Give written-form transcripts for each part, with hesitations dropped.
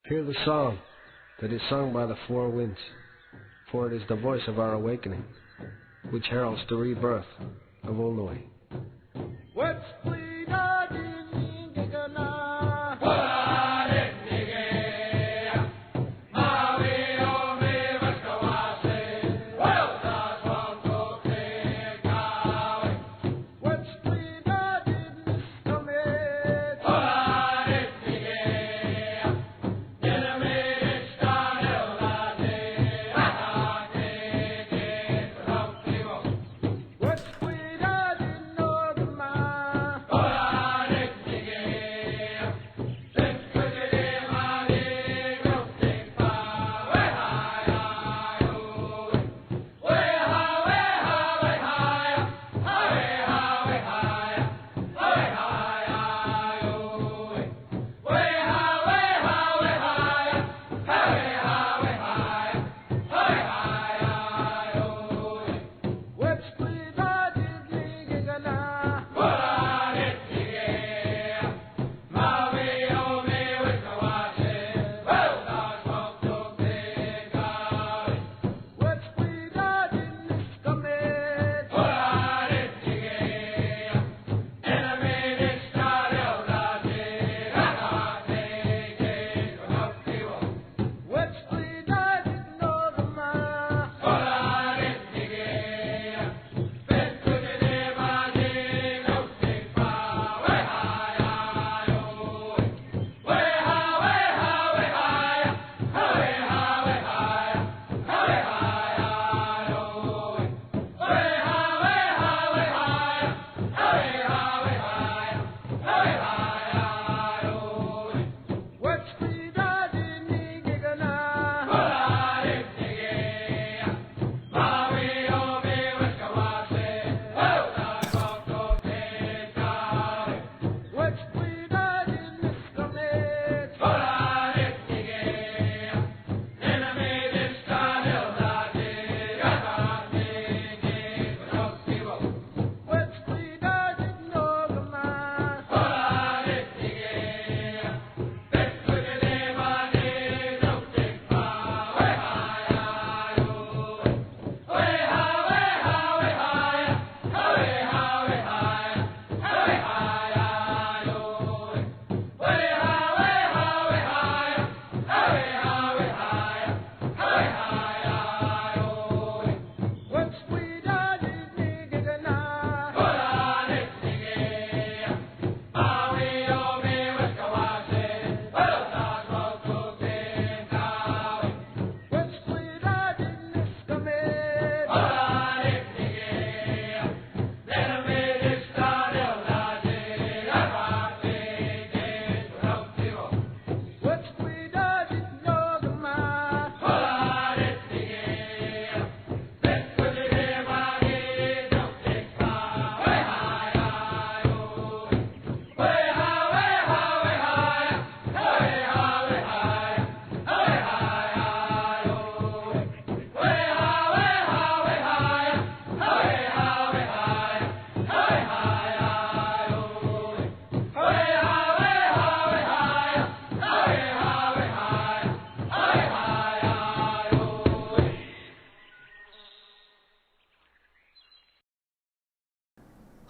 Hear the song that is sung by the four winds, for it is the voice of our awakening, which heralds the rebirth of Illinois.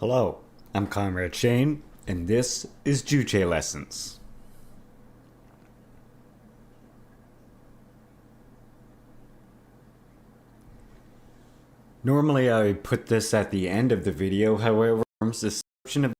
Hello, I'm Comrade Shane, and this is Juche Lessons. Normally I put this at the end of the video, however, the description of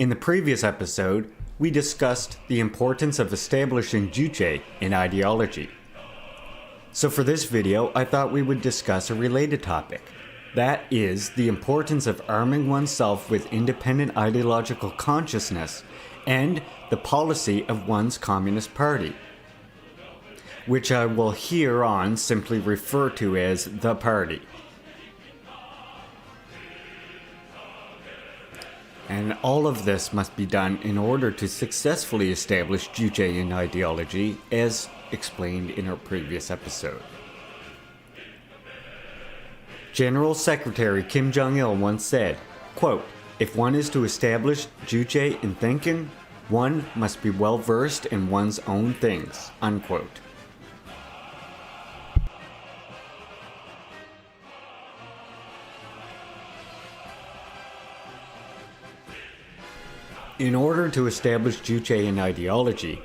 In the previous episode, we discussed the importance of establishing Juche in ideology. So for this video, I thought we would discuss a related topic. That is the importance of arming oneself with independent ideological consciousness and the policy of one's Communist Party, which I will here on simply refer to as the party. And all of this must be done in order to successfully establish Juche ideology, as explained in our previous episode. General Secretary Kim Jong-il once said, quote, "If one is to establish Juche in thinking, one must be well versed in one's own things," unquote. In order to establish Juche ideology,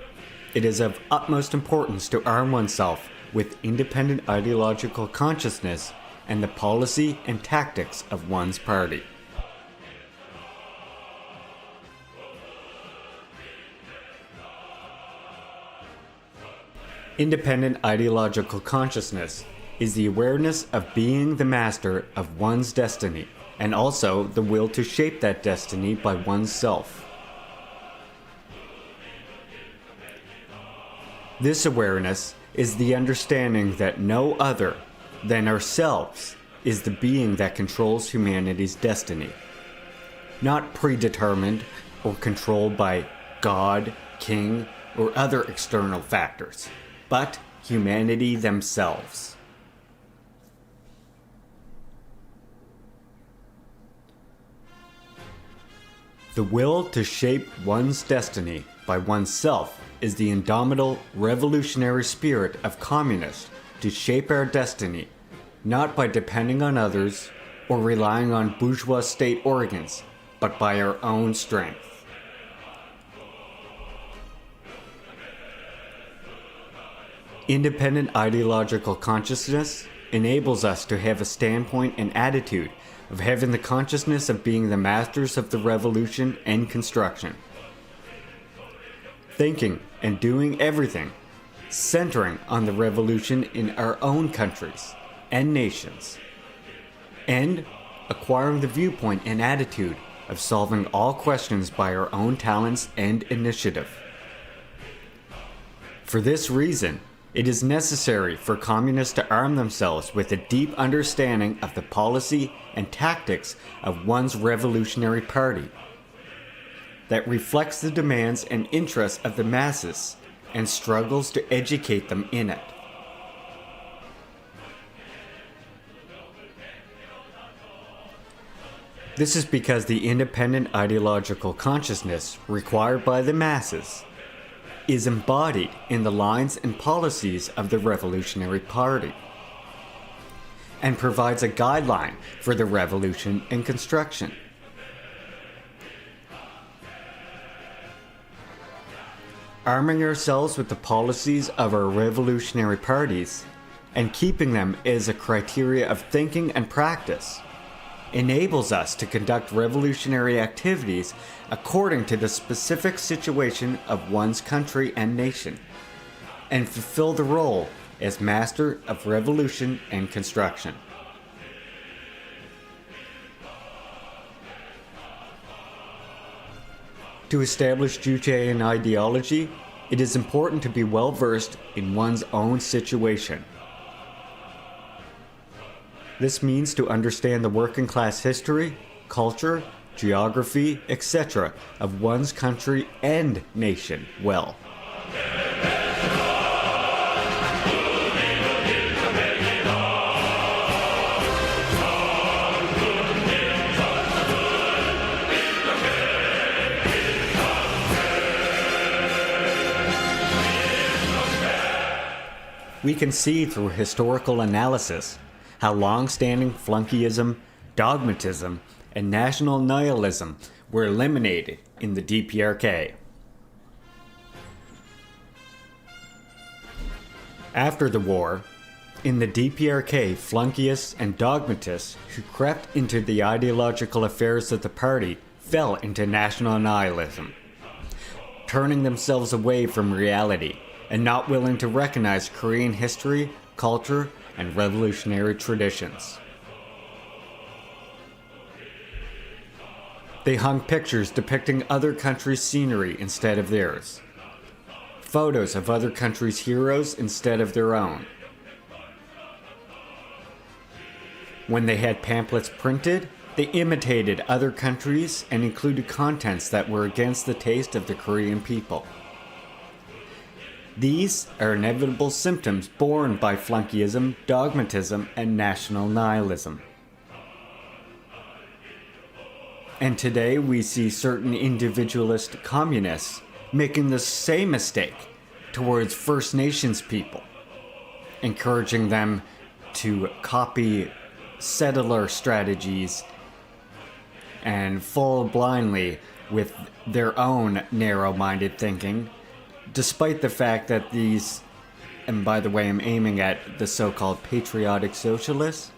it is of utmost importance to arm oneself with independent ideological consciousness and the policy and tactics of one's party. Independent ideological consciousness is the awareness of being the master of one's destiny, and also the will to shape that destiny by oneself. This awareness is the understanding that no other than ourselves is the being that controls humanity's destiny, not predetermined or controlled by God, King, or other external factors, but humanity themselves. The will to shape one's destiny by oneself is the indomitable revolutionary spirit of communists to shape our destiny, not by depending on others or relying on bourgeois state organs, but by our own strength. Independent ideological consciousness enables us to have a standpoint and attitude of having the consciousness of being the masters of the revolution and construction. Thinking and doing everything centering on the revolution in our own countries and nations, and acquiring the viewpoint and attitude of solving all questions by our own talents and initiative. For this reason, it is necessary for communists to arm themselves with a deep understanding of the policy and tactics of one's revolutionary party that reflects the demands and interests of the masses and struggles to educate them in it. This is because the independent ideological consciousness required by the masses is embodied in the lines and policies of the Revolutionary Party and provides a guideline for the revolution and construction. Arming ourselves with the policies of our revolutionary parties and keeping them as a criteria of thinking and practice enables us to conduct revolutionary activities according to the specific situation of one's country and nation, and fulfill the role as master of revolution and construction. To establish Juchean ideology, it is important to be well versed in one's own situation. This means to understand the working class history, culture, geography, etc. of one's country and nation well. We can see through historical analysis how long-standing flunkyism, dogmatism, and national nihilism were eliminated in the DPRK. After the war, in the DPRK, flunkiists and dogmatists who crept into the ideological affairs of the party fell into national nihilism, turning themselves away from reality and not willing to recognize Korean history, culture, and revolutionary traditions. They hung pictures depicting other countries' scenery instead of theirs, photos of other countries' heroes instead of their own. When they had pamphlets printed, They imitated other countries and included contents that were against the taste of the Korean people. These are inevitable symptoms born by flunkyism, dogmatism, and national nihilism. And today we see certain individualist communists making the same mistake towards First Nations people, encouraging them to copy settler strategies and fall blindly with their own narrow-minded thinking, despite the fact that these, and by the way I'm aiming at the so-called patriotic socialists,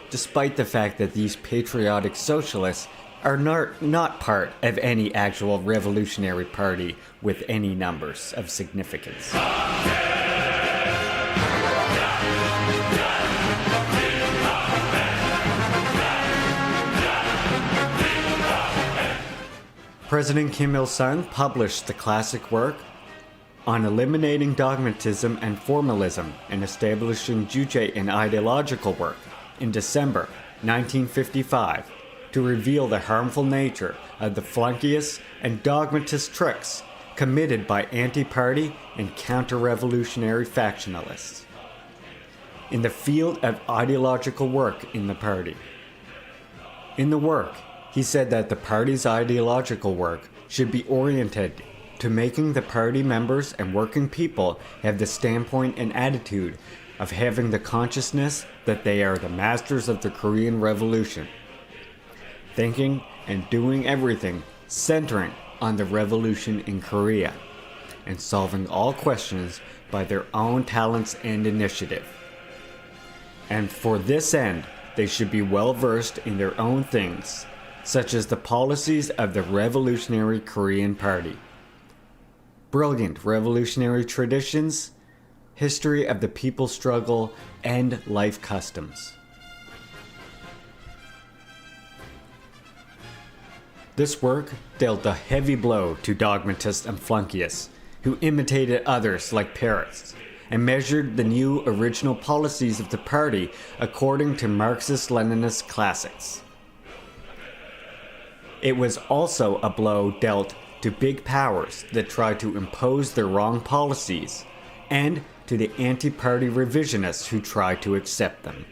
despite the fact that these patriotic socialists are not part of any actual revolutionary party with any numbers of significance. President Kim Il-sung published the classic work on eliminating dogmatism and formalism and establishing Juche in ideological work in December 1955 to reveal the harmful nature of the flunkiest and dogmatist tricks committed by anti-party and counter-revolutionary factionalists in the field of ideological work in the party. In the work, he said that the party's ideological work should be oriented to making the party members and working people have the standpoint and attitude of having the consciousness that they are the masters of the Korean Revolution, thinking and doing everything centering on the revolution in Korea, and solving all questions by their own talents and initiative. And for this end, they should be well versed in their own things, such as the policies of the Revolutionary Korean Party, brilliant revolutionary traditions, history of the people's struggle, and life customs. This work dealt a heavy blow to dogmatists and flunkyists who imitated others like parrots and measured the new original policies of the party according to Marxist-Leninist classics. It was also a blow dealt to big powers that tried to impose their wrong policies, and to the anti-party revisionists who tried to accept them.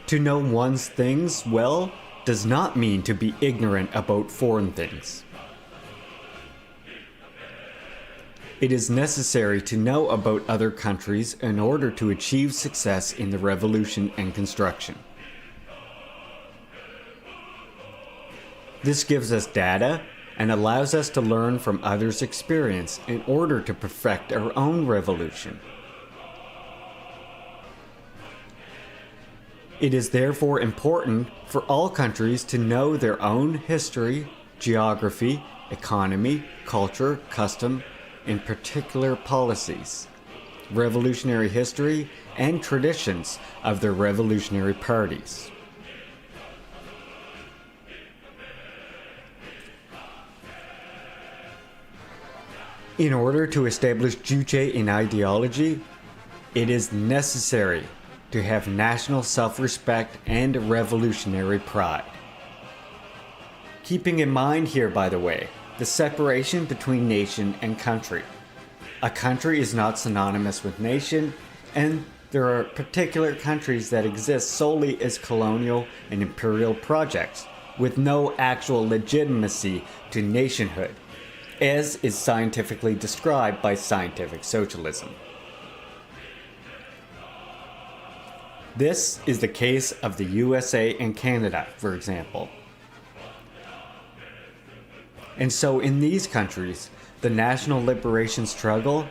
To know one's things well does not mean to be ignorant about foreign things. It is necessary to know about other countries in order to achieve success in the revolution and construction. This gives us data and allows us to learn from others' experience in order to perfect our own revolution. It is therefore important for all countries to know their own history, geography, economy, culture, custom, in particular policies, revolutionary history, and traditions of their revolutionary parties. In order to establish Juche in ideology, it is necessary to have national self-respect and revolutionary pride. Keeping in mind here, by the way, the separation between nation and country. A country is not synonymous with nation, and there are particular countries that exist solely as colonial and imperial projects, with no actual legitimacy to nationhood, as is scientifically described by scientific socialism. This is the case of the USA and Canada, for example. And so in these countries, the national liberation struggle,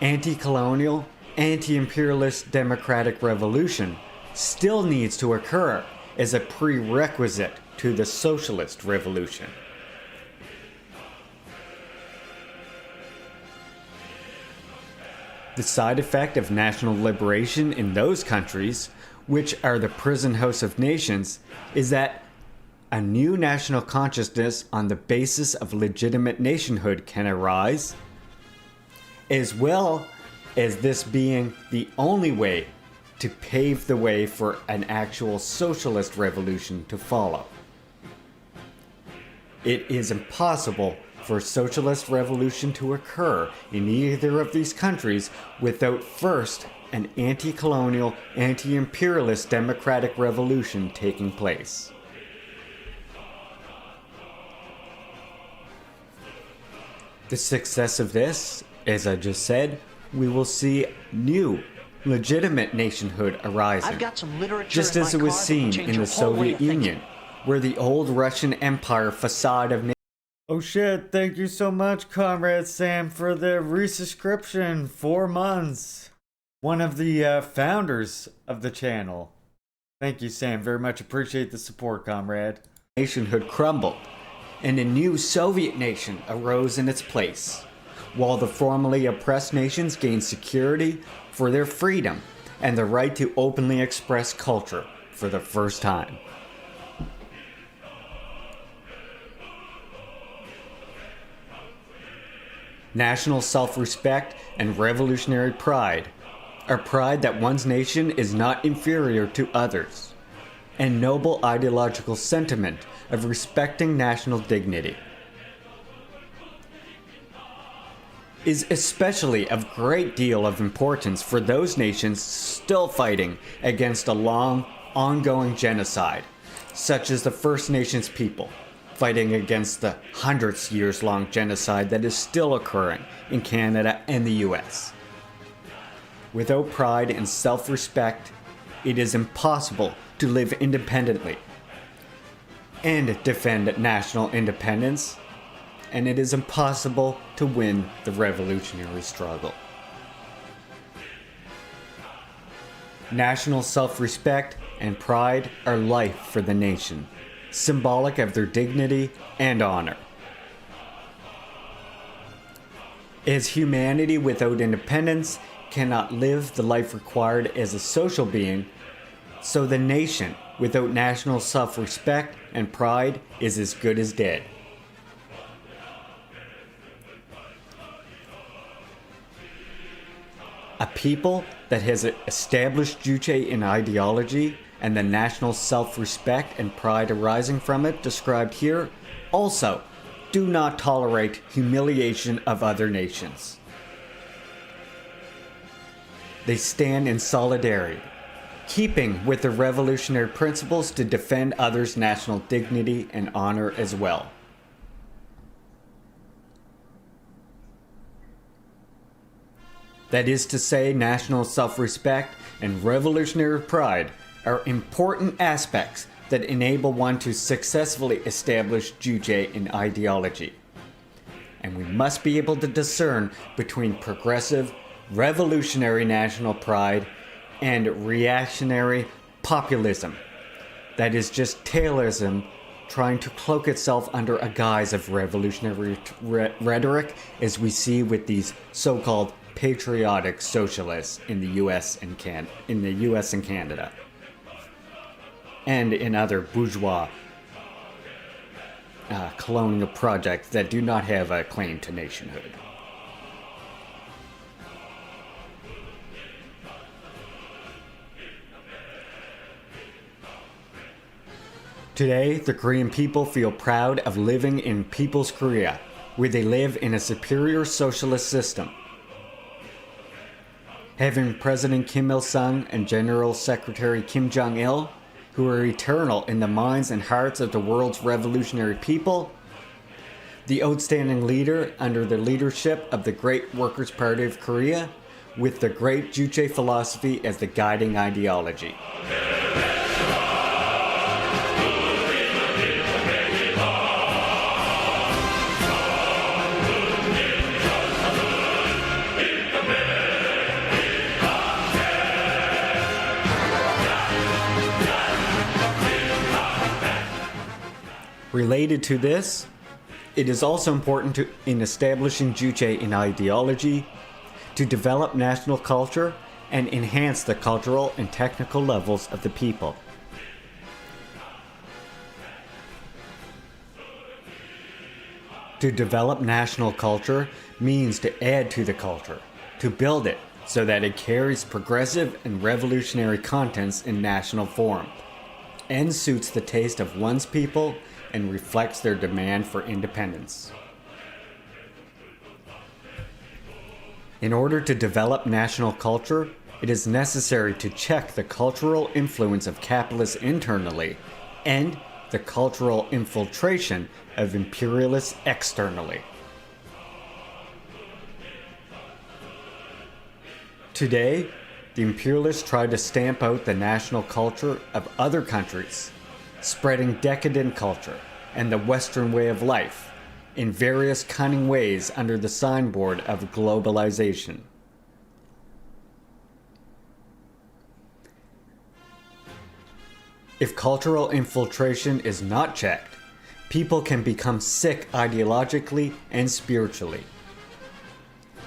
anti-colonial, anti-imperialist democratic revolution still needs to occur as a prerequisite to the socialist revolution. The side effect of national liberation in those countries, which are the prison house of nations, is that a new national consciousness on the basis of legitimate nationhood can arise, as well as this being the only way to pave the way for an actual socialist revolution to follow. It is impossible for a socialist revolution to occur in either of these countries without first an anti-colonial, anti-imperialist democratic revolution taking place. The success of this, as I just said, we will see new, legitimate nationhood arising. I've got some literature just in as my it was car that seen will change in your the whole way Soviet of thinking. Union, where the old Russian Empire facade of... Oh shit, thank you so much, Comrade Sam, for the resubscription. 4 months. One of the founders of the channel. Thank you, Sam. Very much appreciate the support, comrade. Nationhood crumbled, and a new Soviet nation arose in its place, while the formerly oppressed nations gained security for their freedom and the right to openly express culture for the first time. National self-respect and revolutionary pride are pride that one's nation is not inferior to others, and noble ideological sentiment of respecting national dignity is especially of great deal of importance for those nations still fighting against a long, ongoing genocide, such as the First Nations people, fighting against the hundreds years long genocide that is still occurring in Canada and the US. Without pride and self-respect, it is impossible to live independently and defend national independence, and it is impossible to win the revolutionary struggle. National self-respect and pride are life for the nation, symbolic of their dignity and honor. As humanity without independence cannot live the life required as a social being, so the nation without national self-respect and pride is as good as dead. A people that has established Juche in ideology and the national self-respect and pride arising from it described here also do not tolerate humiliation of other nations. They stand in solidarity, keeping with the revolutionary principles to defend others' national dignity and honor as well. That is to say, national self-respect and revolutionary pride are important aspects that enable one to successfully establish Juche in ideology. And we must be able to discern between progressive, revolutionary national pride and reactionary populism. That is just tailism trying to cloak itself under a guise of revolutionary rhetoric, as we see with these so-called patriotic socialists in the US and Canada, and in other bourgeois colonial projects that do not have a claim to nationhood. Today, the Korean people feel proud of living in People's Korea, where they live in a superior socialist system. Having President Kim Il-sung and General Secretary Kim Jong-il, who are eternal in the minds and hearts of the world's revolutionary people, the outstanding leader under the leadership of the Great Workers' Party of Korea, with the great Juche philosophy as the guiding ideology. Related to this, it is also important in establishing Juche in ideology to develop national culture and enhance the cultural and technical levels of the people. To develop national culture means to add to the culture, to build it so that it carries progressive and revolutionary contents in national form, and suits the taste of one's people and reflects their demand for independence. In order to develop national culture, it is necessary to check the cultural influence of capitalists internally and the cultural infiltration of imperialists externally. Today, the imperialists try to stamp out the national culture of other countries, spreading decadent culture and the Western way of life in various cunning ways under the signboard of globalization. If cultural infiltration is not checked, people can become sick ideologically and spiritually,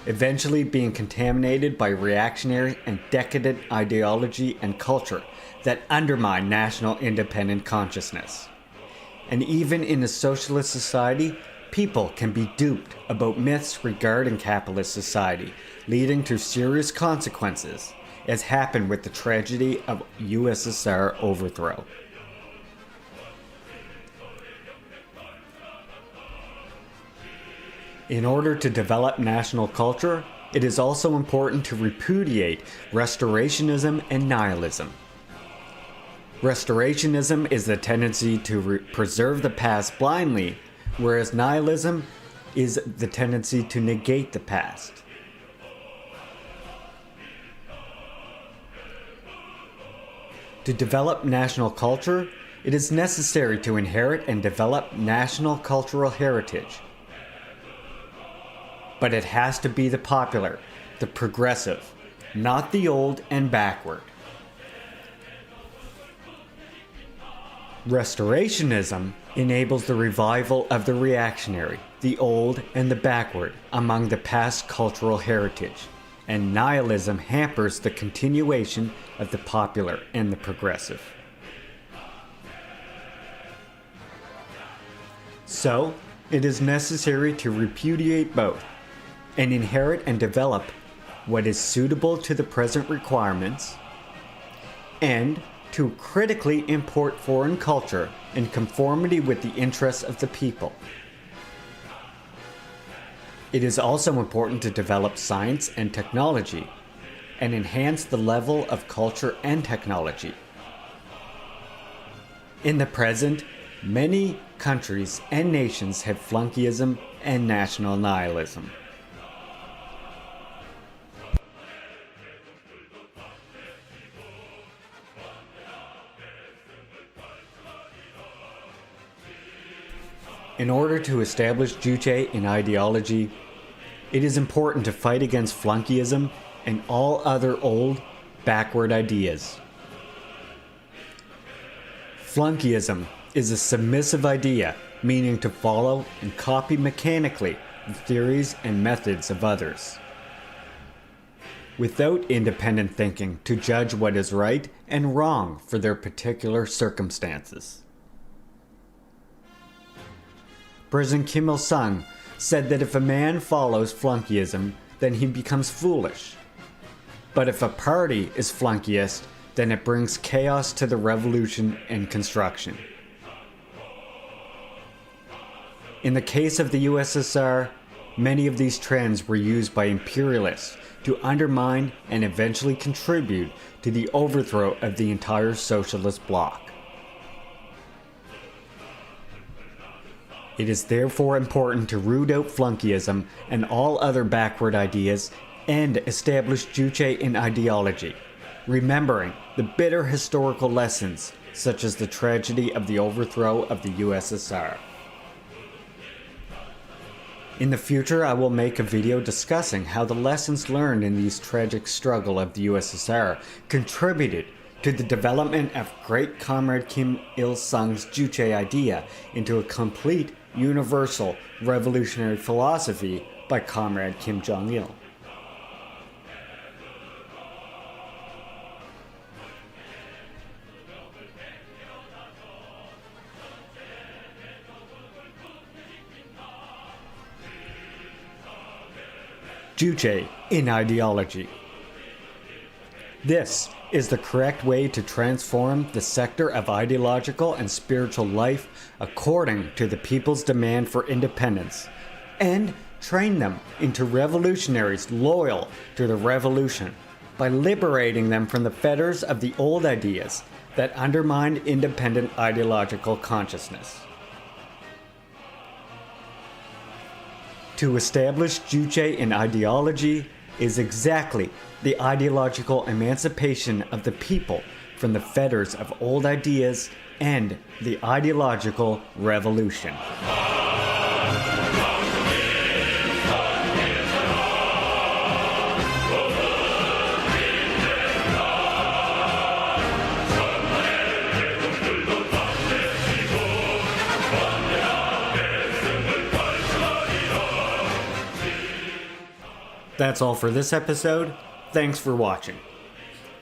eventually being contaminated by reactionary and decadent ideology and culture that undermine national independent consciousness. And even in a socialist society, people can be duped about myths regarding capitalist society, leading to serious consequences, as happened with the tragedy of USSR overthrow. In order to develop national culture, it is also important to repudiate restorationism and nihilism. Restorationism is the tendency to preserve the past blindly, whereas nihilism is the tendency to negate the past. To develop national culture, it is necessary to inherit and develop national cultural heritage. But it has to be the popular, the progressive, not the old and backward. Restorationism enables the revival of the reactionary, the old and the backward among the past cultural heritage, and nihilism hampers the continuation of the popular and the progressive. So, it is necessary to repudiate both, and inherit and develop what is suitable to the present requirements, and to critically import foreign culture in conformity with the interests of the people. It is also important to develop science and technology, and enhance the level of culture and technology. In the present, many countries and nations have flunkyism and national nihilism. In order to establish Juche in ideology, it is important to fight against flunkyism and all other old, backward ideas. Flunkyism is a submissive idea, meaning to follow and copy mechanically the theories and methods of others, without independent thinking to judge what is right and wrong for their particular circumstances. President Kim Il-sung said that if a man follows flunkyism, then he becomes foolish. But if a party is flunkyiest, then it brings chaos to the revolution and construction. In the case of the USSR, many of these trends were used by imperialists to undermine and eventually contribute to the overthrow of the entire socialist bloc. It is therefore important to root out flunkyism and all other backward ideas and establish Juche in ideology, remembering the bitter historical lessons such as the tragedy of the overthrow of the USSR. In the future, I will make a video discussing how the lessons learned in this tragic struggle of the USSR contributed to the development of great Comrade Kim Il-sung's Juche idea into a complete, universal, revolutionary philosophy by Comrade Kim Jong-il. Juche in ideology. This is the correct way to transform the sector of ideological and spiritual life according to the people's demand for independence, and train them into revolutionaries loyal to the revolution by liberating them from the fetters of the old ideas that undermined independent ideological consciousness. To establish Juche in ideology is exactly the ideological emancipation of the people from the fetters of old ideas and the ideological revolution. That's all for this episode. Thanks for watching.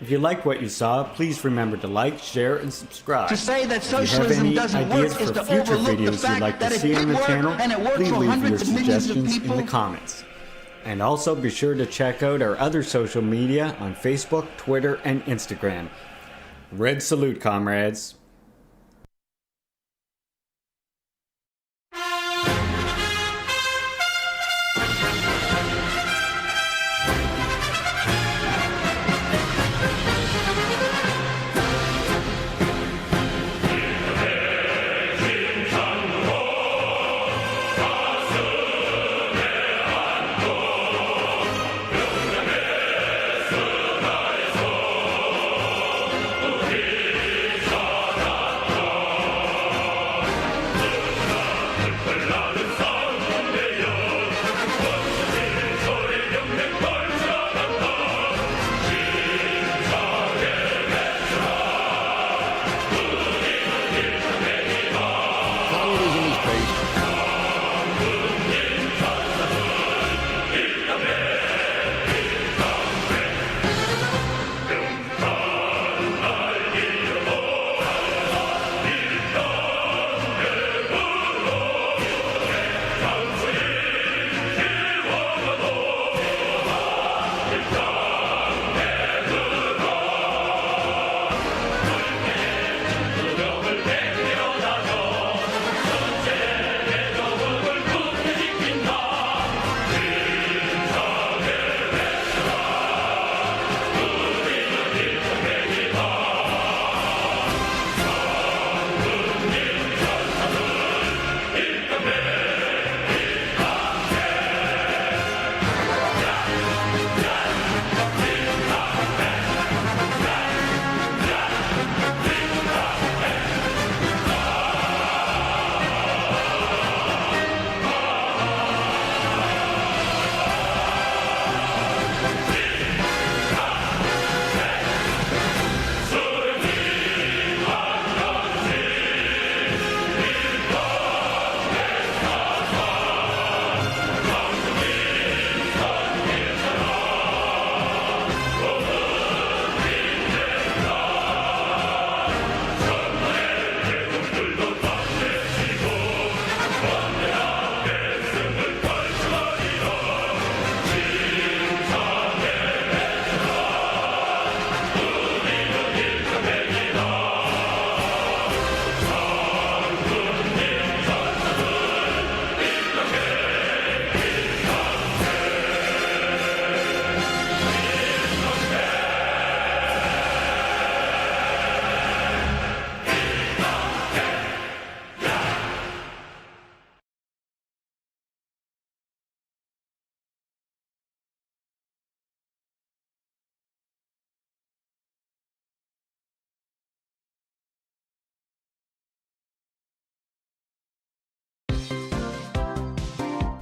If you liked what you saw, please remember to like, share, and subscribe. To say that If you have socialism any doesn't ideas work is for to future overlook the videos you'd fact like that to it see on did the work channel, and it worked please for leave your hundreds of millions of suggestions in people. the comments. And also be sure to check out our other social media on Facebook, Twitter, and Instagram. Red salute, comrades. Communism is crazy.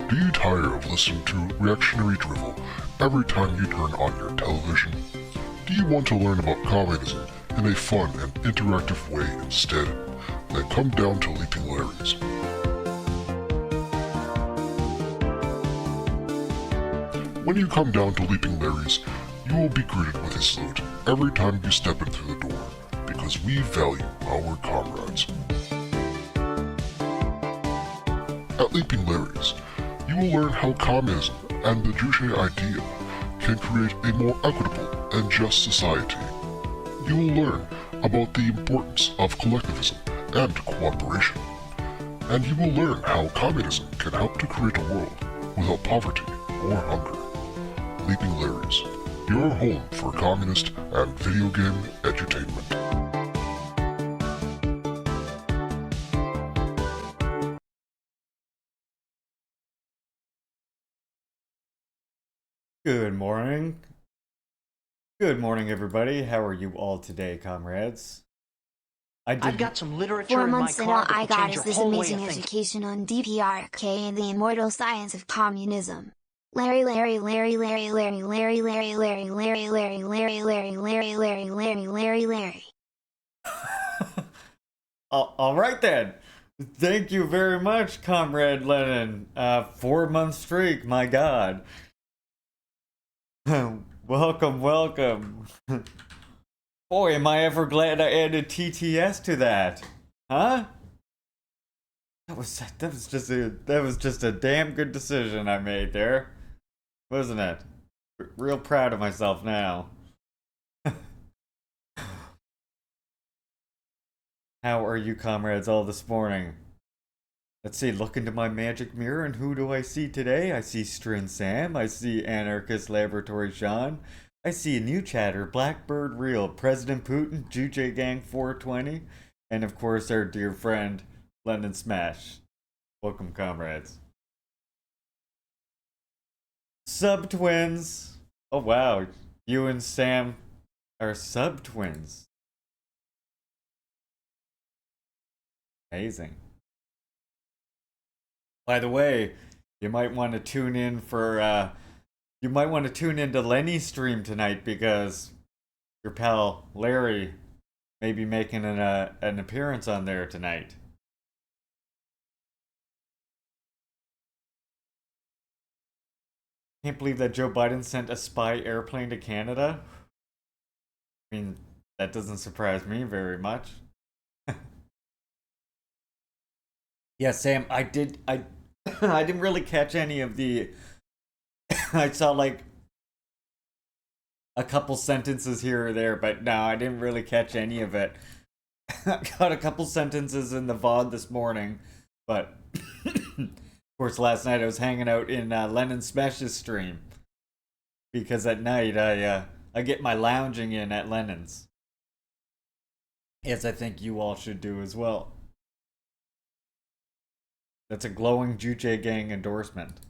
Do you tire of listening to reactionary drivel every time you turn on your television? Do you want to learn about communism in a fun and interactive way instead? Then come down to Leaping Larry's. When you come down to Leaping Larry's, you will be greeted with a salute every time you step in through the door, because we value our comrades. At Leaping Larry's, you will learn how communism and the Juche idea can create a more equitable and just society. You will learn about the importance of collectivism and cooperation, and you will learn how communism can help to create a world without poverty or hunger. Leaping Larry's, your home for communist and video game edutainment. Good morning. Good morning, everybody. How are you all today, comrades? I've got some literature 4 in my months and car all that I will got change is your this whole way amazing of thinking. education on DPRK and the immortal science of communism. Larry Larry Larry Larry Larry Larry Larry Larry Larry Larry Larry Larry Larry Larry Larry Larry Larry. All right then. Thank you very much, Comrade Lennon. 4-month streak, my God. Welcome, welcome. Boy, am I ever glad I added TTS to that, huh? That was just a damn good decision I made there, wasn't it? Real proud of myself now. How are you, comrades, all this morning? Let's see, look into my magic mirror, and who do I see today? I see Strin Sam, I see Anarchist Laboratory Sean, I see a new chatter, Blackbird Real, President Putin, Juche Gang 420, and of course our dear friend, London Smash. Welcome, comrades. Sub-twins! Oh wow, you and Sam are sub-twins. Amazing. By the way, you might want to tune in for you might want to tune into Lenny's stream tonight because your pal Larry may be making an appearance on there tonight. Can't believe that Joe Biden sent a spy airplane to Canada. I mean, that doesn't surprise me very much. Yeah, Sam, I I didn't really catch any of the I saw like a couple sentences here or there, but no, I didn't really catch any of it. I got a couple sentences in the VOD this morning, but of course last night I was hanging out in Lennon Smash's stream because at night I get my lounging in at Lennon's, as I think you all should do as well. That's a glowing Juche Gang endorsement.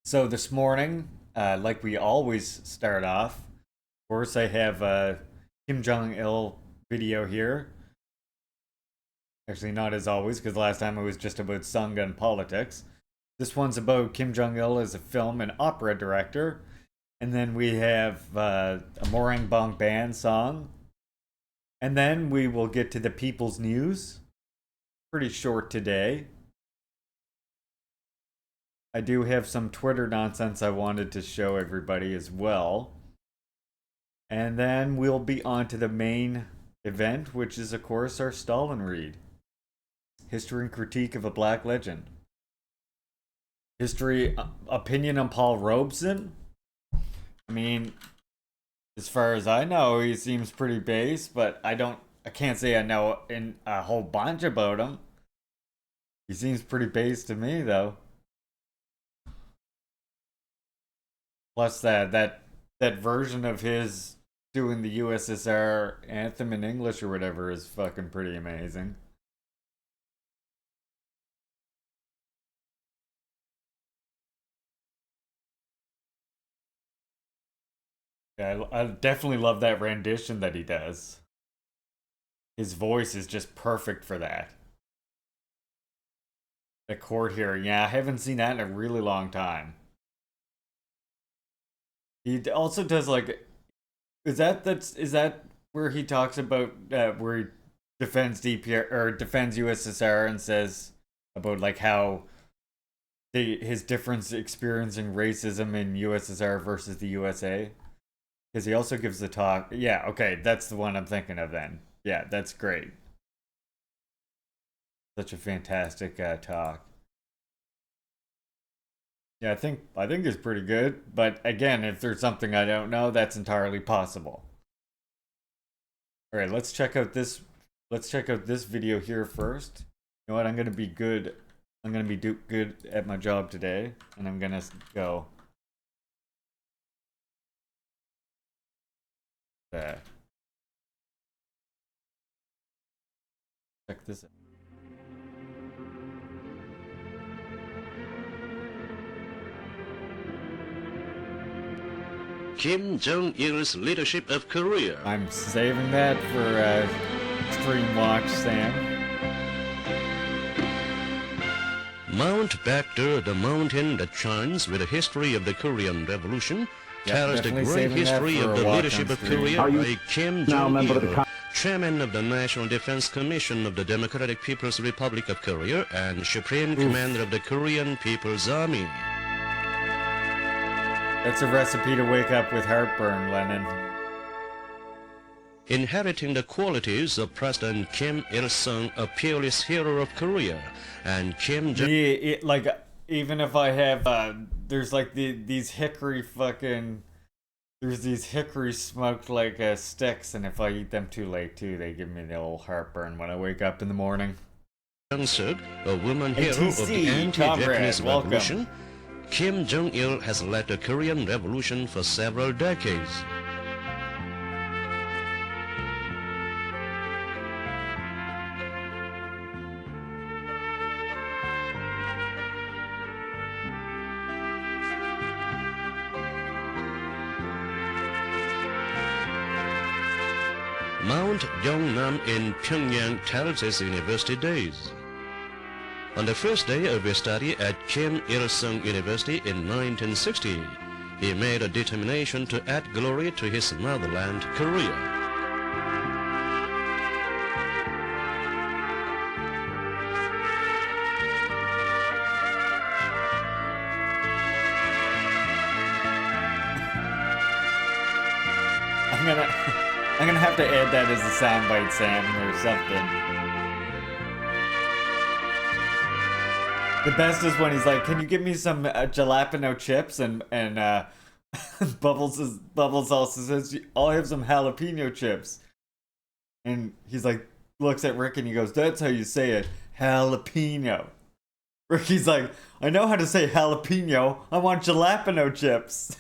So this morning, like we always start off, of course I have a Kim Jong-il video here. Actually, not as always, because last time it was just about Sungun politics. This one's about Kim Jong-il as a film and opera director. And then we have a Morang Bong Band song. And then we will get to the People's News. Pretty short today. I do have some Twitter nonsense I wanted to show everybody as well. And then we'll be on to the main event, which is, of course, our Stalin read. History and Critique of a Black Legend. History, opinion on Paul Robeson? I mean, as far as I know, he seems pretty base, but I can't say I know a whole bunch about him. He seems pretty base to me, though. Plus that version of his doing the USSR anthem in English or whatever is fucking pretty amazing. Yeah, I definitely love that rendition that he does. His voice is just perfect for that. The court hearing, yeah, I haven't seen that in a really long time. He also does like, is that where he talks about where he defends DPR or defends USSR and says about like how his difference experiencing racism in USSR versus the USA? Because he also gives the talk. Yeah, okay, that's the one I'm thinking of then. Yeah, that's great. Such a fantastic talk. Yeah, I think it's pretty good. But again, if there's something I don't know, that's entirely possible. All right, let's check out this. Let's check out this video here first. You know what? I'm gonna be good. I'm gonna be good at my job today, and I'm gonna go. Check this out. Kim Jong-il's leadership of Korea. I'm saving that for stream watch, Sam. Mount Baekdu, the mountain that shines with the history of the Korean Revolution, tells the great history of the leadership of Korea by Kim Jong-il, chairman of the National Defense Commission of the Democratic People's Republic of Korea and supreme commander of the Korean People's Army. That's a recipe to wake up with heartburn, Lennon. Inheriting the qualities of President Kim Il-sung, a peerless hero of Korea, and Kim Jong... Yeah, like, even if I have, there's like these hickory fucking... There's these hickory smoked, like, sticks, and if I eat them too late, too, they give me the old heartburn when I wake up in the morning. Jong-suk, a woman hero of the anti-Japanese revolution, Kim Jong-il has led the Korean Revolution for several decades. Mount Gyeongnam in Pyongyang tells his university days. On the first day of his study at Kim Il-sung University in 1960, he made a determination to add glory to his motherland, Korea. I'm gonna have to add that as a soundbite, Sam, or something. The best is when he's like, "Can you give me some jalapeno chips?" And Bubbles also says, "I'll have some jalapeno chips." And he's like, looks at Rick and he goes, "That's how you say it, jalapeno." Ricky's like, "I know how to say jalapeno. I want jalapeno chips."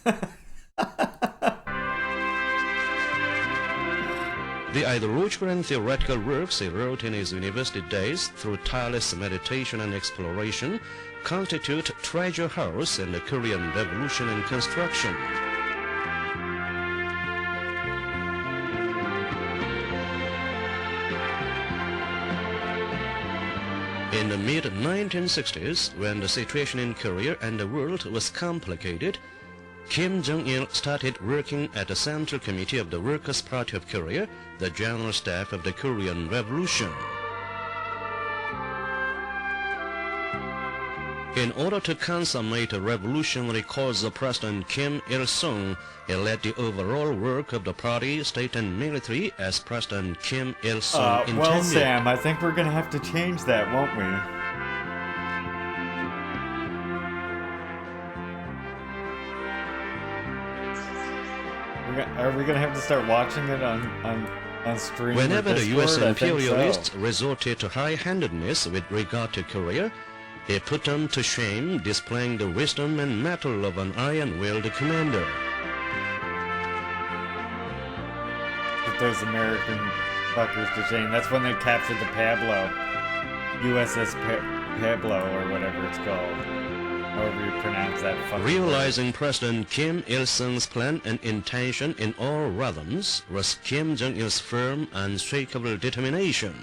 The ideological and theoretical works he wrote in his university days through tireless meditation and exploration constitute treasure house in the Korean Revolution and construction. In the mid-1960s, when the situation in Korea and the world was complicated, Kim Jong-il started working at the Central Committee of the Workers' Party of Korea, the General Staff of the Korean Revolution. In order to consummate a revolutionary cause of President Kim Il-sung, he led the overall work of the party, state and military as President Kim Il-sung intended. Well, Sam, I think we're gonna have to change that, won't we? Are we gonna have to start watching it on stream? Whenever the U.S. imperialists resorted to high-handedness with regard to Korea, he put them to shame, displaying the wisdom and mettle of an iron-willed commander. Put those American fuckers to shame. That's when they captured the Pablo, USS Pablo or whatever it's called. However you pronounce that fucking Realizing word. President Kim Il-sung's plan and intention in all realms was Kim Jong-il's firm, unshakable determination.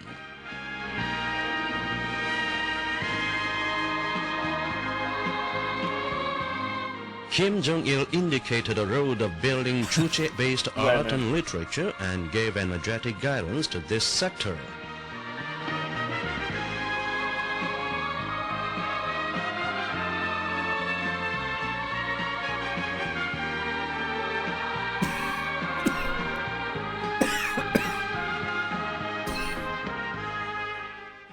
Kim Jong-il indicated the road of building Juche-based art and literature and gave energetic guidance to this sector.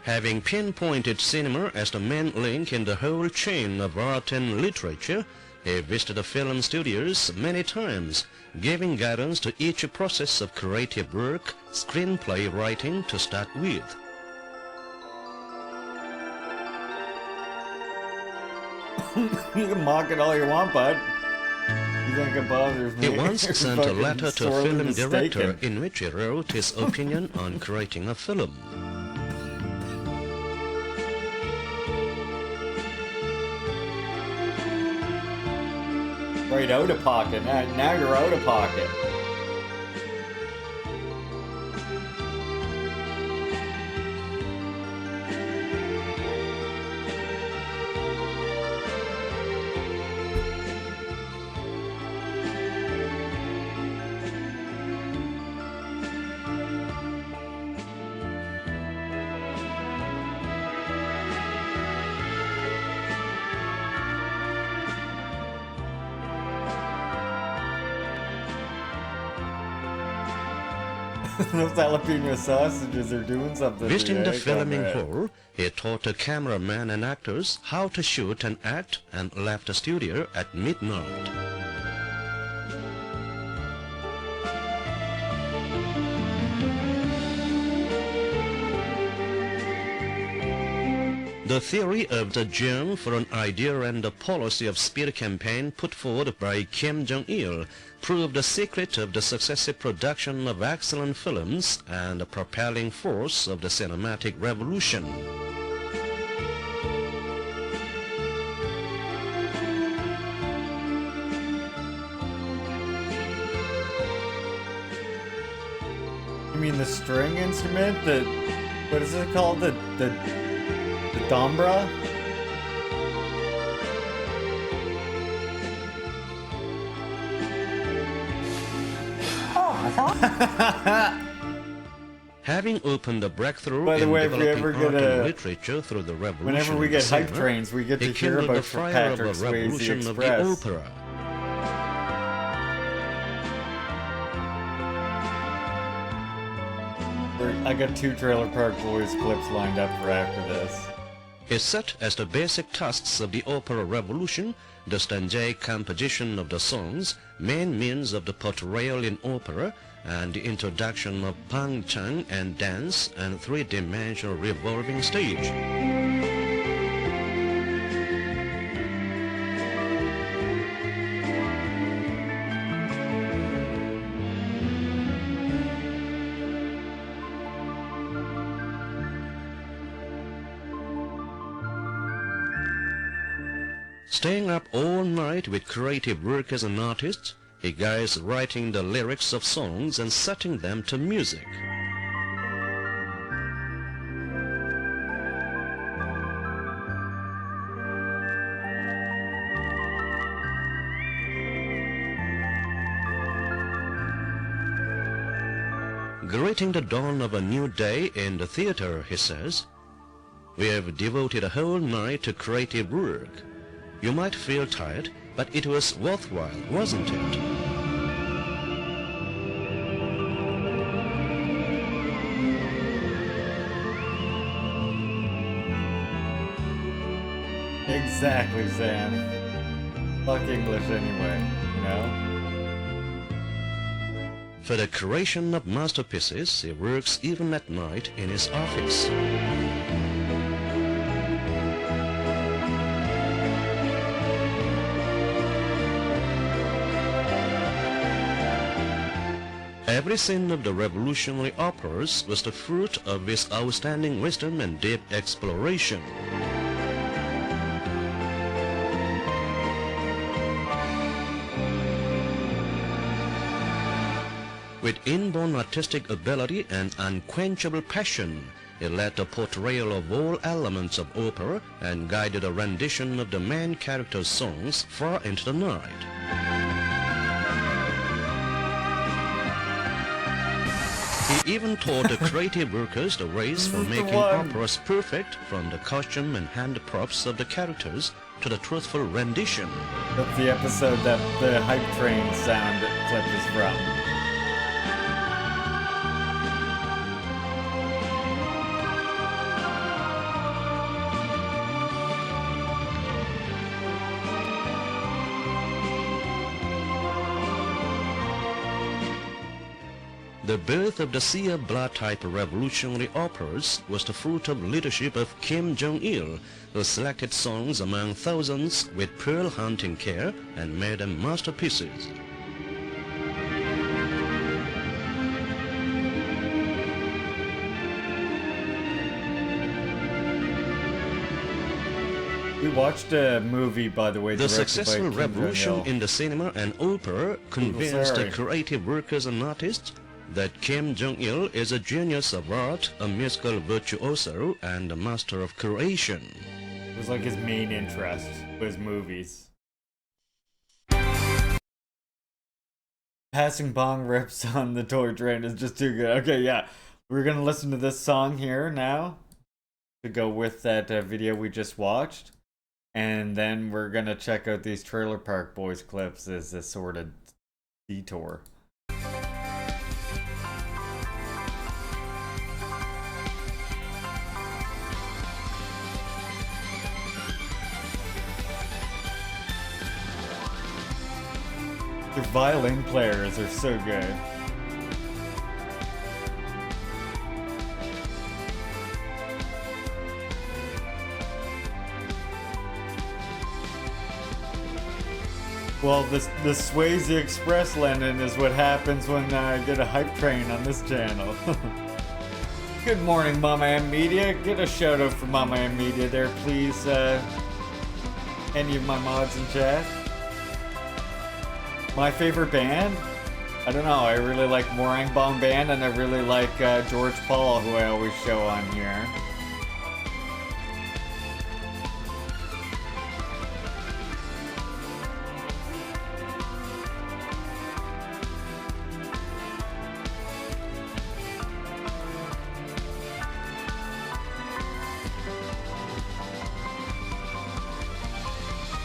Having pinpointed cinema as the main link in the whole chain of art and literature, he visited the film studios many times, giving guidance to each process of creative work, screenplay writing to start with. You can mock it all you want, bud. You think it bothers me? He once sent a letter to a film director in which he wrote his opinion on creating a film. Right out of pocket. Now you're out of pocket. Those jalapeno sausages are doing something. Visiting the filming hall, he taught the cameraman and actors how to shoot and act and left the studio at midnight. The theory of the Jong for an idea and the policy of speed campaign put forward by Kim Jong-il proved the secret of the successive production of excellent films and the propelling force of the cinematic revolution. You mean the string instrument? What is it called? The Dombra? Having opened the breakthrough By the in way, if we developing ever art get and literature through the revolution, whenever we get hype cinema, trains, we get to it hear kindled about the fire Patrick of the Swayze revolution of the Express. opera. I got 2 Trailer Park Boys clips lined up for after this. Is set as the basic tasks of the opera revolution, the stanzaic composition of the songs, main means of the portrayal in opera, and the introduction of pangchang and dance and 3-dimensional revolving stage. Staying up all night with creative work as an artist, he guides writing the lyrics of songs and setting them to music. Greeting the dawn of a new day in the theater, he says, "We have devoted a whole night to creative work. You might feel tired, but it was worthwhile, wasn't it?" Exactly, Sam. Fuck English anyway, you know? For the creation of masterpieces, he works even at night in his office. Every scene of the revolutionary operas was the fruit of his outstanding wisdom and deep exploration. With inborn artistic ability and unquenchable passion, he led the portrayal of all elements of opera and guided a rendition of the main character's songs far into the night. He even taught the creative workers the ways for making operas perfect, from the costume and hand props of the characters to the truthful rendition. That's the episode that the hype train sound clip is from. The birth of the Sia Bla-type revolutionary operas was the fruit of leadership of Kim Jong-il, who selected songs among thousands with pearl hunting care and made them masterpieces. We watched a movie, by the way, The directed successful by revolution in the cinema and opera convinced the creative workers and artists that Kim Jong-il is a genius of art, a musical virtuoso, and a master of creation. It was like his main interest was movies. Passing bong rips on the toy train is just too good. Okay, yeah. We're gonna listen to this song here now to go with that video we just watched. And then we're gonna check out these Trailer Park Boys clips as a sort of detour. Their violin players are so good. Well, the Swayze Express Lennon is what happens when I get a hype train on this channel. Good morning, Mama M Media. Get a shout out for Mama M Media there, please. Any of my mods in chat. My favorite band? I don't know. I really like Morang Bong Band, and I really like George Paul, who I always show on here.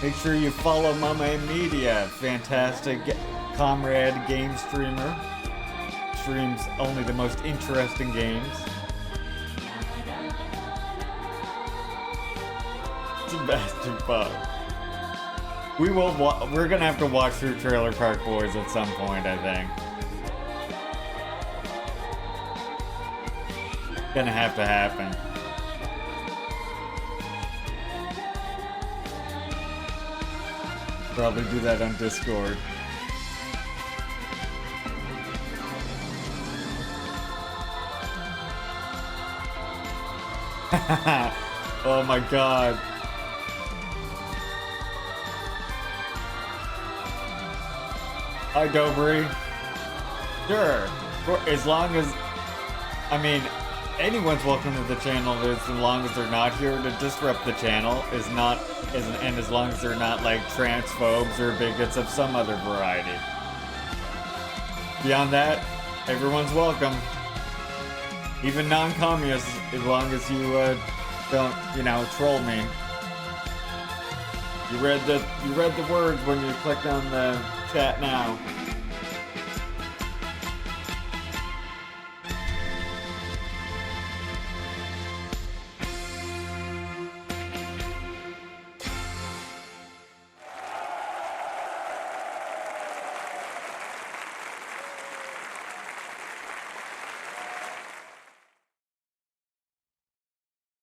Make sure you follow Mama M Media, fantastic Comrade game streamer. Streams only the most interesting games. Sebastian Bug. We're gonna have to watch through Trailer Park Boys at some point, I think. Gonna have to happen. Probably do that on Discord. Oh my god. Hi, Dobry. Sure. As long as... I mean, anyone's welcome to the channel as long as they're not here to disrupt the channel, and as long as they're not like transphobes or bigots of some other variety. Beyond that, everyone's welcome. Even non-communists, as long as you don't, troll me. You read the words when you clicked on the chat now.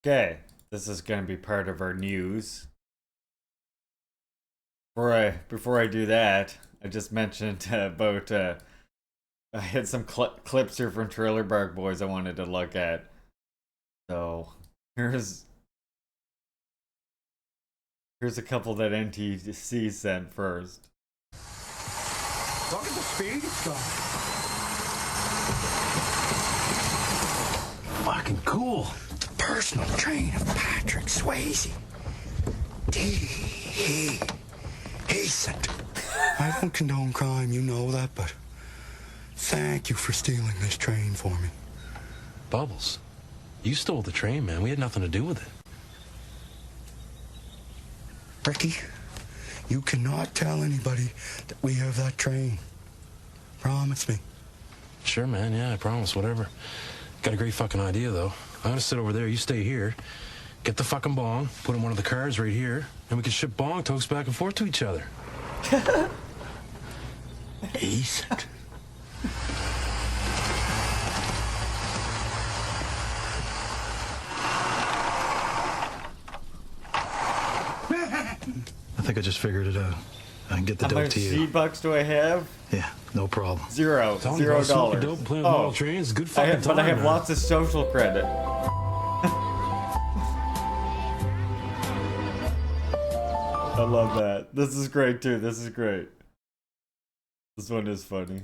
Okay, this is going to be part of our news. Before I do that, I just mentioned about I had some clips here from Trailer Park Boys I wanted to look at. So here's a couple that NTC sent first. Look at the speed it's going. Fucking cool. Personal train of Patrick Swayze. Decent. I don't condone crime, you know that, but thank you for stealing this train for me. Bubbles, you stole the train, man. We had nothing to do with it. Ricky, you cannot tell anybody that we have that train. Promise me. Sure, man. Yeah, I promise. Whatever. Got a great fucking idea, though. I'm gonna sit over there, you stay here. Get the fucking bong, put in one of the cars right here, and we can ship bong tokes back and forth to each other. Decent. think I just figured it out. I can get the How dope much to you. seed bucks do I have? Yeah, no problem. $0. Telling you, smoking $0. dope, playing with model trains, good fucking time, but I have man. lots of social credit. I love that. This is great too. This is great. This one is funny.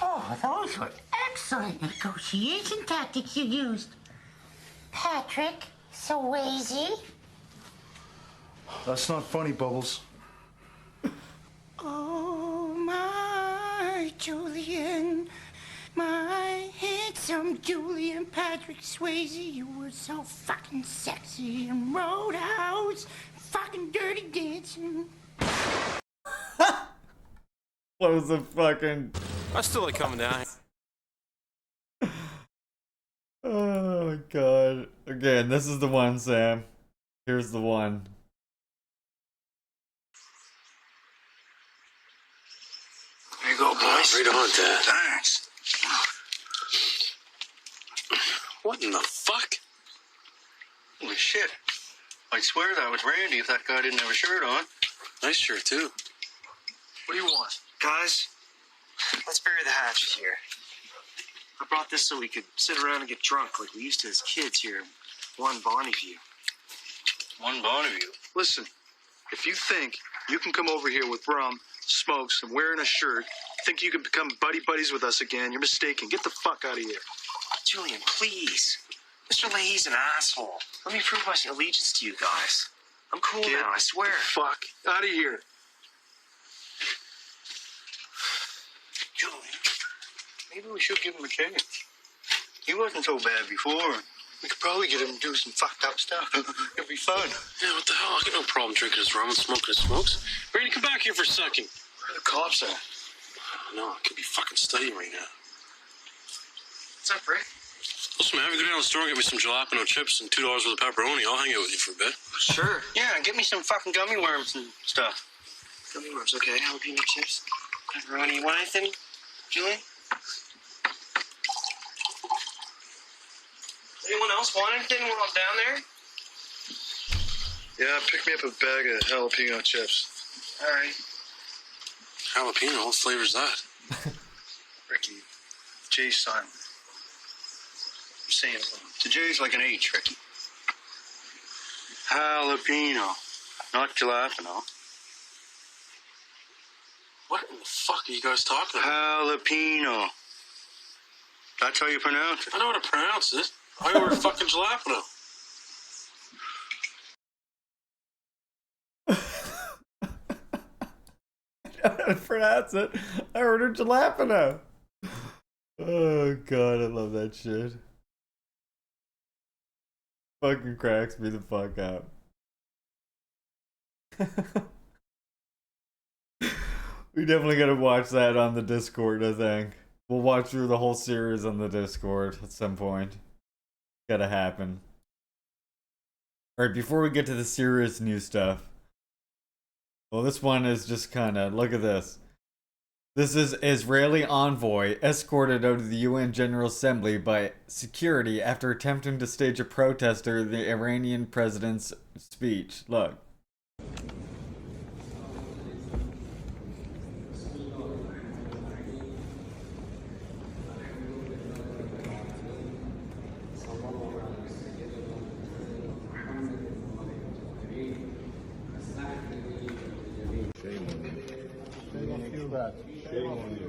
Oh, those were excellent negotiation tactics you used. Patrick Swayze. That's not funny, Bubbles. Oh, my Julian. My handsome Julian Patrick Swayze. You were so fucking sexy in Roadhouse. Fucking Dirty Dancing. What was the fucking... I still like coming down here. Oh my god. Again, this is the one, Sam. Here's the one. There you go, boys. Right on, Dad. Thanks. What in the fuck? Holy shit. I'd swear that was Randy if that guy didn't have a shirt on. Nice shirt, too. What do you want? Guys, let's bury the hatchet here. I brought this so we could sit around and get drunk like we used to as kids here in one Bonneview. One Bonneview. Listen, if you think you can come over here with rum, smokes, and wearing a shirt, think you can become buddy-buddies with us again, you're mistaken. Get the fuck out of here. Julian, please. Mr. Leahy's an asshole. Let me prove my allegiance to you guys. I'm cool now, I swear. Fuck. Out of here. Julian, maybe we should give him a chance. He wasn't so bad before. We could probably get him to do some fucked up stuff. It'd be fun. Yeah, what the hell? I got no problem drinking his rum and smoking his smokes. Brady, come back here for a second. Where are the cops at? No, I could be fucking studying right now. What's up, Rick? Listen, man, have you go down to the store and get me some jalapeno chips and $2 worth of pepperoni. I'll hang out with you for a bit. Sure. Yeah, get me some fucking gummy worms and stuff. Gummy worms, okay. Jalapeno chips. Pepperoni. You want anything, Julian? Anyone else want anything while I'm down there? Yeah, pick me up a bag of jalapeno chips. All right. Jalapeno? What flavor's that? Ricky, Jay's silent. I'm saying it. The J's like an H, Ricky. Jalapeno, not jalapeno. What in the fuck are you guys talking about? Jalapeno. That's how you pronounce it. I know how to pronounce it. I ordered fucking jalapeno. I don't know how to pronounce it. I ordered jalapeno. Oh god, I love that shit. Fucking cracks me the fuck up. We definitely gotta watch that on the Discord, I think. We'll watch through the whole series on the Discord at some point. Gotta happen. Alright, before we get to the serious new stuff. Well, this one is just kinda, look at this. This is Israeli envoy escorted out of the UN General Assembly by security after attempting to stage a protest during the Iranian president's speech. Look. Shame on you.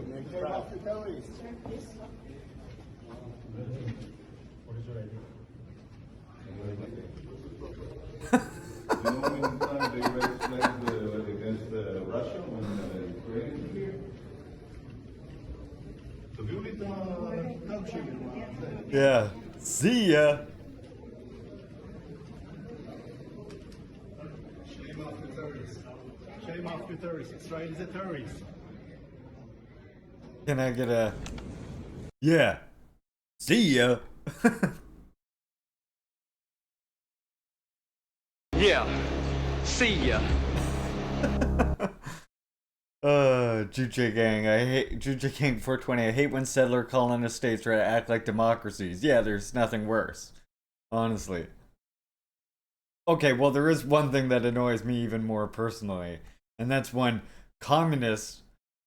What is your idea? You know how many times they raised flags against Russia when Ukraine was here? תביאו לי את הקו שלי. Yeah. See ya. Shame after terrorists. Shame after terrorists. Israel is a terrorist. Can I get a... Yeah. See ya. Yeah. See ya. Juche gang. I hate Juche gang 420. I hate when settler colonist states try to act like democracies. Yeah, there's nothing worse. Honestly. okay, well, there is one thing that annoys me even more personally, and that's when communists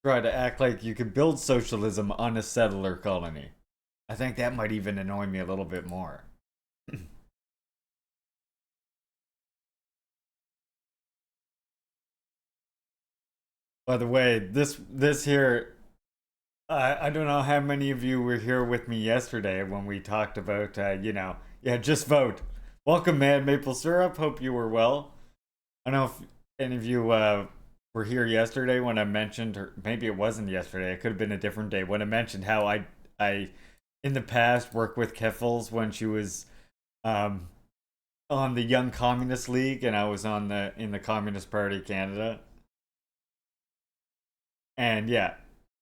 try to act like you can build socialism on a settler colony. I think that might even annoy me a little bit more. By the way, this here, I don't know how many of you were here with me yesterday when we talked about, yeah, just vote. Welcome, man, Maple Syrup. Hope you were well. I don't know if any of you were here yesterday when I mentioned, or maybe it wasn't yesterday. It could have been a different day when I mentioned how I in the past worked with Keffels when she was on the Young Communist League, and I was in the Communist Party of Canada. And yeah,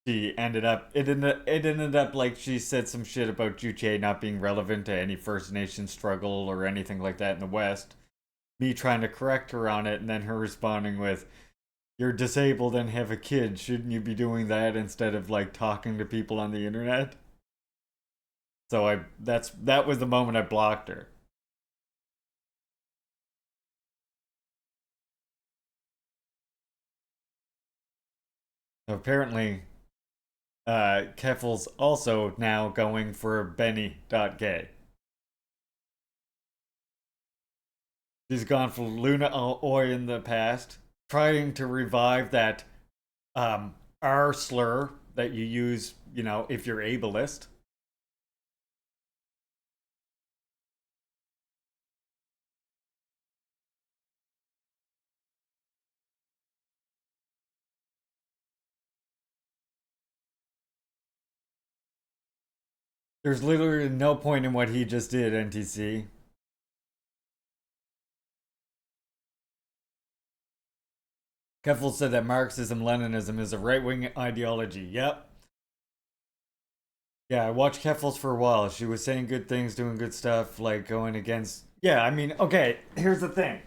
she ended up it ended up like she said some shit about Juche not being relevant to any First Nation struggle or anything like that in the West. Me trying to correct her on it, and then her responding with, "You're disabled and have a kid. Shouldn't you be doing that instead of like talking to people on the internet?" So that was the moment I blocked her. Apparently, Keffel's also now going for Benny.gay. She's gone for Luna Oi in the past, trying to revive that R slur that you use, if you're ableist. There's literally no point in what he just did, NTC. Keffel said that Marxism-Leninism is a right-wing ideology. Yep. Yeah, I watched Keffels for a while. She was saying good things, doing good stuff, like going against... Yeah, I mean, okay, here's the thing.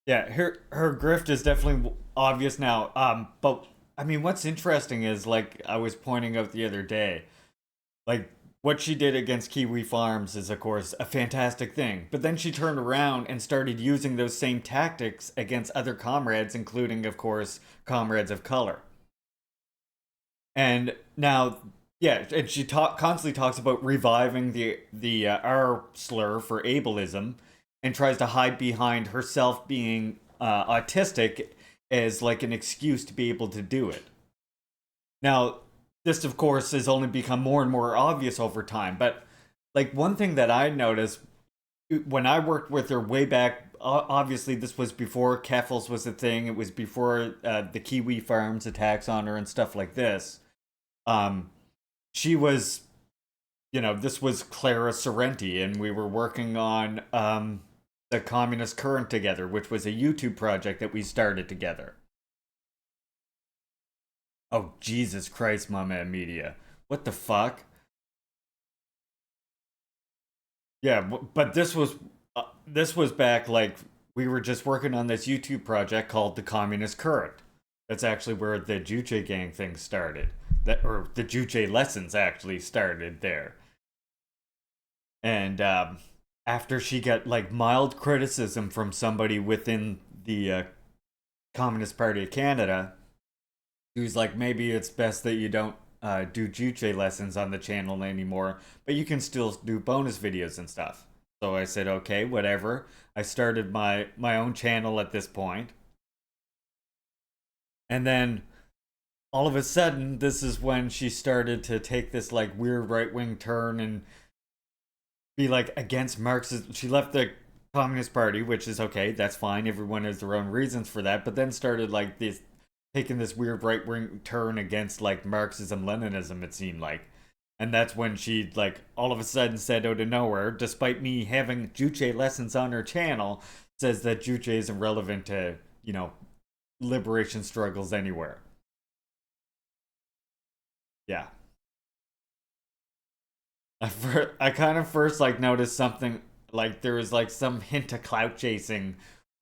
Yeah, her grift is definitely obvious now. But I mean, what's interesting is like I was pointing out the other day, like what she did against Kiwi Farms is of course a fantastic thing. But then she turned around and started using those same tactics against other comrades, including of course comrades of color. And now, yeah, and she constantly talks about reviving the R slur for ableism, and tries to hide behind herself being autistic as like an excuse to be able to do it. Now, this of course has only become more and more obvious over time, but like one thing that I noticed when I worked with her way back, obviously this was before Keffels was a thing, it was before the Kiwi Farms attacks on her and stuff like this. She was, this was Clara Sorrenti, and we were working on the Communist Current together, which was a YouTube project that we started together. Oh, Jesus Christ, Mama Media. What the fuck? Yeah, but this was back like we were just working on this YouTube project called the Communist Current. That's actually where the Juche gang thing started. Or the Juche lessons actually started there. And after she got like mild criticism from somebody within the Communist Party of Canada, he was like, maybe it's best that you don't do Juche lessons on the channel anymore, but you can still do bonus videos and stuff. So I said, okay, whatever. I started my own channel at this point. And then all of a sudden, this is when she started to take this like weird right-wing turn and be like against Marxism. She left the Communist Party, which is okay, that's fine. Everyone has their own reasons for that, but then started like this taking this weird right-wing turn against like Marxism-Leninism, it seemed like. And that's when she like all of a sudden said out of nowhere, despite me having Juche lessons on her channel, says that Juche isn't relevant to, liberation struggles anywhere. Yeah. I kind of first like noticed something like there was like some hint of clout chasing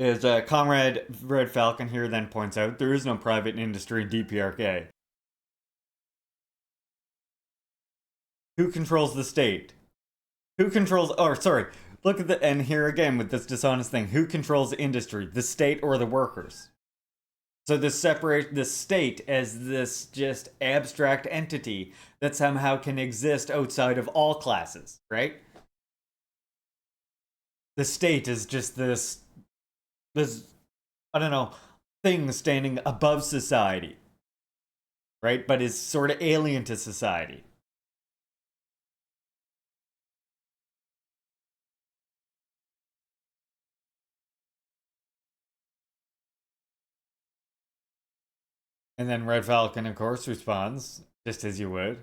is Comrade Red Falcon here then points out there is no private industry in DPRK. Who controls the state? Who controls... Oh, sorry. Look at the... And here again with this dishonest thing. Who controls the industry? The state or the workers? So this separate the state as this just abstract entity that somehow can exist outside of all classes, right? The state is just this, I don't know, thing standing above society, right? But is sort of alien to society. And then Red Falcon, of course, responds, just as you would.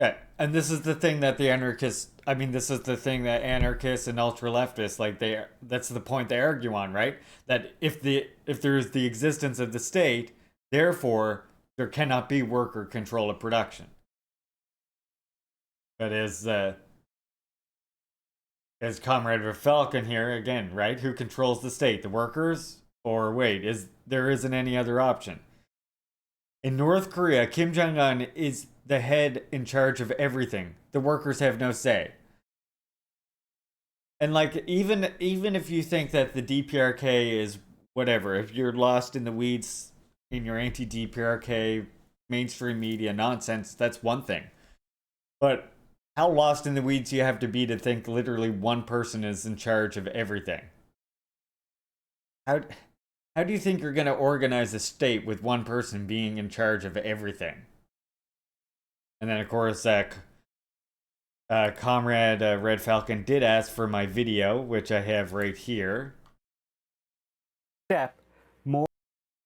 Yeah, and this is the thing that the anarchists, I mean, this is the thing that anarchists and ultra-leftists, like, that's the point they argue on, right? That if there is the existence of the state, therefore, there cannot be worker control of production. But as Comrade Red Falcon here, again, right? Who controls the state? The workers? Or wait, there isn't any other option. In North Korea, Kim Jong-un is the head in charge of everything. The workers have no say. And like, even if you think that the DPRK is whatever, if you're lost in the weeds in your anti-DPRK mainstream media nonsense, that's one thing. But how lost in the weeds do you have to be to think literally one person is in charge of everything? How do you think you're going to organize a state with one person being in charge of everything? And then, of course, Comrade Red Falcon did ask for my video, which I have right here.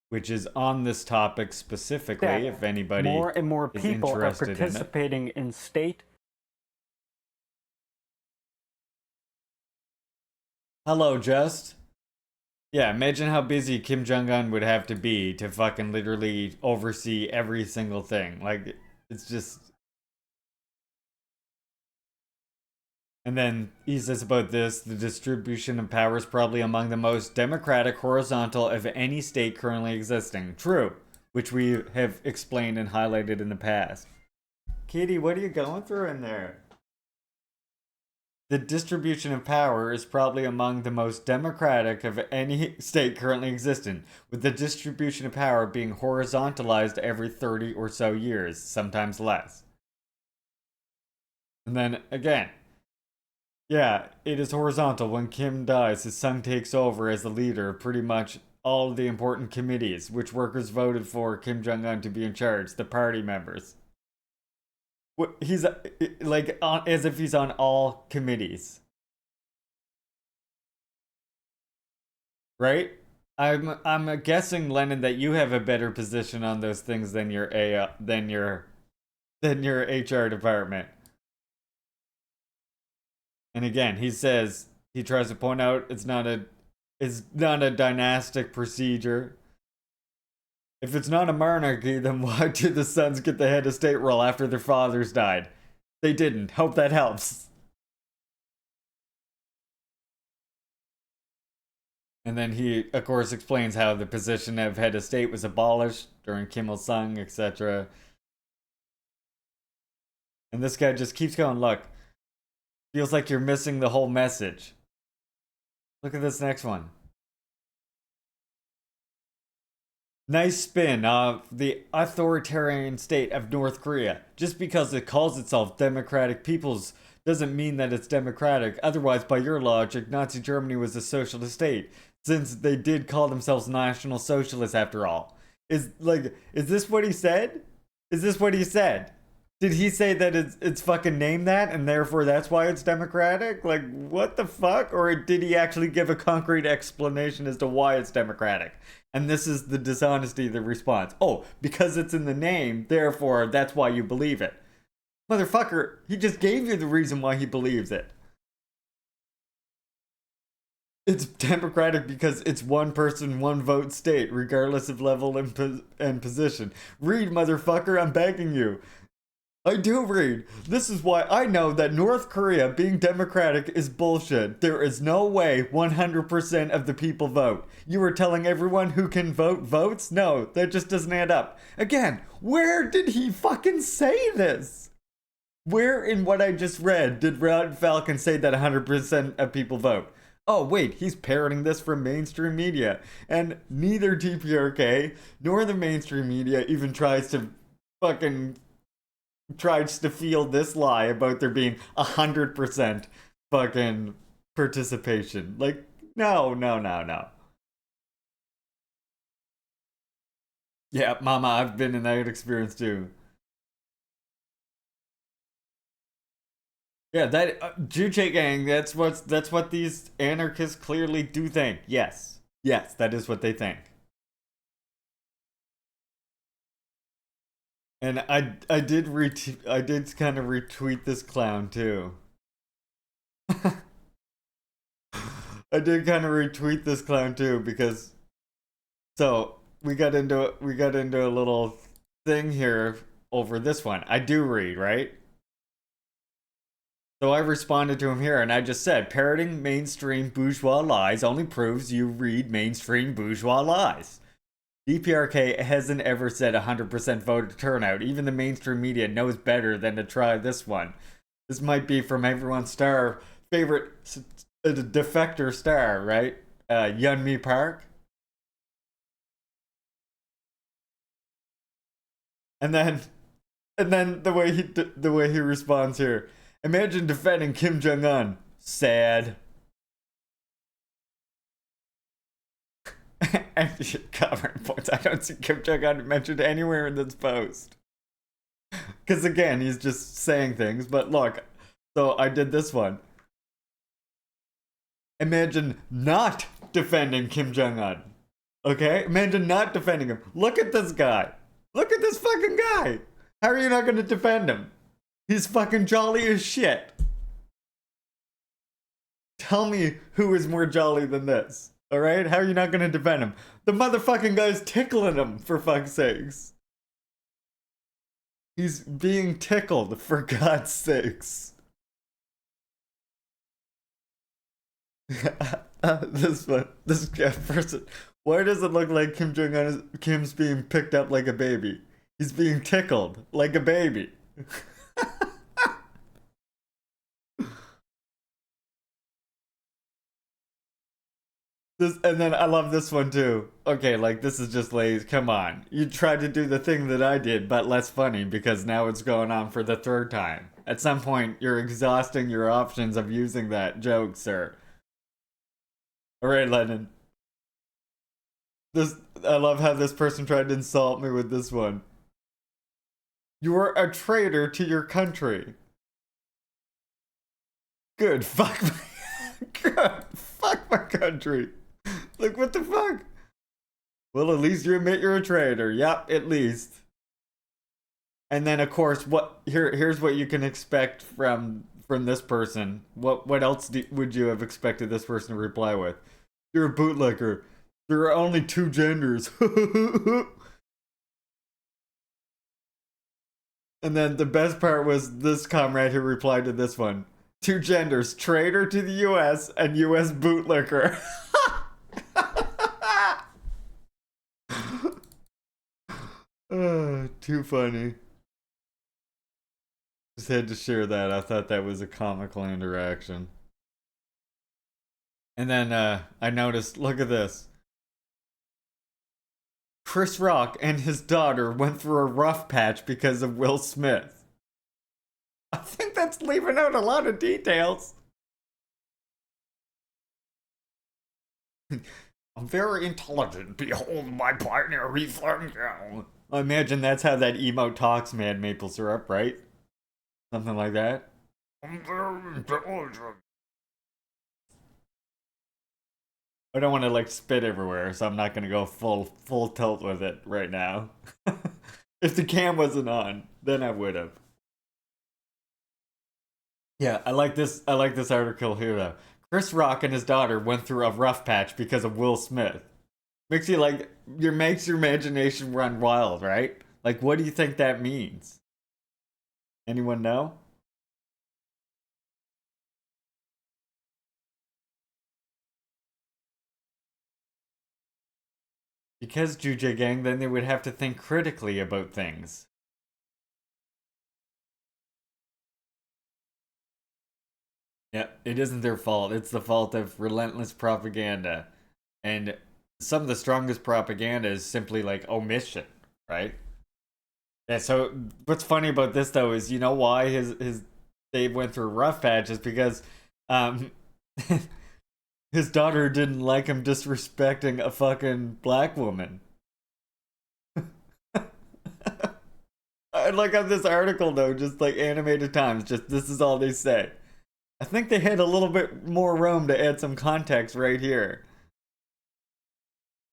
Which is on this topic specifically, if anybody more and more is people are interested participating in state. Hello, Just. Yeah, imagine how busy Kim Jong-un would have to be to fucking literally oversee every single thing. Like, it's just... And then he says about this, the distribution of power is probably among the most democratic horizontal of any state currently existing. True, which we have explained and highlighted in the past. Katie, what are you going through in there? The distribution of power is probably among the most democratic of any state currently existent, with the distribution of power being horizontalized every 30 or so years, sometimes less. And then again, yeah, it is horizontal. When Kim dies, his son takes over as the leader of pretty much all of the important committees, which workers voted for Kim Jong-un to be in charge, the party members. He's like as if he's on all committees, right? I'm guessing, Lennon, that you have a better position on those things than your HR department. And again, he says he tries to point out it's not a dynastic procedure. If it's not a monarchy, then why did the sons get the head of state role after their fathers died? They didn't. Hope that helps. And then he, of course, explains how the position of head of state was abolished during Kim Il-sung, etc. And this guy just keeps going, look, feels like you're missing the whole message. Look at this next one. Nice spin of the authoritarian state of North Korea. Just because it calls itself Democratic Peoples doesn't mean that it's democratic. Otherwise, by your logic, Nazi Germany was a socialist state, since they did call themselves National Socialists after all. Is this what he said? Is this what he said? Did he say that it's fucking named that and therefore that's why it's democratic? Like, what the fuck? Or did he actually give a concrete explanation as to why it's democratic? And this is the dishonesty of the response. Oh, because it's in the name, therefore that's why you believe it. Motherfucker, he just gave you the reason why he believes it. It's democratic because it's one person, one vote state, regardless of level and position. Read, motherfucker, I'm begging you. I do read. This is why I know that North Korea being democratic is bullshit. There is no way 100% of the people vote. You were telling everyone who can vote votes? No, that just doesn't add up. Again, where did he fucking say this? Where in what I just read did Red Falcon say that 100% of people vote? Oh wait, he's parroting this from mainstream media. And neither DPRK nor the mainstream media even tries to field this lie about there being 100% fucking participation. Like, no. Yeah, mama, I've been in that experience too. Yeah, that Juche gang, that's what these anarchists clearly do think. Yes, that is what they think. And I did kind of retweet this clown too. I did kind of retweet this clown too because so we got into a little thing here over this one. I do read, right? So I responded to him here and I just said, parroting mainstream bourgeois lies only proves you read mainstream bourgeois lies. DPRK hasn't ever said 100% voter turnout. Even the mainstream media knows better than to try this one. This might be from everyone's favorite defector star, right? Yeonmi Park. And then the way he responds here. Imagine defending Kim Jong-un. Sad. And Comrade points, I don't see Kim Jong-un mentioned anywhere in this post. Because again, he's just saying things. But look, so I did this one. Imagine not defending Kim Jong-un. Okay? Imagine not defending him. Look at this guy. Look at this fucking guy. How are you not going to defend him? He's fucking jolly as shit. Tell me who is more jolly than this. Alright? How are you not gonna defend him? The motherfucking guy's tickling him, for fuck's sakes. He's being tickled, for God's sakes. This person. Why does it look like Kim's being picked up like a baby? He's being tickled like a baby. And then I love this one too. Okay, like this is just lazy. Come on. You tried to do the thing that I did, but less funny because now it's going on for the third time. At some point, you're exhausting your options of using that joke, sir. Alright, Lennon. I love how this person tried to insult me with this one. You are a traitor to your country. Good, fuck my country. Like, what the fuck? Well, at least you admit you're a traitor. Yep, at least. And then, of course, here's what you can expect from this person. What else would you have expected this person to reply with? You're a bootlegger. There are only two genders. And then the best part was this comrade who replied to this one. Two genders, traitor to the US and US bootlicker. Too funny. Just had to share that. I thought that was a comical interaction. And then I noticed, look at this. Chris Rock and his daughter went through a rough patch because of Will Smith. I think that's leaving out a lot of details. I'm very intelligent. Behold my binary function. I imagine that's how that emote talks, Mad Maple Syrup, right? Something like that. I'm very intelligent. I don't want to like spit everywhere, so I'm not gonna go full tilt with it right now. If the cam wasn't on, then I would have. Yeah, I like this article here though. Chris Rock and his daughter went through a rough patch because of Will Smith. Makes you like makes your imagination run wild, right? Like, what do you think that means? Anyone know? Because Juche gang, then they would have to think critically about things. Yeah, it isn't their fault. It's the fault of relentless propaganda. And some of the strongest propaganda is simply like omission, right? Yeah, so what's funny about this though is, you know why they went through a rough patch is because his daughter didn't like him disrespecting a fucking black woman. I like on this article though, just like Animated Times, just this is all they say. I think they had a little bit more room to add some context right here.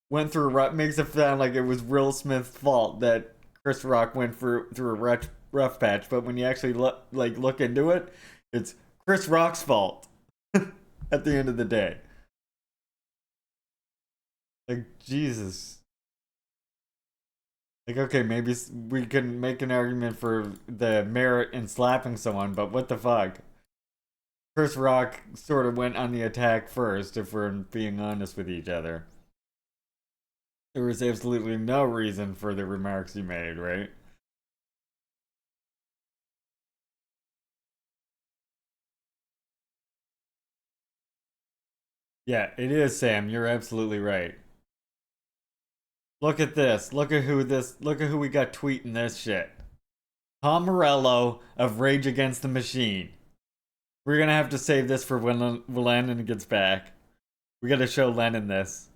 Went through makes it sound like it was Will Smith's fault that Chris Rock went through a rough patch, but when you actually look into it, it's Chris Rock's fault at the end of the day. Like, Jesus. Like, okay, maybe we can make an argument for the merit in slapping someone, but what the fuck? Chris Rock sort of went on the attack first, if we're being honest with each other. There was absolutely no reason for the remarks he made, right? Yeah, it is, Sam. You're absolutely right. Look at this. Look at who we got tweeting this shit. Tom Morello of Rage Against the Machine. We're gonna have to save this for when Lennon gets back. We gotta show Lennon this.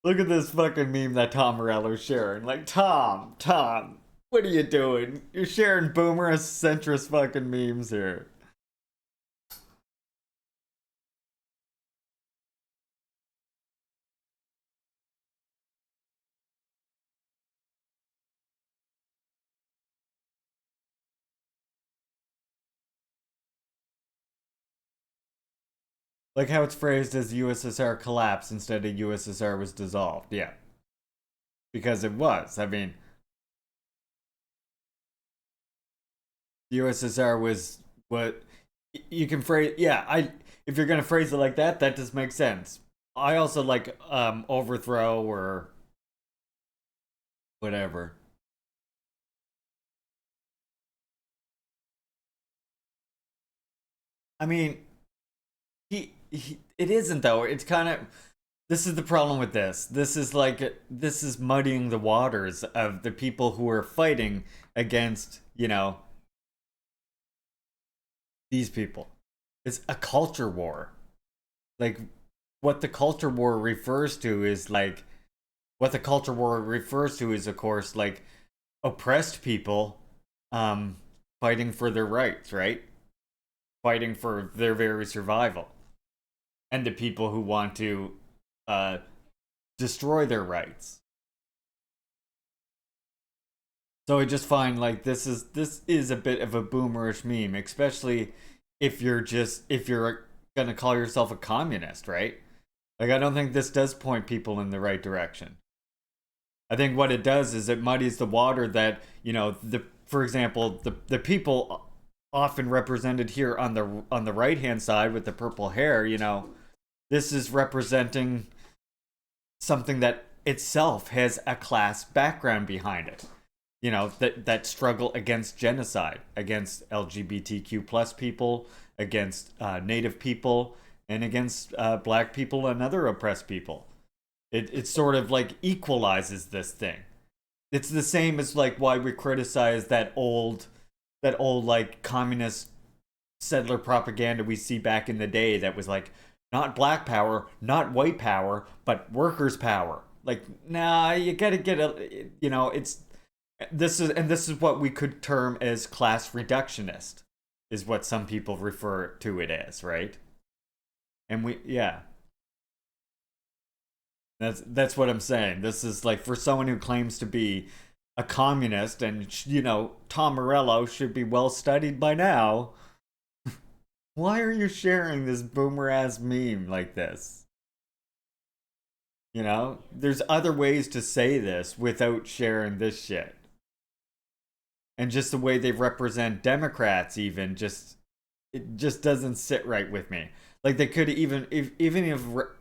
Look at this fucking meme that Tom Morello's sharing. Like, Tom, what are you doing? You're sharing boomer centrist fucking memes here. Like how it's phrased as USSR collapsed instead of USSR was dissolved. Yeah. Because it was. I mean, USSR was what you can phrase. Yeah, if you're gonna phrase it like that, that just makes sense. I also like overthrow or whatever. I mean, it isn't though. It's kind of this is the problem with this. This is muddying the waters of the people who are fighting against, you know, these people. It's a culture war. Like what the culture war refers to is of course like oppressed people fighting for their rights, right? Fighting for their very survival. And the people who want to destroy their rights. So I just find like this is a bit of a boomerish meme, especially if you're gonna call yourself a communist, right? Like I don't think this does point people in the right direction. I think what it does is it muddies the water that, you know, for example, the people often represented here on the right hand side with the purple hair, you know, this is representing something that itself has a class background behind it. You know, that struggle against genocide, against LGBTQ plus people, against Native people, and against black people and other oppressed people. It sort of like equalizes this thing. It's the same as like why we criticize that old like communist settler propaganda we see back in the day that was like not black power, not white power, but workers' power. Like, nah, you gotta get a, you know, this is what we could term as class reductionist, is what some people refer to it as, right? And yeah. That's what I'm saying. This is like for someone who claims to be a communist and, you know, Tom Morello should be well studied by now. Why are you sharing this boomer ass meme like this? You know, there's other ways to say this without sharing this shit. And just the way they represent Democrats, even just it just doesn't sit right with me. Like they could even if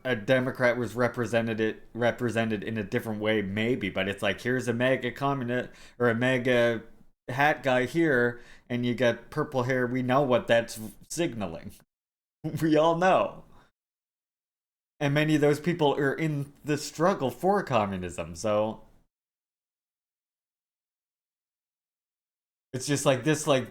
a Democrat was represented in a different way, maybe. But it's like here's a mega communist or a mega hat guy here, and you got purple hair. We know what that's signaling. We all know. And many of those people are in the struggle for communism, so it's just like this, like,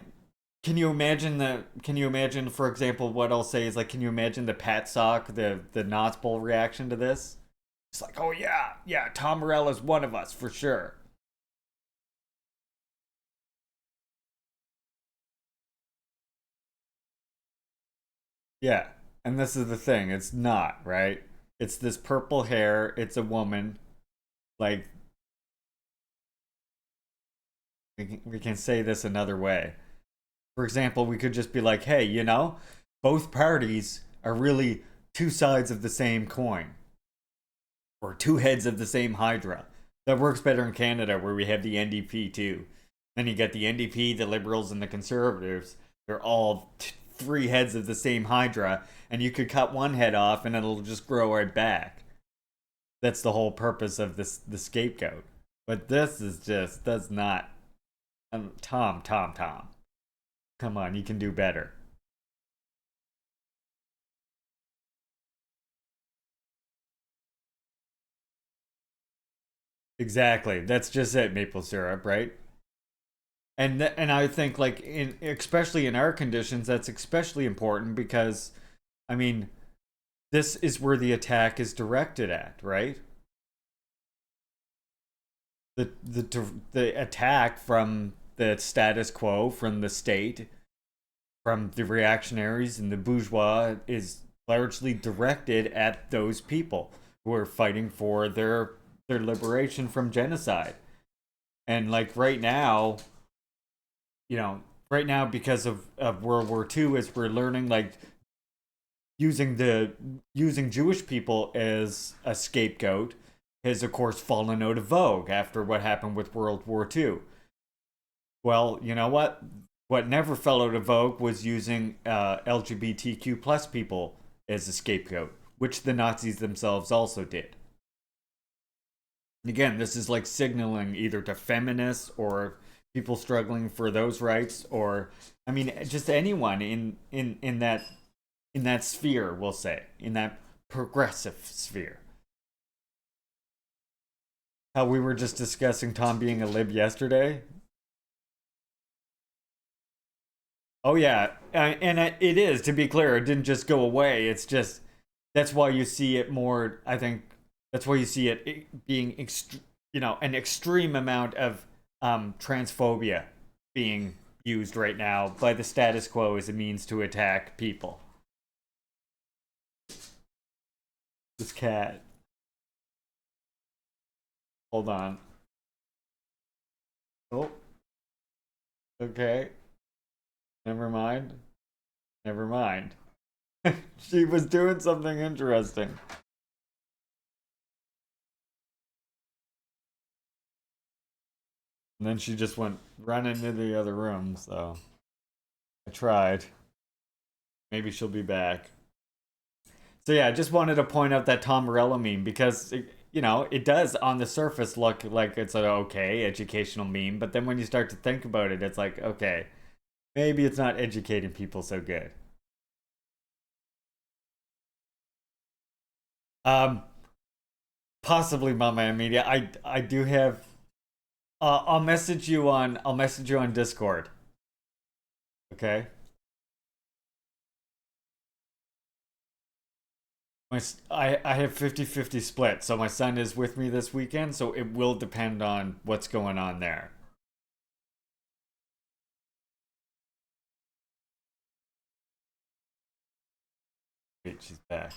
can you imagine, for example, what I'll say is like, can you imagine the Pat Sock, the Knots Bowl reaction to this? It's like, oh yeah, Tom Morello is one of us, for sure. Yeah, and this is the thing, it's not, right? It's this purple hair, it's a woman, like, we can say this another way. For example, we could just be like, hey, you know, both parties are really two sides of the same coin, or two heads of the same hydra. That works better in Canada, where we have the NDP too. Then you get the NDP, the Liberals, and the Conservatives. They're all three heads of the same hydra, and you could cut one head off, and it'll just grow right back. That's the whole purpose of the scapegoat. But this is just does not. Tom. Come on, you can do better. Exactly. That's just it, maple syrup, right? And I think like in especially in our conditions, that's especially important because I mean, this is where the attack is directed at, right? The attack from the status quo, from the state, from the reactionaries and the bourgeois is largely directed at those people who are fighting for their liberation from genocide. And like right now, you know, right now because of World War II, as we're learning, like using Jewish people as a scapegoat has of course fallen out of vogue after what happened with World War II. Well, you know what? What never fell out of vogue was using LGBTQ plus people as a scapegoat, which the Nazis themselves also did. Again, this is like signaling either to feminists or people struggling for those rights, or I mean, just anyone in that sphere, we'll say, in that progressive sphere. How we were just discussing Tom being a lib yesterday. Oh yeah, and it is, to be clear. It didn't just go away. It's just that's why you see it more. I think that's why you see it being an extreme amount of transphobia being used right now by the status quo as a means to attack people. This cat. Hold on. Oh. Okay. Never mind. Never mind. She was doing something interesting. And then she just went running into the other room, so I tried. Maybe she'll be back. So yeah, I just wanted to point out that Tom Morello meme because it does on the surface look like it's an okay educational meme, but then when you start to think about it, it's like, okay, maybe it's not educating people so good. Possibly Mama Media. I do have I'll message you on Discord. Okay? I have 50-50 split, so my son is with me this weekend, so it will depend on what's going on there. Wait, she's back.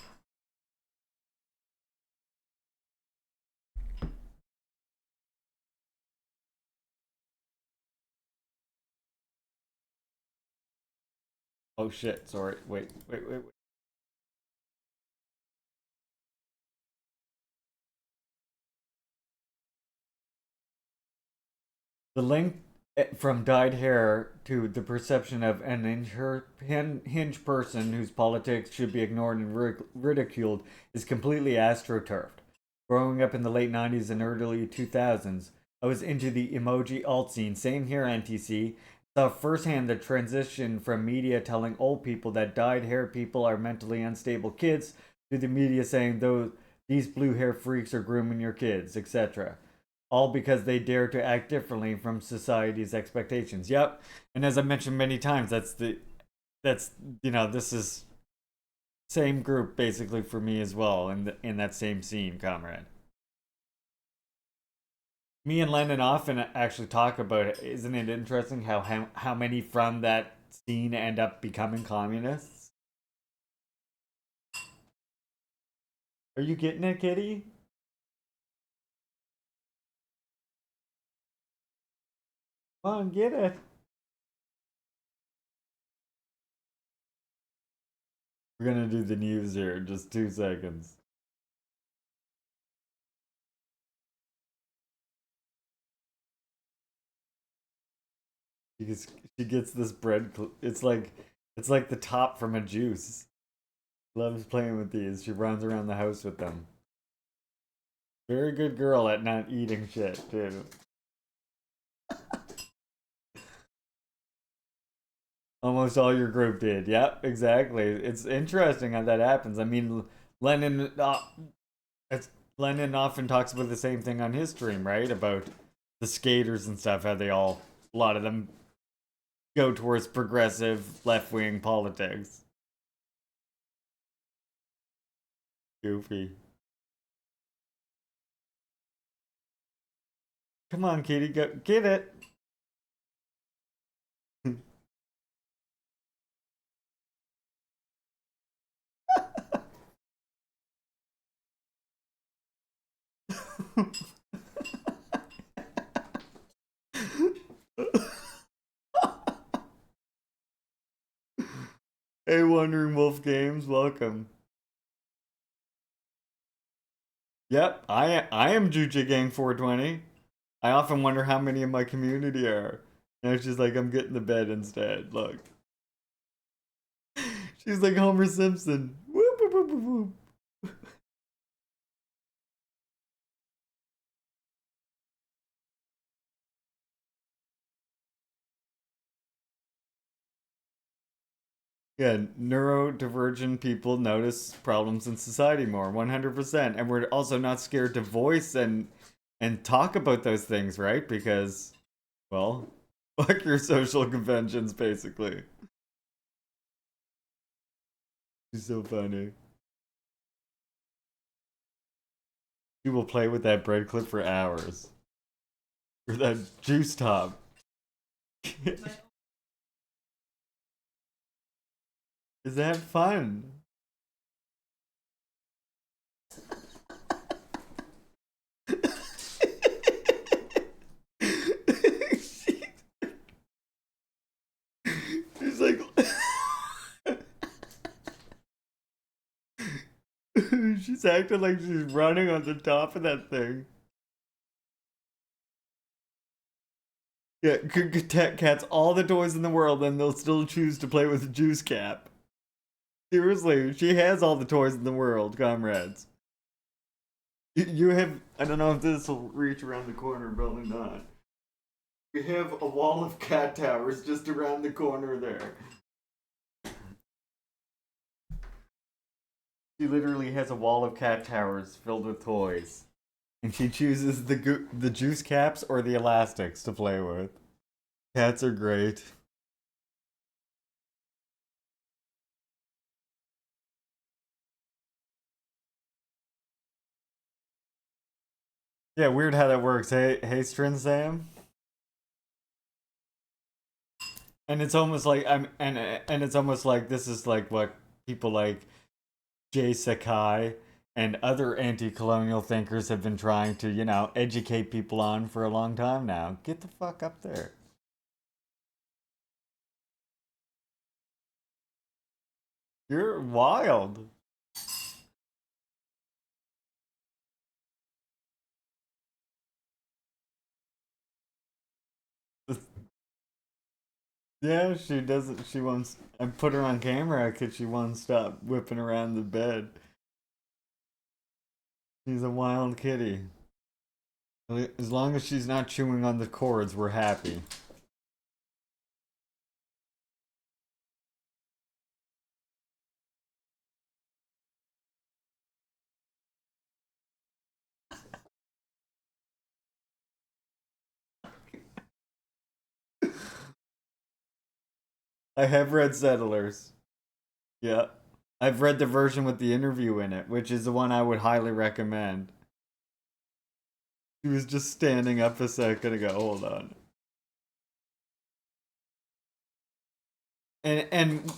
Oh shit, sorry. Wait. The link from dyed hair to the perception of an unhinged person whose politics should be ignored and ridiculed is completely astroturfed. Growing up in the late 90s and early 2000s, I was into the emoji alt scene. Same here, NTC. Saw firsthand the transition from media telling old people that dyed hair people are mentally unstable kids to the media saying these blue hair freaks are grooming your kids, etc. All because they dare to act differently from society's expectations. Yep. And as I mentioned many times, this is same group basically for me as well in that same scene, Comrade. Me and Lennon often actually talk about it. Isn't it interesting how many from that scene end up becoming communists? Are you getting it, kitty? Come on, get it. We're gonna do the news here in just 2 seconds. She gets this bread. It's like the top from a juice. Loves playing with these. She runs around the house with them. Very good girl at not eating shit too. Almost all your group did. Yep, exactly. It's interesting how that happens. I mean, Lennon often talks about the same thing on his stream, right? About the skaters and stuff, how a lot of them go towards progressive left-wing politics. Goofy. Come on, kitty, go get it. Hey, Wandering Wolf Games, welcome. Yep, I am Juche Gang 420. I often wonder how many in my community are. And it's just like, I'm getting the bed instead. Look. She's like Homer Simpson. Whoop, whoop, whoop, whoop. Yeah, neurodivergent people notice problems in society more, 100%. And we're also not scared to voice and talk about those things, right? Because, well, fuck your social conventions, basically. She's so funny. She will play with that bread clip for hours. Or that juice top. Is that fun? She's like... She's acting like she's running on the top of that thing. Yeah, cats all the toys in the world and they'll still choose to play with a juice cap. Seriously, she has all the toys in the world, comrades. You have, I don't know if this will reach around the corner, probably not. We have a wall of cat towers just around the corner there. She literally has a wall of cat towers filled with toys. And she chooses the juice caps or the elastics to play with. Cats are great. Yeah, weird how that works. Hey, Strin Sam. And it's almost like and it's almost like this is like what people like Jay Sakai and other anti-colonial thinkers have been trying to, you know, educate people on for a long time now. Get the fuck up there. You're wild. Yeah, she doesn't. She wants. I put her on camera because she won't stop whipping around the bed. She's a wild kitty. As long as she's not chewing on the cords, we're happy. I have read Settlers. Yeah. I've read the version with the interview in it, which is the one I would highly recommend. She was just standing up a second ago. Hold on. And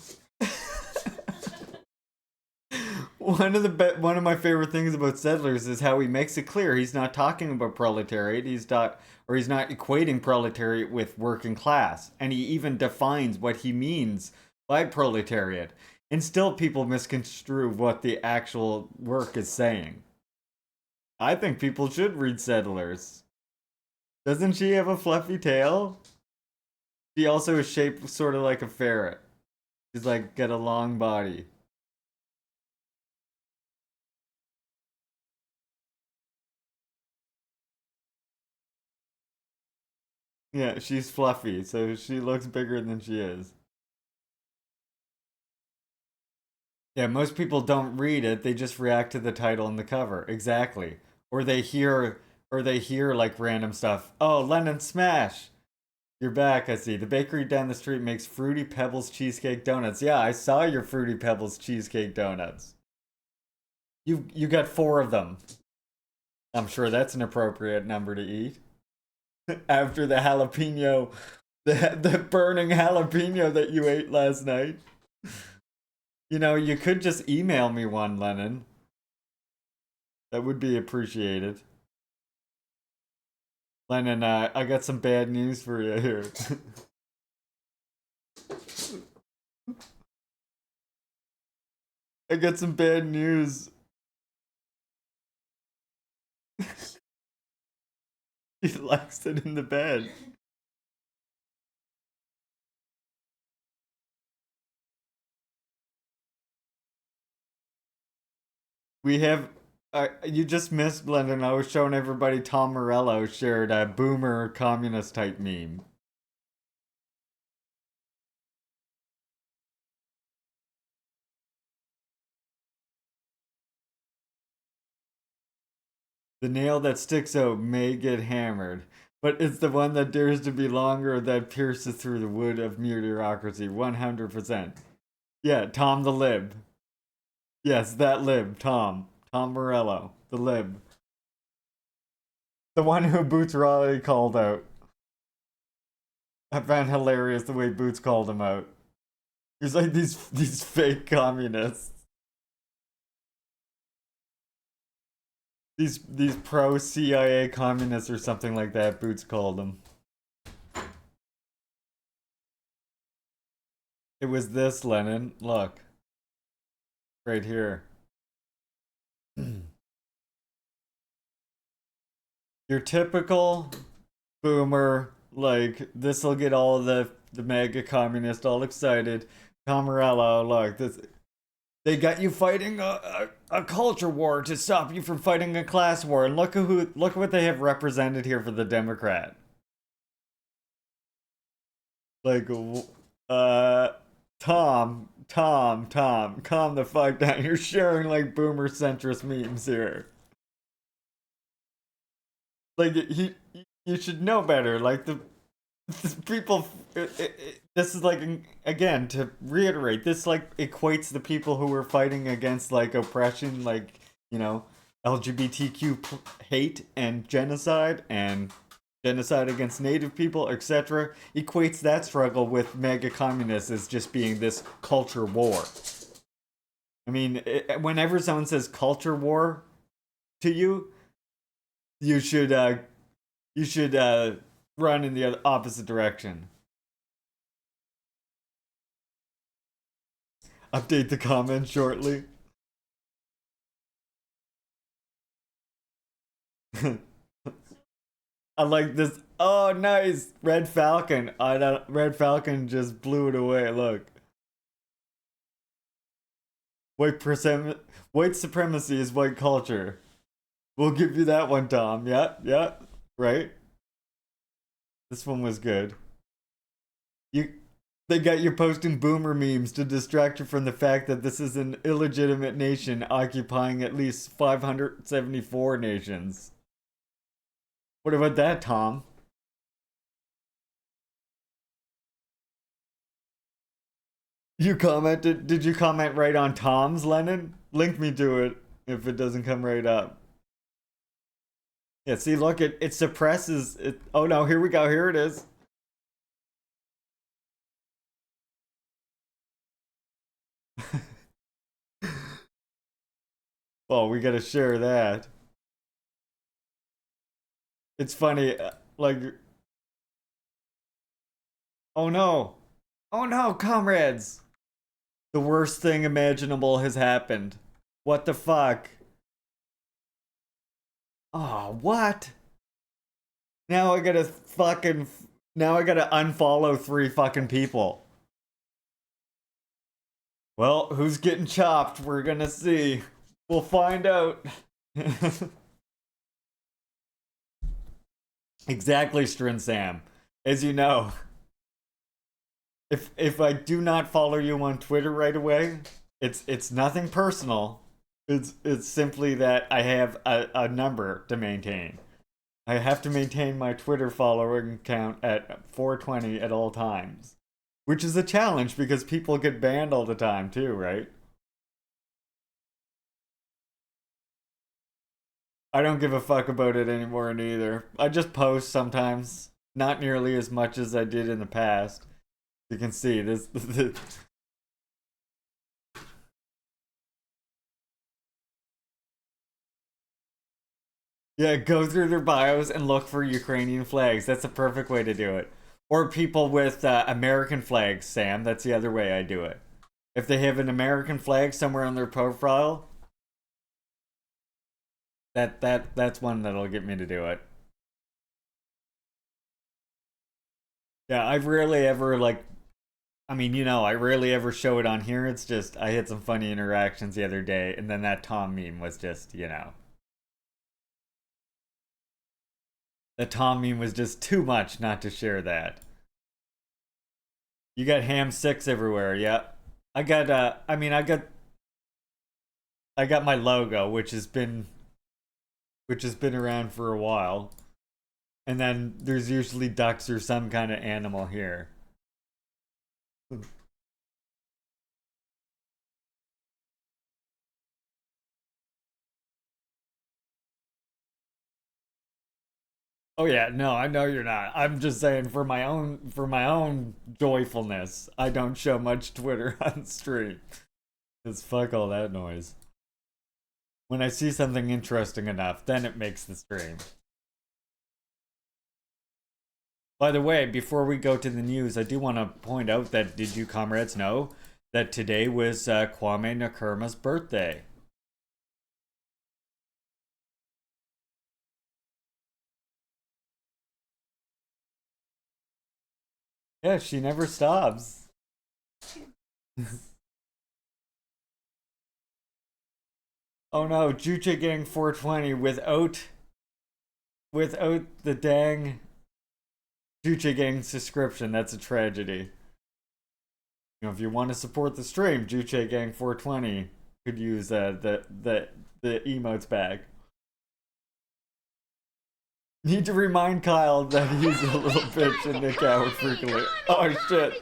one of my favorite things about Settlers is how he makes it clear he's not talking about proletariat. He's not equating proletariat with working class, and he even defines what he means by proletariat. And still, people misconstrue what the actual work is saying. I think people should read Settlers. Doesn't she have a fluffy tail? She also is shaped sort of like a ferret. She's like got a long body. Yeah, she's fluffy, so she looks bigger than she is. Yeah, most people don't read it, they just react to the title and the cover. Exactly. Or they hear like random stuff. Oh, Lennon Smash! You're back, I see. The bakery down the street makes Fruity Pebbles cheesecake donuts. Yeah, I saw your Fruity Pebbles cheesecake donuts. You got 4 of them. I'm sure that's an appropriate number to eat. After the jalapeno, the burning jalapeno that you ate last night. You know, you could just email me one, Lennon. That would be appreciated. Lennon, I got some bad news for you here. I got some bad news. He likes it in the bed. We have... you just missed, Lennon. I was showing everybody Tom Morello shared a boomer communist type meme. The nail that sticks out may get hammered, but it's the one that dares to be longer that pierces through the wood of mediocrity. 100%. Yeah, Tom the Lib. Yes, that Lib, Tom. Tom Morello, the Lib. The one who Boots Riley called out. I found hilarious the way Boots called him out. He's like these fake communists. These pro CIA communists or something like that, Boots called them. It was this, Lennon. Look. Right here. Your typical boomer, like, this'll get all the mega communists all excited. Camarello, look, this... They got you fighting a culture war to stop you from fighting a class war, and look what they have represented here for the Democrat. Like, Tom, calm the fuck down. You're sharing like boomer centrist memes here. Like, you should know better. Like the people, this is like, again, to reiterate, this like equates the people who were fighting against like oppression, like, you know, LGBTQ hate and genocide against native people, etc. Equates that struggle with mega communists as just being this culture war. I mean, whenever someone says culture war to you, you should run in the opposite direction. Update the comments shortly. I like this. Oh, nice. Red Falcon. Red Falcon just blew it away. Look. White supremacy is white culture. We'll give you that one, Tom. Yeah, yeah. Right? This one was good. They got you posting boomer memes to distract you from the fact that this is an illegitimate nation occupying at least 574 nations. What about that, Tom? You commented? Did you comment right on Tom's, Lennon? Link me to it if it doesn't come right up. Yeah, see, look, it suppresses it. Oh no, here we go. Here it is. Well, we gotta share that. It's funny, like... Oh no! Oh no, comrades! The worst thing imaginable has happened. What the fuck? Oh, what? Now I gotta unfollow 3 fucking people. Well, who's getting chopped? We're gonna see. We'll find out. Exactly, Strin Sam. As you know, if I do not follow you on Twitter right away, it's nothing personal. It's simply that I have a number to maintain. I have to maintain my Twitter following count at 420 at all times. Which is a challenge because people get banned all the time too, right? I don't give a fuck about it anymore neither. I just post sometimes. Not nearly as much as I did in the past. You can see this. Yeah, go through their bios and look for Ukrainian flags. That's a perfect way to do it. Or people with American flags, Sam. That's the other way I do it. If they have an American flag somewhere on their profile, that's one that'll get me to do it. Yeah, I've rarely ever, like, I mean, you know, I rarely ever show it on here. It's just, I had some funny interactions the other day, and then that Tom meme was just, you know. The Tom meme was just too much not to share that. You got ham 6 everywhere, yeah. I got, I got my logo, which has been around for a while. And then there's usually ducks or some kind of animal here. Oh yeah, no, I know you're not. I'm just saying for my own joyfulness, I don't show much Twitter on stream. Cause fuck all that noise. When I see something interesting enough, then it makes the stream. By the way, before we go to the news, I do want to point out that did you comrades know that today was Kwame Nkrumah's birthday? Yeah, she never stops. Oh no, Juche Gang 420 without the dang Juche Gang subscription. That's a tragedy. You know, if you want to support the stream, Juche Gang 420 could use the emotes back. Need to remind Kyle that he's a little bitch and Nick Howard frequently. Oh shit.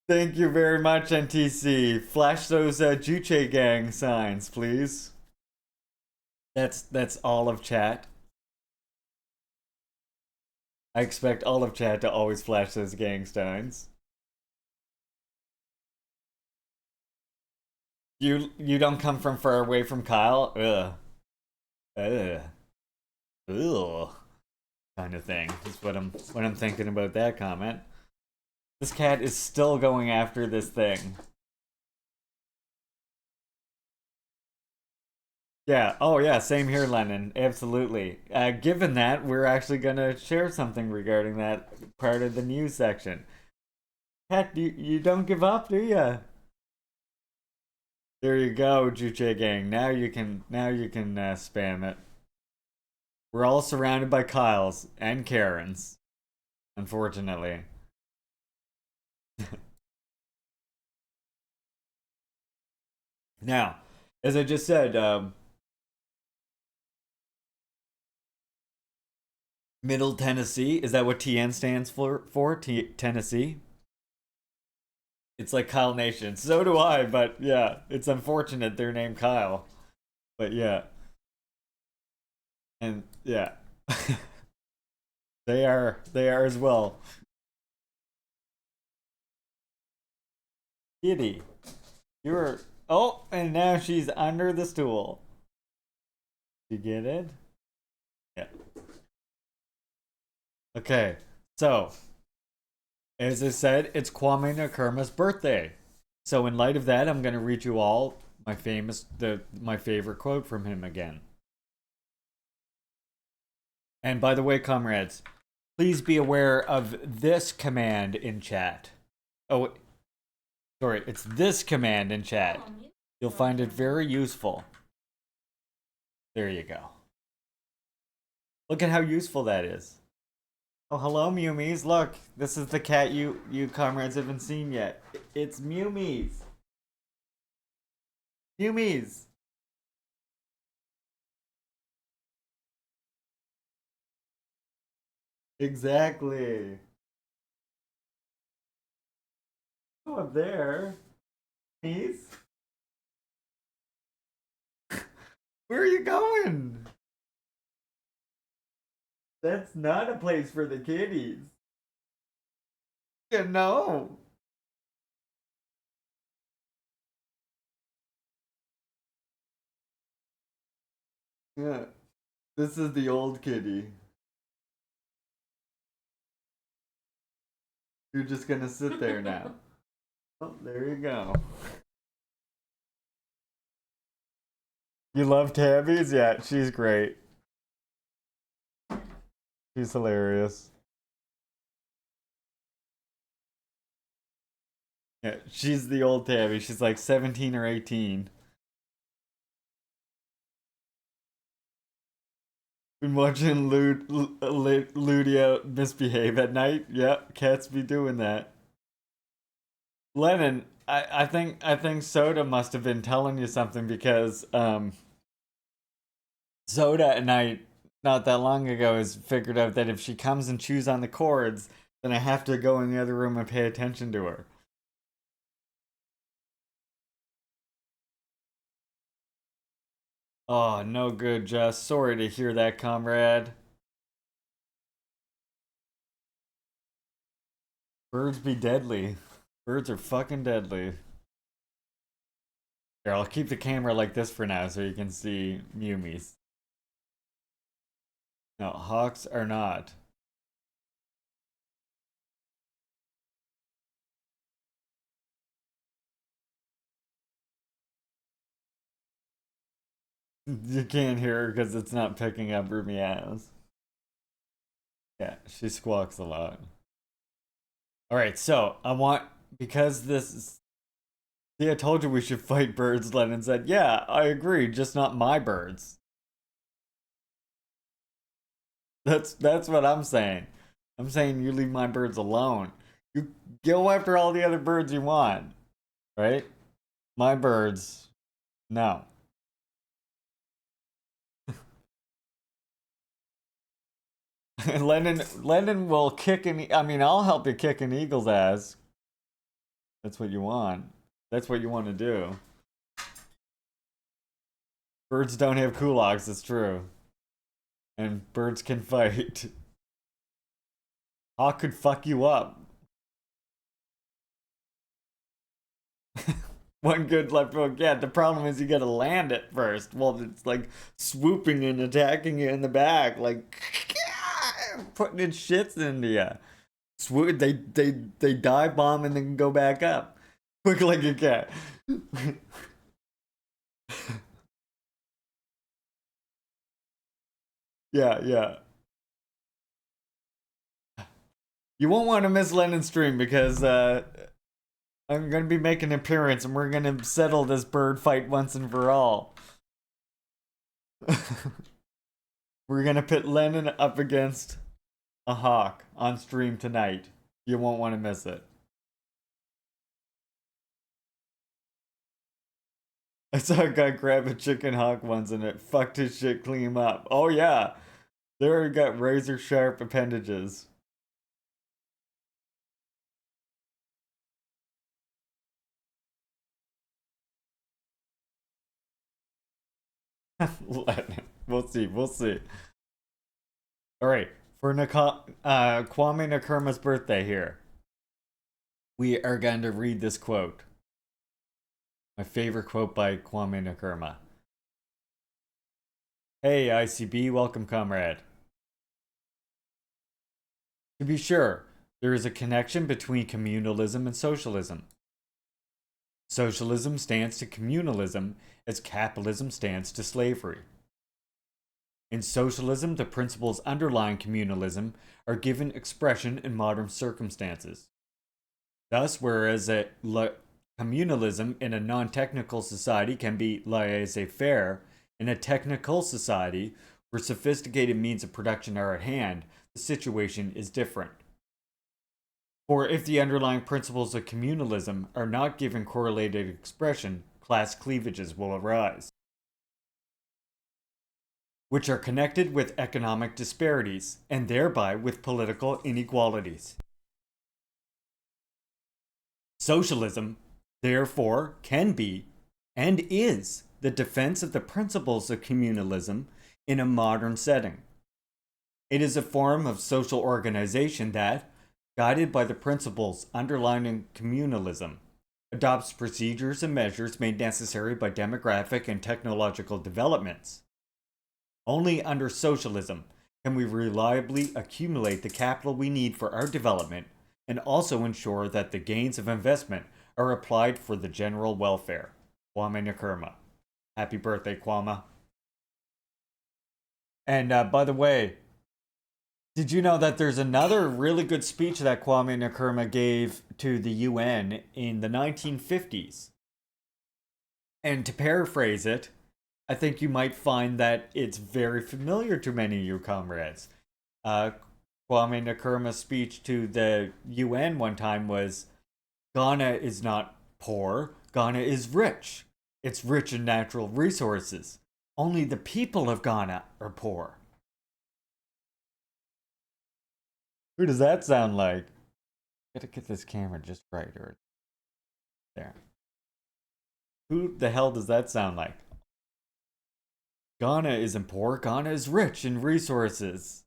Thank you very much, NTC. Flash those Juche Gang signs, please. That's all of chat. I expect all of chat to always flash those gang signs. You don't come from far away from Kyle? Ugh. Ugh. Kind of thing. Is what I'm thinking about that comment. This cat is still going after this thing. Yeah. Oh, yeah. Same here, Lennon. Absolutely. Given that, we're actually gonna share something regarding that part of the news section. Heck, you don't give up, do ya? There you go, Juche gang. Now you can spam it. We're all surrounded by Kyles and Karens, unfortunately. Now, as I just said, Middle Tennessee, is that what TN stands for? Tennessee? It's like Kyle Nation. So do I, but yeah, it's unfortunate they're named Kyle. But yeah. And yeah. they are as well. Kitty. You're oh, and now she's under the stool. You get it? Yeah. Okay. So, as I said, it's Kwame Nkrumah's birthday. So in light of that, I'm going to read you all my favorite quote from him again. And by the way, comrades, please be aware of this command in chat. Oh, sorry, it's this command in chat. You'll find it very useful. There you go. Look at how useful that is. Oh, hello, Mewmies. Look, this is the cat you comrades haven't seen yet. It's Mewmies. Mewmies. Exactly. Oh, up there. Mews. Where are you going? That's not a place for the kitties. Yeah, no. Yeah. This is the old kitty. You're just gonna sit there now. Oh, there you go. You love tabbies? Yeah, she's great. She's hilarious. Yeah, she's the old tabby. She's like 17 or 18. Been watching Ludio misbehave at night. Yep, cats be doing that. Lennon, I think Soda must have been telling you something because Soda at night not that long ago has figured out that if she comes and chews on the cords, then I have to go in the other room and pay attention to her. Oh, no good, Jess. Sorry to hear that, comrade. Birds be deadly. Birds are fucking deadly. Here, I'll keep the camera like this for now so you can see Mewmies. No, hawks are not. You can't hear her because it's not picking up her meows. Yeah, she squawks a lot. Alright, so I want, because this is, see, I told you we should fight birds, Lennon said. Yeah, I agree, just not my birds. That's what I'm saying. I'm saying you leave my birds alone. You go after all the other birds you want, right? My birds, no. Lennon will kick I mean, I'll help you kick an eagle's ass. That's what you want. That's what you want to do. Birds don't have kulaks, it's true. And birds can fight. Hawk could fuck you up. One good left hook. Yeah, the problem is you gotta land it first. Well, it's like swooping and attacking you in the back, like putting its shits into you. They dive bomb and then go back up, quick like a cat. Yeah. You won't want to miss Lenin's stream because I'm going to be making an appearance and we're going to settle this bird fight once and for all. We're going to pit Lenin up against a hawk on stream tonight. You won't want to miss it. I saw a guy grab a chicken hawk once and it fucked his shit clean up. Oh yeah, there he got razor sharp appendages. We'll see. Alright, for Kwame Nkrumah's birthday here, we are going to read this quote. My favorite quote by Kwame Nkrumah. Hey ICB, welcome Comrade. To be sure, there is a connection between communalism and socialism. Socialism stands to communalism as capitalism stands to slavery. In socialism, the principles underlying communalism are given expression in modern circumstances. Thus, whereas communalism in a non-technical society can be laissez-faire, in a technical society where sophisticated means of production are at hand, the situation is different. For if the underlying principles of communalism are not given correlated expression, class cleavages will arise, which are connected with economic disparities, and thereby with political inequalities. Socialism, therefore, can be, and is, the defense of the principles of communalism in a modern setting. It is a form of social organization that, guided by the principles underlying communalism, adopts procedures and measures made necessary by demographic and technological developments. Only under socialism can we reliably accumulate the capital we need for our development and also ensure that the gains of investment are applied for the general welfare. Kwame Nkrumah. Happy birthday, Kwame. And by the way, did you know that there's another really good speech that Kwame Nkrumah gave to the UN in the 1950s? And to paraphrase it, I think you might find that it's very familiar to many of you comrades. Kwame Nkrumah's speech to the UN one time was, Ghana is not poor, Ghana is rich. It's rich in natural resources. Only the people of Ghana are poor. Who does that sound like? Gotta get this camera just right, or there. Who the hell does that sound like? Ghana isn't poor, Ghana is rich in resources.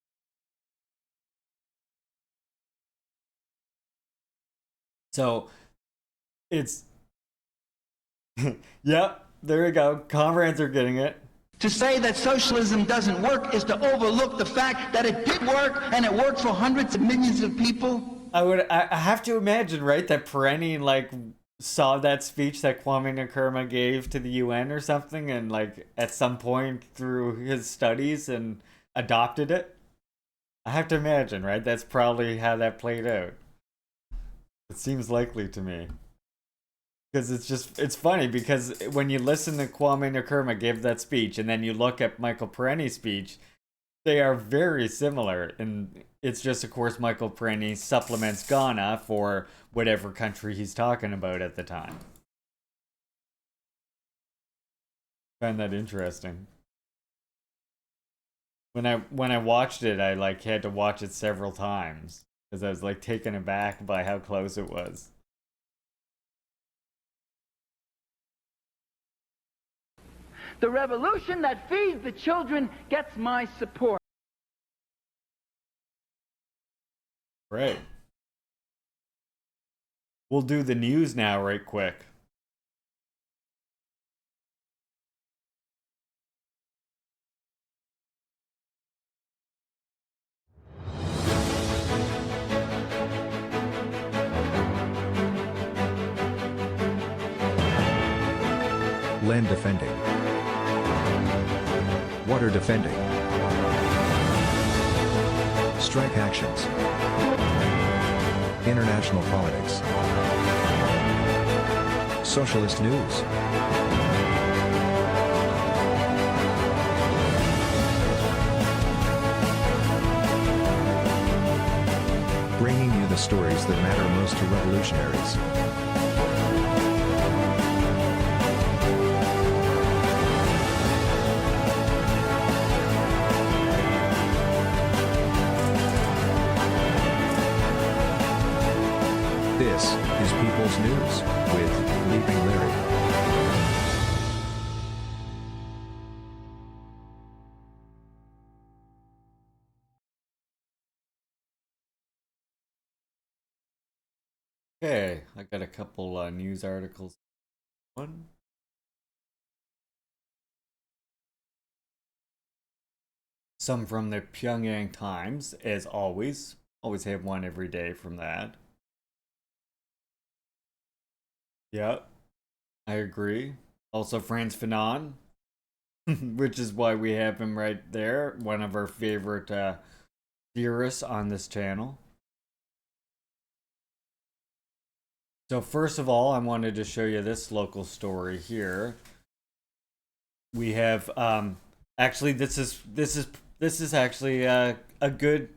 So, it's... Yep, there you go. Comrades are getting it. To say that socialism doesn't work is to overlook the fact that it did work, and it worked for hundreds of millions of people. I have to imagine, right, that Perenni, like, saw that speech that Kwame Nkrumah gave to the UN or something, and, like, at some point through his studies and adopted it. I have to imagine, right? That's probably how that played out. It seems likely to me. Because it's funny, because when you listen to Kwame Nkrumah give that speech, and then you look at Michael Perenni's speech, they are very similar. And it's just, of course, Michael Perenni supplements Ghana for whatever country he's talking about at the time. I find that interesting. When I watched it, I like had to watch it several times, because I was like taken aback by how close it was. The revolution that feeds the children gets my support. Right. We'll do the news now right quick. Land defending. Water defending. Strike actions. International politics. Socialist news. Bringing you the stories that matter most to revolutionaries. This is People's News with Leaping Larry. Okay, I got a couple news articles. One. Some from the Pyongyang Times, as always. Always have one every day from that. Yep, I agree. Also, Frantz Fanon, which is why we have him right there. One of our favorite theorists on this channel. So first of all, I wanted to show you this local story here. We have actually this is actually a good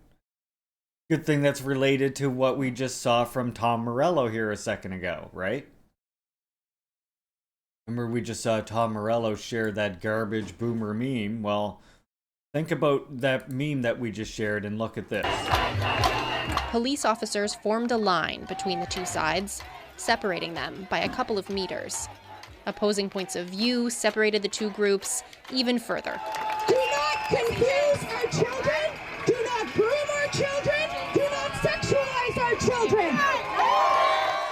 thing that's related to what we just saw from Tom Morello here a second ago, right? Remember we just saw Tom Morello share that garbage boomer meme? Well, think about that meme that we just shared and look at this. Police officers formed a line between the two sides, separating them by a couple of meters. Opposing points of view separated the two groups even further. Do not confuse our children. Do not groom our children. Do not sexualize our children.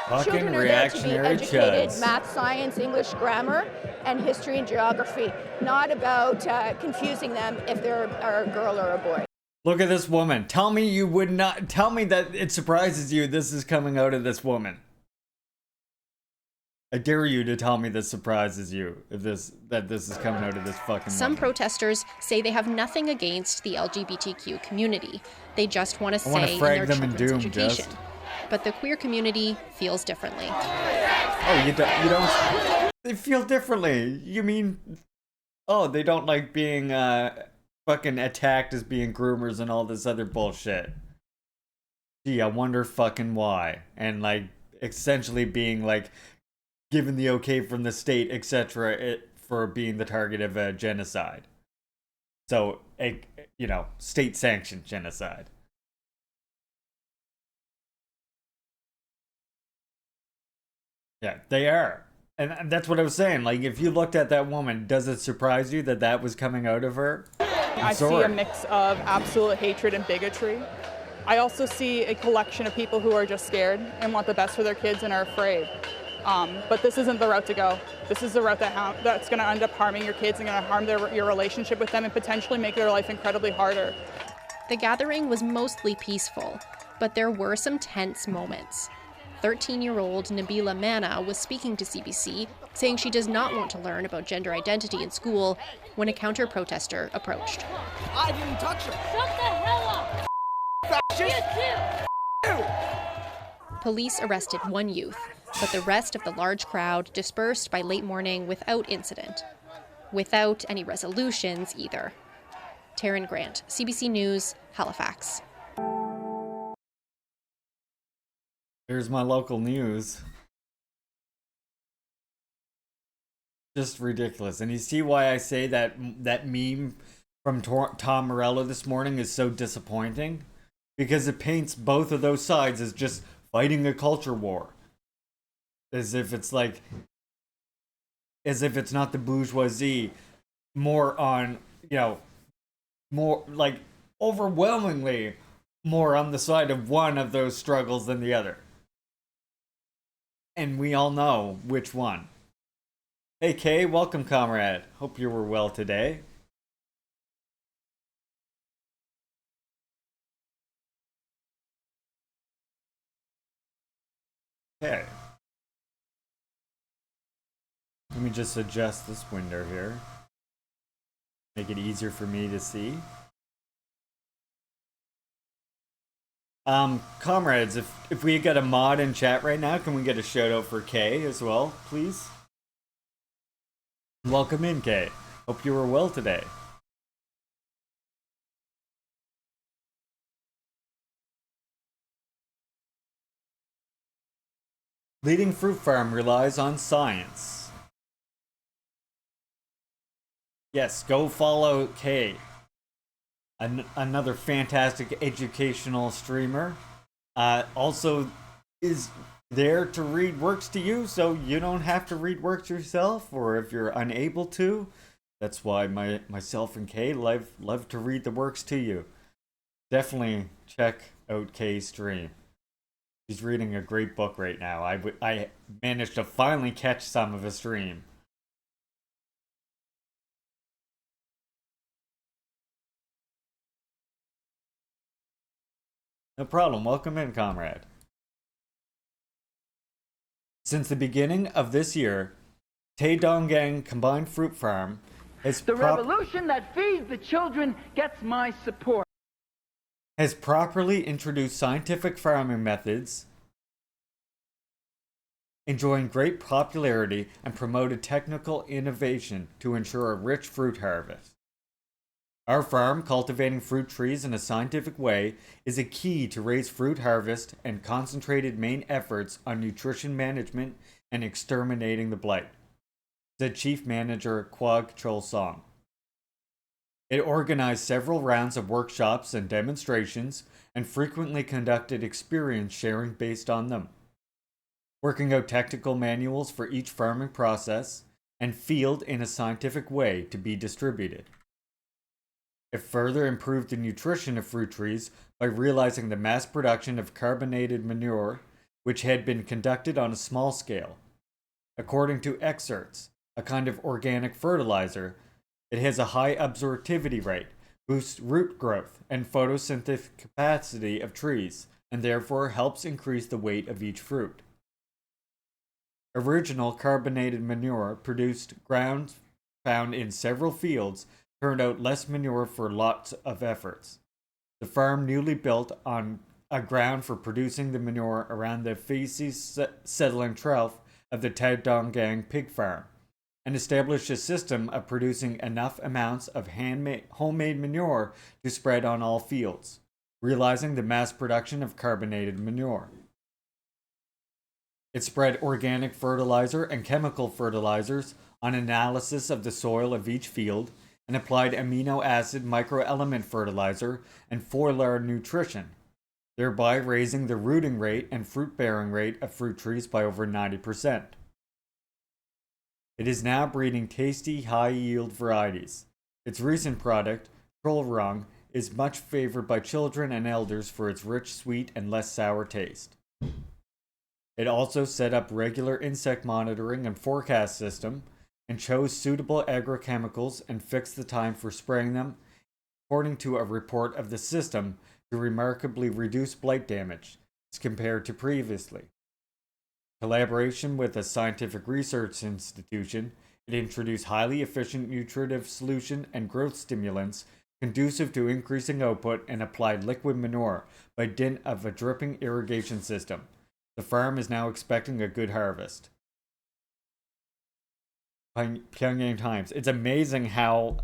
Fucking Children are there to be reactionary educated, chuds. math, science, English, grammar, and history and geography. Not about confusing them if they're a girl or a boy. Look at this woman. Tell me you would not. Tell me that it surprises you this is coming out of this woman. I dare you to tell me this surprises you, if that this is coming out of this fucking Some woman. Protesters say they have nothing against the LGBTQ community. They just want to I wanna say in frag their them in children's doom, education. just. But the queer community feels differently. Oh, you don't. They feel differently. You mean? Oh, they don't like being fucking attacked as being groomers and all this other bullshit. Gee, I wonder fucking why. And like essentially being like given the okay from the state, etc., for being the target of a genocide. So, you know, state-sanctioned genocide. Yeah, they are. And that's what I was saying. Like, if you looked at that woman, does it surprise you that that was coming out of her? I see a mix of absolute hatred and bigotry. I also see a collection of people who are just scared and want the best for their kids and are afraid. But this isn't the route to go. This is the route that's going to end up harming your kids and going to harm your relationship with them and potentially make their life incredibly harder. The gathering was mostly peaceful, but there were some tense moments. 13-year-old Nabila Manna was speaking to CBC, saying she does not want to learn about gender identity in school when a counter-protester approached. I didn't touch her. Shut the hell up. Fascist. Police arrested one youth, but the rest of the large crowd dispersed by late morning without incident. Without any resolutions either. Taryn Grant, CBC News, Halifax. Here's my local news. Just ridiculous. And you see why I say that that meme from Tom Morello this morning is so disappointing? Because it paints both of those sides as just fighting a culture war. As if it's like, as if it's not the bourgeoisie, more on, you know, more like overwhelmingly more on the side of one of those struggles than the other. And we all know which one. Hey Kay, welcome comrade. Hope you were well today. Okay. Let me just adjust this window here. Make it easier for me to see. Comrades, if we get a mod in chat right now, can we get a shout out for Kay as well, please? Welcome in, Kay. Hope you were well today. Leading fruit farm relies on science. Yes, go follow Kay. Another fantastic educational streamer. Also is there to read works to you, so you don't have to read works yourself, or if you're unable to. That's why myself and Kay love to read the works to you. Definitely check out Kay's stream. She's reading a great book right now. I managed to finally catch some of his stream. No problem. Welcome in, Comrade. Since the beginning of this year, Taedonggang Combined Fruit Farm has The revolution that feeds the children gets my support. Has properly introduced scientific farming methods, enjoying great popularity, and promoted technical innovation to ensure a rich fruit harvest. Our farm, cultivating fruit trees in a scientific way, is a key to raise fruit harvest and concentrated main efforts on nutrition management and exterminating the blight, said Chief Manager Kwok Chol Song. It organized several rounds of workshops and demonstrations and frequently conducted experience sharing based on them, working out technical manuals for each farming process and field in a scientific way to be distributed. It further improved the nutrition of fruit trees by realizing the mass production of carbonated manure, which had been conducted on a small scale. According to excerpts, a kind of organic fertilizer, it has a high absorptivity rate, boosts root growth and photosynthetic capacity of trees, and therefore helps increase the weight of each fruit. Original carbonated manure produced ground found in several fields turned out less manure for lots of efforts. The farm newly built on a ground for producing the manure around the feces settling trough of the Taedonggang pig farm, and established a system of producing enough amounts of homemade manure to spread on all fields, realizing the mass production of carbonated manure. It spread organic fertilizer and chemical fertilizers on analysis of the soil of each field, and applied amino acid microelement fertilizer and foliar nutrition, thereby raising the rooting rate and fruit bearing rate of fruit trees by over 90%. It is now breeding tasty, high yield varieties. Its recent product, Krolrung, is much favored by children and elders for its rich, sweet, and less sour taste. It also set up regular insect monitoring and forecast system, and chose suitable agrochemicals and fixed the time for spraying them, according to a report of the system, to remarkably reduce blight damage as compared to previously. Collaboration with a scientific research institution, it introduced highly efficient nutritive solution and growth stimulants conducive to increasing output, and applied liquid manure by dint of a dripping irrigation system. The farm is now expecting a good harvest. Pyongyang Times. It's amazing how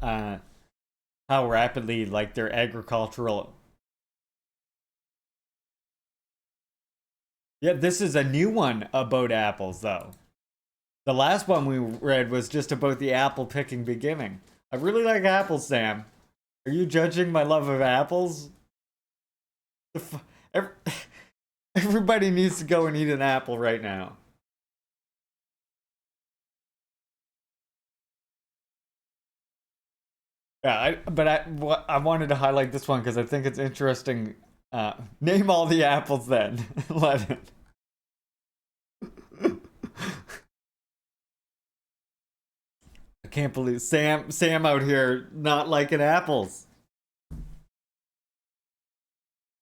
rapidly like their agricultural. Yeah, this is a new one about apples though. The last one we read was just about the apple picking beginning. I really like apples, Sam. Are you judging my love of apples? Everybody needs to go and eat an apple right now. Yeah, I wanted to highlight this one because I think it's interesting. Name all the apples then. Let it. I can't believe Sam out here not liking apples.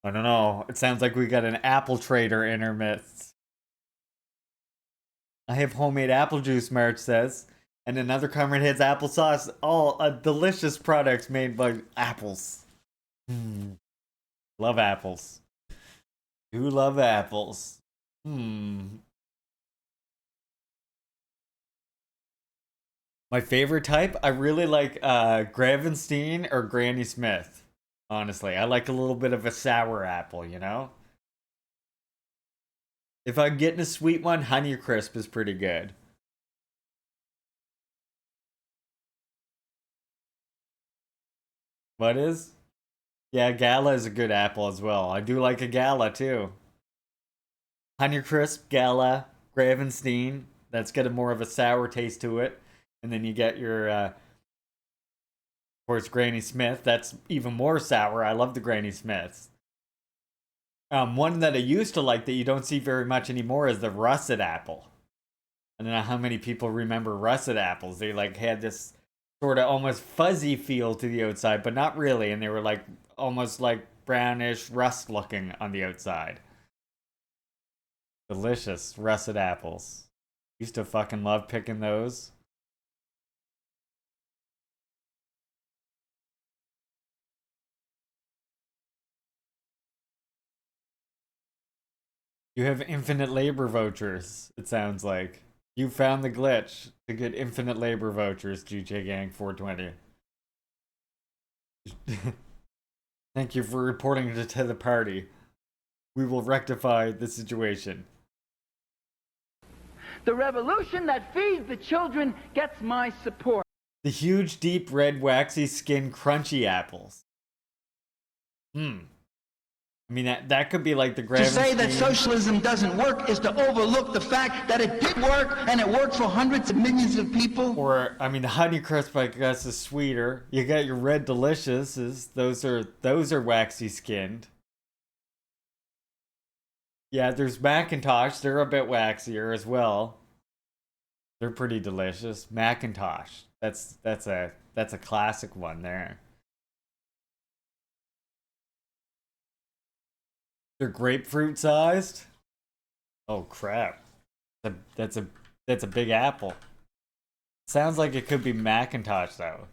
I don't know. It sounds like we got an apple trader in our midst. I have homemade apple juice, March says. And another comrade has applesauce. All delicious products made by apples. Love apples. Who love apples? My favorite type? I really like Gravenstein or Granny Smith. Honestly, I like a little bit of a sour apple, you know? If I'm getting a sweet one, Honeycrisp is pretty good. What is? Yeah, Gala is a good apple as well. I do like a Gala too. Honeycrisp, Gala, Gravenstein. That's got a more of a sour taste to it. And then you get your, of course, Granny Smith. That's even more sour. I love the Granny Smiths. One that I used to like that you don't see very much anymore is the russet apple. I don't know how many people remember russet apples. They like had this sort of almost fuzzy feel to the outside, but not really. And they were like almost like brownish rust looking on the outside. Delicious russet apples. Used to fucking love picking those. You have infinite labor vouchers, it sounds like. You found the glitch to get infinite labor vouchers, Juche Gang 420. Thank you for reporting it to the party. We will rectify the situation. The revolution that feeds the children gets my support. The huge, deep, red, waxy skin, crunchy apples. I mean, that could be like the To say that socialism doesn't work is to overlook the fact that it did work, and it worked for hundreds of millions of people. Or, I mean, the Honeycrisp, I guess, is sweeter. You got your Red Deliciouses. Those are waxy skinned. Yeah, there's Macintosh. They're a bit waxier as well. They're pretty delicious. Macintosh. That's a classic one there. They're grapefruit sized. Oh crap! That's a big apple. Sounds like it could be Macintosh though.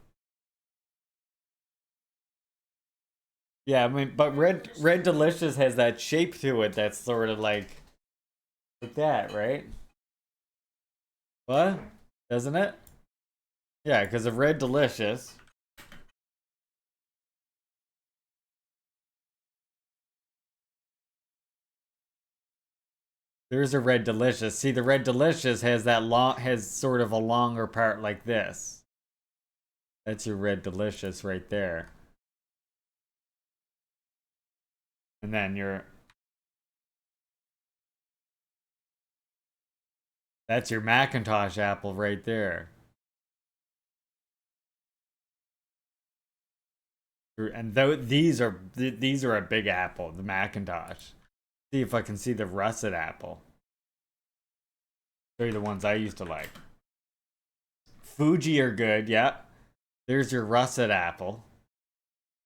Yeah, I mean, but Red Delicious has that shape to it that's sort of like that, right? What? Doesn't it? Yeah, because of Red Delicious. There's a Red Delicious. See, the Red Delicious has sort of a longer part like this. That's your Red Delicious right there. And then that's your Macintosh apple right there. And these are a big apple, the Macintosh. See if I can see the russet apple. Show you the ones I used to like. Fuji are good, yeah. There's your russet apple.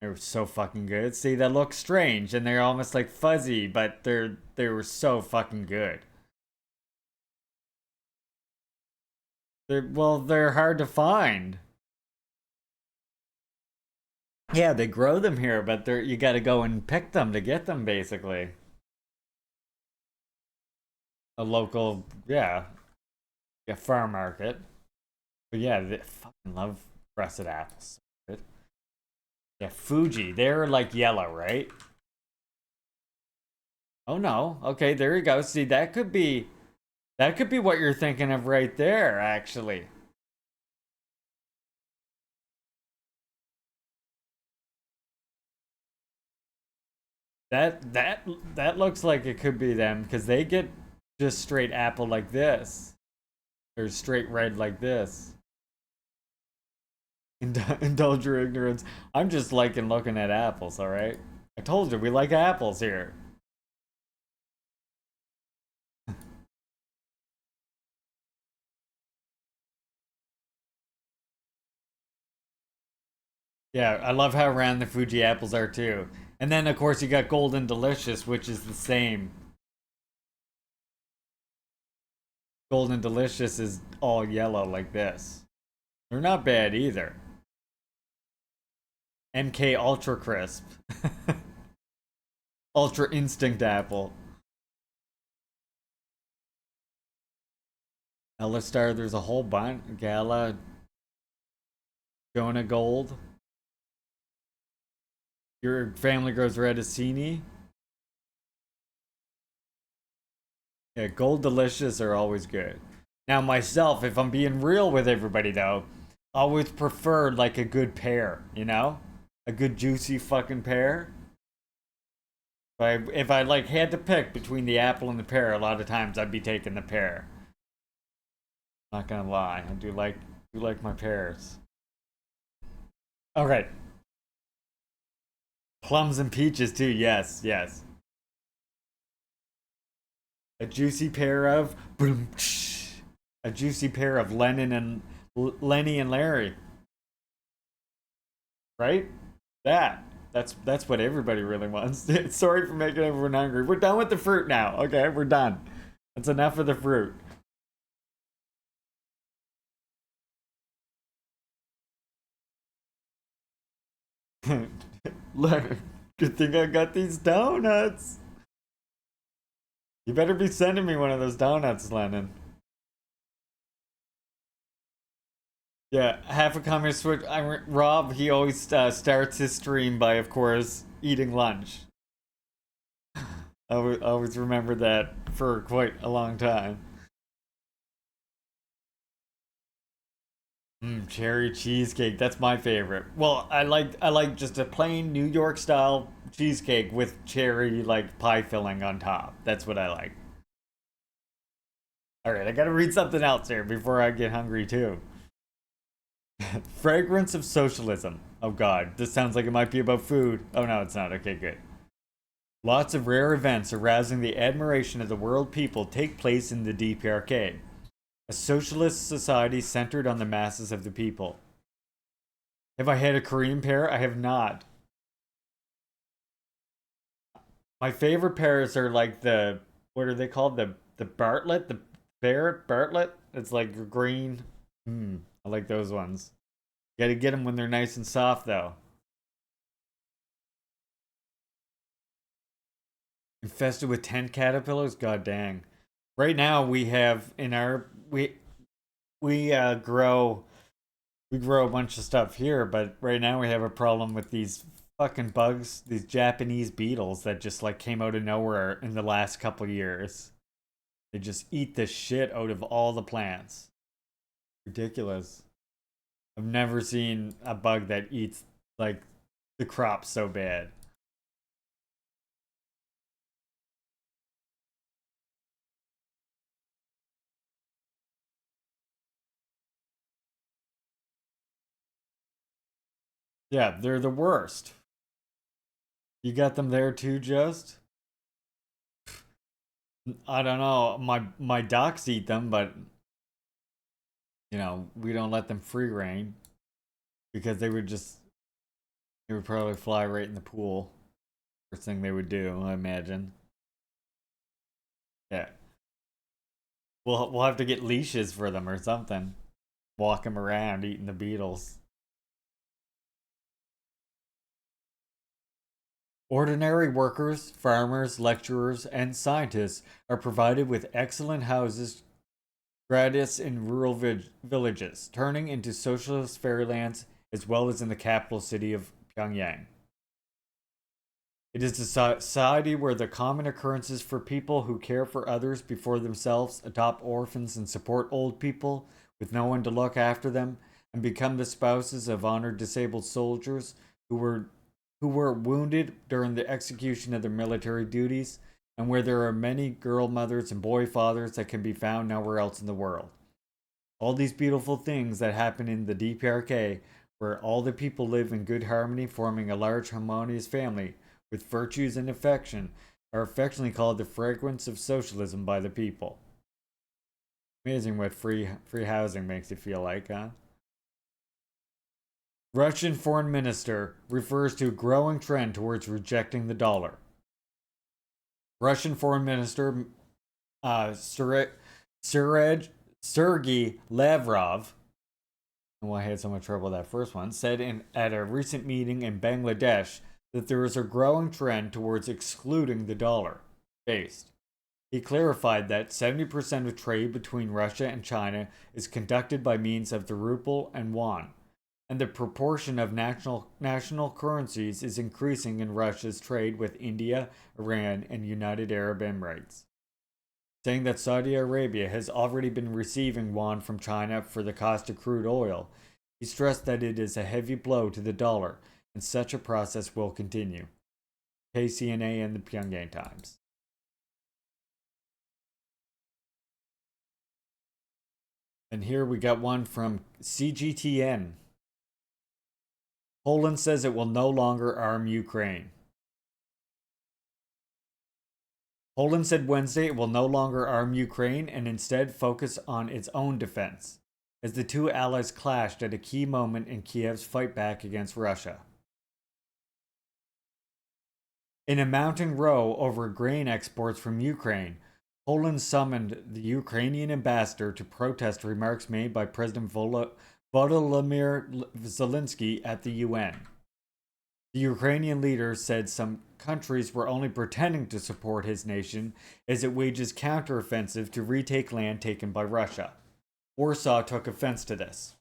They were so fucking good. See, that looks strange and they're almost like fuzzy, but they were so fucking good. They're hard to find. Yeah, they grow them here, but you got to go and pick them to get them, basically. A local, yeah, farm market. But yeah, they fucking love russet apples. Good. Yeah, Fuji, they're like yellow, right? Oh no, okay, there you go. See, that could be what you're thinking of right there, actually. That looks like it could be them, because they get just straight apple like this. Or straight red like this. Indulge your ignorance. I'm just liking looking at apples, alright? I told you, we like apples here. Yeah, I love how round the Fuji apples are too. And then, of course, you got Golden Delicious, which is the same. Golden Delicious is all yellow like this. They're not bad either. MK Ultra Crisp. Ultra Instinct Apple. Elistar, there's a whole bunch. Gala, Jonah Gold. Your family grows Reticini. Yeah, Gold Delicious are always good. Now myself, if I'm being real with everybody though, I always preferred like a good pear, you know? A good juicy fucking pear. If I like had to pick between the apple and the pear, a lot of times I'd be taking the pear. Not gonna lie, I do like my pears. Okay. Plums and peaches too, yes, yes. A juicy pair of a juicy pair of Lenny and Larry. Right? That's what everybody really wants. Sorry for making everyone hungry. We're done with the fruit now. Okay, we're done. That's enough of the fruit. Look, good thing I got these donuts. You better be sending me one of those donuts, Lennon. Yeah, half a communist switch. Rob, he always starts his stream by, of course, eating lunch. I always remember that for quite a long time. Cherry cheesecake, that's my favorite. Well, I like just a plain New York style cheesecake with cherry like pie filling on top. That's what I like. All right, I gotta read something else here before I get hungry too. Fragrance of socialism. Oh god, this sounds like it might be about food. Oh no, it's not. Okay, good. Lots of rare events arousing the admiration of the world people take place in the DPRK. A socialist society centered on the masses of the people. Have I had a Korean pear? I have not. My favorite pears are like the, what are they called? The Bartlett? The Bartlett? It's like green. I like those ones. You gotta get them when they're nice and soft though. Infested with tent caterpillars? God dang. Right now we have in our we grow a bunch of stuff here, but right now we have a problem with these fucking bugs, these Japanese beetles that just like came out of nowhere in the last couple years. They just eat the shit out of all the plants. Ridiculous. I've never seen a bug that eats like the crops so bad. Yeah, they're the worst. You got them there too, Just? I don't know. My ducks eat them, but you know, we don't let them free reign because they would probably fly right in the pool. First thing they would do, I imagine. Yeah. We'll have to get leashes for them or something. Walk them around eating the beetles. Ordinary workers, farmers, lecturers, and scientists are provided with excellent houses gratis in rural villages, turning into socialist fairylands as well as in the capital city of Pyongyang. It is a society where the common occurrences for people who care for others before themselves, adopt orphans, and support old people with no one to look after them, and become the spouses of honored disabled soldiers who were wounded during the execution of their military duties, and where there are many girl mothers and boy fathers that can be found nowhere else in the world. All these beautiful things that happen in the DPRK, where all the people live in good harmony, forming a large harmonious family with virtues and affection, are affectionately called the fragrance of socialism by the people. Amazing what free housing makes you feel like, huh? Russian foreign minister refers to a growing trend towards rejecting the dollar. Russian foreign minister Sergei Lavrov, I had so much trouble with that first one, said at a recent meeting in Bangladesh that there is a growing trend towards excluding the dollar based. He clarified that 70% of trade between Russia and China is conducted by means of the ruble and yuan, and the proportion of national currencies is increasing in Russia's trade with India, Iran, and United Arab Emirates. Saying that Saudi Arabia has already been receiving yuan from China for the cost of crude oil, he stressed that it is a heavy blow to the dollar, and such a process will continue. KCNA and the Pyongyang Times. And here we got one from CGTN. Poland says it will no longer arm Ukraine. Poland said Wednesday it will no longer arm Ukraine and instead focus on its own defense, as the two allies clashed at a key moment in Kiev's fight back against Russia. In a mounting row over grain exports from Ukraine, Poland summoned the Ukrainian ambassador to protest remarks made by President Volodymyr Zelensky at the UN. The Ukrainian leader said some countries were only pretending to support his nation as it wages counteroffensive to retake land taken by Russia. Warsaw took offense to this.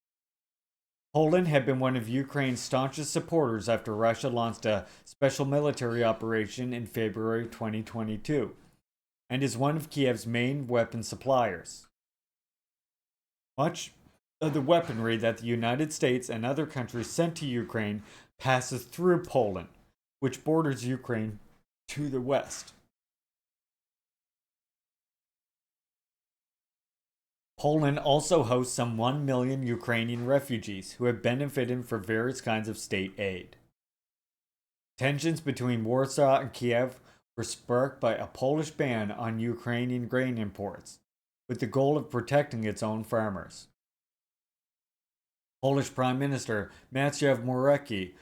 Poland had been one of Ukraine's staunchest supporters after Russia launched a special military operation in February 2022, and is one of Kiev's main weapon suppliers. Much of the weaponry that the United States and other countries sent to Ukraine passes through Poland, which borders Ukraine to the west. Poland also hosts some 1 million Ukrainian refugees who have benefited from various kinds of state aid. Tensions between Warsaw and Kiev were sparked by a Polish ban on Ukrainian grain imports, with the goal of protecting its own farmers. Polish Prime Minister Mateusz Morawiecki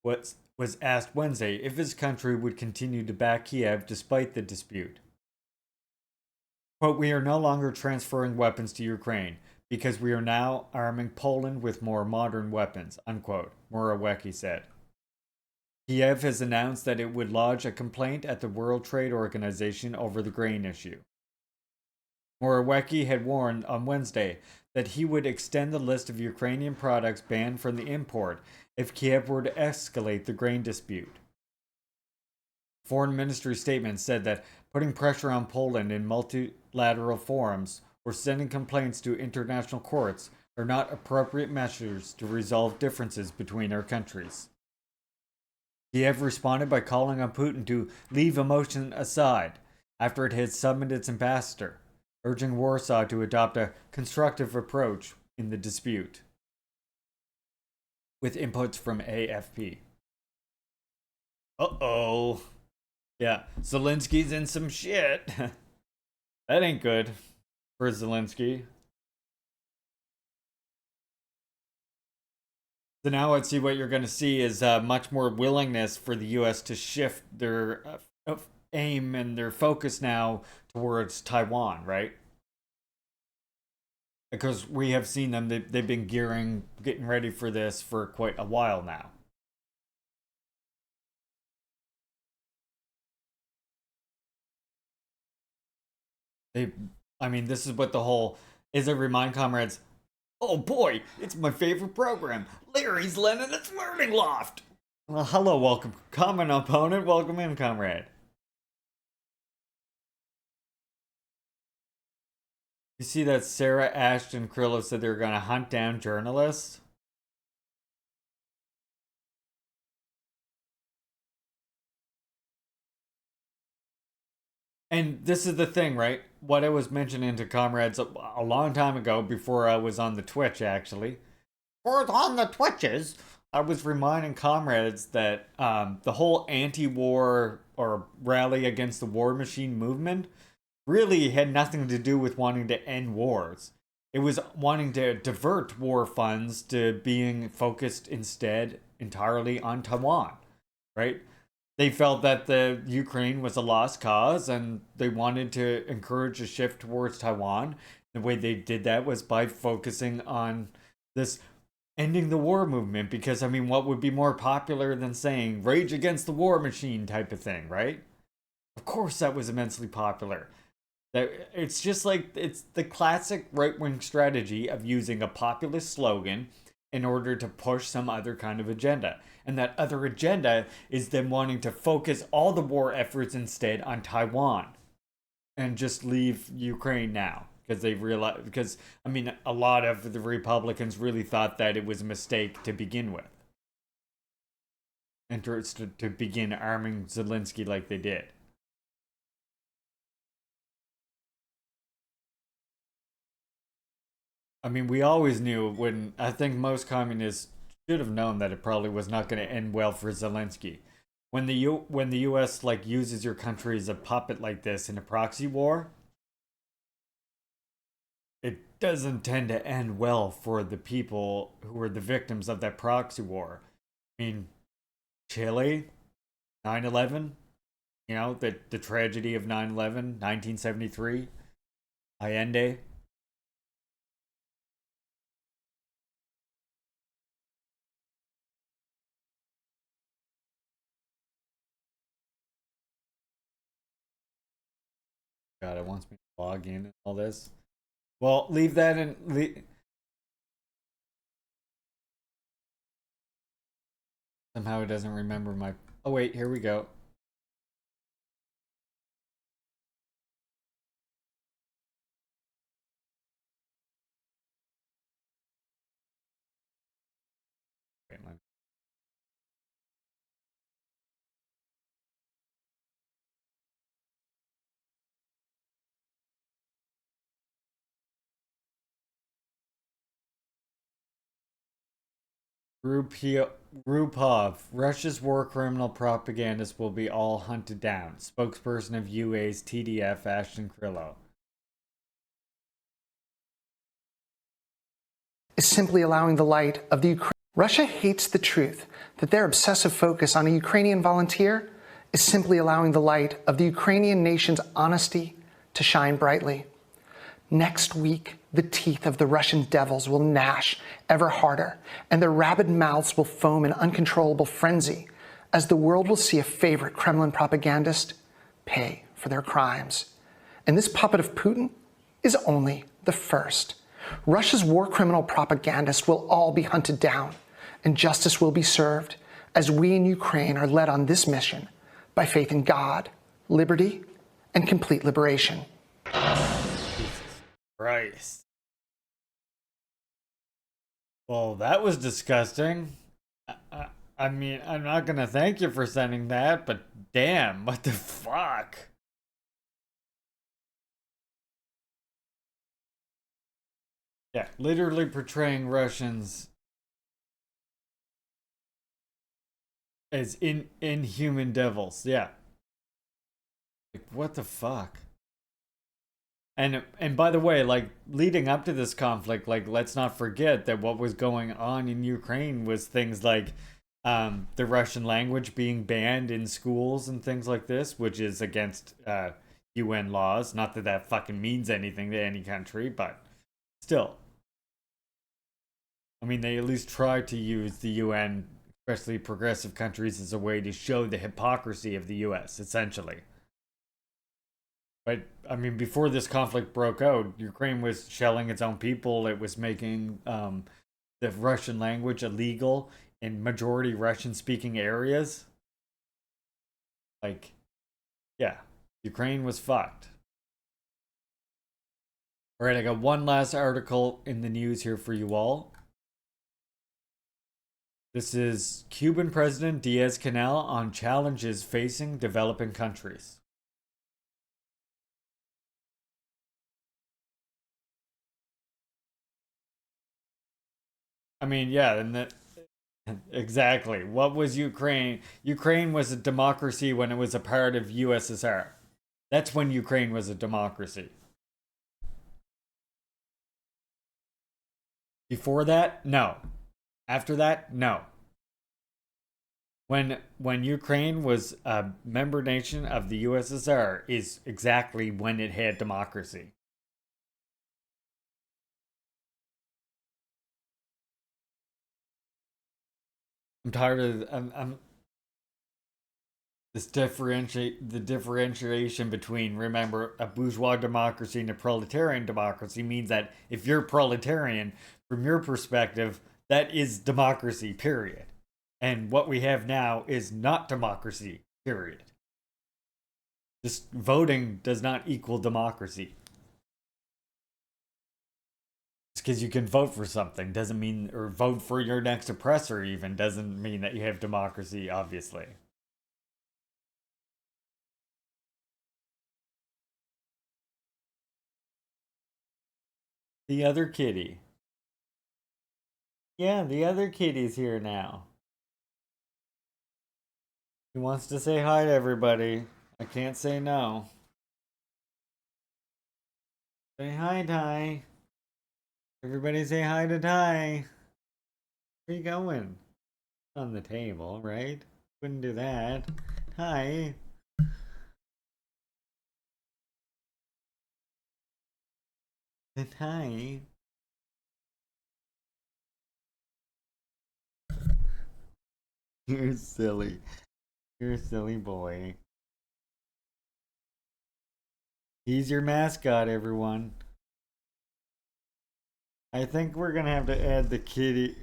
was asked Wednesday if his country would continue to back Kiev despite the dispute. Quote, "We are no longer transferring weapons to Ukraine because we are now arming Poland with more modern weapons," unquote, Morawiecki said. Kiev has announced that it would lodge a complaint at the World Trade Organization over the grain issue. Morawiecki had warned on Wednesday that he would extend the list of Ukrainian products banned from the import if Kiev were to escalate the grain dispute. Foreign Ministry statement said that putting pressure on Poland in multilateral forums or sending complaints to international courts are not appropriate measures to resolve differences between our countries. Kiev responded by calling on Putin to leave emotion aside after it had summoned its ambassador, urging Warsaw to adopt a constructive approach in the dispute. With inputs from AFP. Uh-oh. Yeah, Zelensky's in some shit. That ain't good for Zelensky. So now let's see what you're going to see is much more willingness for the U.S. to shift their aim and their focus now towards Taiwan, right? Because we have seen them, they've been getting ready for this for quite a while now. This is what the whole, is it remind comrades, oh boy, it's my favorite program, Larry's Leninist Learning Loft. Well, hello, welcome, common opponent, welcome in, comrade. You see that Sarah Ashton Krillo said they were going to hunt down journalists? And this is the thing, right? What I was mentioning to comrades a long time ago, before I was on the Twitch, actually. Or on the Twitches, I was reminding comrades that the whole anti-war or rally against the war machine movement really had nothing to do with wanting to end wars. It was wanting to divert war funds to being focused instead entirely on Taiwan, right? They felt that the Ukraine was a lost cause and they wanted to encourage a shift towards Taiwan. The way they did that was by focusing on this ending the war movement, because what would be more popular than saying rage against the war machine type of thing, right? Of course that was immensely popular. It's just like it's the classic right-wing strategy of using a populist slogan in order to push some other kind of agenda. And that other agenda is them wanting to focus all the war efforts instead on Taiwan and just leave Ukraine now. Because they realized, because I mean, a lot of the Republicans really thought that it was a mistake to begin with. And to begin arming Zelensky like they did. I mean, we always knew when, I think most communists should have known that it probably was not going to end well for Zelensky. When the US like uses your country as a puppet like this in a proxy war, it doesn't tend to end well for the people who are the victims of that proxy war. I mean, Chile, 9/11, you know, the tragedy of 9/11, 1973, Allende. God, it wants me to log in and all this. Well, leave that in. Somehow it doesn't remember my. Oh, wait, here we go. Wait, Rupov, Russia's war criminal propagandist will be all hunted down. Spokesperson of UA's TDF, Ashton Krillo. Is simply allowing the light of the Ukraine. Russia hates the truth that their obsessive focus on a Ukrainian volunteer is simply allowing the light of the Ukrainian nation's honesty to shine brightly. Next week, the teeth of the Russian devils will gnash ever harder, and their rabid mouths will foam in uncontrollable frenzy as the world will see a favorite Kremlin propagandist pay for their crimes. And this puppet of Putin is only the first. Russia's war criminal propagandists will all be hunted down, and justice will be served as we in Ukraine are led on this mission by faith in God, liberty, and complete liberation. Christ. Well, that was disgusting. I mean, I'm not gonna thank you for sending that, but damn, what the fuck? Yeah, literally portraying Russians as inhuman devils. Yeah. Like, what the fuck? And by the way, like, leading up to this conflict, like, let's not forget that what was going on in Ukraine was things like the Russian language being banned in schools and things like this, which is against UN laws. Not that that fucking means anything to any country, but still. I mean, they at least try to use the UN, especially progressive countries, as a way to show the hypocrisy of the US, essentially. But, I mean, before this conflict broke out, Ukraine was shelling its own people. It was making the Russian language illegal in majority Russian-speaking areas. Like, yeah, Ukraine was fucked. All right, I got one last article in the news here for you all. This is Cuban President Diaz-Canel on challenges facing developing countries. I mean, yeah, and that exactly. What was Ukraine? Ukraine was a democracy when it was a part of USSR. That's when Ukraine was a democracy. Before that, no. After that, no. When Ukraine was a member nation of the USSR is exactly when it had democracy. I'm tired of I'm This the differentiation between, remember, a bourgeois democracy and a proletarian democracy means that if you're proletarian, from your perspective, that is democracy, period. And what we have now is not democracy, period. Just voting does not equal democracy. Just because you can vote for something doesn't mean, or vote for your next oppressor even, doesn't mean that you have democracy, obviously. The other kitty. Yeah, the other kitty's here now. He wants to say hi to everybody. I can't say no. Say hi, Ty. Everybody say hi to Ty. Where you going? On the table, right? Wouldn't do that. Hi. Hi. You're silly. You're a silly boy. He's your mascot, everyone. I think we're gonna have to add the kitty.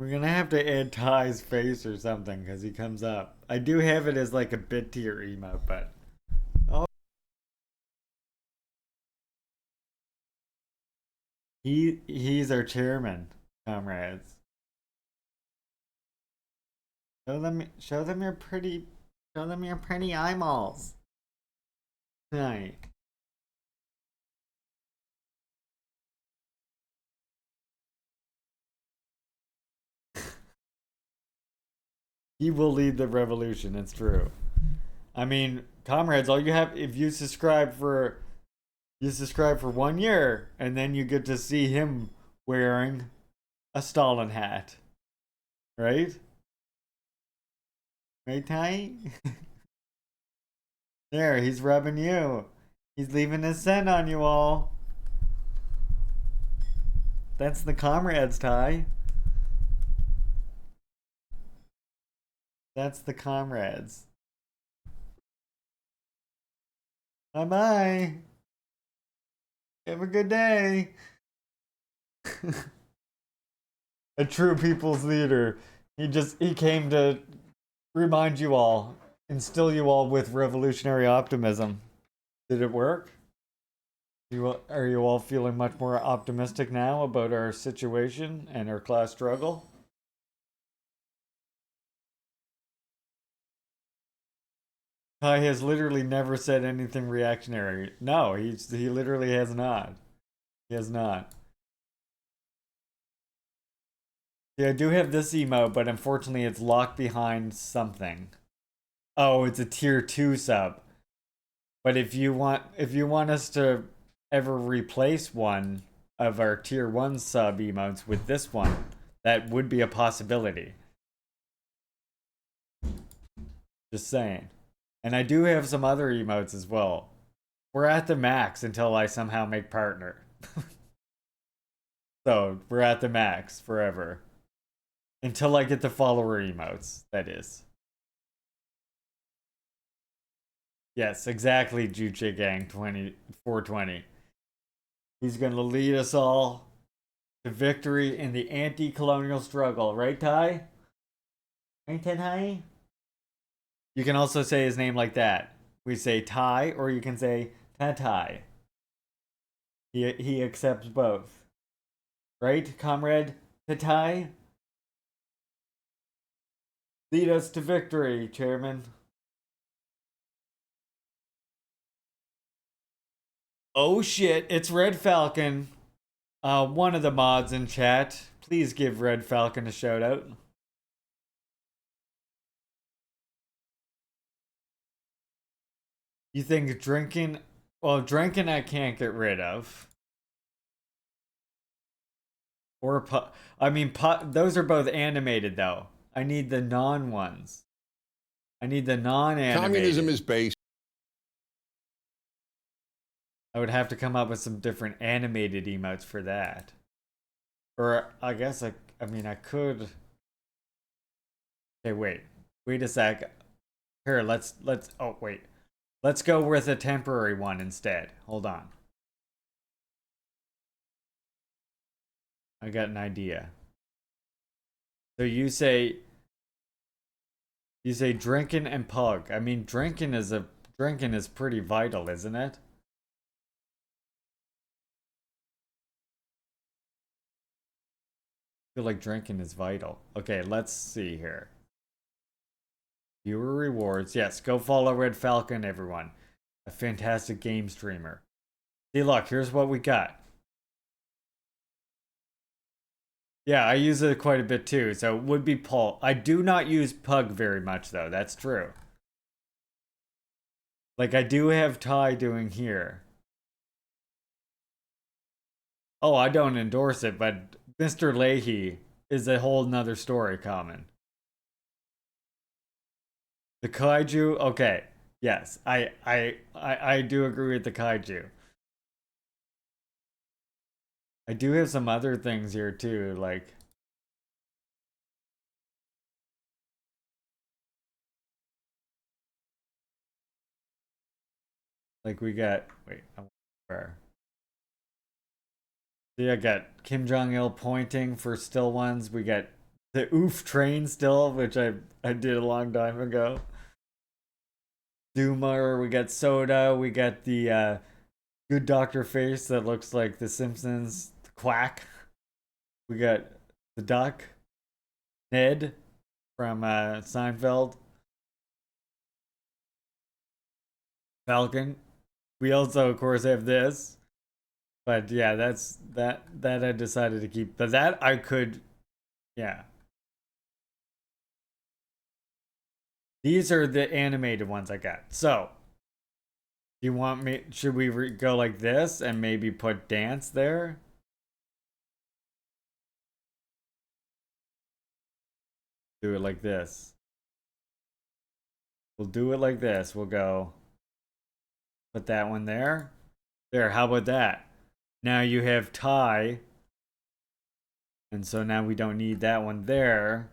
We're gonna have to add Ty's face or something because he comes up. I do have it as like a bit tier emote, but oh, he's our chairman, comrades. Show them your pretty eyeballs. Right. He will lead the revolution, it's true. I mean, comrades, all you have, if you subscribe for 1 year, and then you get to see him wearing a Stalin hat. Right? Right, Ty? There, he's rubbing you. He's leaving his scent on you all. That's the comrades, Ty. That's the comrades. Bye-bye. Have a good day. A true people's leader. He came to remind you all, instill you all with revolutionary optimism. Did it work? Are you all feeling much more optimistic now about our situation and our class struggle? Ty has literally never said anything reactionary. No, he literally has not. He has not. Yeah, I do have this emote, but unfortunately it's locked behind something. Oh, it's a tier 2 sub. But if you want us to ever replace one of our tier 1 sub emotes with this one, that would be a possibility. Just saying. And I do have some other emotes as well. We're at the max until I somehow make partner. So, we're at the max forever. Until I get the follower emotes, that is. Yes, exactly, Juche Gang 420. He's gonna lead us all to victory in the anti-colonial struggle, right, Ty? Right, Ty? You can also say his name like that. We say Ty, or you can say Tatai. He accepts both. Right, comrade Tatai? Lead us to victory, Chairman. Oh shit, it's Red Falcon. One of the mods in chat. Please give Red Falcon a shout out. You think drinking? Well, drinking I can't get rid of. Or I mean, those are both animated though. I need the non ones. I need the non-animated. Communism is based. I would have to come up with some different animated emotes for that. Or I guess I mean I could. Okay, wait. Wait a sec. Here, let's oh wait. Let's go with a temporary one instead. Hold on. I got an idea. So you say drinking and pug. I mean drinking is pretty vital, isn't it? I feel like drinking is vital. Okay, let's see here. Viewer rewards. Yes, go follow Red Falcon, everyone. A fantastic game streamer. See, look, here's what we got. Yeah, I use it quite a bit too, so it would be Paul. I do not use Pug very much, though. That's true. Like, I do have Ty doing here. Oh, I don't endorse it, but Mr. Leahy is a whole nother story common. The kaiju, okay. Yes, I do agree with the kaiju. I do have some other things here too, like we got wait, where? See, I got Kim Jong-il pointing for still ones. We got the oof train still, which I did a long time ago. Doomer, we got Soda, we got the good doctor face that looks like the Simpsons, the Quack. We got the Duck, Ned from Seinfeld, Falcon. We also, of course, have this. But yeah, that's that I decided to keep. But that I could, yeah. These are the animated ones I got. So, do you want me? Should we go like this and maybe put dance there? Do it like this. We'll do it like this. We'll go. Put that one there. There. How about that? Now you have Ty. And so now we don't need that one there.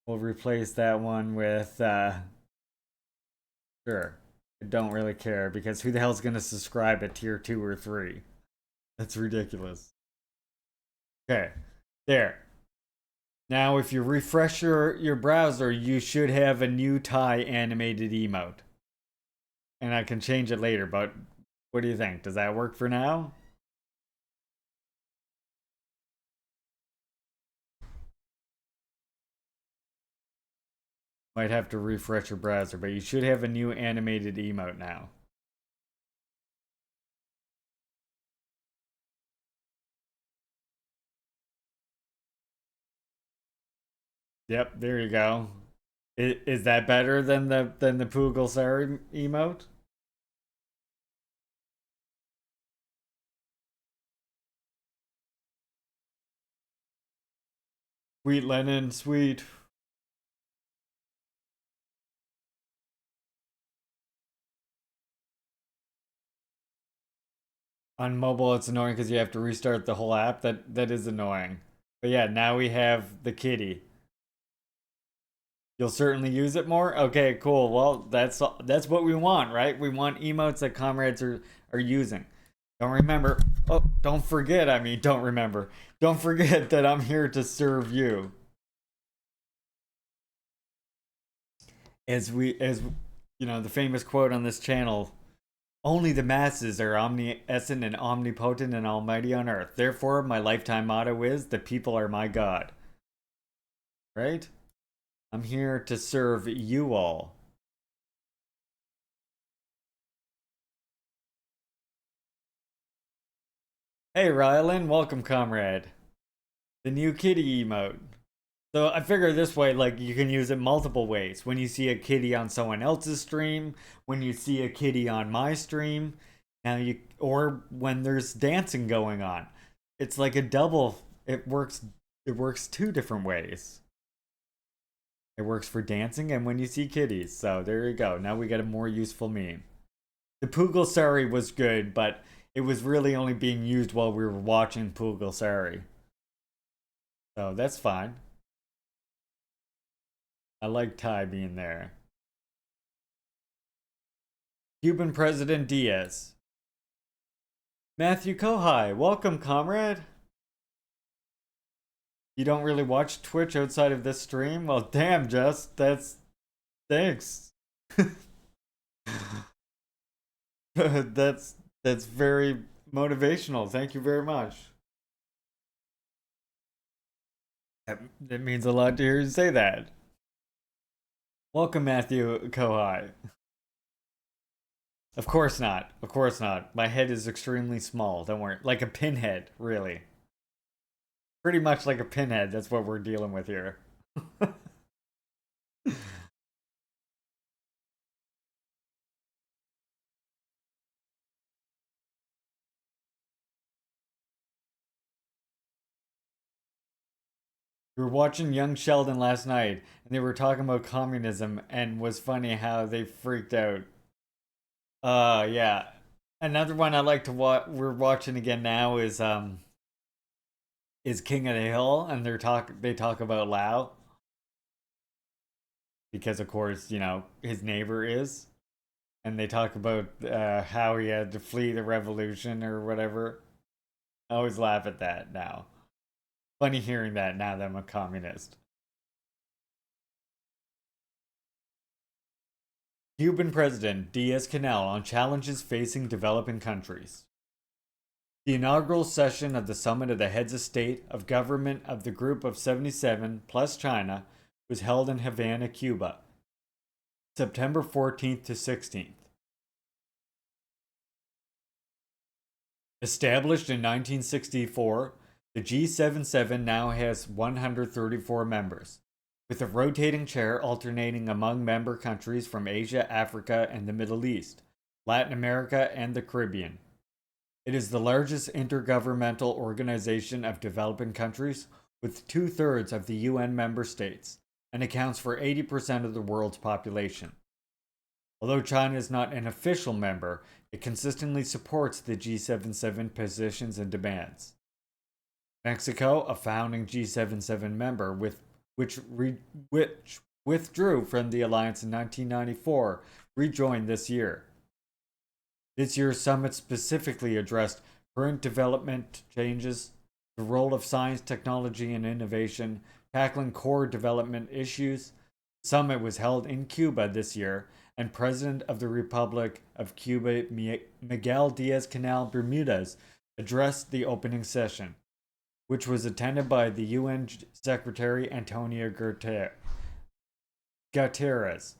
We'll replace that one with, sure. I don't really care because who the hell's gonna subscribe at tier 2 or 3? That's ridiculous. Okay, there. Now if you refresh your browser, you should have a new Ty animated emote. And I can change it later, but what do you think? Does that work for now? Might have to refresh your browser, but you should have a new animated emote now. Yep, there you go. Is that better than the Poogle Sari emote? Sweet Lennon, sweet. On mobile, it's annoying because you have to restart the whole app. That is annoying. But yeah, now we have the kitty. You'll certainly use it more? Okay, cool. Well, that's what we want, right? We want emotes that comrades are using. Don't remember. Oh, don't forget. I mean, don't remember. Don't forget that I'm here to serve you. As you know, the famous quote on this channel, only the masses are omniscient and omnipotent and almighty on earth. Therefore, my lifetime motto is, the people are my God. Right? I'm here to serve you all. Hey, Rylan, welcome, comrade. The new kitty emote. So I figure this way, like, you can use it multiple ways. When you see a kitty on someone else's stream, when you see a kitty on my stream, or when there's dancing going on. It's like a double. It works 2 different ways. It works for dancing and when you see kitties. So there you go. Now we got a more useful meme. The Poogle Sari was good, but it was really only being used while we were watching Poogle Sari. So that's fine. I like Ty being there. Cuban President Diaz. Matthew Kohai, welcome, comrade. You don't really watch Twitch outside of this stream? Well, damn, Jess, thanks. That's very motivational. Thank you very much. That means a lot to hear you say that. Welcome, Matthew Kohai. Of course not. Of course not. My head is extremely small. Don't worry. Like a pinhead, really. Pretty much like a pinhead. That's what we're dealing with here. We were watching Young Sheldon last night, and they were talking about communism, and was funny how they freaked out. Yeah. Another one I like to watch. We're watching again now is King of the Hill, and they talk about Lao because, of course, you know, his neighbor is, and they talk about how he had to flee the revolution or whatever. I always laugh at that now. Funny hearing that now that I'm a communist. Cuban President Diaz-Canel on challenges facing developing countries. The inaugural session of the Summit of the Heads of State of Government of the Group of 77 plus China was held in Havana, Cuba, September 14th to 16th. Established in 1964, the G77 now has 134 members, with a rotating chair alternating among member countries from Asia, Africa, and the Middle East, Latin America, and the Caribbean. It is the largest intergovernmental organization of developing countries, with 2/3 of the UN member states, and accounts for 80% of the world's population. Although China is not an official member, it consistently supports the G77 positions and demands. Mexico, a founding G77 member, which withdrew from the alliance in 1994, rejoined this year. This year's summit specifically addressed current development changes, the role of science, technology, and innovation, tackling core development issues. The summit was held in Cuba this year, and President of the Republic of Cuba, Miguel Diaz-Canel Bermudez, addressed the opening session, which was attended by the UN Secretary Antonio Guterres.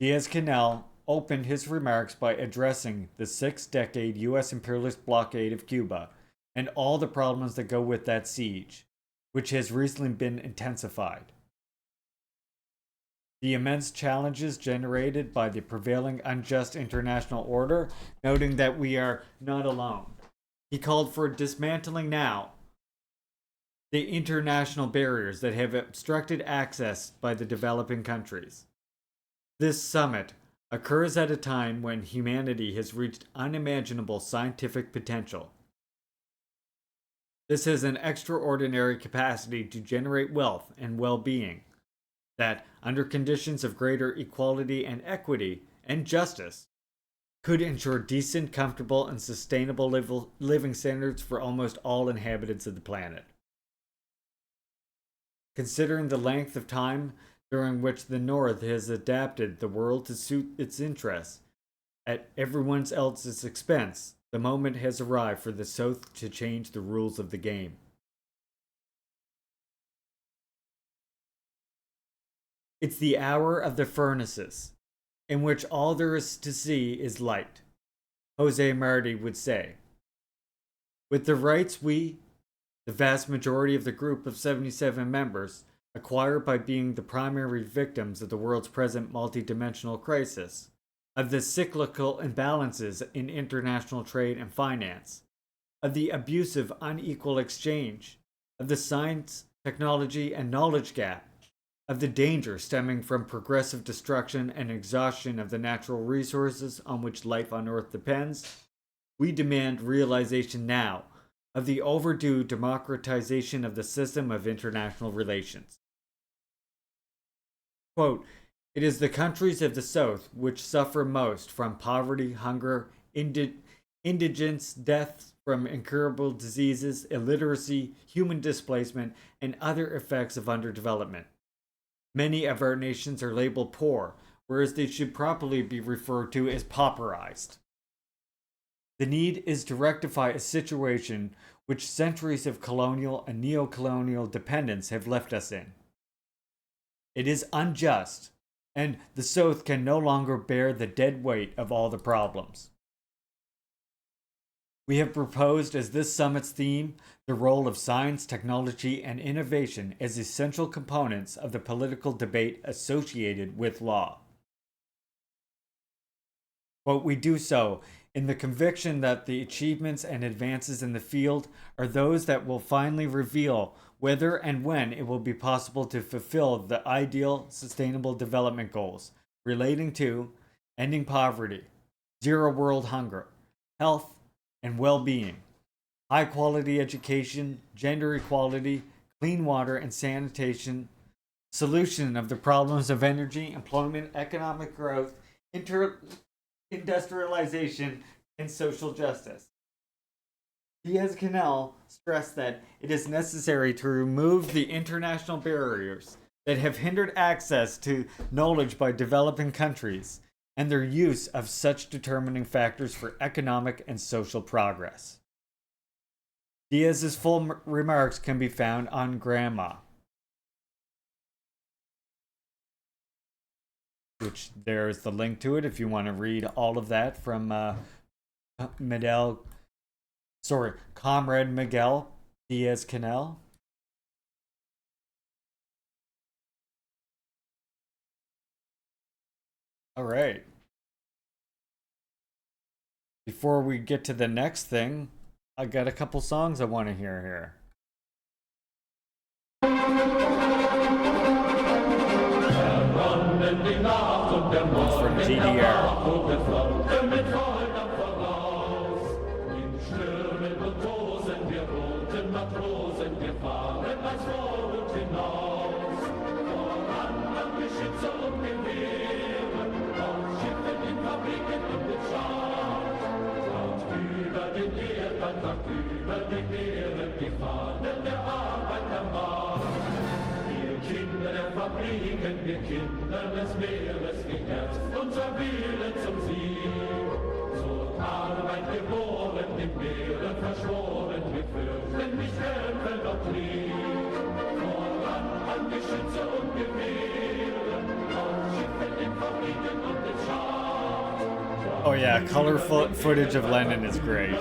Diaz-Canel opened his remarks by addressing the 6-decade U.S. imperialist blockade of Cuba and all the problems that go with that siege, which has recently been intensified. The immense challenges generated by the prevailing unjust international order, noting that we are not alone. He called for dismantling now the international barriers that have obstructed access by the developing countries. This summit occurs at a time when humanity has reached unimaginable scientific potential. This has an extraordinary capacity to generate wealth and well-being that, under conditions of greater equality and equity and justice, could ensure decent, comfortable, and sustainable living standards for almost all inhabitants of the planet. Considering the length of time during which the North has adapted the world to suit its interests, at everyone else's expense, the moment has arrived for the South to change the rules of the game. It's the hour of the furnaces, in which all there is to see is light, Jose Marti would say. With the rights we, the vast majority of the group of 77 members, acquire by being the primary victims of the world's present multidimensional crisis, of the cyclical imbalances in international trade and finance, of the abusive unequal exchange, of the science, technology, and knowledge gap, of the danger stemming from progressive destruction and exhaustion of the natural resources on which life on Earth depends, we demand realization now of the overdue democratization of the system of international relations. Quote, "It is the countries of the South which suffer most from poverty, hunger, indigence, deaths from incurable diseases, illiteracy, human displacement, and other effects of underdevelopment. Many of our nations are labeled poor, whereas they should properly be referred to as pauperized. The need is to rectify a situation which centuries of colonial and neo-colonial dependence have left us in. It is unjust, and the South can no longer bear the dead weight of all the problems. We have proposed as this summit's theme the role of science, technology, and innovation as essential components of the political debate associated with law. But we do so in the conviction that the achievements and advances in the field are those that will finally reveal whether and when it will be possible to fulfill the ideal sustainable development goals relating to ending poverty, zero world hunger, health and well-being, high-quality education, gender equality, clean water and sanitation, solution of the problems of energy, employment, economic growth, industrialization, and social justice." Diaz-Canel stressed that it is necessary to remove the international barriers that have hindered access to knowledge by developing countries and their use of such determining factors for economic and social progress. Diaz's full remarks can be found on Grandma, which there's the link to it if you want to read all of that from Comrade Miguel Diaz-Canel. All right. Before we get to the next thing, I got a couple songs I want to hear here. One's from GDR. Wir Kinder des Meeres geherzt, unser Wille zum Sieg. Zur Arbeit geboren, im Meere verschworen, wir fürchten nicht Kämpfe noch Krieg. Voran an Geschütze und Gewehre, auf Schiffen, in Fabriken und in Scharen. Oh yeah, color footage of Lenin is great.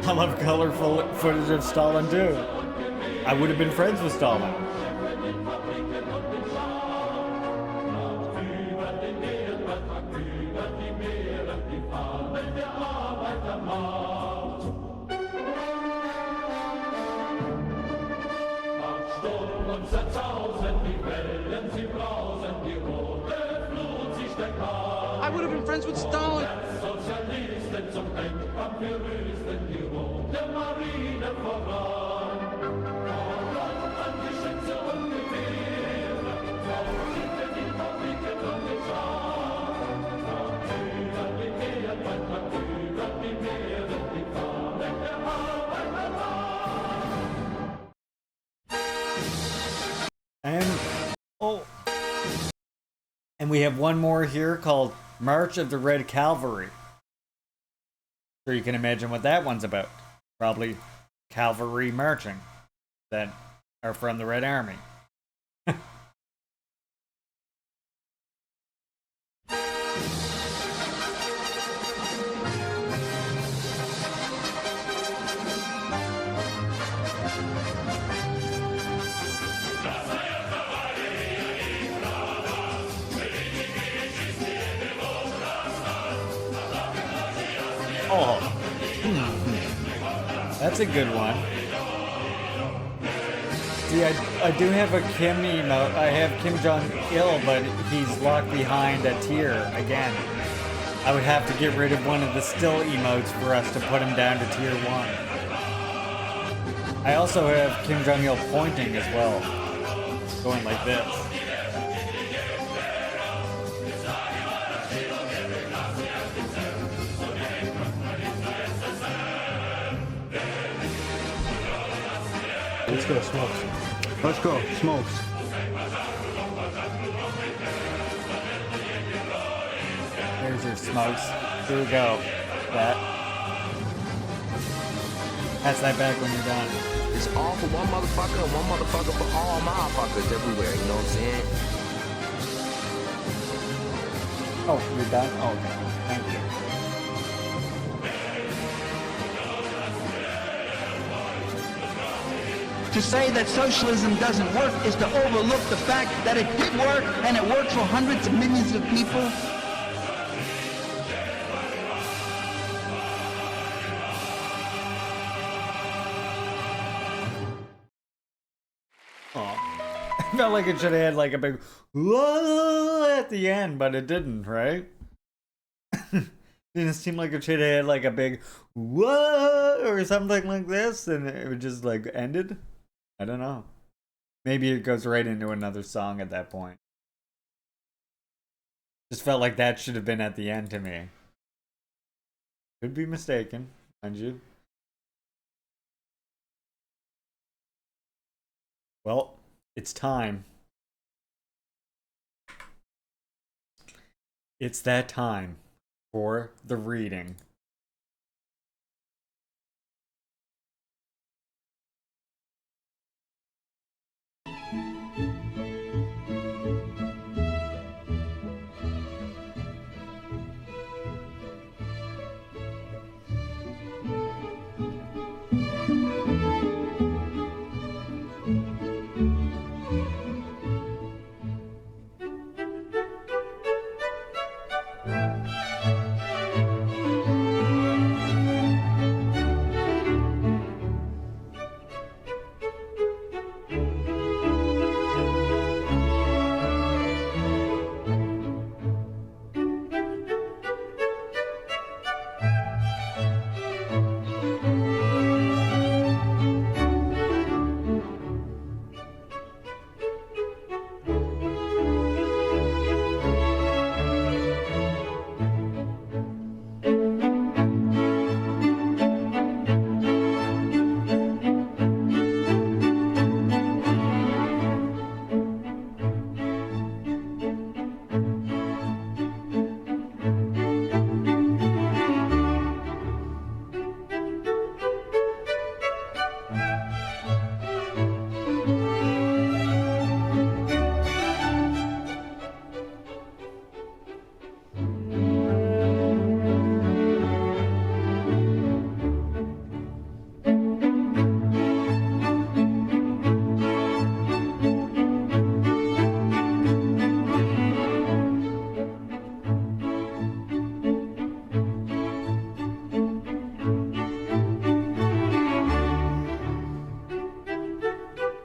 I love colorful footage of Stalin too. I would have been friends with Stalin. I would have been friends with Stalin. And we have one more here called March of the Red Cavalry. Sure you can imagine what that one's about. Probably cavalry marching that are from the Red Army. Oh, that's a good one. See, I do have a Kim emote. I have Kim Jong-il, but he's locked behind a tier again. I would have to get rid of one of the still emotes for us to put him down to tier 1. I also have Kim Jong-il pointing as well. Going like this. Let's go, Smokes. Let's go, Smokes. There's your Smokes. Here we go. That. Pass that back when you're done. It's all for one motherfucker and one motherfucker for all motherfuckers everywhere, you know what I'm saying? Oh, you're done? Oh, okay. Thank you. To say that socialism doesn't work is to overlook the fact that it did work, and it worked for hundreds of millions of people. I felt like it should have had like a big whoa at the end, but it didn't, right? Didn't seem like it should have had like a big whoa or something like this, and it would just like ended. I don't know. Maybe it goes right into another song at that point. Just felt like that should have been at the end to me. Could be mistaken, mind you. Well, it's time. It's that time for the reading.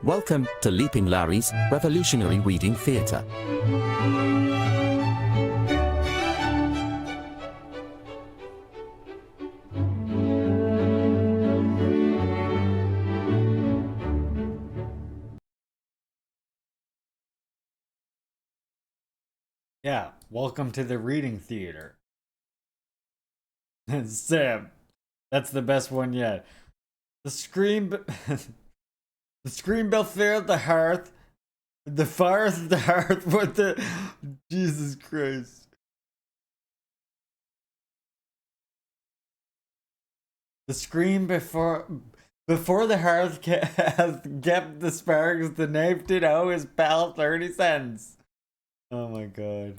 Welcome to Leaping Larry's Revolutionary Reading Theatre. Yeah, welcome to the reading theater. Sam, that's the best one yet. The scream... The scream before the hearth, the fire at the hearth, what the... Jesus Christ. The scream before the hearth has kept the sparks, the knave did owe his pal 30 cents. Oh my god.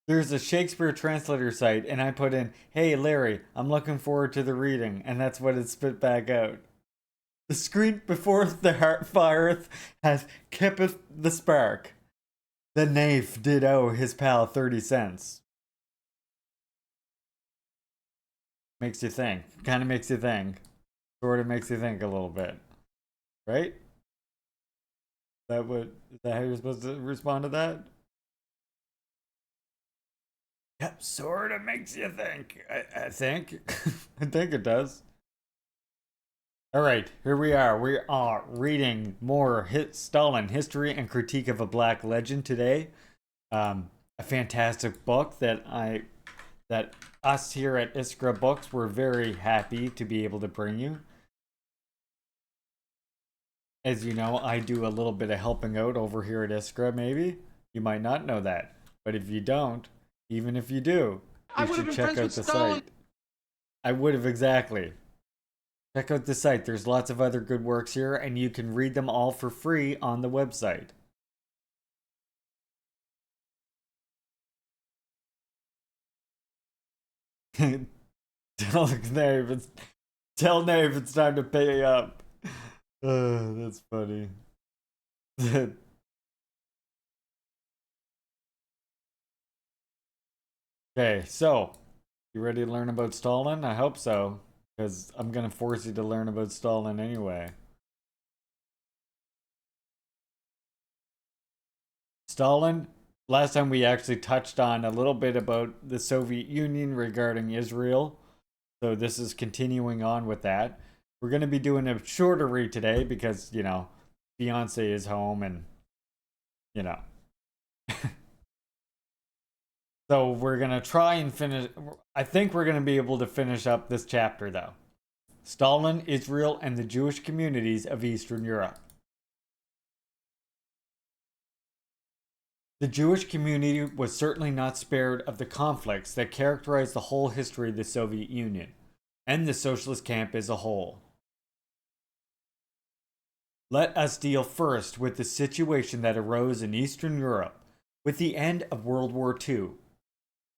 There's a Shakespeare translator site, and I put in, "Hey Larry, I'm looking forward to the reading," and that's what it spit back out. The screen before the heart fireth has keepeth the spark. The knave did owe his pal 30 cents. Makes you think. Kind of makes you think. Sort of makes you think a little bit. Right? Is that how you're supposed to respond to that? Yep, sort of makes you think. I think. I think it does. Alright, here we are. We are reading more Stalin, History and Critique of a Black Legend today. A fantastic book that us here at Iskra Books were very happy to be able to bring you. As you know, I do a little bit of helping out over here at Iskra, maybe. You might not know that. But if you don't, even if you do, you should check out the site. I would have, exactly. Check out the site. There's lots of other good works here, and you can read them all for free on the website. Tell Nave it's time to pay up. That's funny. Okay, so you ready to learn about Stalin? I hope so, because I'm gonna force you to learn about Stalin anyway. Stalin, last time we actually touched on a little bit about the Soviet Union regarding Israel, so this is continuing on with that. We're going to be doing a shorter read today because, you know, Beyonce is home and, you know. So we're going to try and finish. I think we're going to be able to finish up this chapter, though. Stalin, Israel, and the Jewish communities of Eastern Europe. The Jewish community was certainly not spared of the conflicts that characterized the whole history of the Soviet Union and the socialist camp as a whole. Let us deal first with the situation that arose in Eastern Europe with the end of World War II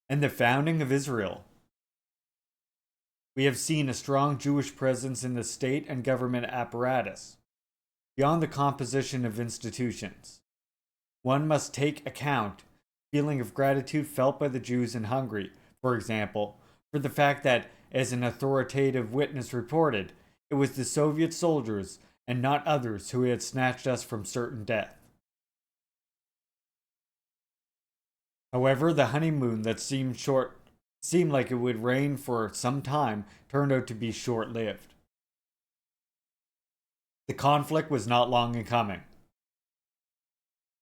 and the founding of Israel. We have seen a strong Jewish presence in the state and government apparatus, beyond the composition of institutions. One must take account feeling of gratitude felt by the Jews in Hungary, for example, for the fact that, as an authoritative witness reported, it was the Soviet soldiers and not others who had snatched us from certain death. However, the honeymoon that seemed like it would reign for some time turned out to be short-lived. The conflict was not long in coming.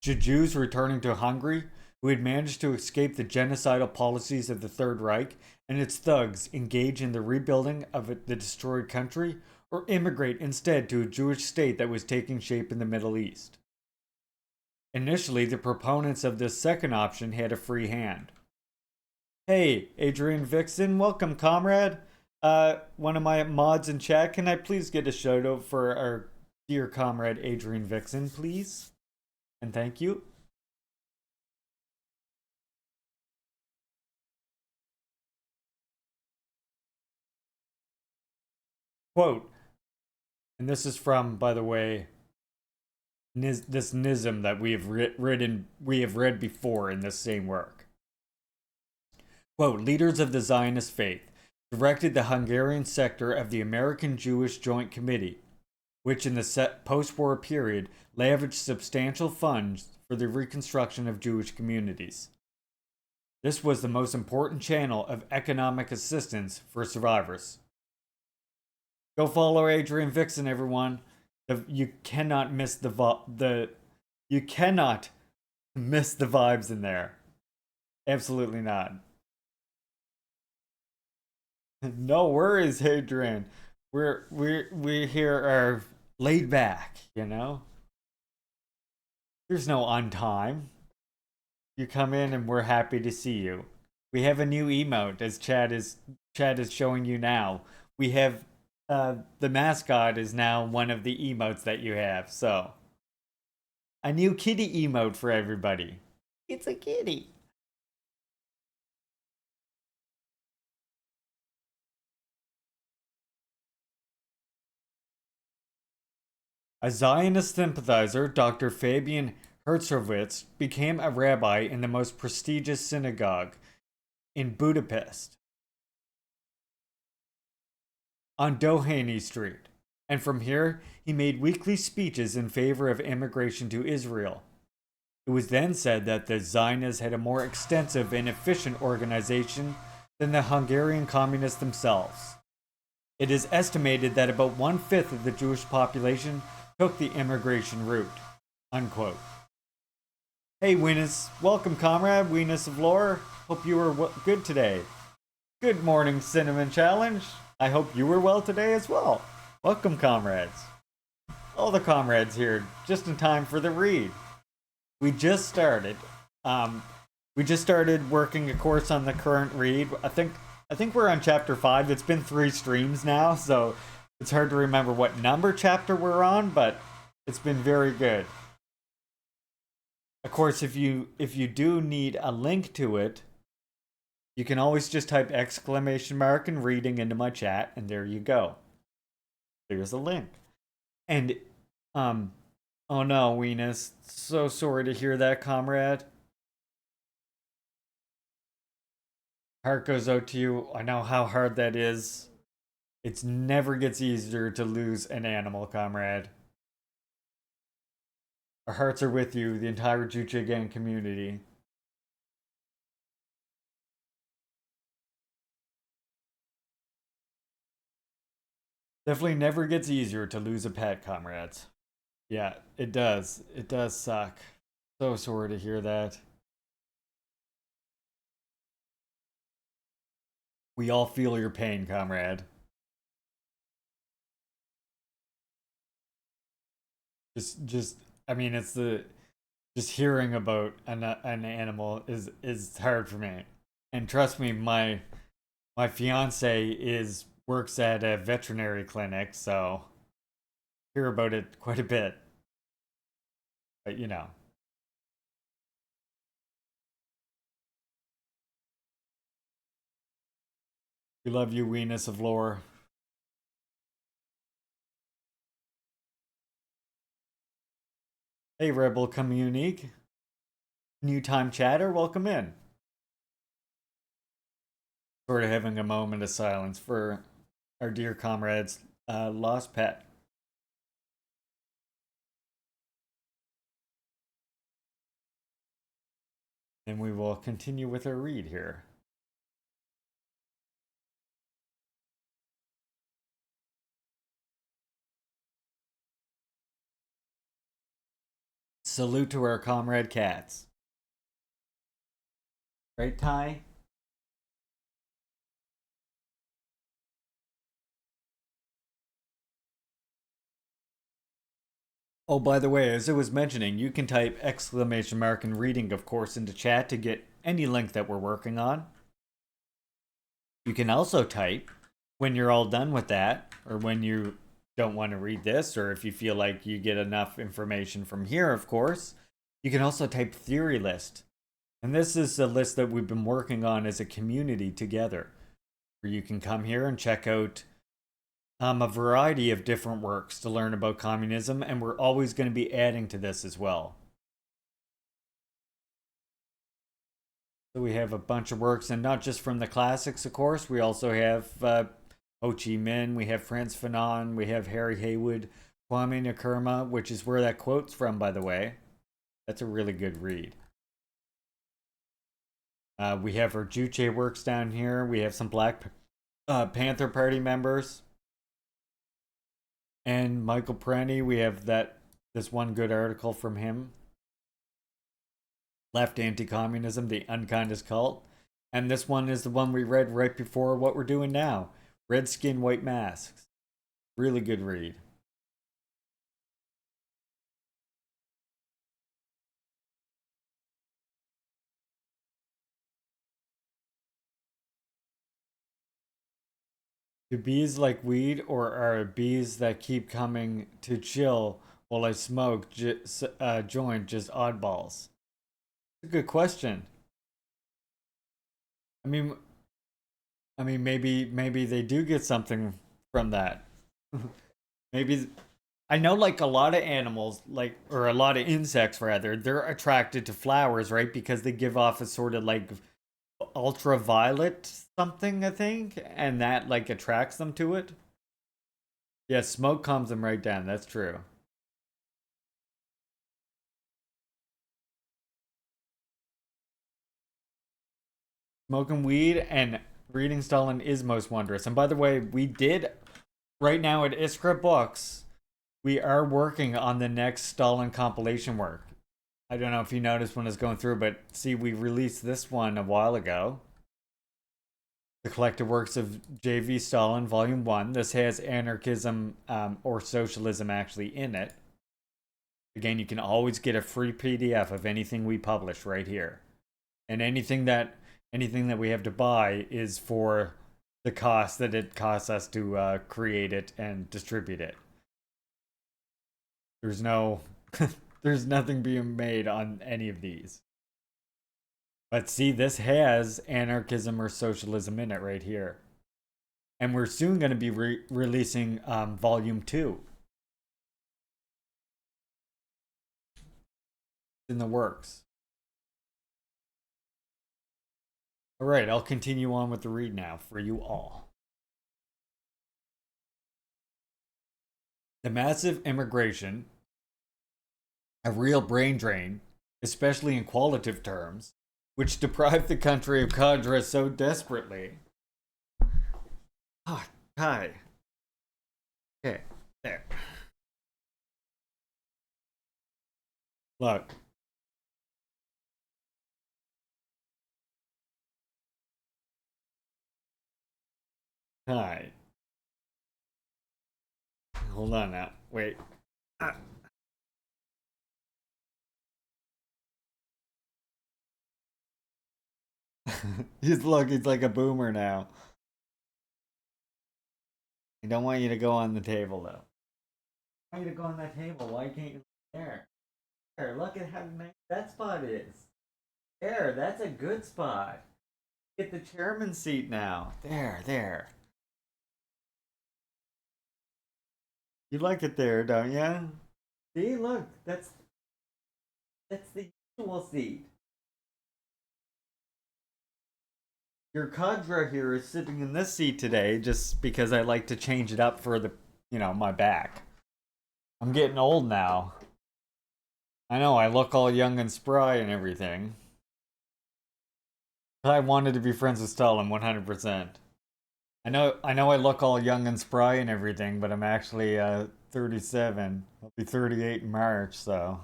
The Jews returning to Hungary, who had managed to escape the genocidal policies of the Third Reich and its thugs, engage in the rebuilding of the destroyed country, or immigrate instead to a Jewish state that was taking shape in the Middle East. Initially, the proponents of this second option had a free hand. Hey, Adrian Vixen, welcome, Comrade. One of my mods in chat, can I please get a shout out for our dear comrade Adrian Vixen, please? And thank you. Quote, and this is from, by the way, this Nizam that we have read before in this same work. Quote, leaders of the Zionist faith directed the Hungarian sector of the American Jewish Joint Committee, which in the post-war period lavished substantial funds for the reconstruction of Jewish communities. This was the most important channel of economic assistance for survivors. Go follow Adrian Vixen, everyone. You cannot miss the vibes in there. Absolutely not. No worries, Adrian. We here are laid back, you know. There's no on time. You come in and we're happy to see you. We have a new emote, as Chad is showing you now. We have the mascot is now one of the emotes that you have, so a new kitty emote for everybody. It's a kitty. A Zionist sympathizer, Dr. Fabian Herzowitz, became a rabbi in the most prestigious synagogue in Budapest. on Doheny Street, and from here he made weekly speeches in favor of immigration to Israel. It was then said that the Zionists had a more extensive and efficient organization than the Hungarian communists themselves. It is estimated that about 1/5 of the Jewish population took the immigration route. Unquote. Hey, Weenus. Welcome, comrade. Weenus of Lore. Hope you were good today. Good morning, Cinnamon Challenge. I hope you were well today as well. Welcome, comrades. All the comrades here, just in time for the read. We just started. Working a course on the current read. I think we're on chapter 5. It's been 3 streams now, so it's hard to remember what number chapter we're on, but it's been very good. Of course, if you do need a link to it, you can always just type !and reading into my chat, and there you go. There's a link. And oh no, Weenus, so sorry to hear that, comrade. Heart goes out to you. I know how hard that is. It never gets easier to lose an animal, comrade. Our hearts are with you, the entire Juche gang community. Definitely never gets easier to lose a pet, comrades. Yeah, it does. It does suck. So sorry to hear that. We all feel your pain, comrade. I mean, just hearing about an animal is hard for me. And trust me, my fiance works at a veterinary clinic, so I hear about it quite a bit. But you know. We love you, Weenus of Lore. Hey, Rebel Communique. New time chatter, welcome in. Sort of having a moment of silence for our dear comrade's lost pet. And we will continue with our read here. Salute to our comrade cats. Right, Ty? Oh, by the way, as I was mentioning, you can type !and reading, of course, into chat to get any link that we're working on. You can also type, when you're all done with that, or when you don't want to read this, or if you feel like you get enough information from here, of course, you can also type theory list. And this is a list that we've been working on as a community together, where you can come here and check out a variety of different works to learn about communism, and we're always going to be adding to this as well. So we have a bunch of works, and not just from the classics, of course. We also have Ho Chi Minh, we have Frantz Fanon, we have Harry Haywood, Kwame Nkrumah, which is where that quote's from, by the way. That's a really good read. We have our Juche works down here. We have some Black Panther Party members. And Michael Prenny, we have this one good article from him. Left Anti-Communism, the Unkindest Cult. And this one is the one we read right before what we're doing now. Red Skin, White Masks. Really good read. Do bees like weed, or are bees that keep coming to chill while I smoke joint just oddballs? That's a good question. I mean, maybe they do get something from that. Maybe I know, like, a lot of animals, or a lot of insects rather, they're attracted to flowers, right? Because they give off a sort of like ultraviolet something, I think, and that like attracts them to it. Yeah, smoke calms them right down. That's true. Smoking weed and reading Stalin is most wondrous. And by the way, we did, right now at Iskra Books, we are working on the next Stalin compilation work. I don't know if you noticed when it's going through, but see, we released this one a while ago. The Collected Works of J.V. Stalin, Volume 1. This has anarchism or socialism actually in it. Again, you can always get a free PDF of anything we publish right here. And anything that we have to buy is for the cost that it costs us to create it and distribute it. There's no there's nothing being made on any of these. But see, this has anarchism or socialism in it right here. And we're soon going to be releasing volume 2 in the works. All right, I'll continue on with the read now for you all. The massive immigration, a real brain drain, especially in qualitative terms, which deprived the country of cadre so desperately. Ah, hi. Okay, there. Look. Hi. Hold on now. Wait. He's like a boomer now. I don't want you to go on the table though. I want you to go on that table. Why can't you there? There, look at how nice that spot is. There, that's a good spot. Get the chairman's seat now. There. You like it there, don't you? See, look, that's the usual seat. Your cadre here is sitting in this seat today just because I like to change it up for the, my back. I'm getting old now. I know, I look all young and spry and everything. I wanted to be friends with Stalin 100%. I know I look all young and spry and everything, but I'm actually 37. I'll be 38 in March, so.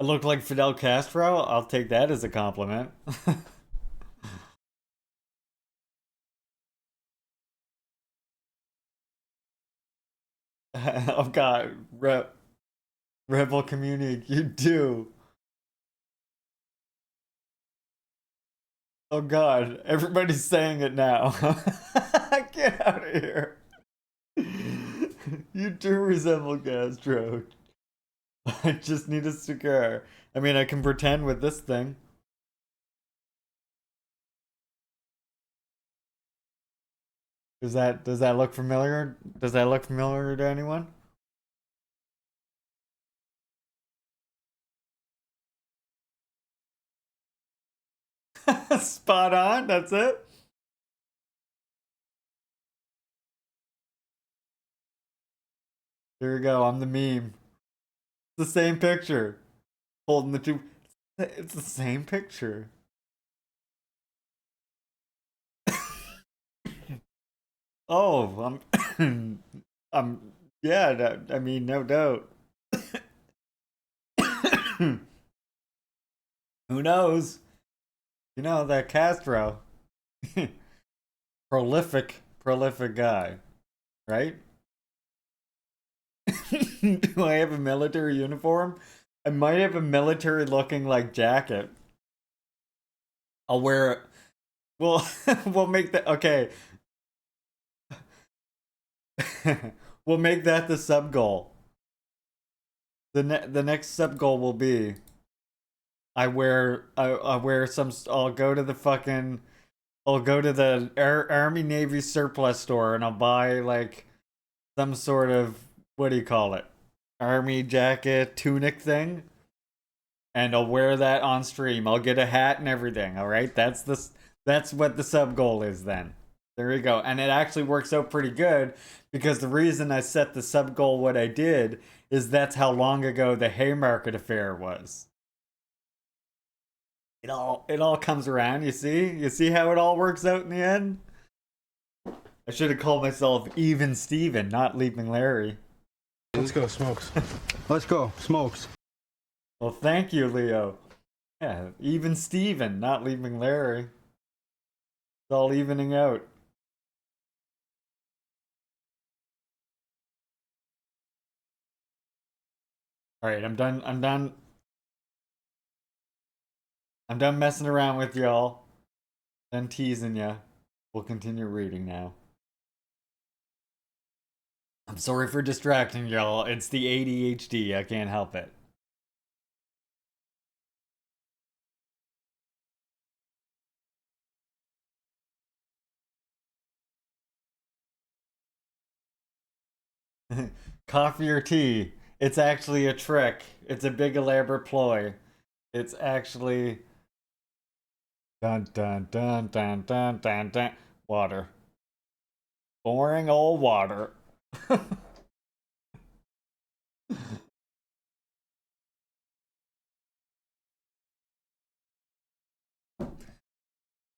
I look like Fidel Castro? I'll take that as a compliment. Oh god, Rebel community, you do. Oh god, everybody's saying it now. Get out of here. You do resemble Castro. I just need a cigar. I mean, I can pretend with this thing. Does that look familiar? Does that look familiar to anyone? Spot on, that's it. There you go, I'm the meme. It's the same picture. Holding the two. It's the same picture. Oh, yeah, I mean, no doubt. Who knows? That Castro. prolific guy, right? Do I have a military uniform? I might have a military looking like jacket. I'll wear it. We'll make that okay. We'll make that the sub goal. The next sub goal will be I wear some. I'll go to the Army Navy surplus store and I'll buy like some sort of, what do you call it, army jacket tunic thing, and I'll wear that on stream. I'll get a hat and everything. All right, that's what the sub goal is then. There we go. And it actually works out pretty good because the reason I set the sub goal what I did is that's how long ago the Haymarket affair was. It all comes around, you see? You see how it all works out in the end? I should have called myself Even Steven, not Leaping Larry. Let's go, Smokes. Let's go, Smokes. Well, thank you, Leo. Yeah, Even Steven, not Leaping Larry. It's all evening out. Alright, I'm done messing around with y'all. Done teasing ya. We'll continue reading now. I'm sorry for distracting y'all. It's the ADHD. I can't help it. Coffee or tea? It's actually a trick. It's a big elaborate ploy. It's actually dun dun dun dun dun dun dun water. Boring old water.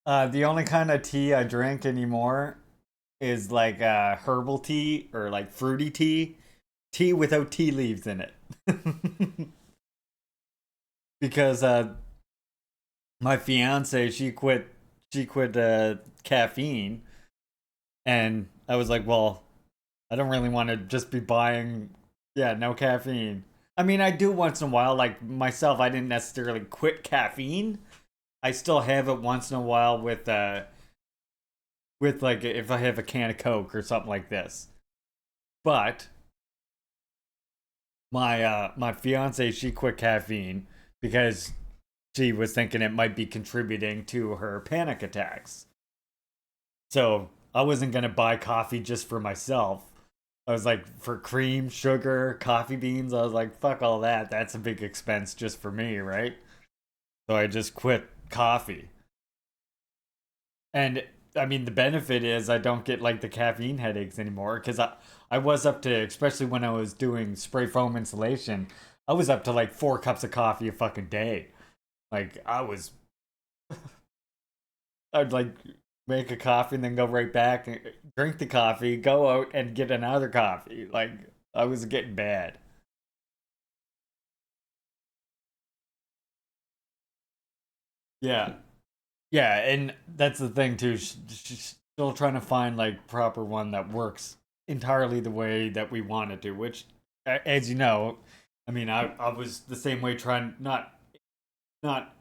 The only kind of tea I drink anymore is like herbal tea or like fruity tea. Tea without tea leaves in it. Because my fiance, she quit caffeine, and I was like, well, I don't really want to just be buying no caffeine. I mean, I do once in a while, like myself, I didn't necessarily quit caffeine. I still have it once in a while with like if I have a can of Coke or something like this. But my fiance, she quit caffeine because she was thinking it might be contributing to her panic attacks. So I wasn't gonna buy coffee just for myself. I was like, for cream, sugar, coffee beans, I was like, fuck all that. That's a big expense just for me, right? So I just quit coffee. And I mean, the benefit is I don't get like the caffeine headaches anymore because I was up to, especially when I was doing spray foam insulation, I was up to like 4 cups of coffee a fucking day. Like I'd like make a coffee and then go right back and drink the coffee, go out and get another coffee. Like I was getting bad. Yeah. Yeah, and that's the thing too. She's still trying to find like proper one that works entirely the way that we want it to. Which, as you know, I mean, I was the same way trying not not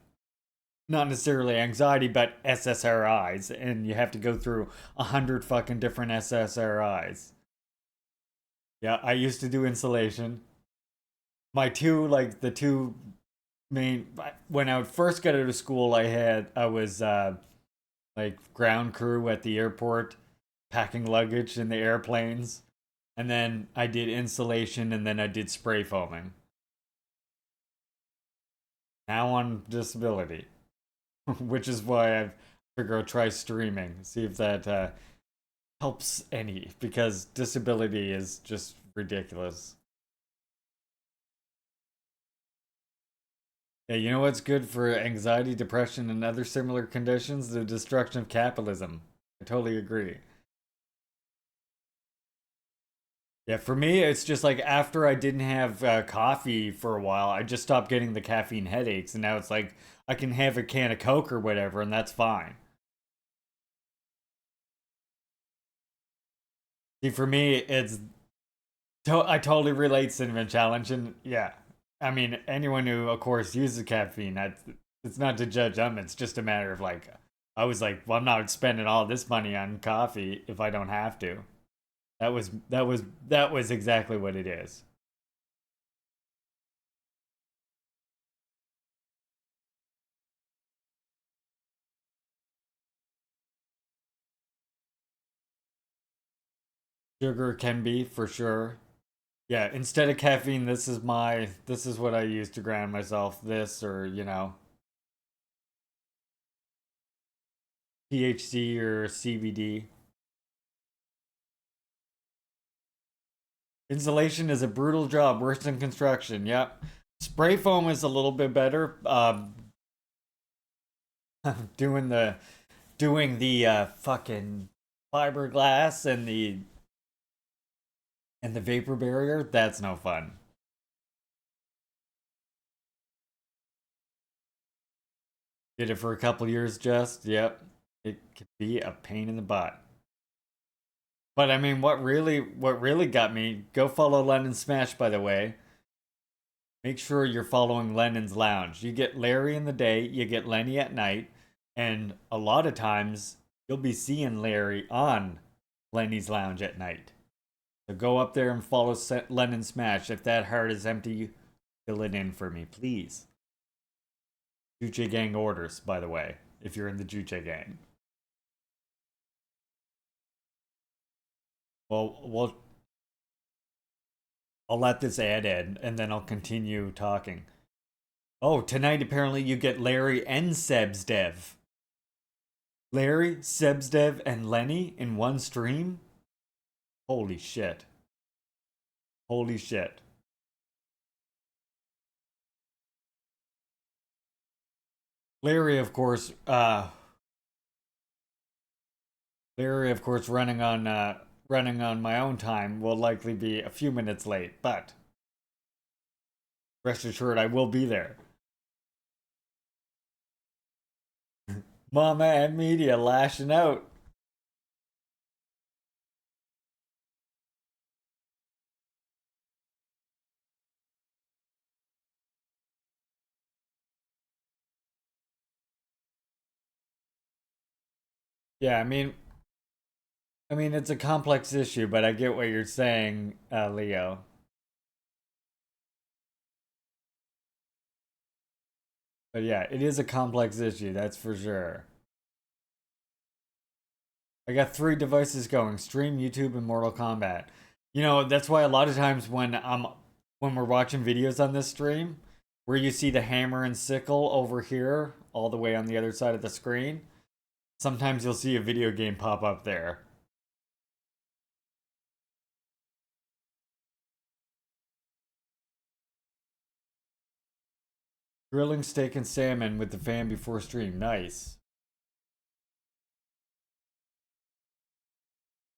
necessarily anxiety, but SSRIs, and you have to go through 100 fucking different SSRIs. Yeah, I used to do insulation. My two like the two main when I first got out of school, I was like ground crew at the airport, packing luggage in the airplanes. And then I did insulation and then I did spray foaming. Now on disability, which is why I figure I'll try streaming, see if that helps any, because disability is just ridiculous. Yeah, you know what's good for anxiety, depression, and other similar conditions? The destruction of capitalism. I totally agree. Yeah, for me, it's just like after I didn't have coffee for a while, I just stopped getting the caffeine headaches, and now it's like I can have a can of Coke or whatever, and that's fine. See, for me, I totally relate Cinnamon Challenge, and yeah, I mean anyone who, of course, uses caffeine, it's not to judge them. It's just a matter of like, I was like, well, I'm not spending all this money on coffee if I don't have to. That was exactly what it is. Sugar can be for sure. Yeah, instead of caffeine, this is what I use to ground myself. This or, THC or CBD. Insulation is a brutal job, worse than construction. Yep. Spray foam is a little bit better. Doing the fucking fiberglass and the vapor barrier, that's no fun. Did it for a couple years just. Yep. It can be a pain in the butt. But I mean, what really got me, go follow Lennon Smash, by the way. Make sure you're following Lennon's Lounge. You get Larry in the day, you get Lenny at night, and a lot of times you'll be seeing Larry on Lenny's Lounge at night. So go up there and follow Lennon Smash. If that heart is empty, fill it in for me, please. Juche gang orders, by the way, if you're in the Juche gang. Well, I'll let this ad end, and then I'll continue talking. Oh, tonight apparently you get Larry and Sebsdev. Larry, Sebsdev, and Lenny in one stream? Holy shit. Holy shit. Larry, of course, running on my own time will likely be a few minutes late, but rest assured I will be there. Mama and media lashing out. Yeah, I mean, it's a complex issue, but I get what you're saying, Leo. But yeah, it is a complex issue, that's for sure. I got 3 devices going: stream, YouTube, and Mortal Kombat. You know, that's why a lot of times when we're watching videos on this stream, where you see the hammer and sickle over here, all the way on the other side of the screen, sometimes you'll see a video game pop up there. Grilling steak and salmon with the fam before stream. Nice.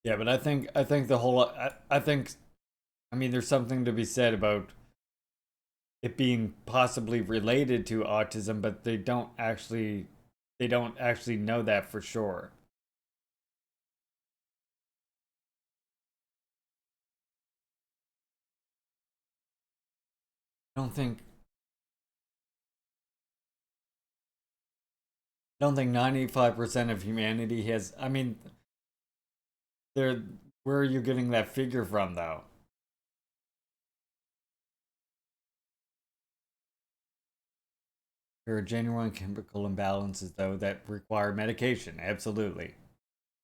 Yeah, but I think the whole I mean, there's something to be said about it being possibly related to autism, but they don't actually know that for sure. I don't think 95% of humanity has. I mean, where are you getting that figure from, though? There are genuine chemical imbalances, though, that require medication. Absolutely.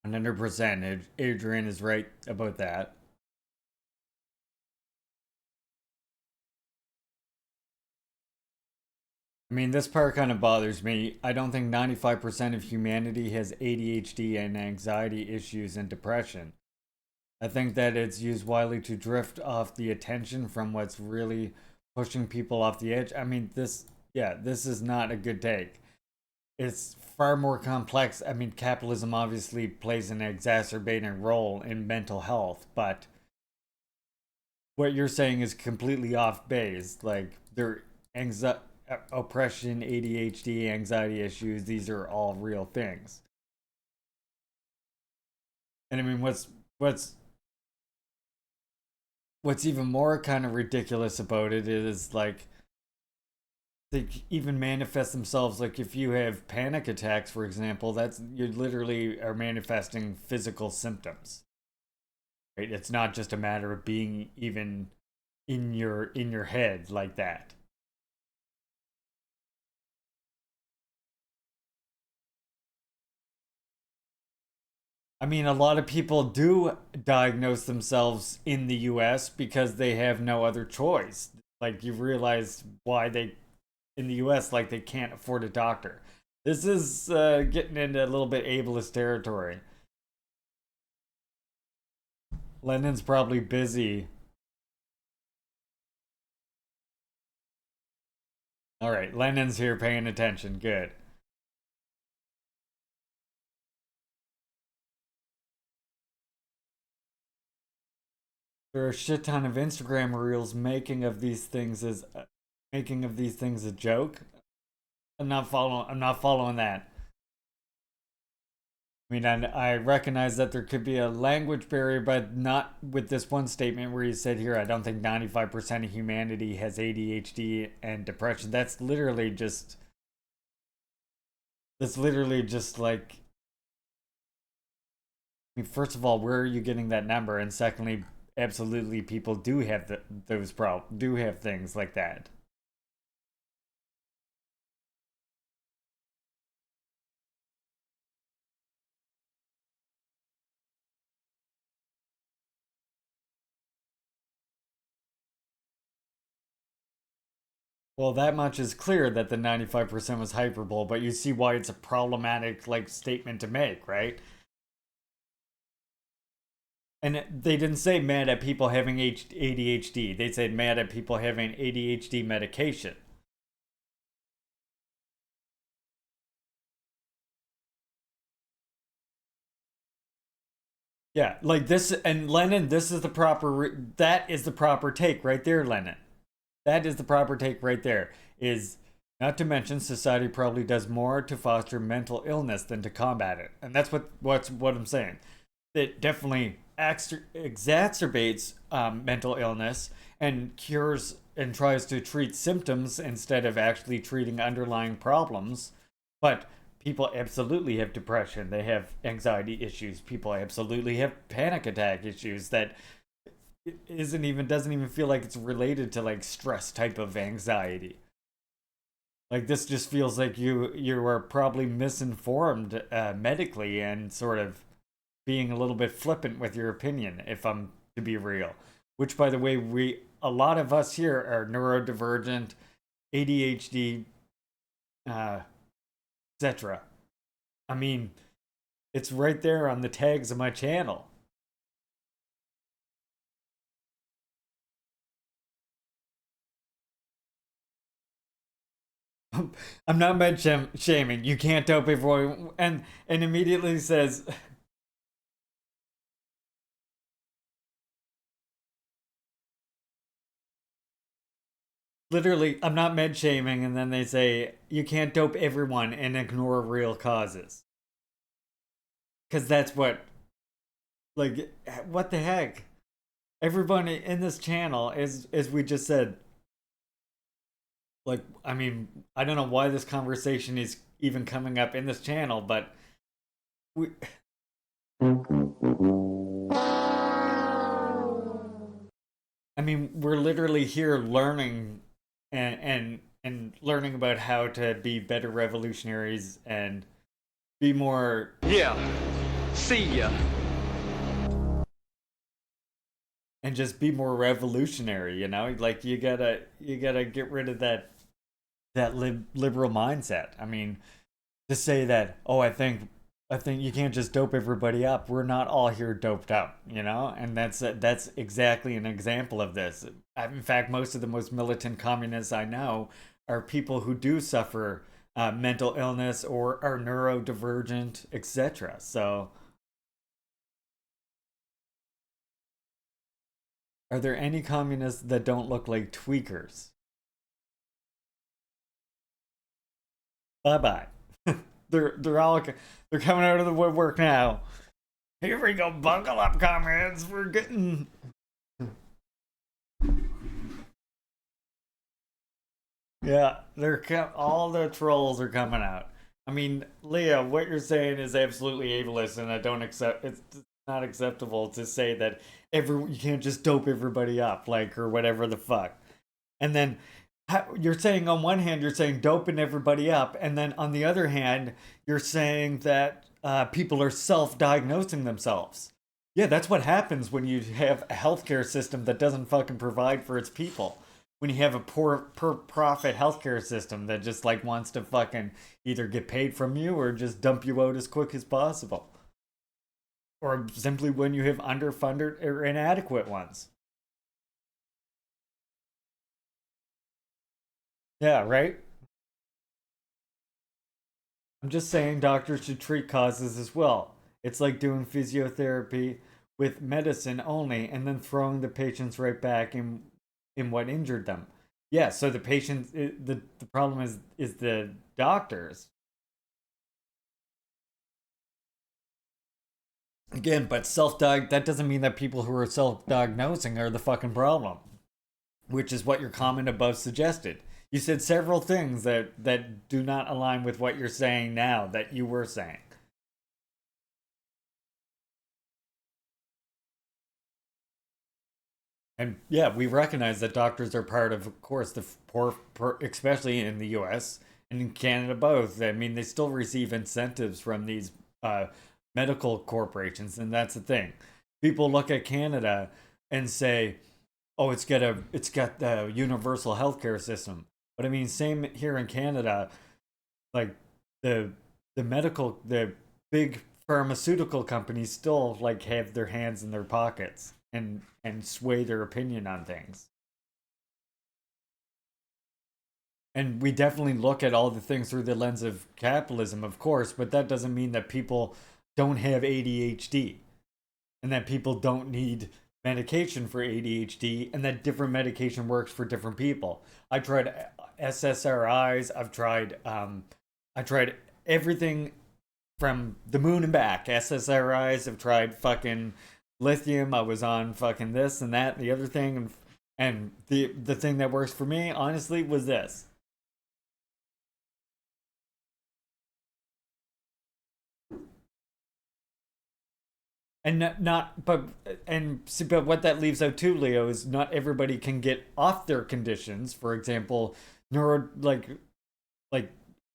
100%. Adrian is right about that. I mean, this part kind of bothers me. I don't think 95% of humanity has ADHD and anxiety issues and depression. I think that it's used widely to drift off the attention from what's really pushing people off the edge. I mean, this is not a good take. It's far more complex. I mean, capitalism obviously plays an exacerbating role in mental health, but what you're saying is completely off base. Like, oppression, ADHD, anxiety issues, these are all real things. And I mean, what's even more kind of ridiculous about it is, like, they even manifest themselves. Like, if you have panic attacks, for example, that's, you literally are manifesting physical symptoms, right? It's not just a matter of being even in your head like that. I mean, a lot of people do diagnose themselves in the US because they have no other choice. Like, you realize why in the US, like, they can't afford a doctor. This is getting into a little bit ableist territory. Lennon's probably busy All right, Lennon's here paying attention. Good. There are a shit ton of Instagram reels making of these things a joke. I'm not following that. I mean, I recognize that there could be a language barrier, but not with this one statement where you said here, I don't think 95% of humanity has ADHD and depression. That's literally just like, I mean, first of all, where are you getting that number? And secondly, absolutely, people do have do have things like that. Well, that much is clear that the 95% was hyperbole, but you see why it's a problematic like statement to make, right? And they didn't say mad at people having ADHD. They said mad at people having ADHD medication. Yeah, like this, and Lennon, this is the proper, that is the proper take right there, Lennon. That is the proper take right there. Is not to mention society probably does more to foster mental illness than to combat it. And that's what I'm saying. It definitely exacerbates mental illness and cures and tries to treat symptoms instead of actually treating underlying problems. But people absolutely have depression. They have anxiety issues. People absolutely have panic attack issues that doesn't even feel like it's related to like stress type of anxiety. Like this just feels like you are probably misinformed medically and sort of being a little bit flippant with your opinion, if I'm to be real. Which, by the way, a lot of us here are neurodivergent, ADHD, etc. I mean, it's right there on the tags of my channel. I'm not med shaming. You can't dope everyone, and immediately says. Literally, I'm not med shaming, and then they say you can't dope everyone and ignore real causes. Because that's what, like, what the heck? Everybody in this channel, as we just said, like, I mean, I don't know why this conversation is even coming up in this channel, but we. I mean, we're literally here learning and learning about how to be better revolutionaries and be more. Yeah. See ya. And just be more revolutionary, you know? Like you gotta get rid of that liberal mindset. I mean, to say that, oh, I think you can't just dope everybody up. We're not all here doped up, you know? And that's exactly an example of this. In fact, most of the most militant communists I know are people who do suffer mental illness or are neurodivergent, etc. So, are there any communists that don't look like tweakers? Bye-bye. they're coming out of the woodwork now. Here we go, buckle up, comrades. We're getting. Yeah, all the trolls are coming out. I mean, Leah, what you're saying is absolutely ableist, and I don't accept. It's not acceptable to say that you can't just dope everybody up, like, or whatever the fuck. And then you're saying on one hand you're saying doping everybody up, and then on the other hand you're saying that people are self-diagnosing themselves. Yeah, that's what happens when you have a healthcare system that doesn't fucking provide for its people. When you have a poor profit healthcare system that just like wants to fucking either get paid from you or just dump you out as quick as possible. Or simply when you have underfunded or inadequate ones. Yeah, right? I'm just saying doctors should treat causes as well. It's like doing physiotherapy with medicine only and then throwing the patients right back in what injured them. Yeah, so the patient, the problem is the doctors. Again, but that doesn't mean that people who are self-diagnosing are the fucking problem, which is what your comment above suggested. You said several things that do not align with what you're saying now that you were saying. And yeah, we recognize that doctors are part of course, the poor, especially in the U.S. and in Canada both. I mean, they still receive incentives from these medical corporations, and that's the thing. People look at Canada and say, "Oh, it's got the universal healthcare system." But I mean, same here in Canada. Like the the big pharmaceutical companies still like have their hands in their pockets and sway their opinion on things. And we definitely look at all the things through the lens of capitalism, of course, but that doesn't mean that people don't have ADHD and that people don't need medication for ADHD and that different medication works for different people. I tried SSRIs, I tried everything from the moon and back. SSRIs, I've tried fucking lithium, I was on fucking this and that and the other thing, and the thing that works for me honestly was this. And but what that leaves out too, Leo, is not everybody can get off their conditions. For example, like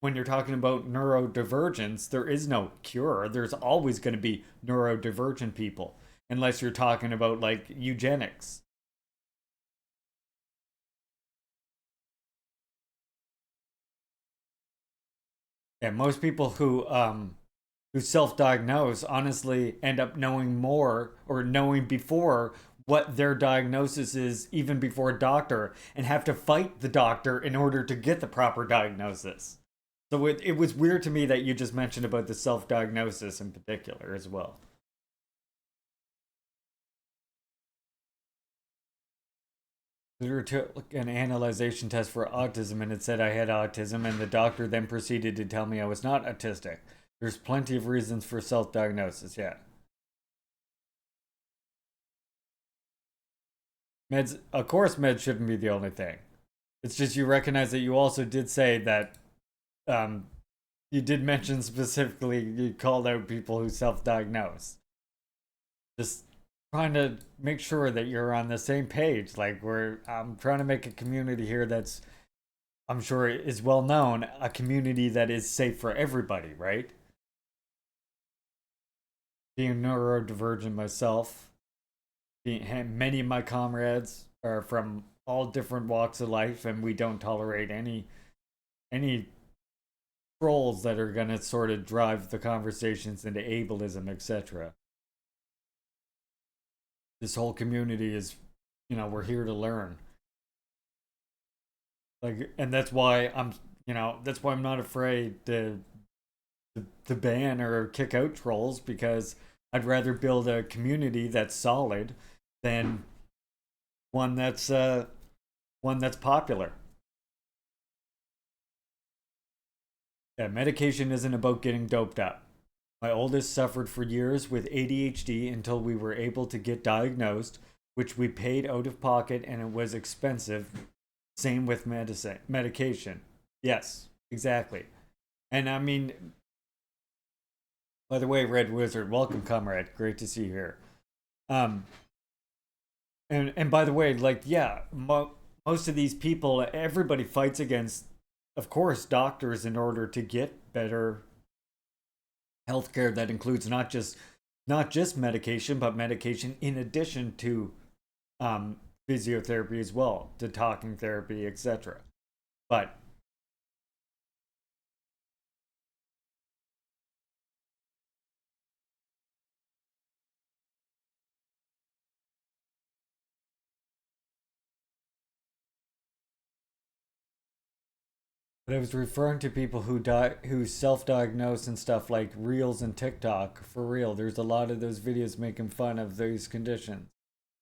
when you're talking about neurodivergence, there is no cure. There's always going to be neurodivergent people, unless you're talking about like eugenics. Yeah, most people who self-diagnose honestly end up knowing more or knowing before what their diagnosis is even before a doctor and have to fight the doctor in order to get the proper diagnosis. So it was weird to me that you just mentioned about the self-diagnosis in particular as well. There took an analyzation test for autism and it said I had autism, and the doctor then proceeded to tell me I was not autistic. There's plenty of reasons for self-diagnosis, yeah. Meds, of course meds shouldn't be the only thing. It's just you recognize that you also did say that you did mention specifically, you called out people who self-diagnose. Just trying to make sure that you're on the same page. Like I'm trying to make a community here that's, I'm sure is well known, a community that is safe for everybody, right? Being neurodivergent myself, many of my comrades are from all different walks of life, and we don't tolerate any trolls that are gonna sort of drive the conversations into ableism, etc. This whole community is, we're here to learn. Like, and that's why that's why I'm not afraid to ban or kick out trolls, because I'd rather build a community that's solid than one that's popular. Yeah, medication isn't about getting doped up. My oldest suffered for years with ADHD until we were able to get diagnosed, which we paid out of pocket and it was expensive. Same with medication. Yes, exactly. And I mean, by the way, Red Wizard, welcome, comrade. Great to see you here. And by the way, like, yeah, most of these people, everybody fights against, of course, doctors in order to get better healthcare that includes not just medication, but medication in addition to physiotherapy as well, to talking therapy, etc. But But I was referring to people who self-diagnose and stuff like Reels and TikTok. For real, there's a lot of those videos making fun of those conditions.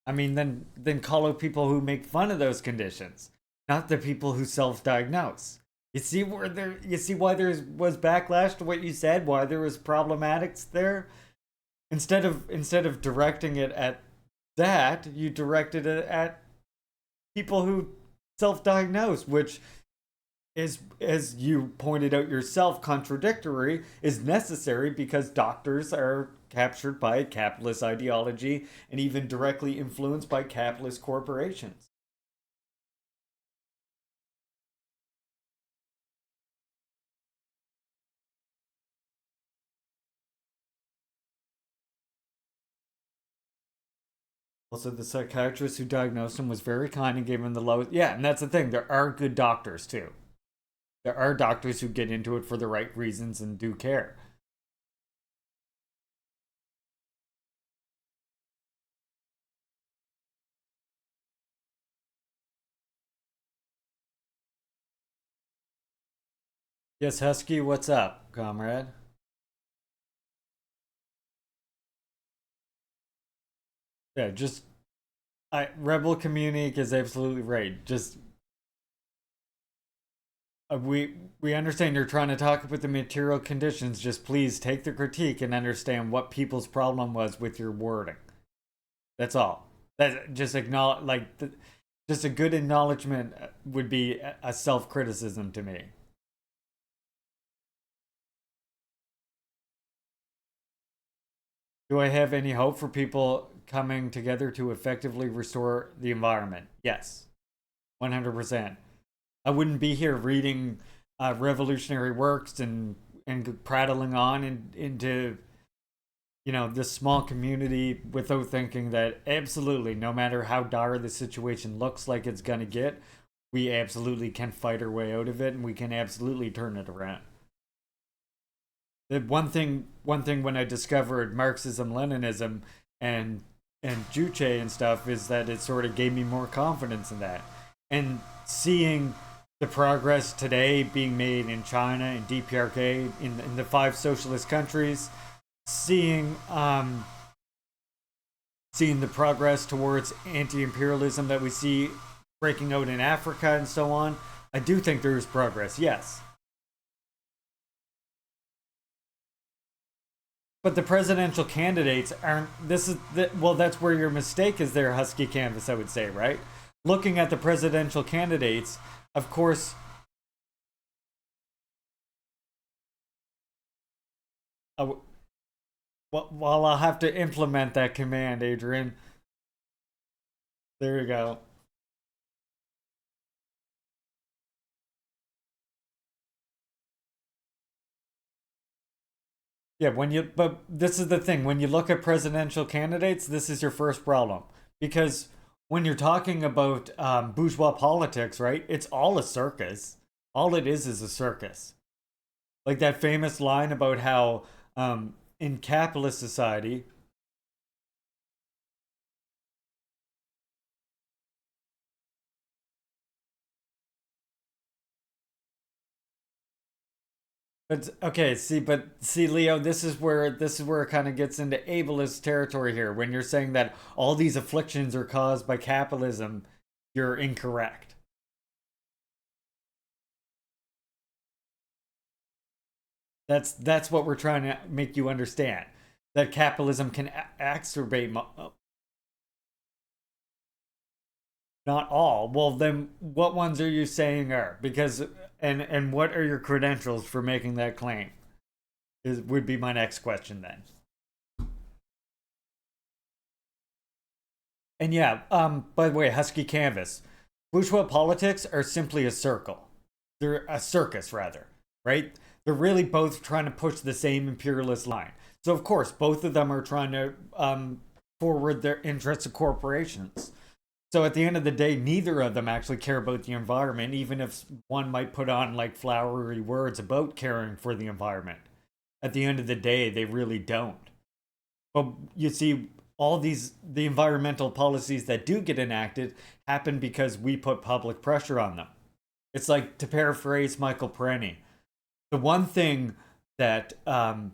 I mean, then call out people who make fun of those conditions, not the people who self-diagnose. You see why there was backlash to what you said, why there was problematics there? Instead of directing it at that, you directed it at people who self-diagnose, which is, as you pointed out yourself, contradictory, is necessary because doctors are captured by capitalist ideology and even directly influenced by capitalist corporations. Also, the psychiatrist who diagnosed him was very kind and gave him the lowest. Yeah, and that's the thing. There are good doctors, too. There are doctors who get into it for the right reasons and do care. Yes, Husky, what's up, comrade? Yeah, just Rebel Communique is absolutely right. Just we understand you're trying to talk about the material conditions. Just please take the critique and understand what people's problem was with your wording. That's all. That just acknowledge, just a good acknowledgement would be a self-criticism to me. Do I have any hope for people coming together to effectively restore the environment? Yes, 100%. I wouldn't be here reading revolutionary works and prattling on into this small community without thinking that absolutely, no matter how dire the situation looks like it's gonna get, we absolutely can fight our way out of it and we can absolutely turn it around. The one thing when I discovered Marxism, Leninism, and Juche and stuff is that it sort of gave me more confidence in that. And seeing the progress today being made in China and DPRK in the 5 socialist countries, seeing the progress towards anti-imperialism that we see breaking out in Africa and so on, I do think there is progress. Yes. But the presidential candidates aren't. Well, that's where your mistake is there, Husky Canvas, I would say, right? Looking at the presidential candidates, of course. Well, I'll have to implement that command, Adrian. There you go. Yeah, but this is the thing. When you look at presidential candidates, this is your first problem. Because when you're talking about bourgeois politics, right, it's all a circus. All it is a circus. Like that famous line about how in capitalist society, but okay, but see, Leo, this is where it kind of gets into ableist territory here. When you're saying that all these afflictions are caused by capitalism, you're incorrect. That's what we're trying to make you understand. That capitalism can exacerbate. Not all. Well, then what ones are you saying are? Because and what are your credentials for making that claim? Would be my next question then. And yeah, by the way, Husky Canvas, bourgeois politics are simply a circle. They're a circus, rather, right? They're really both trying to push the same imperialist line. So of course, both of them are trying to forward their interests of corporations. So at the end of the day, neither of them actually care about the environment, even if one might put on like flowery words about caring for the environment. At the end of the day, they really don't. But you see, the environmental policies that do get enacted happen because we put public pressure on them. It's like, to paraphrase Michael Perenni, the one thing that that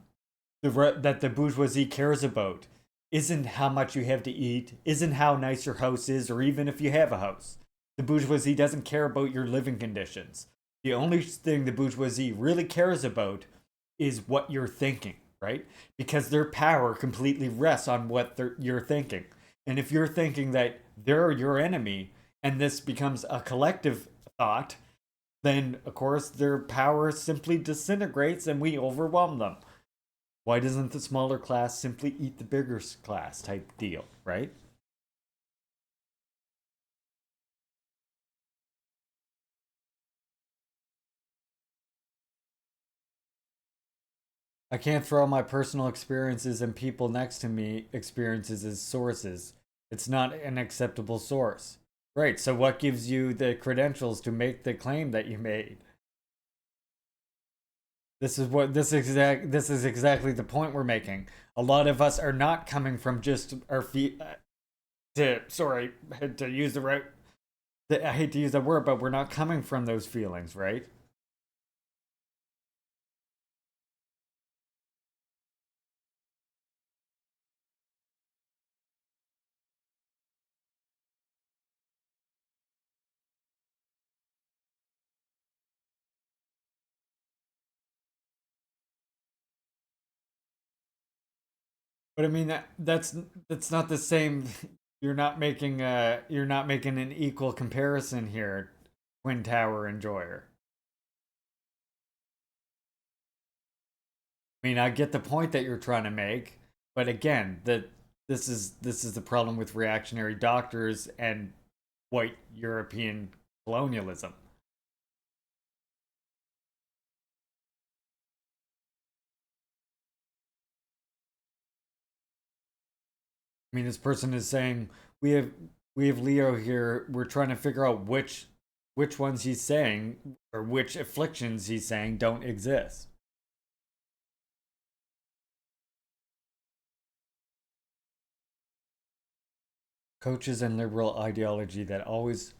the bourgeoisie cares about isn't how much you have to eat, isn't how nice your house is, or even if you have a house. The bourgeoisie doesn't care about your living conditions. The only thing the bourgeoisie really cares about is what you're thinking, right? Because their power completely rests on what you're thinking. And if you're thinking that they're your enemy, and this becomes a collective thought, then of course their power simply disintegrates and we overwhelm them. Why doesn't the smaller class simply eat the bigger class type deal, right? I can't throw my personal experiences and people next to me experiences as sources. It's not an acceptable source. Right, so what gives you the credentials to make the claim that you made? This is exactly the point we're making. A lot of us are not coming from just our feet to use the right I hate to use that word, but we're not coming from those feelings, right? But I mean that's not the same. You're not making an equal comparison here, Twin Tower and Joyer. I mean, I get the point that you're trying to make, but again, this is the problem with reactionary doctors and white European colonialism. I mean, this person is saying we have Leo here. We're trying to figure out which ones he's saying or which afflictions he's saying don't exist. Coaches and liberal ideology that always.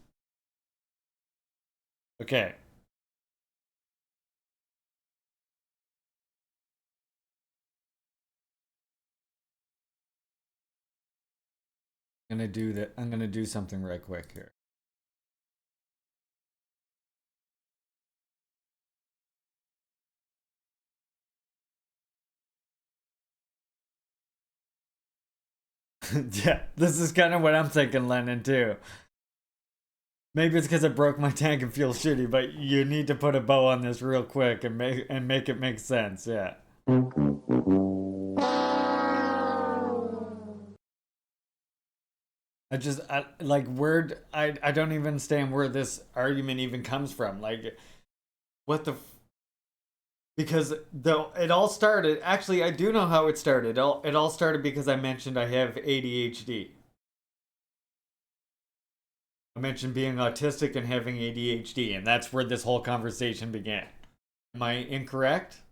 Okay. I'm gonna do that. I'm gonna do something right quick here. Yeah, this is kind of what I'm thinking, Lennon, too. Maybe it's because I broke my tank and feel shitty, but you need to put a bow on this real quick and make it make sense. Yeah. Like where I don't even understand where this argument even comes from. Like, what the. Because though it all started, actually, I do know how it started. It all started because I mentioned I have ADHD. I mentioned being autistic and having ADHD, and that's where this whole conversation began. Am I incorrect?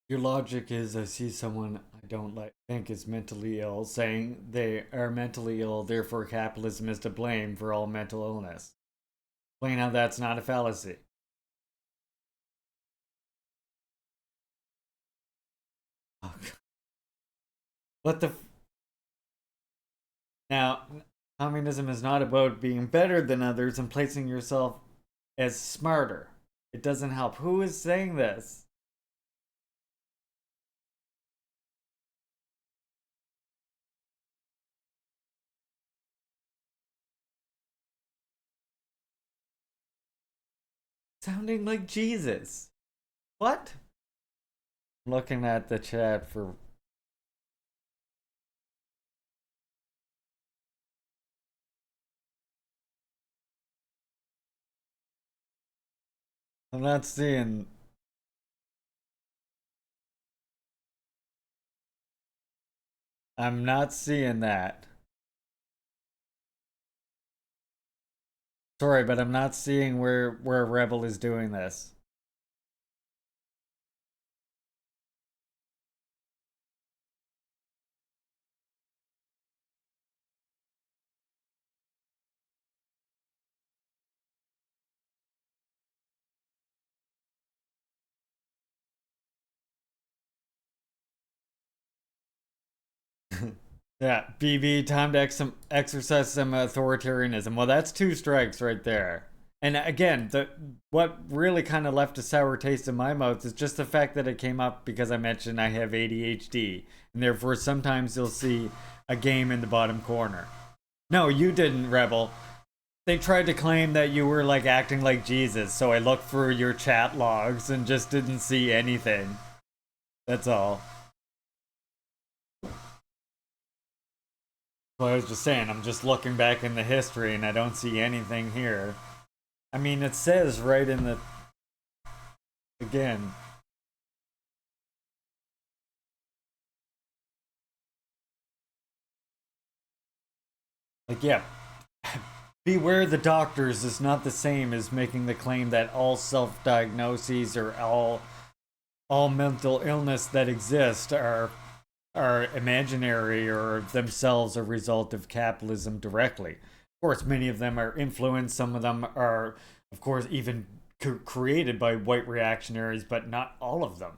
Your logic is I see someone I don't think is mentally ill, saying they are mentally ill, therefore capitalism is to blame for all mental illness. Explain how that's not a fallacy. Oh, what the? Now, communism is not about being better than others and placing yourself as smarter. It doesn't help. Who is saying this? Sounding like Jesus. What? I'm looking at the chat for... I'm not seeing... I'm not seeing that. Sorry, but I'm not seeing where Rebel is doing this. Yeah, BB, time to exercise some authoritarianism. Well, that's 2 strikes right there. And again, what really kind of left a sour taste in my mouth is just the fact that it came up because I mentioned I have ADHD. And therefore, sometimes you'll see a game in the bottom corner. No, you didn't, Rebel. They tried to claim that you were like acting like Jesus, so I looked through your chat logs and just didn't see anything. That's all. Well, I was just saying, I'm just looking back in the history and I don't see anything here. I mean, it says right in the... Again. Like, yeah. Beware the doctors is not the same as making the claim that all self-diagnoses or all mental illness that exist are imaginary or themselves a result of capitalism directly. Of course, many of them are influenced. Some of them are, of course, even created by white reactionaries, but not all of them.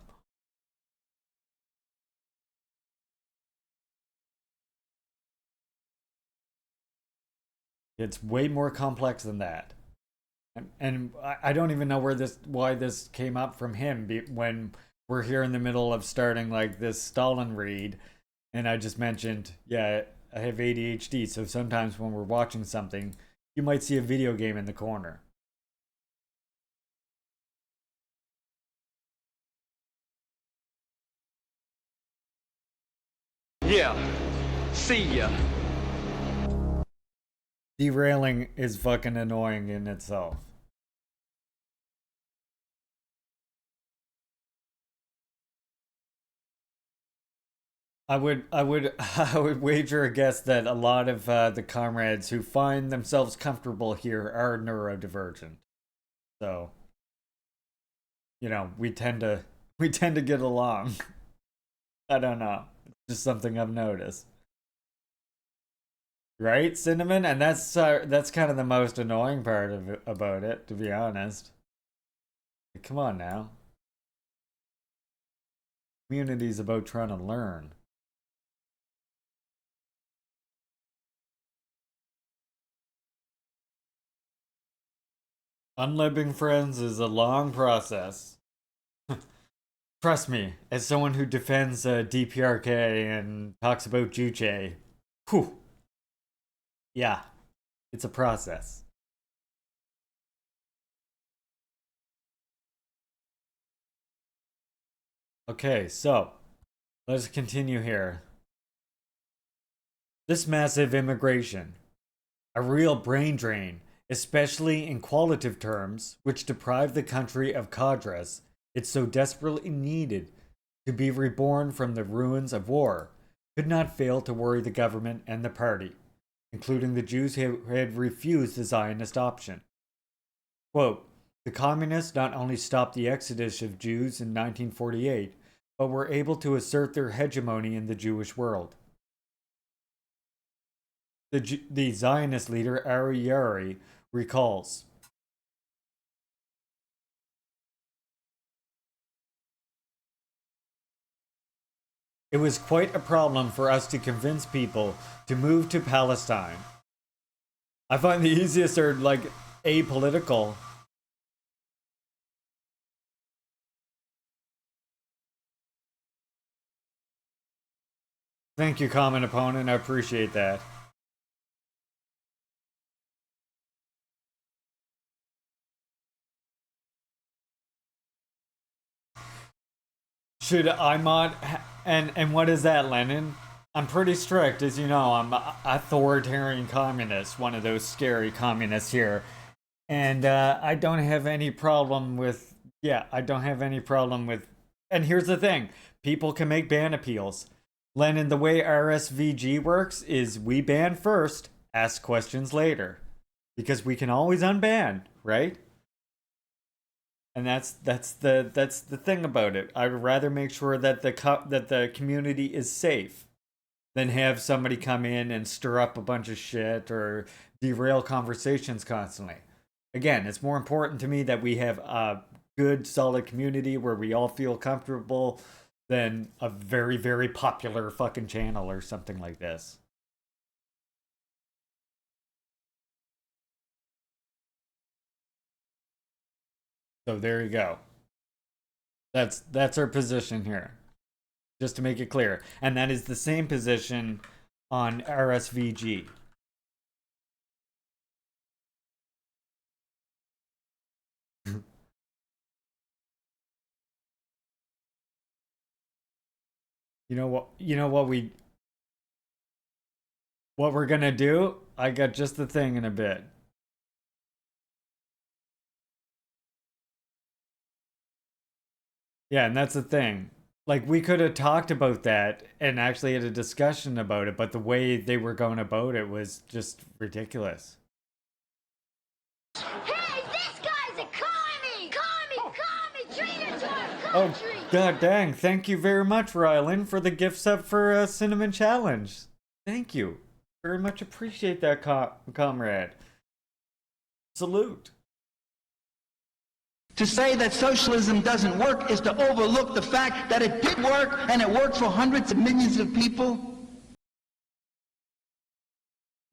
It's way more complex than that. And I don't even know why this came up from him when we're here in the middle of starting like this Stalin read, and I just mentioned, yeah, I have ADHD, so sometimes when we're watching something, you might see a video game in the corner. Yeah. See ya. Derailing is fucking annoying in itself. I would wager a guess that a lot of the comrades who find themselves comfortable here are neurodivergent. So, you know, we tend to get along. I don't know. It's just something I've noticed. Right, Cinnamon? And that's kind of the most annoying part about it, to be honest. Come on now. Community's about trying to learn. Unlibbing friends is a long process. Trust me, as someone who defends DPRK and talks about Juche, whew. Yeah, it's a process. Okay, so let's continue here. This massive immigration, a real brain drain, especially in qualitative terms, which deprive the country of cadres it so desperately needed to be reborn from the ruins of war, could not fail to worry the government and the party, including the Jews who had refused the Zionist option. Quote, the communists not only stopped the exodus of Jews in 1948, but were able to assert their hegemony in the Jewish world. The Zionist leader Ari Yari recalls, it was quite a problem for us to convince people to move to Palestine. I find the easiest are like apolitical. Thank you, common opponent. I appreciate that. Should I mod... And what is that, Lenin? I'm pretty strict, as you know. I'm an authoritarian communist, one of those scary communists here. And I don't have any problem with... Yeah, I don't have any problem with... And here's the thing. People can make ban appeals. Lenin, the way RSVG works is we ban first, ask questions later. Because we can always unban, right? And that's the thing about it. I would rather make sure that the community is safe than have somebody come in and stir up a bunch of shit or derail conversations constantly. Again, it's more important to me that we have a good, solid community where we all feel comfortable than a very, very popular fucking channel or something like this. So there you go. That's our position here. Just to make it clear. And that is the same position on RSVG. What we're gonna do? I got just the thing in a bit. Yeah, and that's the thing. Like, we could have talked about that and actually had a discussion about it, but the way they were going about it was just ridiculous. Hey, this guy's a commie! Commie! Traitor to our Oh, country! god dang. Thank you very much, Rylan, for the gift sub for Cinnamon Challenge. Thank you. Very much appreciate that, comrade. Salute. To say that socialism doesn't work is to overlook the fact that it did work, and it worked for hundreds of millions of people.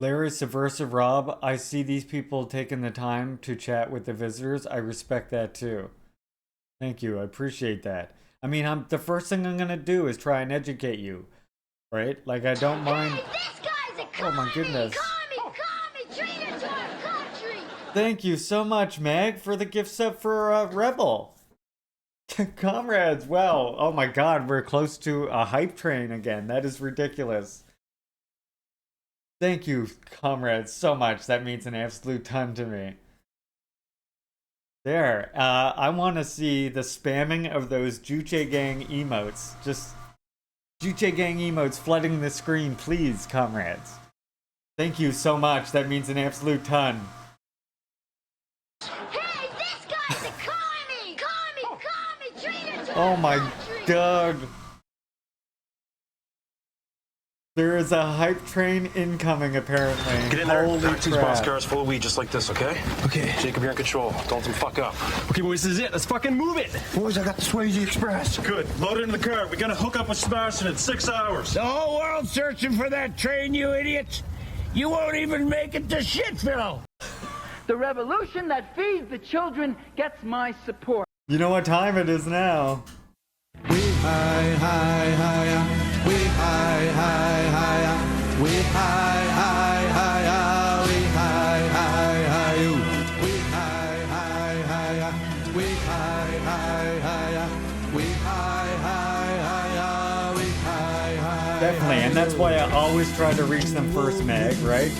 Larry Subversive Rob, I see these people taking the time to chat with the visitors. I respect that too. Thank you. I appreciate that. I mean, the first thing I'm gonna do is try and educate you, right? Like, I don't mind. Hey, this guy's a commie! Oh my goodness. Commie! Traitor to our country! Thank you so much, Meg, for the gift sub for Rebel. Comrades, wow. Oh my god, we're close to a hype train again. That is ridiculous. Thank you, comrades, so much. That means an absolute ton to me. There. I want to see the spamming of those Juche Gang emotes. Just Juche Gang emotes flooding the screen, please, comrades. Thank you so much. That means an absolute ton. Hey, this guy's a commie! Commie! Traitor to Oh our my country! god. There is a hype train incoming, apparently. Get in there. Holy Knock these box crap. cars full of weed just like this, okay? Okay. Jacob, you're in control. Don't let them fuck up. Okay, boys, this is it. Let's fucking move it. Boys, I got the Swayze Express. Good. Load it in the car. We're gonna hook up with Sparson in 6 hours. The whole world's searching for that train, you idiots. You won't even make it to Shitville. The revolution that feeds the children gets my support. You know what time it is now. We high, high, higher. We high, high, higher. We high, high, higher. We high, high, higher. We high, high, higher. We high, high, higher. We high, high, higher. We high, high. Definitely, and that's why I always try to reach them first, Meg, right?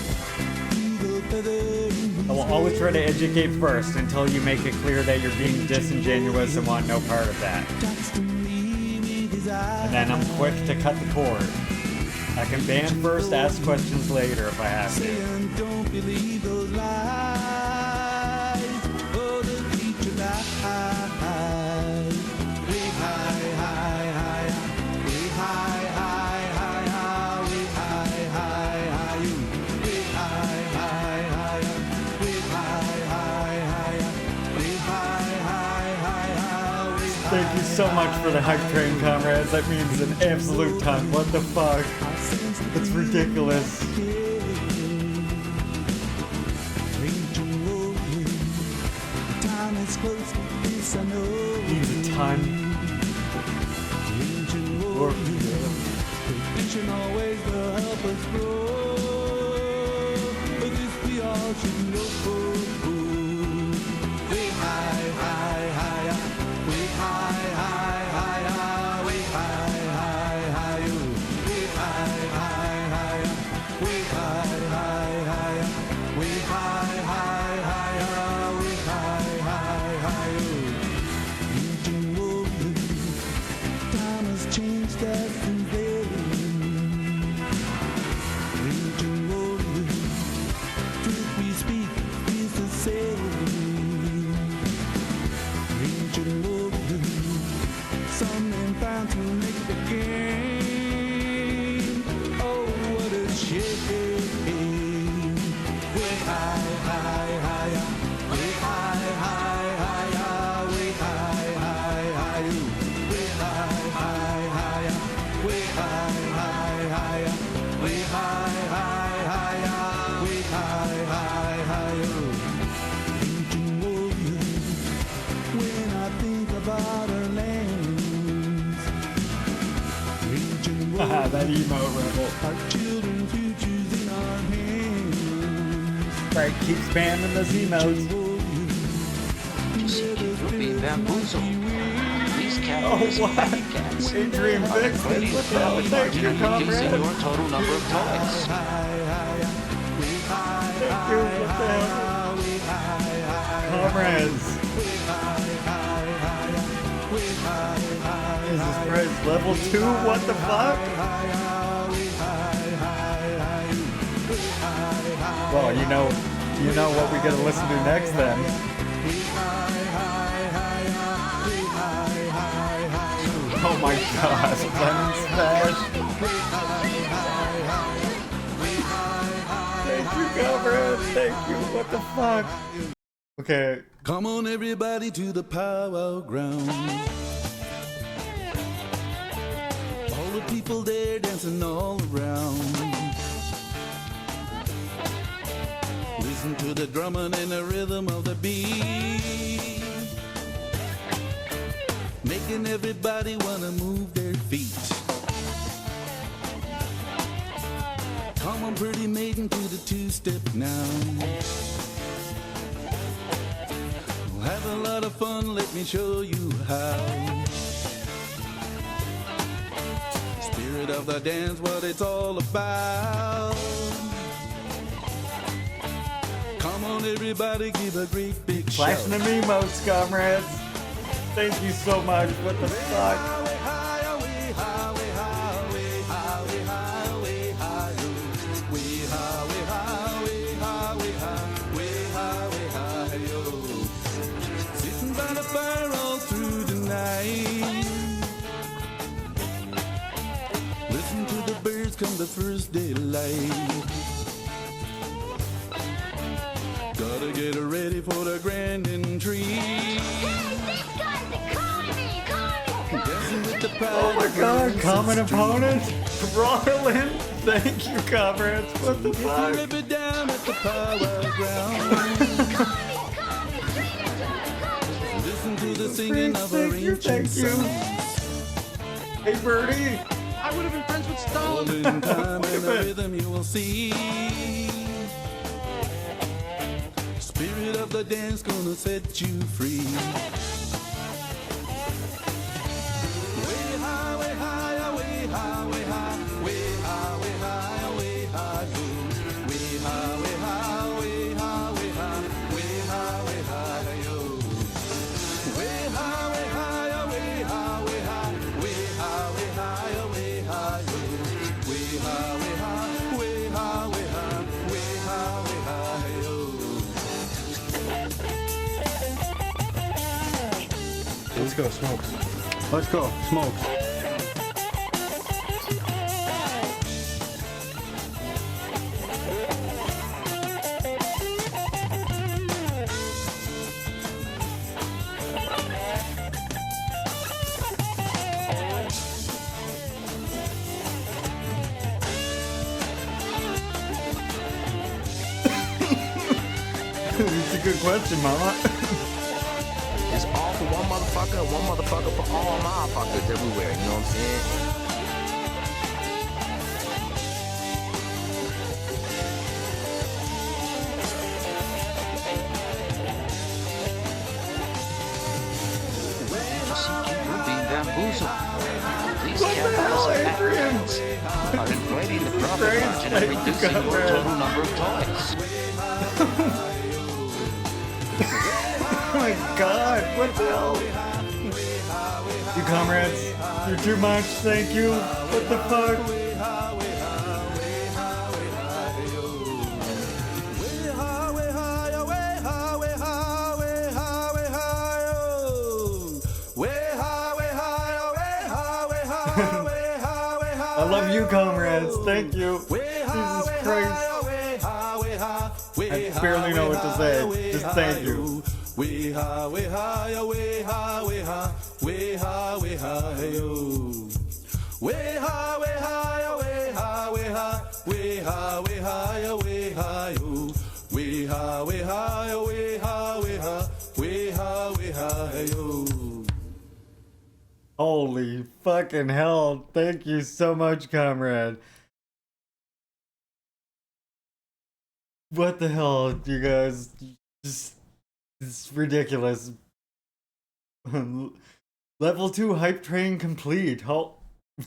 I will always try to educate first until you make it clear that you're being disingenuous and want no part of that. And then I'm quick to cut the cord. I can ban first, ask questions later if I have to. Don't believe those lies. Oh, the future lies. We high, high, higher. We high, high, higher. We high, high, higher. We high, high, higher. We high, high, higher. We high, high, higher. Thank you so much for the hype train, comrades. That means an absolute ton. What the fuck? It's ridiculous. Needs a ton. Always will help us grow. This we all should know. We high, high, higher. We high, high, higher. We We high, high, higher. We high, high, higher. Reaching warriors when I think about our lands. Reaching warriors. That emo rebel. Our children's futures in our hands. Right, keep spamming those emotes. You're being bamboozled. These cats Oh, are what? bad cats. Adrian fixed it. What the hell? Thank you, Comrade. Reducing your total number of toys. Thank you. What the hell? Comrades. Jesus Christ, level 2? What the fuck? Well, you know what we gotta listen to next then. Oh my gosh, Lemon Smash. Thank you, Comrade. Thank you. What the fuck? Okay. Come on, everybody, to the powwow ground. All the people there dancing all around. Listen to the drumming and the rhythm of the beat, making everybody wanna move their feet. Come on, pretty maiden, to the two-step now. We'll have a lot of fun, let me show you how. Spirit of the dance, what it's all about. Come on, everybody, give a great big shout. Flashing them emotes, comrades. Thank you so much. What the fuck? Sitting by the fire all through the night. Listen to the birds come the first daylight. Gotta get ready for the grand entry. Oh my god, common opponent? Royalin? Thank you, comrades. What the fuck? Rip it down at the power ground. Listen to the singing of our ancient songs. Hey, Birdie. I would have been friends with Stalin. All in time and the rhythm you will see. Spirit of the dance gonna set you free. Way high, way high, way high, way high, way high, way high, way high, way high, way high, way high, way high, way high, way high, yo. Way high, way high, way high, way high, way high, way high, way high, yo. Way high, way high, way high, way high, way high, way high, yo. Let's go, Smokes. Let's go, Smokes. It's a good question, Mama. It's all for one motherfucker and one motherfucker for all motherfuckers everywhere, you know what I'm saying? You're being bamboozled. These cats are inflating the profit margin and reducing your total number of toys. Oh my god, what the hell? You comrades, you're too much, thank you. What the fuck? I love you, comrades, thank you. Jesus Christ. I barely know what to say, just thank you. Way high, way high, way high, way high, way high, way high, yo. Way high, way high, way high, way high, Holy fucking hell. Thank you so much, Comrade. What the hell, you guys? Just, it's ridiculous. Level 2 hype train complete. How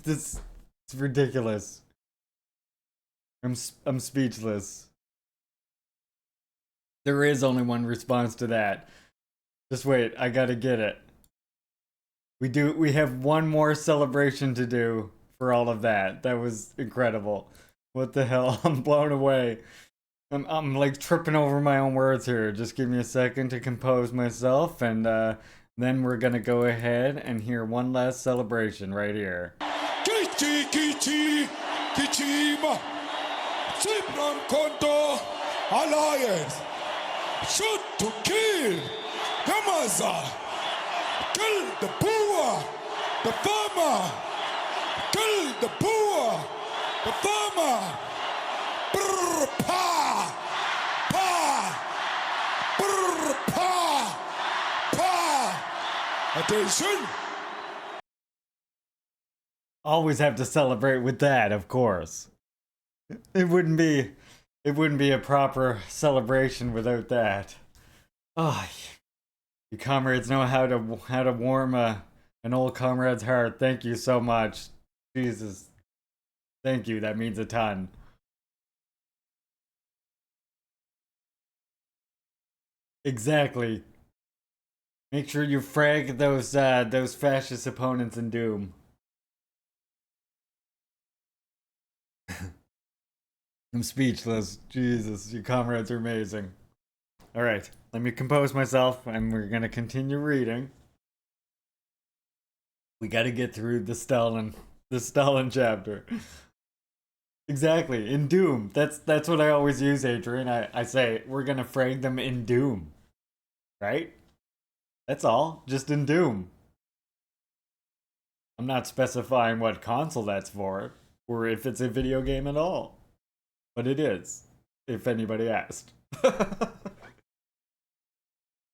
this it's ridiculous. I'm speechless. There is only one response to that. Just wait, I gotta get it. We have one more celebration to do for all of that. That was incredible. What the hell? I'm blown away. I'm like tripping over my own words here. Just give me a second to compose myself, and then we're gonna go ahead and hear one last celebration right here. Kichi, Kichi, Kichima, Sibram Konto, Alliance, shoot to kill, Yamaza, kill the poor, the farmer, kill the poor, the farmer, brr, pa, pa, brr, pa, pa, attention. Always have to celebrate with that, of course. It wouldn't be a proper celebration without that. Oh, you comrades know how to warm an old comrade's heart. Thank you so much. Jesus. Thank you. That means a ton. Exactly. Make sure you frag those fascist opponents in Doom. I'm speechless. Jesus, you comrades are amazing. Alright, let me compose myself and we're gonna continue reading. We gotta get through the Stalin chapter. Exactly, in Doom. That's what I always use, Adrian. I say, we're gonna frag them in Doom. Right? That's all, just in Doom. I'm not specifying what console that's for, or if it's a video game at all. But it is, if anybody asked.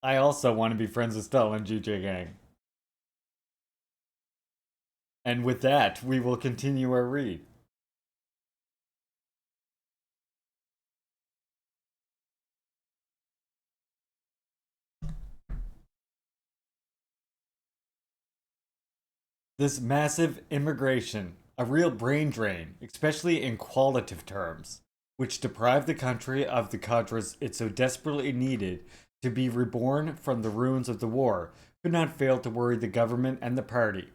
I also want to be friends with Stalin Juche gang. And with that, we will continue our read. This massive immigration, a real brain drain, especially in qualitative terms, which deprived the country of the cadres it so desperately needed to be reborn from the ruins of the war, could not fail to worry the government and the party,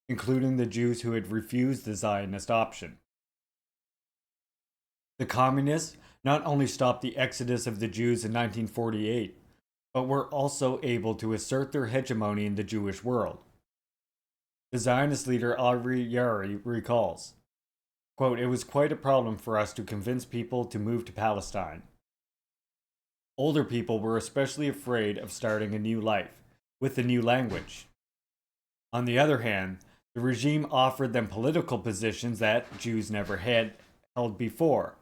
including the Jews who had refused the Zionist option. The communists not only stopped the exodus of the Jews in 1948, but were also able to assert their hegemony in the Jewish world. The Zionist leader Ari Yari recalls, quote, "It was quite a problem for us to convince people to move to Palestine. Older people were especially afraid of starting a new life, with a new language. On the other hand, the regime offered them political positions that Jews never had held before.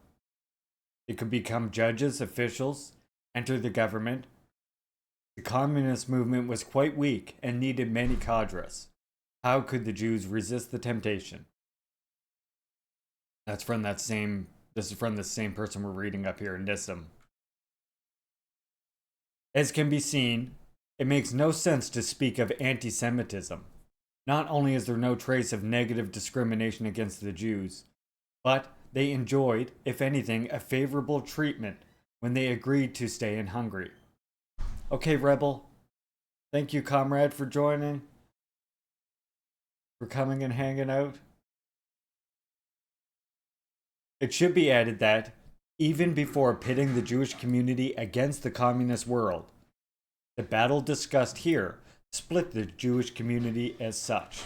They could become judges, officials, enter the government. The communist movement was quite weak and needed many cadres. How could the Jews resist the temptation?" This is from the same person we're reading up here in Nissim. As can be seen, it makes no sense to speak of anti-Semitism. Not only is there no trace of negative discrimination against the Jews, but they enjoyed, if anything, a favorable treatment when they agreed to stay in Hungary. Okay, Rebel. Thank you, Comrade, for joining. For coming and hanging out. It should be added that, even before pitting the Jewish community against the communist world, the battle discussed here split the Jewish community as such.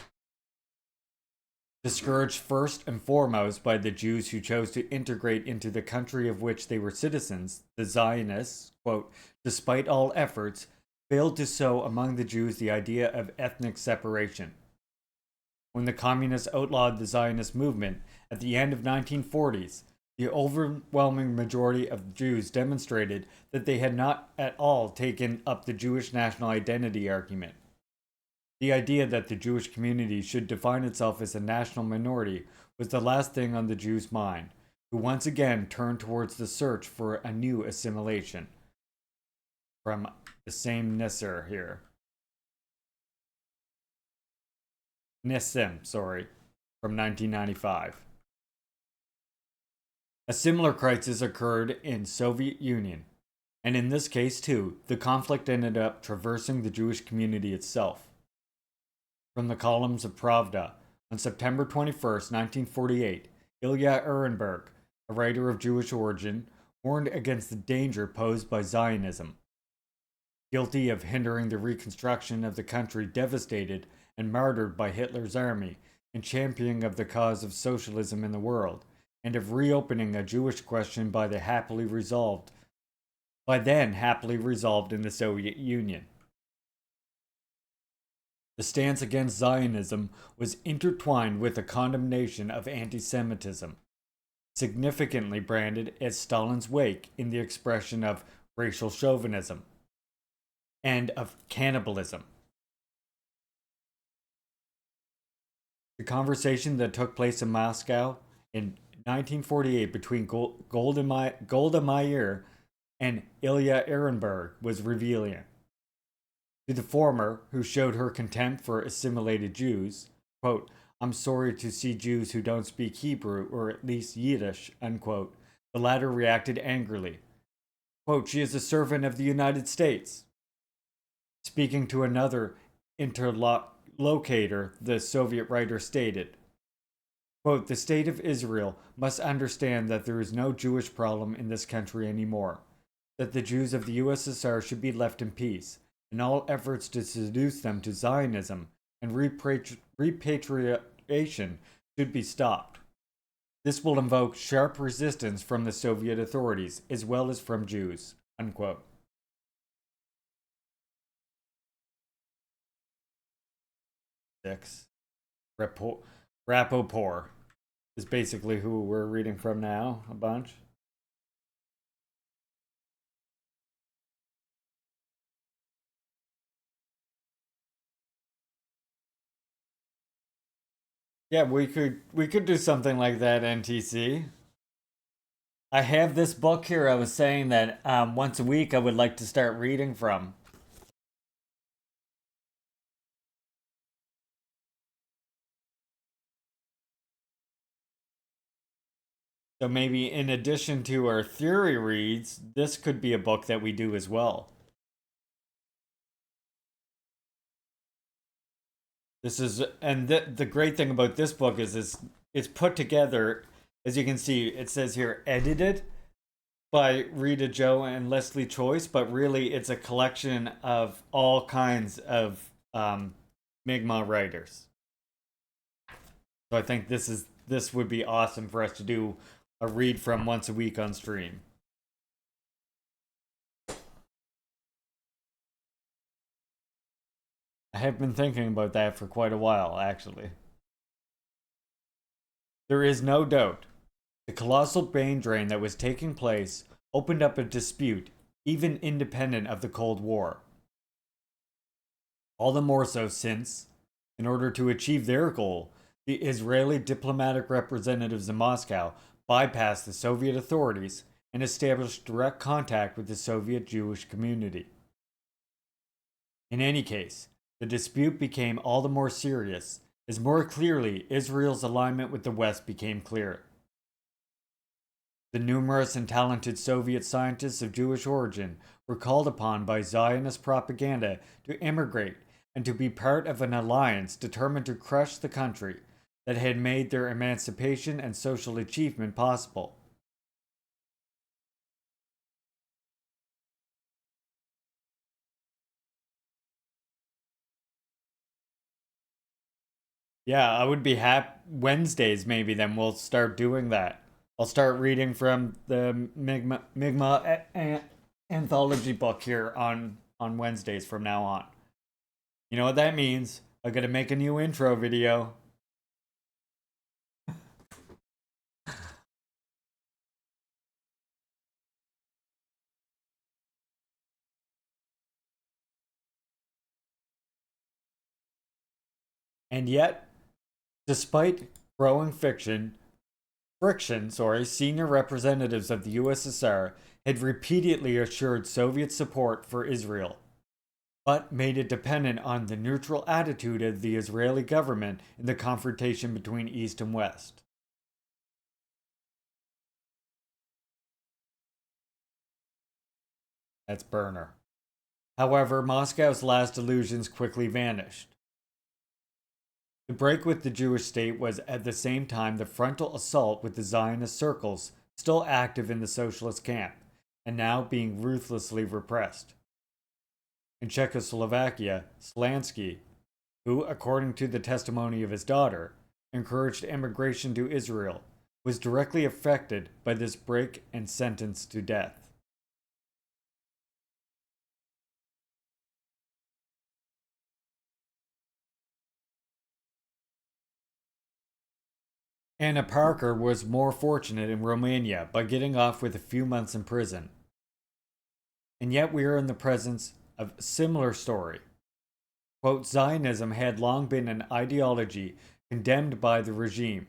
Discouraged first and foremost by the Jews who chose to integrate into the country of which they were citizens, the Zionists, quote, despite all efforts, failed to sow among the Jews the idea of ethnic separation. When the communists outlawed the Zionist movement at the end of 1940s, the overwhelming majority of Jews demonstrated that they had not at all taken up the Jewish national identity argument. The idea that the Jewish community should define itself as a national minority was the last thing on the Jews' mind, who once again turned towards the search for a new assimilation. From the same Nisser here. Nissim, sorry, from 1995. A similar crisis occurred in Soviet Union, and in this case too, the conflict ended up traversing the Jewish community itself. From the columns of Pravda, on September 21st, 1948, Ilya Ehrenberg, a writer of Jewish origin, warned against the danger posed by Zionism. Guilty of hindering the reconstruction of the country devastated and martyred by Hitler's army and championing of the cause of socialism in the world, and of reopening a Jewish question by then happily resolved in the Soviet Union. The stance against Zionism was intertwined with a condemnation of anti-Semitism, significantly branded as Stalin's wake in the expression of racial chauvinism and of cannibalism. The conversation that took place in Moscow in 1948 between Golda Meir and Ilya Ehrenberg was revealing. To the former, who showed her contempt for assimilated Jews, quote, "I'm sorry to see Jews who don't speak Hebrew or at least Yiddish," unquote, the latter reacted angrily. Quote, "She is a servant of the United States." Speaking to another interlocutor, the Soviet writer stated, quote, "The state of Israel must understand that there is no Jewish problem in this country anymore, that the Jews of the USSR should be left in peace, and all efforts to seduce them to Zionism and repatriation should be stopped. This will invoke sharp resistance from the Soviet authorities as well as from Jews," unquote. Rapoport is basically who we're reading from now, a bunch. Yeah, we could do something like that, NTC. I have this book here I was saying that once a week I would like to start reading from. So maybe in addition to our theory reads, this could be a book that we do as well. This is, and the great thing about this book is it's put together, as you can see, it says here, edited by Rita Joe and Leslie Choice, but really it's a collection of all kinds of Mi'kmaq writers. So I think this would be awesome for us to do a read from once a week on stream. I have been thinking about that for quite a while, actually. There is no doubt the colossal brain drain that was taking place opened up a dispute even independent of the Cold War. All the more so since, in order to achieve their goal, the Israeli diplomatic representatives in Moscow bypassed the Soviet authorities and established direct contact with the Soviet Jewish community. In any case, the dispute became all the more serious as more clearly Israel's alignment with the West became clear. The numerous and talented Soviet scientists of Jewish origin were called upon by Zionist propaganda to immigrate and to be part of an alliance determined to crush the country that had made their emancipation and social achievement possible. Yeah, I would be happy. Wednesdays, maybe, then we'll start doing that. I'll start reading from the Mi'kmaq anthology book here on Wednesdays from now on. You know what that means? I gotta make a new intro video. And yet, despite growing friction, senior representatives of the USSR had repeatedly assured Soviet support for Israel, but made it dependent on the neutral attitude of the Israeli government in the confrontation between East and West. That's Burner. However, Moscow's last illusions quickly vanished. The break with the Jewish state was at the same time the frontal assault with the Zionist circles still active in the socialist camp, and now being ruthlessly repressed. In Czechoslovakia, Slansky, who, according to the testimony of his daughter, encouraged immigration to Israel, was directly affected by this break and sentenced to death. Anna Parker was more fortunate in Romania by getting off with a few months in prison. And yet we are in the presence of a similar story. Quote, Zionism had long been an ideology condemned by the regime,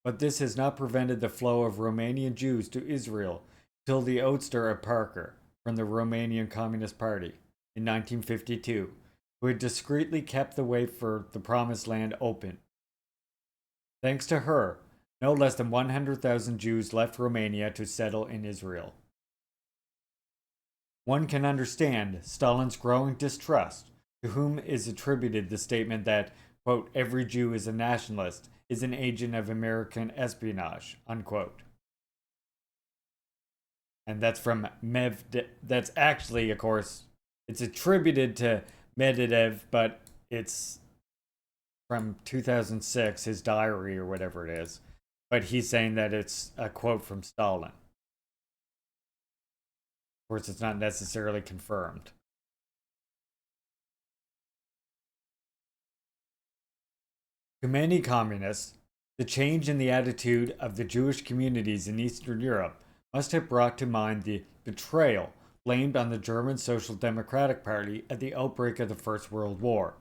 but this has not prevented the flow of Romanian Jews to Israel till the ouster of Parker from the Romanian Communist Party in 1952, who had discreetly kept the way for the Promised Land open. Thanks to her, no less than 100,000 Jews left Romania to settle in Israel. One can understand Stalin's growing distrust, to whom is attributed the statement that, quote, every Jew is a nationalist, is an agent of American espionage, unquote. And that's from that's actually, of course, it's attributed to Medvedev, but it's from 2006, his diary or whatever it is. But he's saying that it's a quote from Stalin. Of course, it's not necessarily confirmed. To many communists, the change in the attitude of the Jewish communities in Eastern Europe must have brought to mind the betrayal blamed on the German Social Democratic Party at the outbreak of the First World War.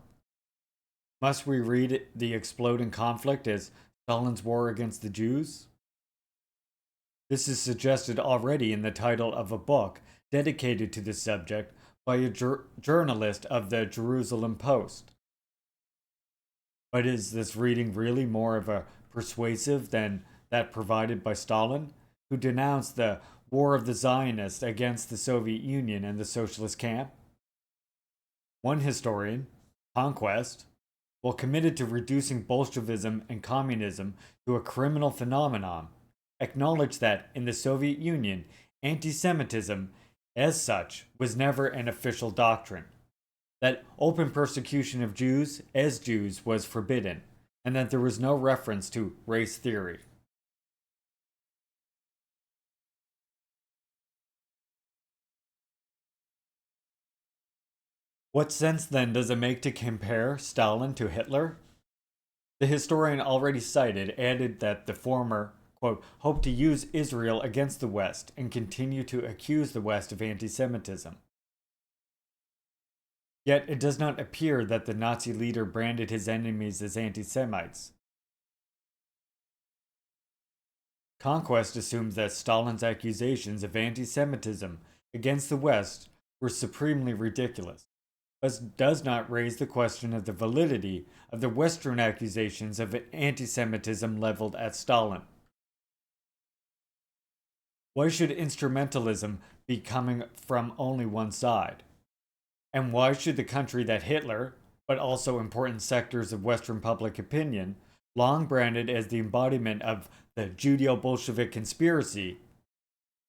Must we read the exploding conflict as Stalin's war against the Jews? This is suggested already in the title of a book dedicated to this subject by a journalist of the Jerusalem Post. But is this reading really more of a persuasive than that provided by Stalin, who denounced the war of the Zionists against the Soviet Union and the socialist camp? One historian, Conquest, while committed to reducing Bolshevism and communism to a criminal phenomenon, acknowledged that in the Soviet Union, anti-Semitism, as such, was never an official doctrine, that open persecution of Jews as Jews was forbidden, and that there was no reference to race theory. What sense then does it make to compare Stalin to Hitler? The historian already cited added that the former, quote, hoped to use Israel against the West and continue to accuse the West of anti-Semitism. Yet it does not appear that the Nazi leader branded his enemies as anti-Semites. Conquest assumes that Stalin's accusations of anti-Semitism against the West were supremely ridiculous, but does not raise the question of the validity of the Western accusations of anti-Semitism leveled at Stalin. Why should instrumentalism be coming from only one side? And why should the country that Hitler, but also important sectors of Western public opinion, long branded as the embodiment of the Judeo-Bolshevik conspiracy,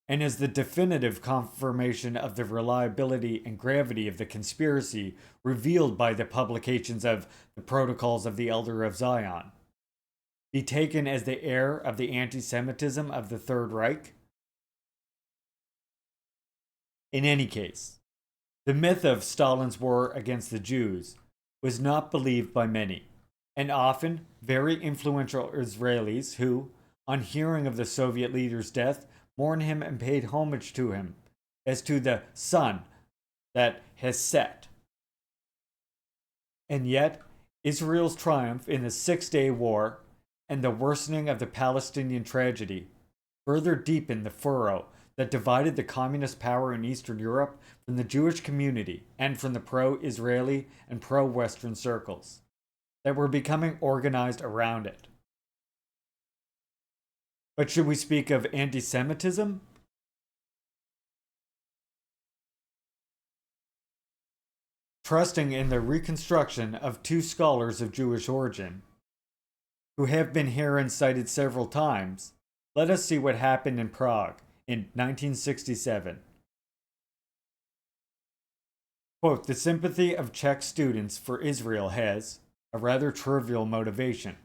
and as the definitive confirmation of the reliability and gravity of the conspiracy revealed by the publications of the Protocols of the Elder of Zion, be taken as the heir of the anti-Semitism of the Third Reich? In any case, the myth of Stalin's war against the Jews was not believed by many, and often very influential Israelis who, on hearing of the Soviet leader's death, mourned him and paid homage to him, as to the sun that has set. And yet, Israel's triumph in the Six-Day War and the worsening of the Palestinian tragedy further deepened the furrow that divided the communist power in Eastern Europe from the Jewish community and from the pro-Israeli and pro-Western circles that were becoming organized around it. But should we speak of anti-Semitism? Trusting in the reconstruction of two scholars of Jewish origin, who have been herein cited several times, let us see what happened in Prague in 1967. Quote, the sympathy of Czech students for Israel has a rather trivial motivation.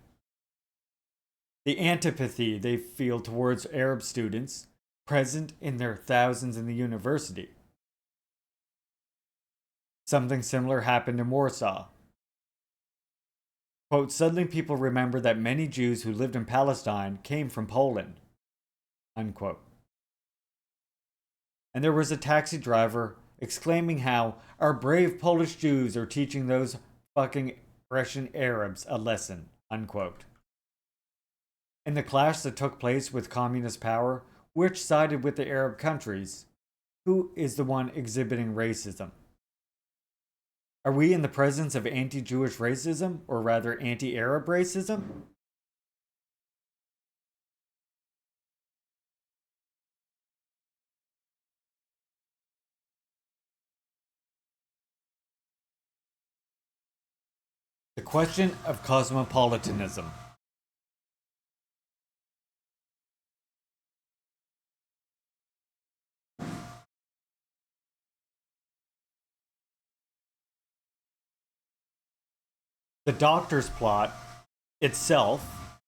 The antipathy they feel towards Arab students, present in their thousands in the university. Something similar happened in Warsaw. Quote, suddenly people remember that many Jews who lived in Palestine came from Poland. Unquote. And there was a taxi driver exclaiming how our brave Polish Jews are teaching those fucking Russian Arabs a lesson. Unquote. In the clash that took place with communist power, which sided with the Arab countries? Who is the one exhibiting racism? Are we in the presence of anti-Jewish racism, or rather anti-Arab racism? The question of cosmopolitanism. The Doctor's plot itself,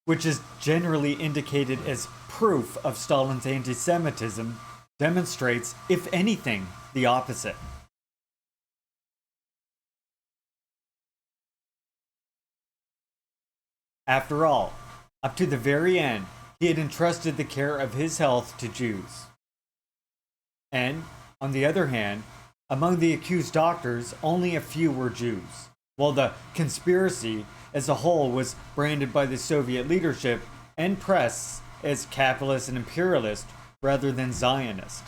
which is generally indicated as proof of Stalin's anti-Semitism, demonstrates, if anything, the opposite. After all, up to the very end, he had entrusted the care of his health to Jews. And, on the other hand, among the accused doctors, only a few were Jews, while the conspiracy as a whole was branded by the Soviet leadership and press as capitalist and imperialist rather than Zionist.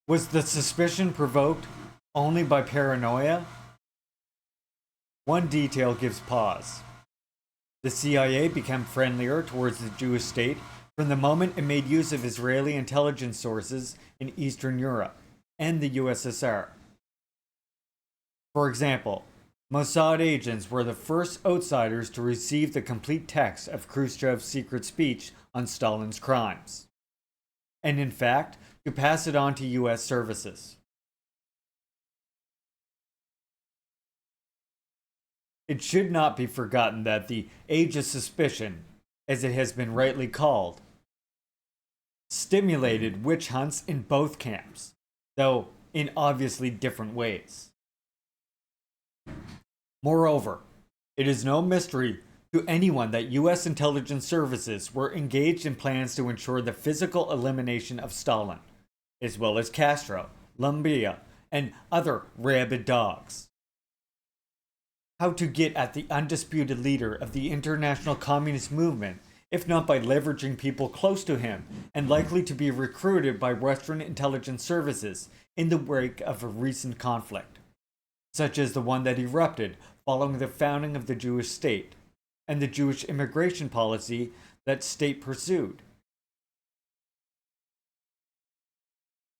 Was the suspicion provoked only by paranoia? One detail gives pause. The CIA became friendlier towards the Jewish state from the moment it made use of Israeli intelligence sources in Eastern Europe and the USSR. For example, Mossad agents were the first outsiders to receive the complete text of Khrushchev's secret speech on Stalin's crimes, and in fact, to pass it on to US services. It should not be forgotten that the Age of Suspicion, as it has been rightly called, stimulated witch hunts in both camps, though in obviously different ways. Moreover, it is no mystery to anyone that US intelligence services were engaged in plans to ensure the physical elimination of Stalin, as well as Castro, Lumbia, and other rabid dogs. How to get at the undisputed leader of the international communist movement, if not by leveraging people close to him and likely to be recruited by Western intelligence services in the wake of a recent conflict, such as the one that erupted following the founding of the Jewish state and the Jewish immigration policy that state pursued.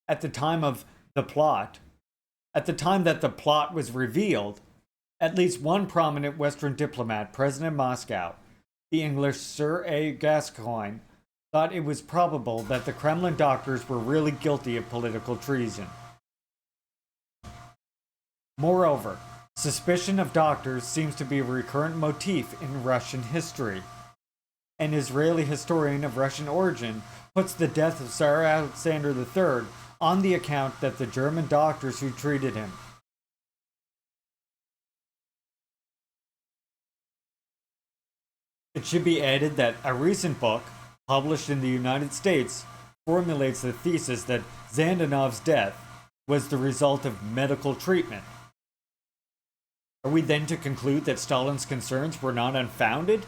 At the time that the plot was revealed, at least one prominent Western diplomat present in Moscow, the English Sir A. Gascoigne, thought it was probable that the Kremlin doctors were really guilty of political treason. Moreover, suspicion of doctors seems to be a recurrent motif in Russian history. An Israeli historian of Russian origin puts the death of Tsar Alexander III on the account that the German doctors who treated him. It should be added that a recent book, published in the United States, formulates the thesis that Zandanov's death was the result of medical treatment, Are we then to conclude that Stalin's concerns were not unfounded?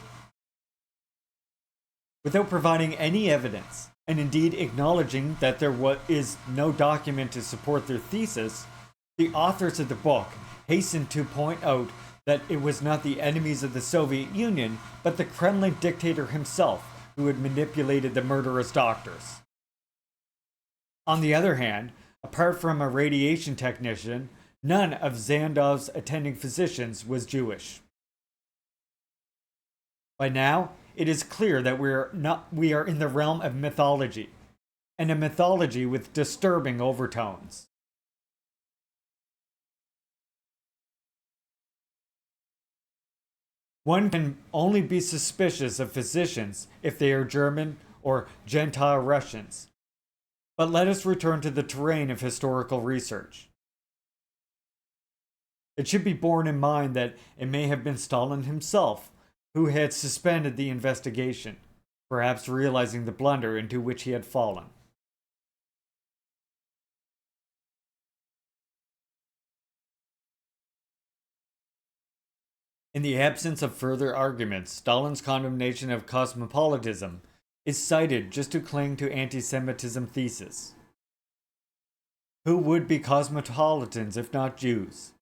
Without providing any evidence, and indeed acknowledging that there is no document to support their thesis, the authors of the book hastened to point out that it was not the enemies of the Soviet Union, but the Kremlin dictator himself who had manipulated the murderous doctors. On the other hand, apart from a radiation technician, none of Zandov's attending physicians was Jewish. By now, it is clear that we are in the realm of mythology, and a mythology with disturbing overtones. One can only be suspicious of physicians if they are German or Gentile Russians. But let us return to the terrain of historical research. It should be borne in mind that it may have been Stalin himself who had suspended the investigation, perhaps realizing the blunder into which he had fallen. In the absence of further arguments, Stalin's condemnation of cosmopolitanism is cited just to cling to anti-Semitism thesis. Who would be cosmopolitans if not Jews?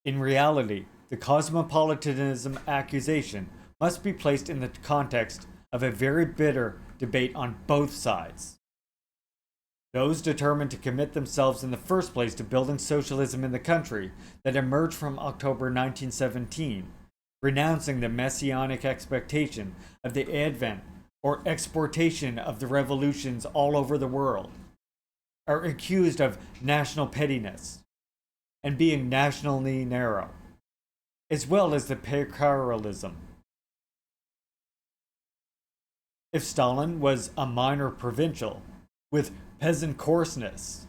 In reality, the cosmopolitanism accusation must be placed in the context of a very bitter debate on both sides. Those determined to commit themselves in the first place to building socialism in the country that emerged from October 1917, renouncing the messianic expectation of the advent or exportation of the revolutions all over the world, are accused of national pettiness and being nationally narrow, as well as the parochialism. If Stalin was a minor provincial with peasant coarseness,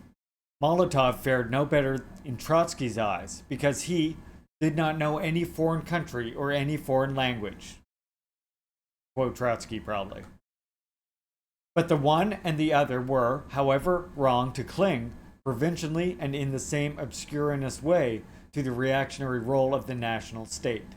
Molotov fared no better in Trotsky's eyes because he did not know any foreign country or any foreign language. Quote Trotsky, probably. But the one and the other were, however, wrong to cling, provincially and in the same obscurantist way, to the reactionary role of the national state.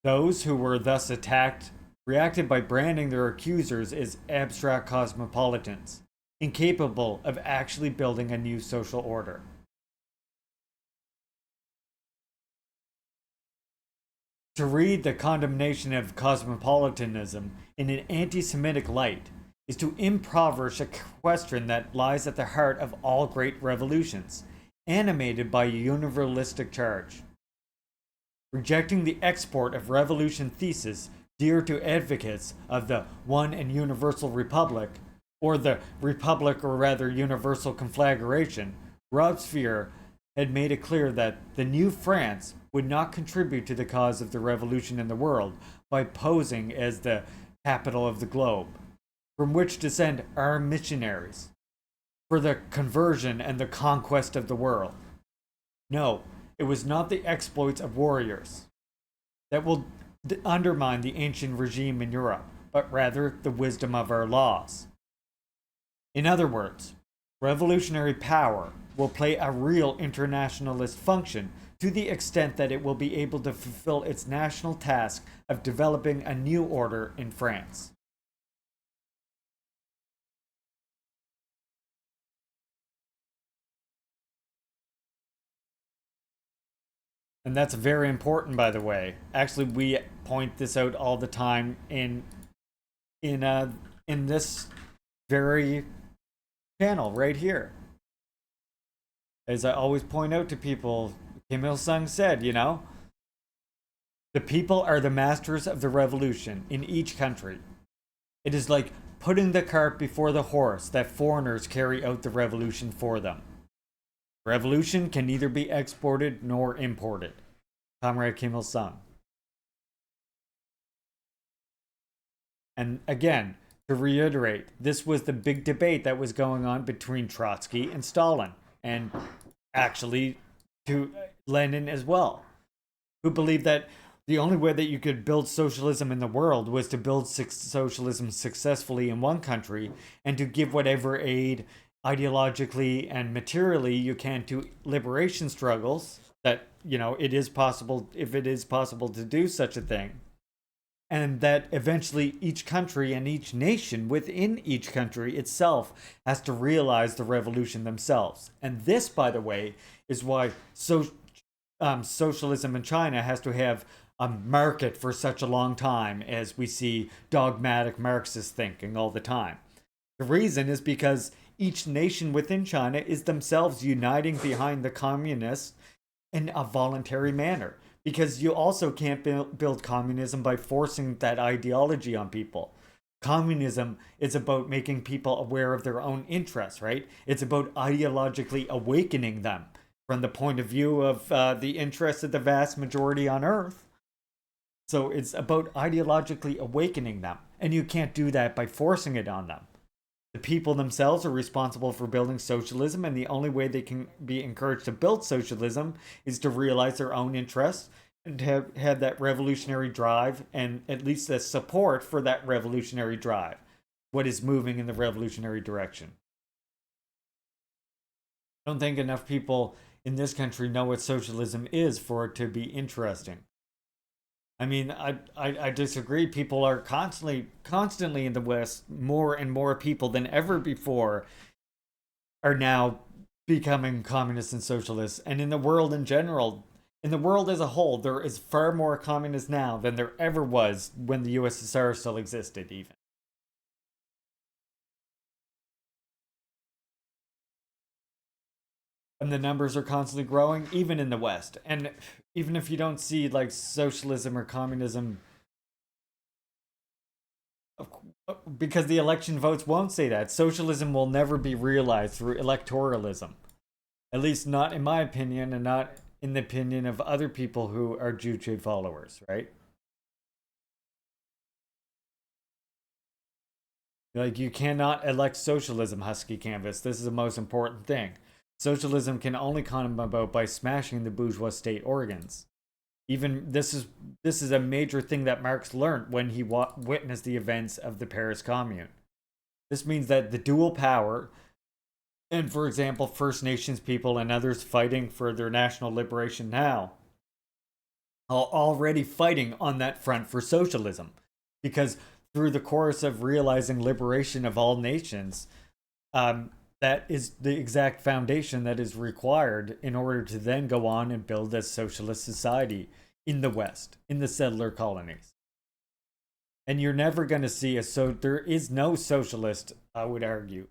Those who were thus attacked reacted by branding their accusers as abstract cosmopolitans, incapable of actually building a new social order. To read the condemnation of cosmopolitanism in an anti-Semitic light is to impoverish a question that lies at the heart of all great revolutions, animated by a universalistic charge. Rejecting the export of revolution thesis dear to advocates of the one and universal republic, or the republic or rather universal conflagration, Robespierre had made it clear that the new France would not contribute to the cause of the revolution in the world by posing as the capital of the globe, from which descend our missionaries, for the conversion and the conquest of the world. No, it was not the exploits of warriors that will undermine the ancient regime in Europe, but rather the wisdom of our laws. In other words, revolutionary power will play a real internationalist function to the extent that it will be able to fulfill its national task of developing a new order in France. And that's very important, by the way. Actually, we point this out all the time in this very channel right here. As I always point out to people, Kim Il-sung said, the people are the masters of the revolution in each country. It is like putting the cart before the horse that foreigners carry out the revolution for them. Revolution can neither be exported nor imported. Comrade Kim Il-sung. And again, to reiterate, this was the big debate that was going on between Trotsky and Stalin, and actually to Lenin as well, who believed that the only way that you could build socialism in the world was to build socialism successfully in one country and to give whatever aid ideologically and materially you can't do liberation struggles, that, you know, it is possible, if it is possible to do such a thing, and that eventually each country and each nation within each country itself has to realize the revolution themselves. And this, by the way, is why socialism in China has to have a market for such a long time, as we see dogmatic Marxist thinking all the time. The reason is because each nation within China is themselves uniting behind the communists in a voluntary manner. Because you also can't build communism by forcing that ideology on people. Communism is about making people aware of their own interests, right? It's about ideologically awakening them from the point of view of the interests of the vast majority on Earth. So it's about ideologically awakening them. And you can't do that by forcing it on them. The people themselves are responsible for building socialism, and the only way they can be encouraged to build socialism is to realize their own interests and have that revolutionary drive, and at least the support for that revolutionary drive, what is moving in the revolutionary direction. I don't think enough people in this country know what socialism is for it to be interesting. I mean, I disagree. People are constantly in the West, more and more people than ever before are now becoming communists and socialists. And in the world in general, in the world as a whole, there is far more communists now than there ever was when the USSR still existed, even. And the numbers are constantly growing, even in the West. And even if you don't see like socialism or communism, because the election votes won't say that. Socialism will never be realized through electoralism. At least not in my opinion, and not in the opinion of other people who are Juche followers, right? Like, you cannot elect socialism, Husky Canvas. This is the most important thing. Socialism can only come about by smashing the bourgeois state organs. Even this is a major thing that Marx learned when he witnessed the events of the Paris Commune. This means that the dual power, and for example, First Nations people and others fighting for their national liberation now, are already fighting on that front for socialism. Because through the course of realizing liberation of all nations, that is the exact foundation that is required in order to then go on and build a socialist society in the West, in the settler colonies. And you're never going to see there is no socialist, I would argue,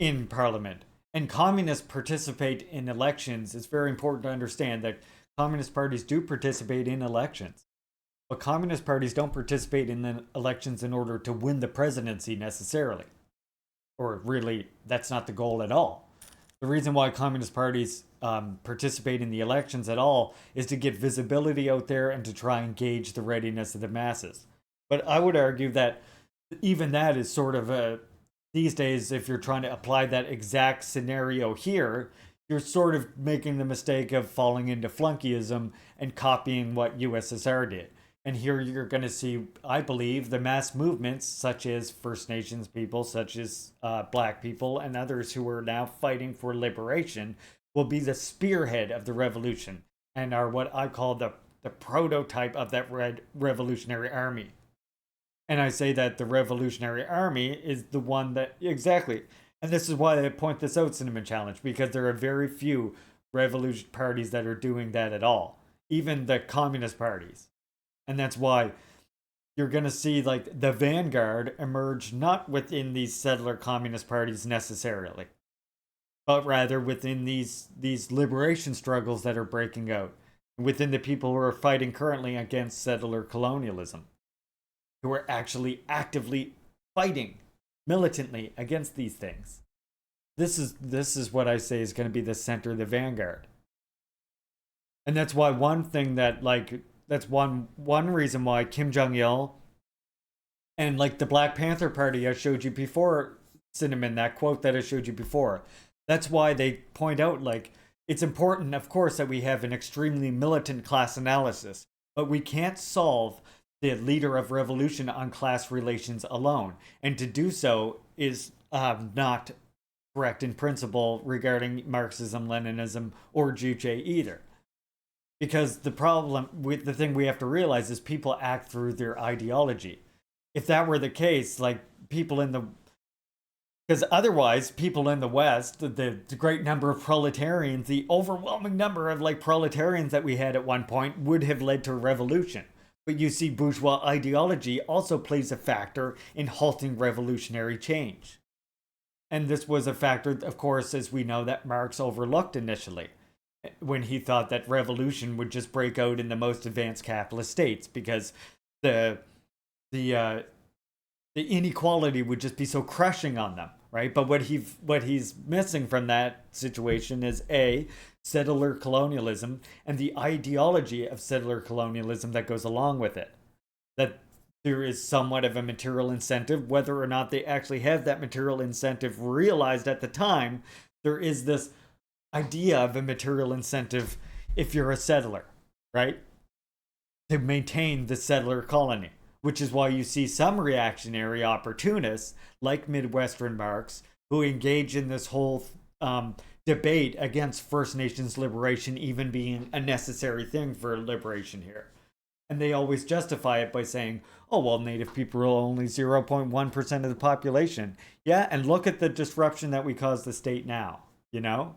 in parliament. And communists participate in elections. It's very important to understand that communist parties do participate in elections. But communist parties don't participate in the elections in order to win the presidency necessarily. Or really, that's not the goal at all. The reason why communist parties participate in the elections at all is to get visibility out there and to try and gauge the readiness of the masses. But I would argue that even that is sort of these days, if you're trying to apply that exact scenario here, you're sort of making the mistake of falling into flunkyism and copying what USSR did. And here you're going to see, I believe, the mass movements, such as First Nations people, such as Black people, and others who are now fighting for liberation, will be the spearhead of the revolution and are what I call the prototype of that Red Revolutionary Army. And I say that the Revolutionary Army is the one that, exactly, and this is why I point this out, Cinnamon Challenge, because there are very few revolution parties that are doing that at all, even the communist parties. And that's why you're going to see like the vanguard emerge not within these settler communist parties necessarily, but rather within these liberation struggles that are breaking out, within the people who are fighting currently against settler colonialism, who are actually actively fighting militantly against these things. This is what I say is going to be the center of the vanguard. And that's why that's one reason why Kim Jong-il and like the Black Panther Party I showed you before, Cinnamon, that quote that I showed you before, that's why they point out like it's important, of course, that we have an extremely militant class analysis, but we can't solve the leader of revolution on class relations alone. And to do so is not correct in principle regarding Marxism, Leninism, or Juche either. Because the problem with the thing we have to realize is people act through their ideology. If that were the case, like people in the, because otherwise people in the West, the great number of proletarians, the overwhelming number of like proletarians that we had at one point would have led to a revolution. But you see, bourgeois ideology also plays a factor in halting revolutionary change. And this was a factor, of course, as we know, that Marx overlooked initially, when he thought that revolution would just break out in the most advanced capitalist states because the inequality would just be so crushing on them, right? But what he's missing from that situation is A, settler colonialism, and the ideology of settler colonialism that goes along with it. That there is somewhat of a material incentive, whether or not they actually have that material incentive realized at the time. There is this idea of a material incentive if you're a settler, right? To maintain the settler colony, which is why you see some reactionary opportunists like Midwestern Marx who engage in this whole debate against First Nations liberation even being a necessary thing for liberation here. And they always justify it by saying, oh, well, Native people are only 0.1% of the population. Yeah, and look at the disruption that we caused the state now, you know?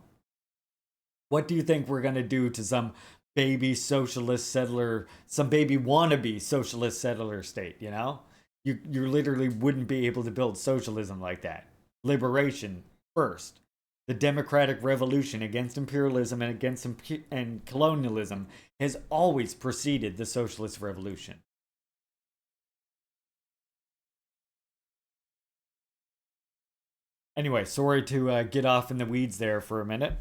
What do you think we're going to do to some baby socialist settler, some baby wannabe socialist settler state, you know? You literally wouldn't be able to build socialism like that. Liberation first. The democratic revolution against imperialism and against and colonialism has always preceded the socialist revolution. Anyway, sorry to get off in the weeds there for a minute.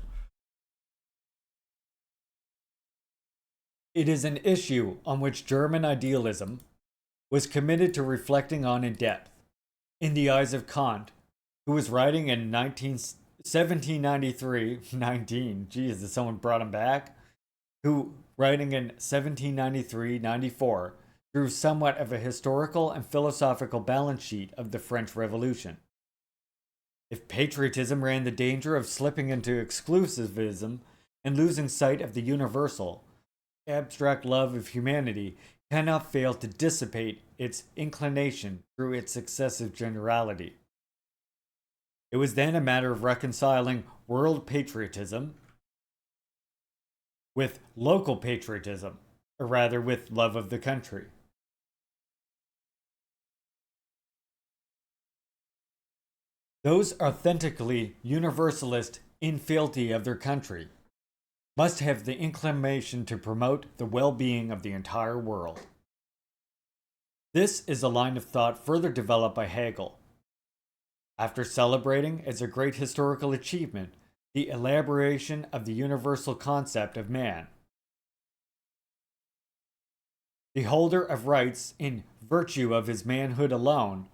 It is an issue on which German idealism was committed to reflecting on in depth, in the eyes of Kant, who was writing in 1793, Jesus, someone brought him back, who, writing in 1793-94, drew somewhat of a historical and philosophical balance sheet of the French Revolution. If patriotism ran the danger of slipping into exclusivism and losing sight of the universal, abstract love of humanity cannot fail to dissipate its inclination through its excessive generality. It was then a matter of reconciling world patriotism with local patriotism, or rather with love of the country. Those authentically universalist in fealty of their country must have the inclination to promote the well-being of the entire world. This is a line of thought further developed by Hegel. After celebrating as a great historical achievement the elaboration of the universal concept of man, the holder of rights in virtue of his manhood alone,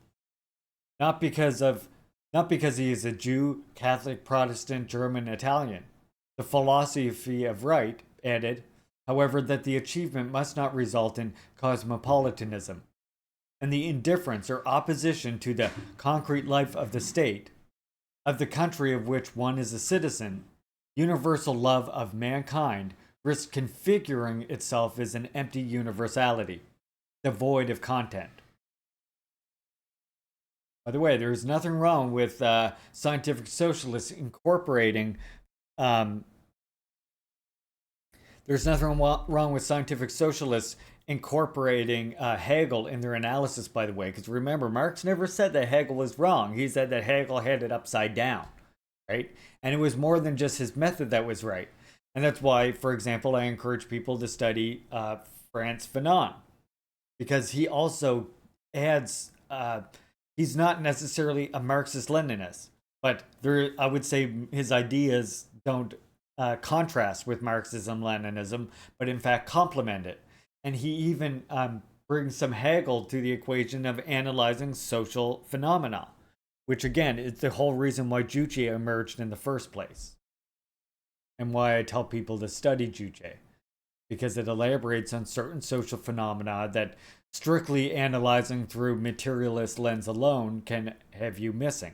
not because he is a Jew, Catholic, Protestant, German, Italian. The philosophy of right added, however, that the achievement must not result in cosmopolitanism, and the indifference or opposition to the concrete life of the state, of the country of which one is a citizen. Universal love of mankind risks configuring itself as an empty universality, devoid of content. By the way, there is nothing wrong with scientific socialists incorporating there's nothing wrong with scientific socialists incorporating Hegel in their analysis, by the way, because remember, Marx never said that Hegel was wrong. He said that Hegel had it upside down, right? And it was more than just his method that was right. And that's why, for example, I encourage people to study Frantz Fanon, because he also adds, he's not necessarily a Marxist-Leninist, but I would say his ideas don't contrast with Marxism-Leninism, but in fact complement it. And he even brings some Hegel to the equation of analyzing social phenomena, which again is the whole reason why Juche emerged in the first place. And why I tell people to study Juche, because it elaborates on certain social phenomena that strictly analyzing through materialist lens alone can have you missing.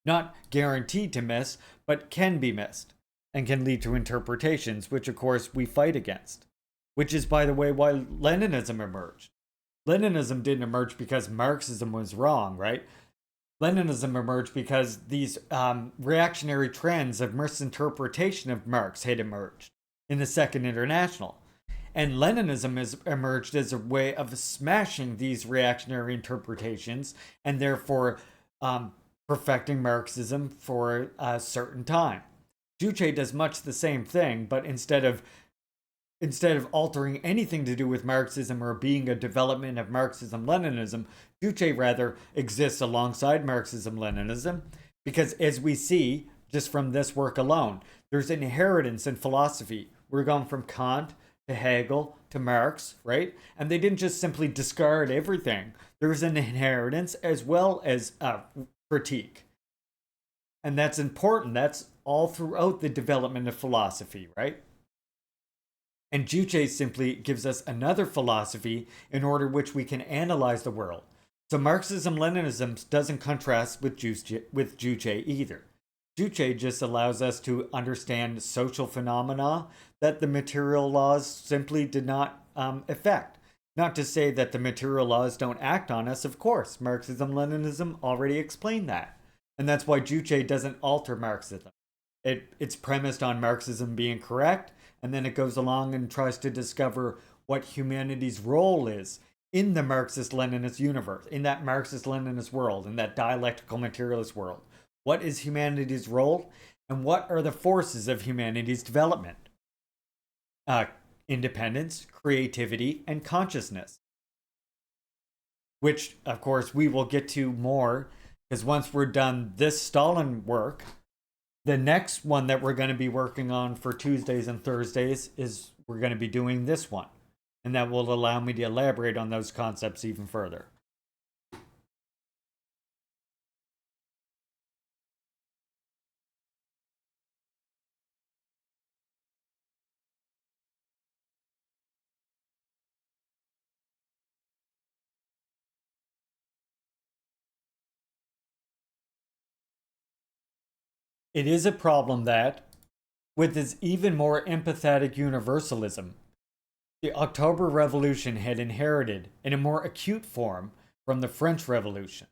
Not guaranteed to miss, but can be missed, and can lead to interpretations, which of course we fight against. Which is, by the way, why Leninism emerged. Leninism didn't emerge because Marxism was wrong, right? Leninism emerged because these reactionary trends of misinterpretation of Marx had emerged in the Second International. And Leninism has emerged as a way of smashing these reactionary interpretations and therefore perfecting Marxism for a certain time. Juche does much the same thing, but instead of altering anything to do with Marxism or being a development of Marxism-Leninism, Juche rather exists alongside Marxism-Leninism, because as we see just from this work alone, there's an inheritance in philosophy. We're going from Kant to Hegel to Marx, right? And they didn't just simply discard everything. There's an inheritance as well as a critique. And that's important. That's all throughout the development of philosophy, right? And Juche simply gives us another philosophy in order which we can analyze the world. So Marxism-Leninism doesn't contrast with Juche either. Juche just allows us to understand social phenomena that the material laws simply did not affect. Not to say that the material laws don't act on us, of course. Marxism-Leninism already explained that. And that's why Juche doesn't alter Marxism. It's premised on Marxism being correct, and then it goes along and tries to discover what humanity's role is in the Marxist-Leninist universe, in that Marxist-Leninist world, in that dialectical materialist world. What is humanity's role, and what are the forces of humanity's development? Independence, creativity, and consciousness. Which, of course, we will get to more, because once we're done this Stalin work, the next one that we're going to be working on for Tuesdays and Thursdays is we're going to be doing this one. And that will allow me to elaborate on those concepts even further. It is a problem that, with its even more empathetic universalism, the October Revolution had inherited in a more acute form from the French Revolution.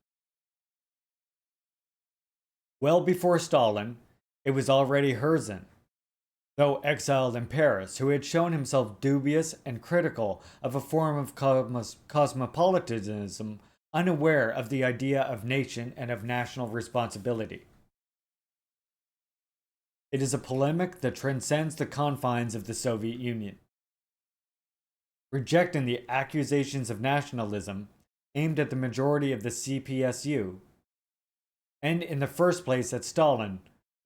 Well before Stalin, it was already Herzen, though exiled in Paris, who had shown himself dubious and critical of a form of cosmopolitanism, unaware of the idea of nation and of national responsibility. It is a polemic that transcends the confines of the Soviet Union. Rejecting the accusations of nationalism aimed at the majority of the CPSU, and in the first place at Stalin,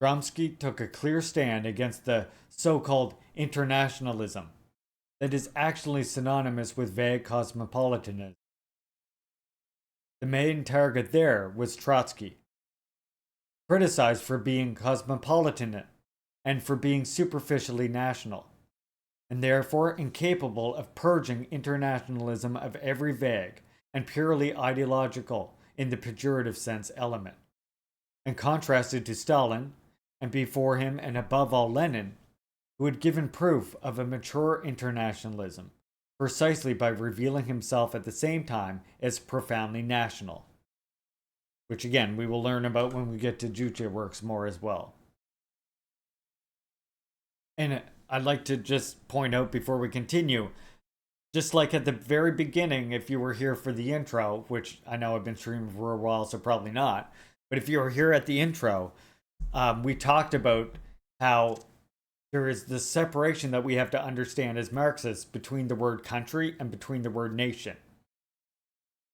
Gramsci took a clear stand against the so-called internationalism that is actually synonymous with vague cosmopolitanism. The main target there was Trotsky, criticized for being cosmopolitan and for being superficially national, and therefore incapable of purging internationalism of every vague and purely ideological, in the pejorative sense, element, and contrasted to Stalin, and before him and above all Lenin, who had given proof of a mature internationalism, precisely by revealing himself at the same time as profoundly national. Which again, we will learn about when we get to Juche works more as well. And I'd like to just point out before we continue, just like at the very beginning, if you were here for the intro, which I know I've been streaming for a while, so probably not, but if you were here at the intro, we talked about how there is this separation that we have to understand as Marxists between the word country and between the word nation.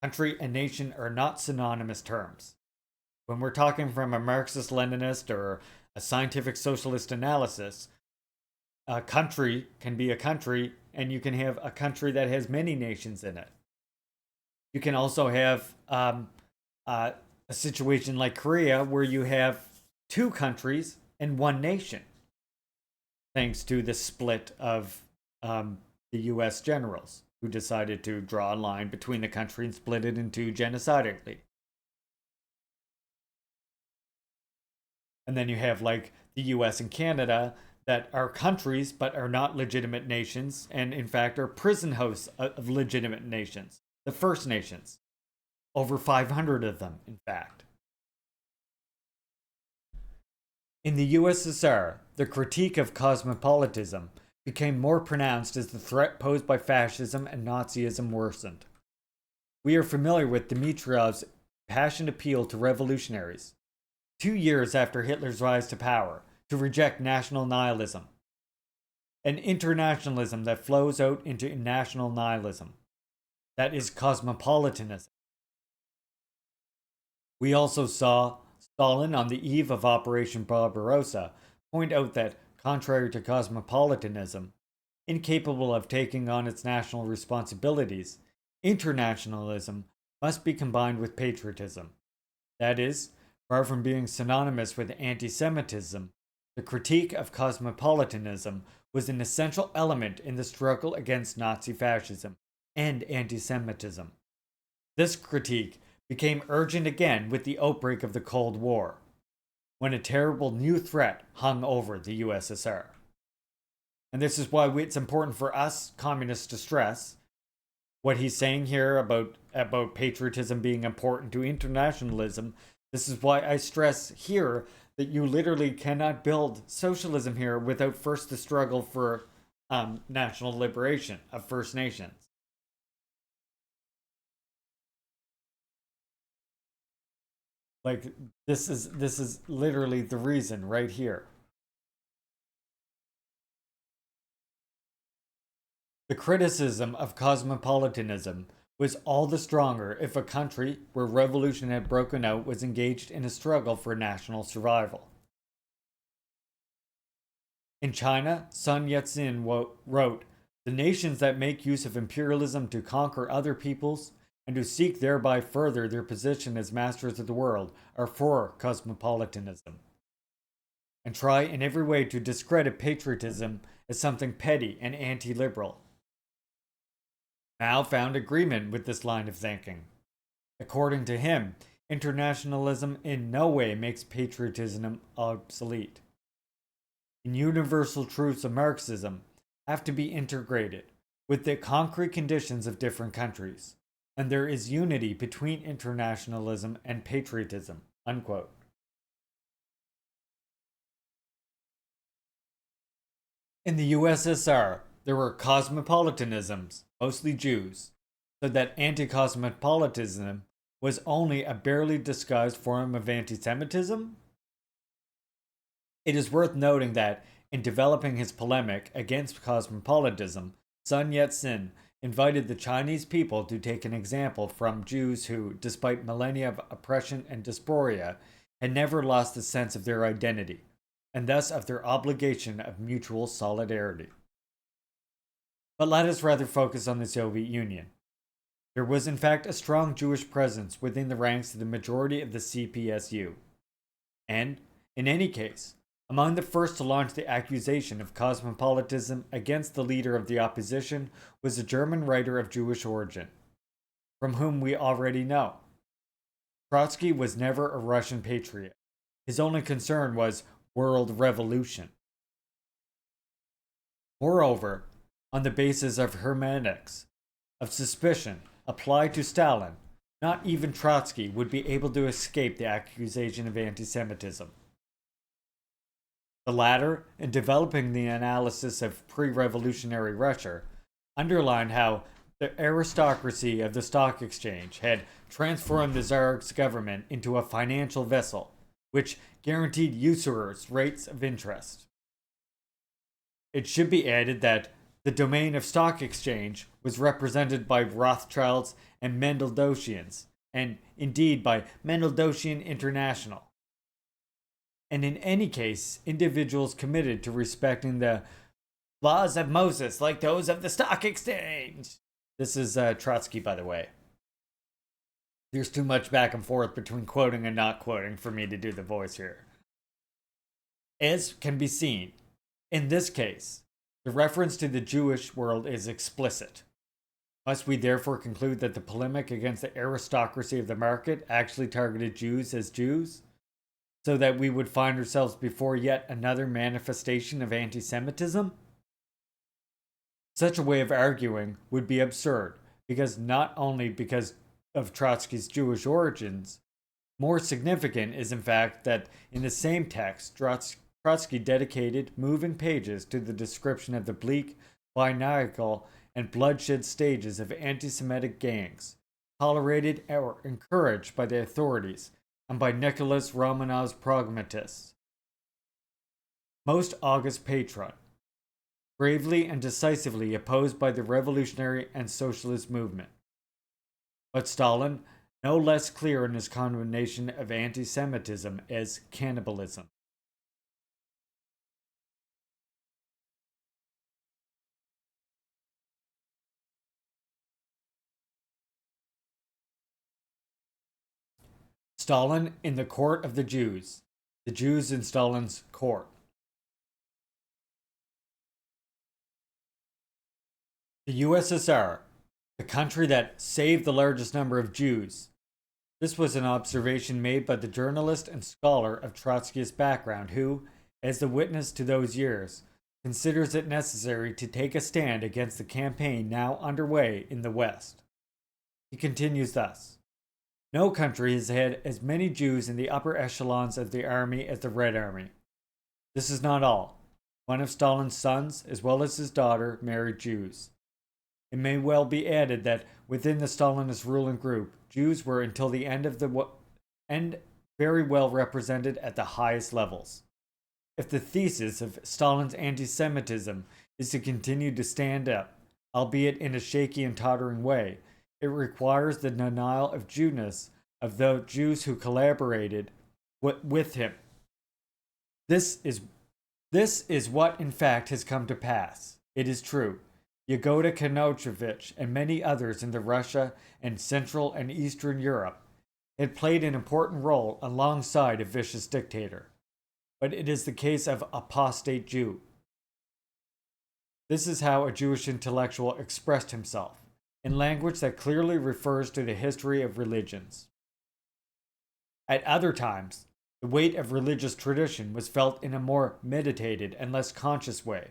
Country and nation are not synonymous terms. When we're talking from a Marxist-Leninist or a scientific socialist analysis, a country can be a country, and you can have a country that has many nations in it. You can also have a situation like Korea where you have two countries and one nation, thanks to the split of the US generals who decided to draw a line between the country and split it in two genocidally. And then you have like the US and Canada that are countries but are not legitimate nations, and in fact are prison hosts of legitimate nations, the First Nations. Over 500 of them, in fact. In the USSR, the critique of cosmopolitanism became more pronounced as the threat posed by fascism and Nazism worsened. We are familiar with Dimitriev's passionate appeal to revolutionaries, 2 years after Hitler's rise to power, to reject national nihilism, an internationalism that flows out into national nihilism. That is cosmopolitanism. We also saw Stalin, on the eve of Operation Barbarossa, point out that, contrary to cosmopolitanism, incapable of taking on its national responsibilities, internationalism must be combined with patriotism. That is, far from being synonymous with anti-Semitism, the critique of cosmopolitanism was an essential element in the struggle against Nazi fascism and anti-Semitism. This critique became urgent again with the outbreak of the Cold War, when a terrible new threat hung over the USSR. And this is why it's important for us communists to stress what he's saying here about patriotism being important to internationalism. This is why I stress here that you literally cannot build socialism here without first the struggle for national liberation of First Nations. Like, this is literally the reason right here. The criticism of cosmopolitanism was all the stronger if a country where revolution had broken out was engaged in a struggle for national survival. In China, Sun Yat-sen wrote, "The nations that make use of imperialism to conquer other peoples and who seek thereby further their position as masters of the world are for cosmopolitanism, and try in every way to discredit patriotism as something petty and anti-liberal." Mao found agreement with this line of thinking. According to him, internationalism in no way makes patriotism obsolete. The universal truths of Marxism have to be integrated with the concrete conditions of different countries, and there is unity between internationalism and patriotism, unquote. In the USSR, there were cosmopolitanisms, mostly Jews, so that anti-cosmopolitanism was only a barely disguised form of anti-Semitism? It is worth noting that, in developing his polemic against cosmopolitanism, Sun Yat-sen invited the Chinese people to take an example from Jews who, despite millennia of oppression and diaspora, had never lost the sense of their identity, and thus of their obligation of mutual solidarity. But let us rather focus on the Soviet Union. There was in fact a strong Jewish presence within the ranks of the majority of the CPSU. And, in any case, among the first to launch the accusation of cosmopolitanism against the leader of the opposition was a German writer of Jewish origin, from whom we already know. Trotsky was never a Russian patriot. His only concern was world revolution. Moreover, on the basis of hermeneutics, of suspicion applied to Stalin, not even Trotsky would be able to escape the accusation of anti-Semitism. The latter, in developing the analysis of pre-revolutionary Russia, underlined how the aristocracy of the stock exchange had transformed the Tsar's government into a financial vessel, which guaranteed usurers rates of interest. It should be added that the domain of stock exchange was represented by Rothschilds and Mendeldocians, and indeed by Mendeldocian International. And in any case, individuals committed to respecting the laws of Moses like those of the stock exchange. This is Trotsky, by the way. There's too much back and forth between quoting and not quoting for me to do the voice here. As can be seen, in this case, the reference to the Jewish world is explicit. Must we therefore conclude that the polemic against the aristocracy of the market actually targeted Jews as Jews? so that we would find ourselves before yet another manifestation of anti-Semitism? Such a way of arguing would be absurd, because not only because of Trotsky's Jewish origins, more significant is in fact that in the same text, Trotsky dedicated moving pages to the description of the bleak, maniacal, and bloodshed stages of anti-Semitic gangs, tolerated or encouraged by the authorities and by Nicholas Romanov's pragmatists. Most august patron, bravely and decisively opposed by the revolutionary and socialist movement. But Stalin, no less clear in his condemnation of anti-Semitism as cannibalism. Stalin in the court of the Jews in Stalin's court. The USSR, the country that saved the largest number of Jews. This was an observation made by the journalist and scholar of Trotskyist background who, as the witness to those years, considers it necessary to take a stand against the campaign now underway in the West. He continues thus. No country has had as many Jews in the upper echelons of the army as the Red Army. This is not all. One of Stalin's sons, as well as his daughter, married Jews. It may well be added that within the Stalinist ruling group, Jews were until the end very well represented at the highest levels. If the thesis of Stalin's anti-Semitism is to continue to stand up, albeit in a shaky and tottering way, it requires the denial of Jewness of the Jews who collaborated with him. This is what in fact has come to pass. It is true. Yagoda Kanouchevich and many others in the Russia and Central and Eastern Europe had played an important role alongside a vicious dictator. But it is the case of apostate Jew. This is how a Jewish intellectual expressed himself, in language that clearly refers to the history of religions. At other times, the weight of religious tradition was felt in a more meditated and less conscious way.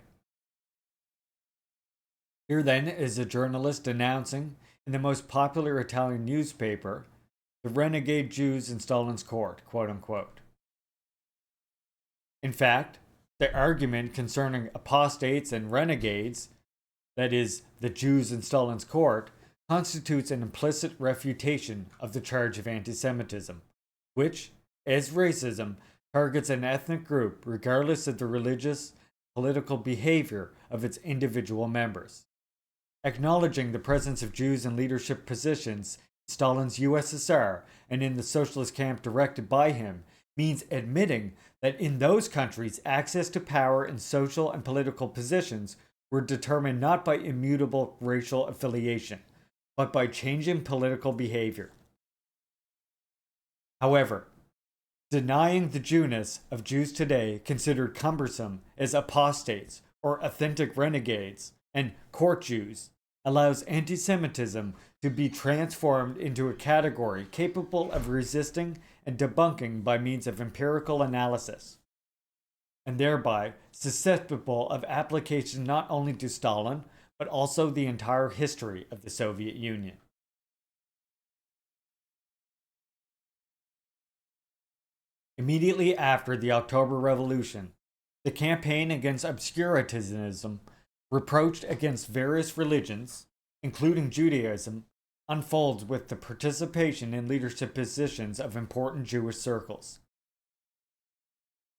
Here then is a journalist denouncing, in the most popular Italian newspaper, the renegade Jews in Stalin's court, quote unquote. In fact, the argument concerning apostates and renegades, that is, the Jews in Stalin's court, constitutes an implicit refutation of the charge of anti-Semitism, which, as racism, targets an ethnic group regardless of the religious, political behavior of its individual members. Acknowledging the presence of Jews in leadership positions in Stalin's USSR and in the socialist camp directed by him means admitting that in those countries access to power and social and political positions were determined not by immutable racial affiliation, but by changing political behavior. However, denying the Jewness of Jews today considered cumbersome as apostates or authentic renegades and court Jews allows anti-Semitism to be transformed into a category capable of resisting and debunking by means of empirical analysis, and thereby susceptible of application not only to Stalin, but also the entire history of the Soviet Union. Immediately after the October Revolution, the campaign against obscurantism, reproached against various religions, including Judaism, unfolds with the participation in leadership positions of important Jewish circles.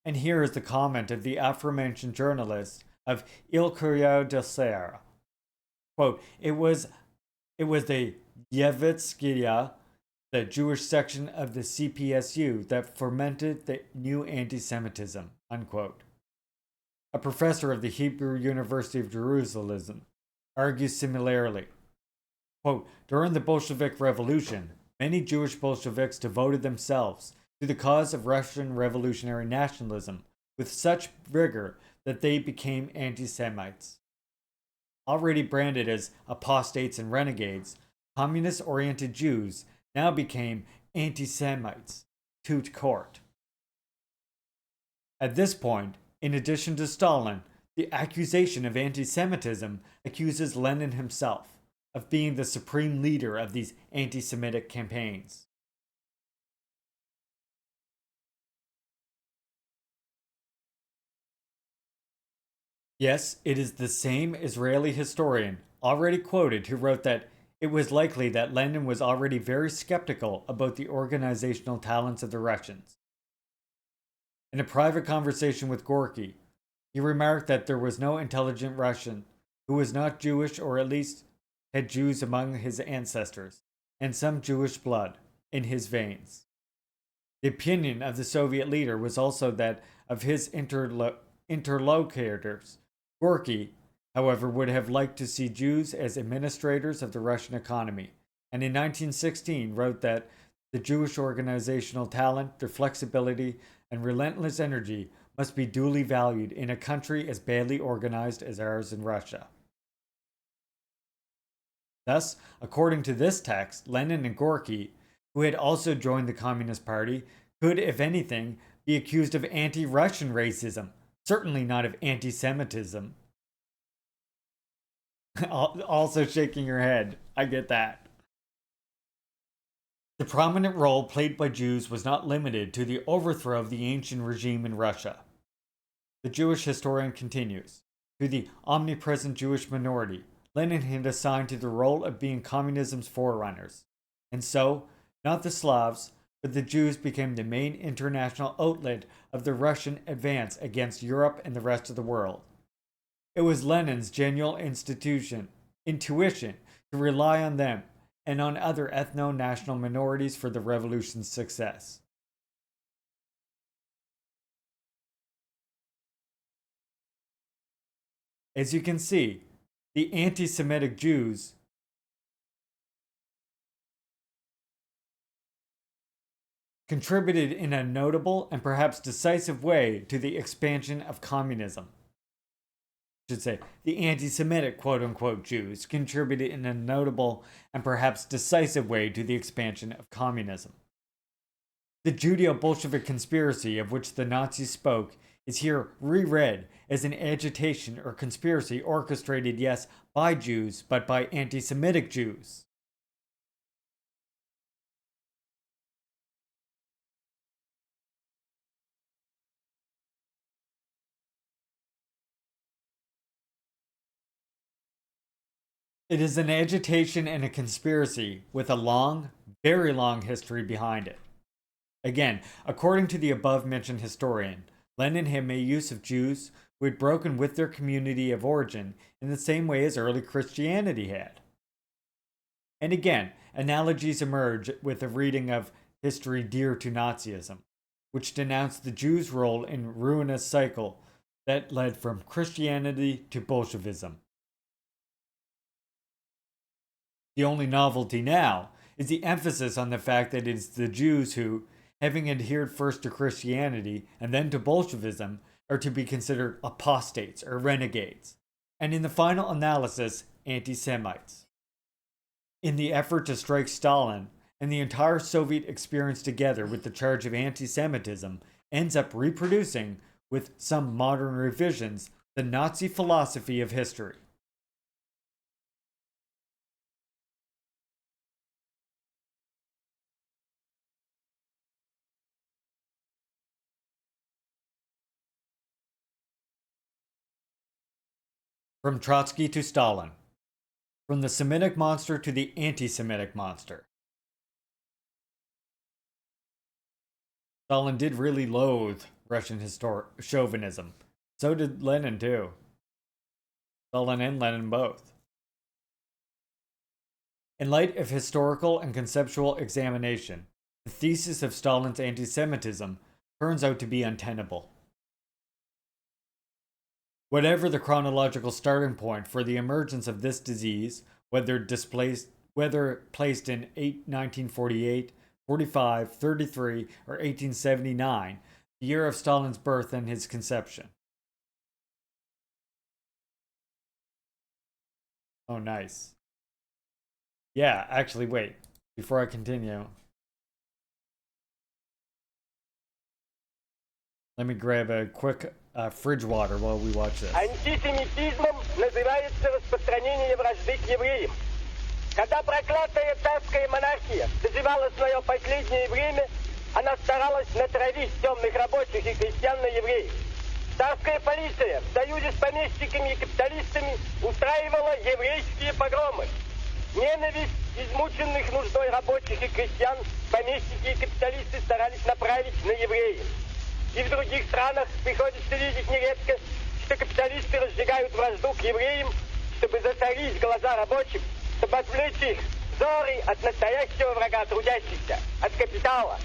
And here is the comment of the aforementioned journalist of Il Corriere della Sera. Quote, it was the Yevitskaya, the Jewish section of the CPSU, that fomented the new anti-Semitism, unquote. A professor of the Hebrew University of Jerusalem argues similarly. Quote, during the Bolshevik Revolution, many Jewish Bolsheviks devoted themselves to the cause of Russian revolutionary nationalism with such vigor that they became anti-Semites. Already branded as apostates and renegades, communist-oriented Jews now became anti-Semites, tout court. At this point, in addition to Stalin, the accusation of anti-Semitism accuses Lenin himself of being the supreme leader of these anti-Semitic campaigns. Yes, it is the same Israeli historian, already quoted, who wrote that it was likely that Lenin was already very skeptical about the organizational talents of the Russians. In a private conversation with Gorky, he remarked that there was no intelligent Russian who was not Jewish or at least had Jews among his ancestors, and some Jewish blood in his veins. The opinion of the Soviet leader was also that of his interlocutors. Gorky, however, would have liked to see Jews as administrators of the Russian economy, and in 1916 wrote that the Jewish organizational talent, their flexibility, and relentless energy must be duly valued in a country as badly organized as ours in Russia. Thus, according to this text, Lenin and Gorky, who had also joined the Communist Party, could, if anything, be accused of anti-Russian racism, certainly not of anti-Semitism. Also shaking your head. I get that. The prominent role played by Jews was not limited to the overthrow of the ancient regime in Russia. The Jewish historian continues, to the omnipresent Jewish minority, Lenin had assigned to the role of being communism's forerunners. And so, not the Slavs, but the Jews became the main international outlet of the Russian advance against Europe and the rest of the world. It was Lenin's genuine intuition to rely on them and on other ethno-national minorities for the revolution's success. As you can see, the anti-Semitic Jews contributed in a notable and perhaps decisive way to the expansion of communism. I should say, the anti-Semitic quote-unquote Jews contributed in a notable and perhaps decisive way to the expansion of communism. The Judeo-Bolshevik conspiracy of which the Nazis spoke is here reread as an agitation or conspiracy orchestrated, yes, by Jews, but by anti-Semitic Jews. It is an agitation and a conspiracy with a long, very long history behind it. Again, according to the above-mentioned historian, Lenin had made use of Jews who had broken with their community of origin in the same way as early Christianity had. And again, analogies emerge with a reading of history dear to Nazism, which denounced the Jews' role in ruinous cycle that led from Christianity to Bolshevism. The only novelty now is the emphasis on the fact that it is the Jews who, having adhered first to Christianity and then to Bolshevism, are to be considered apostates or renegades, and in the final analysis, anti-Semites. In the effort to strike Stalin, and the entire Soviet experience together with the charge of anti-Semitism ends up reproducing, with some modern revisions, the Nazi philosophy of history. From Trotsky to Stalin. From the Semitic monster to the anti-Semitic monster. Stalin did really loathe Russian chauvinism. So did Lenin too. Stalin and Lenin both. In light of historical and conceptual examination, the thesis of Stalin's anti-Semitism turns out to be untenable. Whatever the chronological starting point for the emergence of this disease, whether placed in 1948, 45, 33, or 1879, the year of Stalin's birth and his conception. Oh, nice. Yeah, actually, wait. Before I continue, Let me grab a quick fridge water while we watch this. Антисемитизмом называется распространение вражды к евреям. Когда проклятая царская монархия доживала свое последнее время, она старалась натравить темных рабочих и крестьян на евреев. Царская полиция в союзе с помещиками и капиталистами устраивала еврейские погромы. Ненависть измученных нуждой рабочих и крестьян помещики и капиталисты старались направить на евреев. И в других странах приходится видеть нередко, что капиталисты разжигают вражду к евреям, чтобы засорить глаза рабочих, чтобы отвлечь их взоры от настоящего врага трудящихся, от капитала.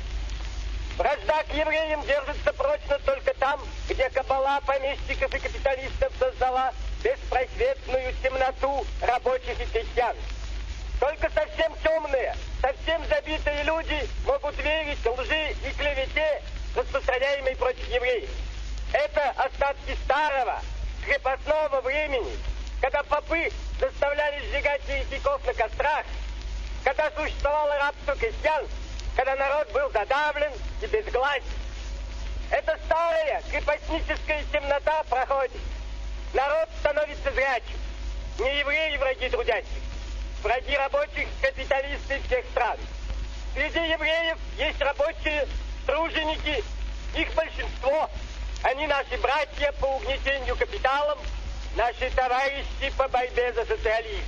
Вражда к евреям держится прочно только там, где кабала помещиков и капиталистов создала беспросветную темноту рабочих и крестьян. Только совсем темные, совсем забитые люди могут верить лжи и клевете, распространяемой против евреев. Это остатки старого, крепостного времени, когда попы заставляли сжигать еретиков на кострах, когда существовало рабство крестьян, когда народ был задавлен и безгласен. Эта старая крепостническая темнота проходит. Народ становится зрячим. Не евреи враги трудящих, враги рабочих, капиталисты всех стран. Среди евреев есть рабочие, труженики, их большинство. Они наши братья по угнетению капиталом, наши товарищи по борьбе за социализм.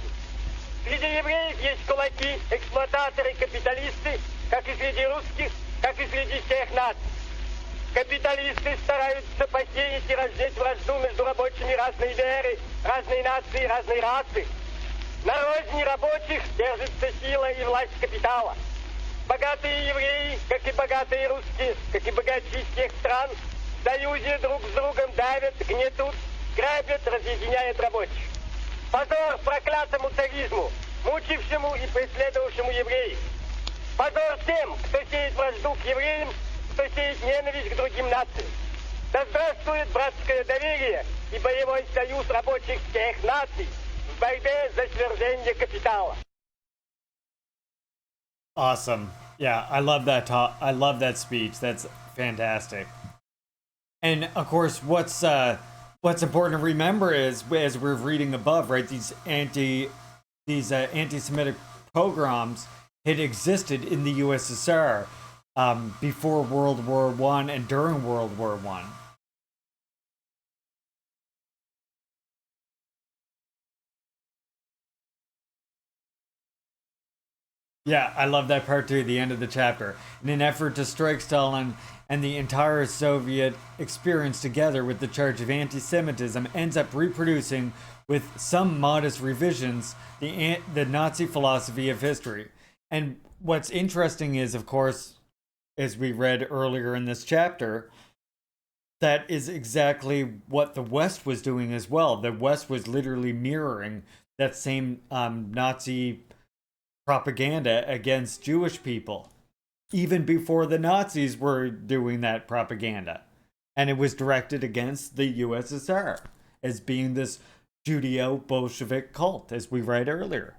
Среди евреев есть кулаки, эксплуататоры, капиталисты, как и среди русских, так и среди всех наций. Капиталисты стараются посеять и разжечь вражду между рабочими разной веры, разной нации, разной расы. На розни рабочих держится сила и власть капитала. Богатые евреи, как и богатые русские, как и богачи всех стран, в союзе друг с другом давят, гнетут, грабят, разъединяют рабочих. Позор проклятому царизму, мучившему и преследовавшему евреев. Позор тем, кто сеет вражду к евреям, кто сеет ненависть к другим нациям. Да здравствует братское доверие и боевой союз рабочих всех наций в борьбе за свержение капитала. Awesome. Yeah, I love that talk. I love that speech. That's fantastic. And of course, what's important to remember is, as we're reading above, right? These anti-Semitic pogroms had existed in the USSR before World War I and during World War I. Yeah, I love that part too, the end of the chapter. In an effort to strike Stalin and the entire Soviet experience together with the charge of anti-Semitism ends up reproducing, with some modest revisions, the Nazi philosophy of history. And what's interesting is, of course, as we read earlier in this chapter, that is exactly what the West was doing as well. The West was literally mirroring that same Nazi propaganda against Jewish people, even before the Nazis were doing that propaganda. And it was directed against the USSR as being this Judeo-Bolshevik cult, as we read earlier.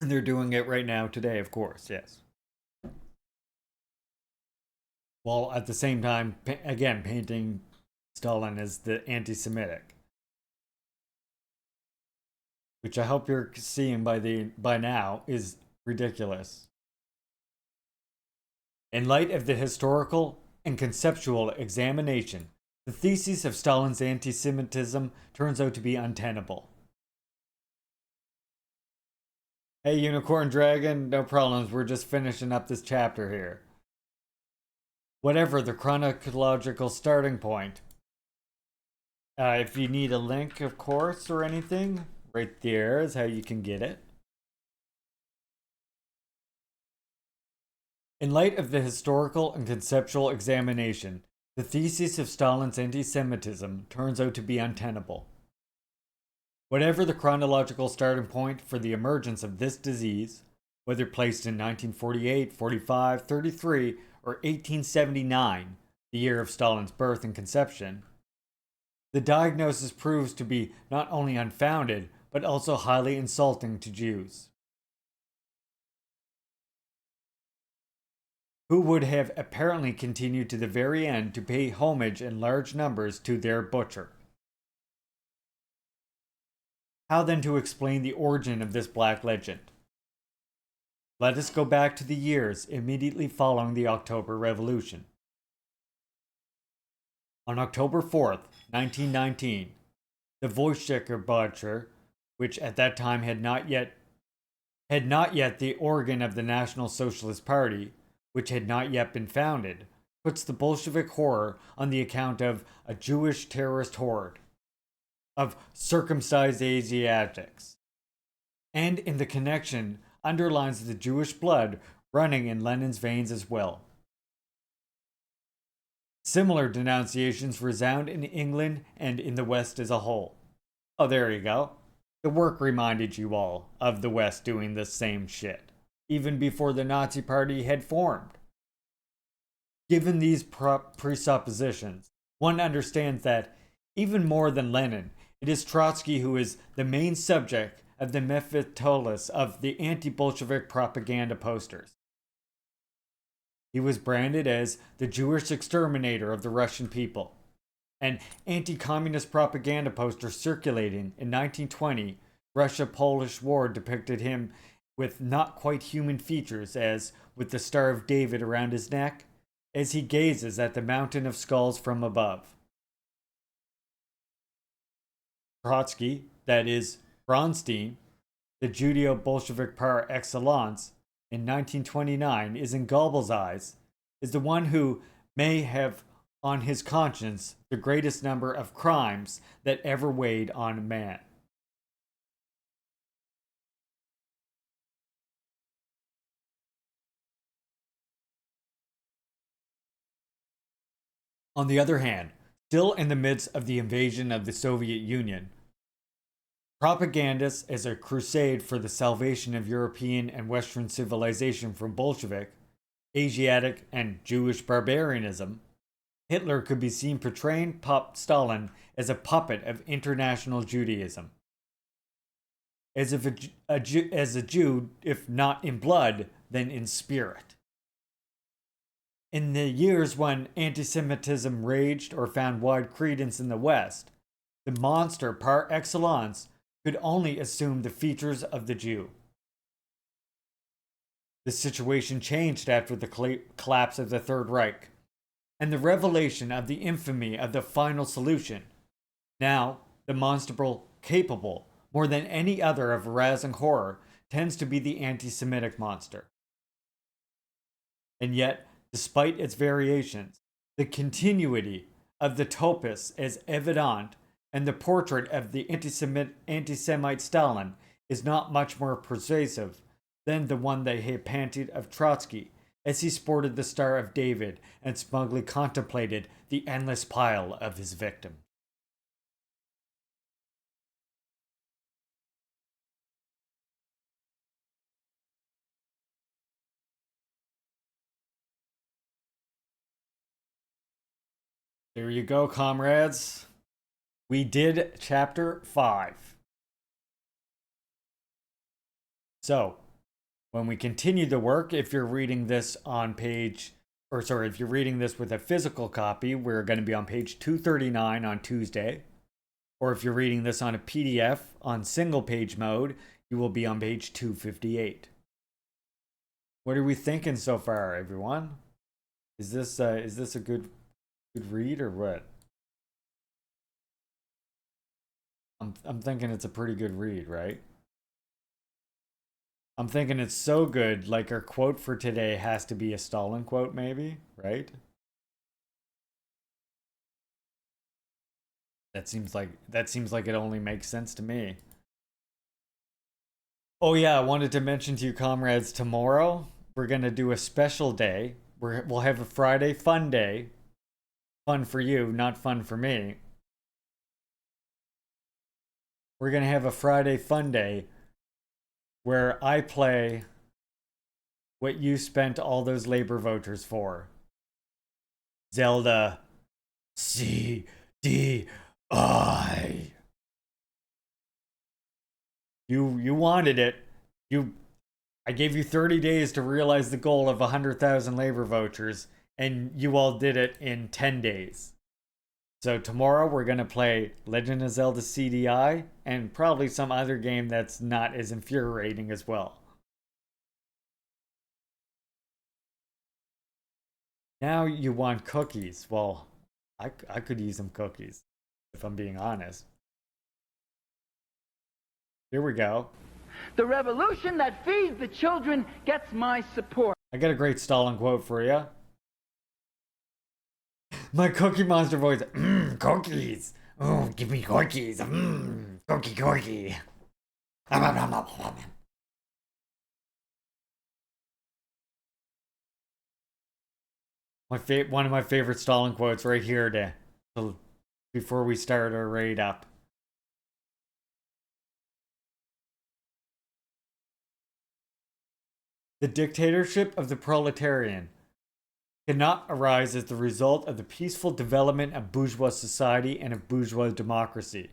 And they're doing it right now today, of course, yes. While at the same time, again, painting Stalin as the anti-Semitic. Which I hope you're seeing by now is ridiculous. In light of the historical and conceptual examination, the thesis of Stalin's anti-Semitism turns out to be untenable. Hey, Unicorn Dragon, no problems, we're just finishing up this chapter here. Whatever the chronological starting point. If you need a link, of course, or anything, right there is how you can get it. In light of the historical and conceptual examination, the thesis of Stalin's anti-Semitism turns out to be untenable. Whatever the chronological starting point for the emergence of this disease, whether placed in 1948, 45, 33, or 1879, the year of Stalin's birth and conception, the diagnosis proves to be not only unfounded, but also highly insulting to Jews. who would have apparently continued to the very end to pay homage in large numbers to their butcher. How then to explain the origin of this black legend? Let us go back to the years immediately following the October Revolution. On October 4th, 1919, the Voichecker butcher, which at that time had not yet the organ of the National Socialist Party, which had not yet been founded, puts the Bolshevik horror on the account of a Jewish terrorist horde of circumcised Asiatics, and in the connection underlines the Jewish blood running in Lenin's veins as well. Similar denunciations resound in England and in the West as a whole. Oh, there you go. The work reminded you all of the West doing the same shit, even before the Nazi Party had formed. Given these presuppositions, one understands that, even more than Lenin, it is Trotsky who is the main subject of the Mephistopheles of the anti-Bolshevik propaganda posters. He was branded as the Jewish exterminator of the Russian people. An anti-communist propaganda poster circulating in 1920 Russia-Polish War depicted him with not quite human features, as with the Star of David around his neck, as he gazes at the mountain of skulls from above. Trotsky, that is, Bronstein, the Judeo-Bolshevik par excellence, in 1929 is in Goebbels' eyes, is the one who may have on his conscience the greatest number of crimes that ever weighed on man. On the other hand, still in the midst of the invasion of the Soviet Union, propagandists as a crusade for the salvation of European and Western civilization from Bolshevik, Asiatic, and Jewish barbarianism, Hitler could be seen portraying Stalin as a puppet of international Judaism. As a Jew, if not in blood, then in spirit. In the years when anti-Semitism raged or found wide credence in the West, the monster par excellence could only assume the features of the Jew. The situation changed after the collapse of the Third Reich and the revelation of the infamy of the final solution. Now, the monster capable, more than any other, of arousing horror tends to be the anti-Semitic monster. And yet, despite its variations, the continuity of the topos is evident, and the portrait of the anti-Semite Stalin is not much more persuasive than the one they had painted of Trotsky, as he sported the Star of David and smugly contemplated the endless pile of his victim. There you go, comrades. We did chapter 5. So, when we continue the work, if you're reading this on if you're reading this with a physical copy, we're going to be on page 239 on Tuesday. Or if you're reading this on a PDF on single page mode, you will be on page 258. What are we thinking so far, everyone? Is this a good read or what? I'm thinking it's a pretty good read, right? I'm thinking it's so good, like our quote for today has to be a Stalin quote, maybe, right? That seems like it only makes sense to me. Oh yeah, I wanted to mention to you, comrades, tomorrow we're gonna do a special day. We'll have a Friday fun day. Fun for you, not fun for me. We're gonna have a Friday fun day where I play what you spent all those labor voters for. Zelda CDI. You wanted it. I gave you 30 days to realize the goal of 100,000 labor vouchers, and you all did it in 10 days. So tomorrow we're going to play Legend of Zelda CDI and probably some other game that's not as infuriating as well. Now you want cookies. Well, I could use some cookies, if I'm being honest. Here we go. The revolution that feeds the children gets my support. I got a great Stalin quote for you. My Cookie Monster voice. Cookies. Oh, give me cookies. Cookie. One of my favorite Stalin quotes right here before we start our raid up. The dictatorship of the proletarian cannot arise as the result of the peaceful development of bourgeois society and of bourgeois democracy.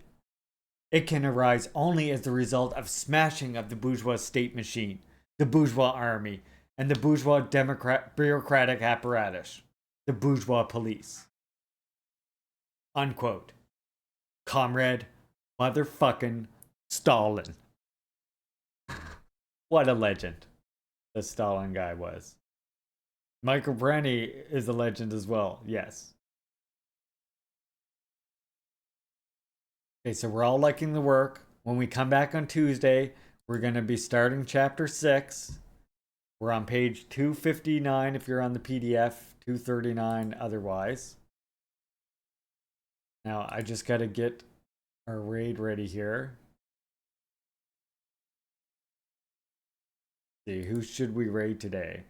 It can arise only as the result of smashing of the bourgeois state machine, the bourgeois army, and the bourgeois bureaucratic apparatus, the bourgeois police. Unquote. Comrade motherfucking Stalin. What a legend the Stalin guy was. Michael Brenny is a legend as well, yes. Okay, so we're all liking the work. When we come back on Tuesday, we're going to be starting chapter 6. We're on page 259 if you're on the PDF, 239 otherwise. Now, I just got to get our raid ready here. Let's see, who should we raid today?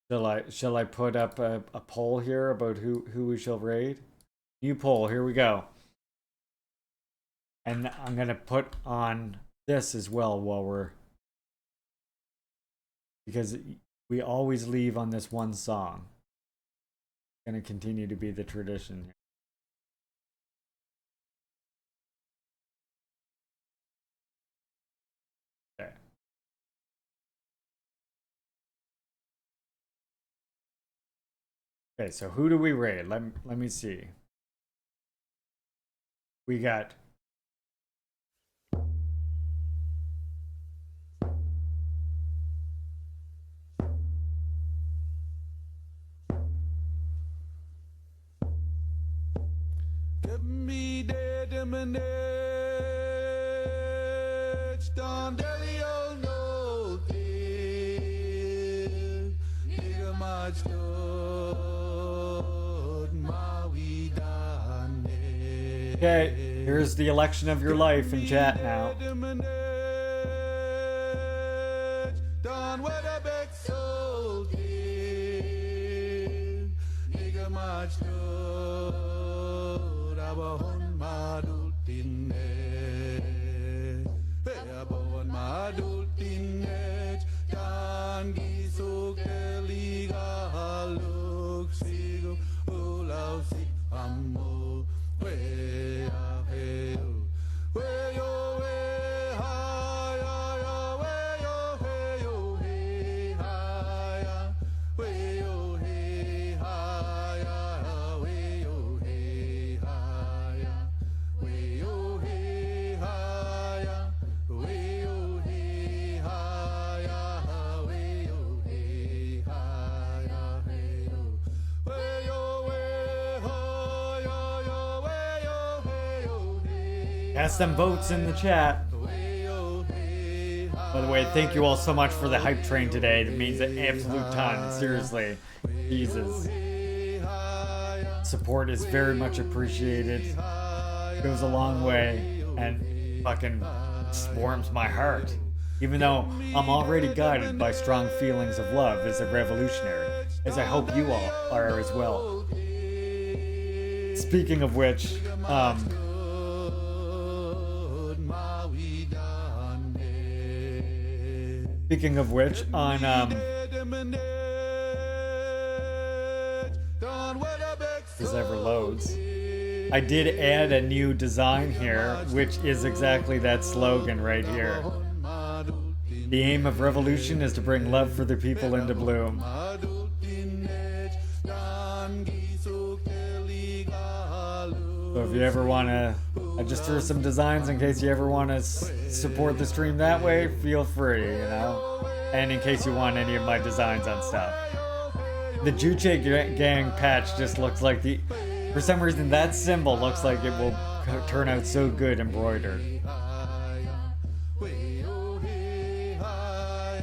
Shall I put up a poll here about who we shall raid? New poll, here we go. And I'm gonna put on this as well while we're, because we always leave on this one song. It's gonna continue to be the tradition here. Okay. Okay, so who do we raid? Let me see. We got Okay, here's the election of your life in chat now. Cast them votes in the chat. By the way, thank you all so much for the hype train today. That means an absolute ton. Seriously. Jesus. Support is very much appreciated. Goes a long way and fucking warms my heart. Even though I'm already guided by strong feelings of love as a revolutionary, as I hope you all are as well. Speaking of which, on this ever loads. I did add a new design here, which is exactly that slogan right here. The aim of revolution is to bring love for the people into bloom. So if you ever want to, I just threw some designs in case you ever want to support the stream that way, feel free, you know? And in case you want any of my designs on stuff. The Juche gang patch just looks like for some reason that symbol looks like it will turn out so good embroidered.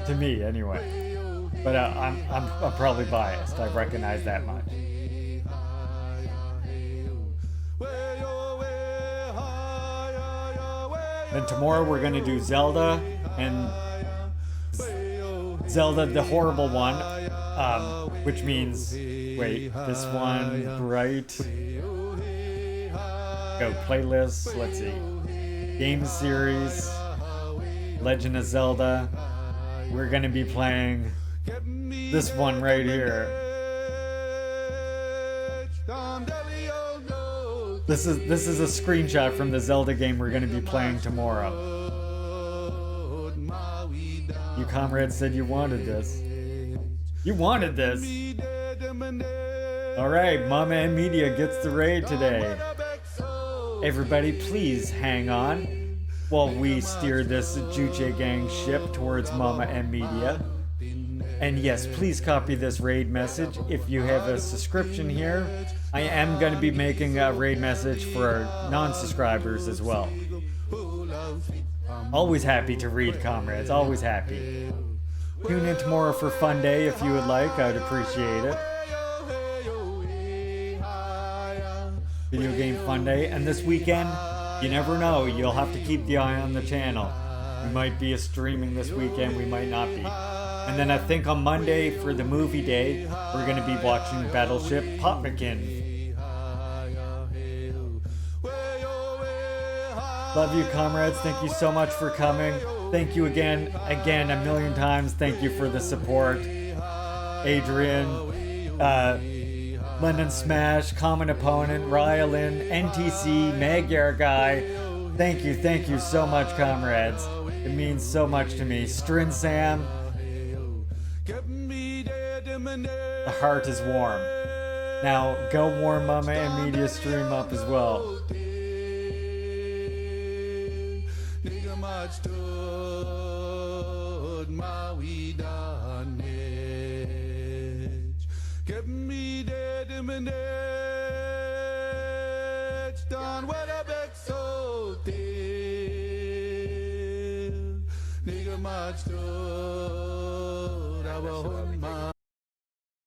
To me, anyway. But I'm probably biased, I recognize that much. Then tomorrow we're going to do Zelda, and Zelda the horrible one, which means, wait, this one, right? Go, playlists, let's see. Game series, Legend of Zelda. We're going to be playing this one right here. This is a screenshot from the Zelda game we're going to be playing tomorrow. You comrades said you wanted this. You wanted this. Alright, Mama and Media gets the raid today. Everybody please hang on while we steer this Juche gang ship towards Mama and Media. And yes, please copy this raid message if you have a subscription here. I am going to be making a raid message for our non-subscribers as well. Always happy to read, comrades. Always happy. Tune in tomorrow for Fun Day if you would like. I'd appreciate it. Video Game Fun Day. And this weekend, you never know. You'll have to keep the eye on the channel. We might be streaming this weekend. We might not be. And then I think on Monday for the movie day, we're going to be watching Battleship Potemkin. Love you, comrades. Thank you so much for coming. Thank you again, a million times. Thank you for the support. Adrian, London Smash, Common Opponent, Rylan, NTC, Magyar Guy. Thank you so much, comrades. It means so much to me. Strin Sam. The heart is warm. Now, go warm Mama and Media stream up as well.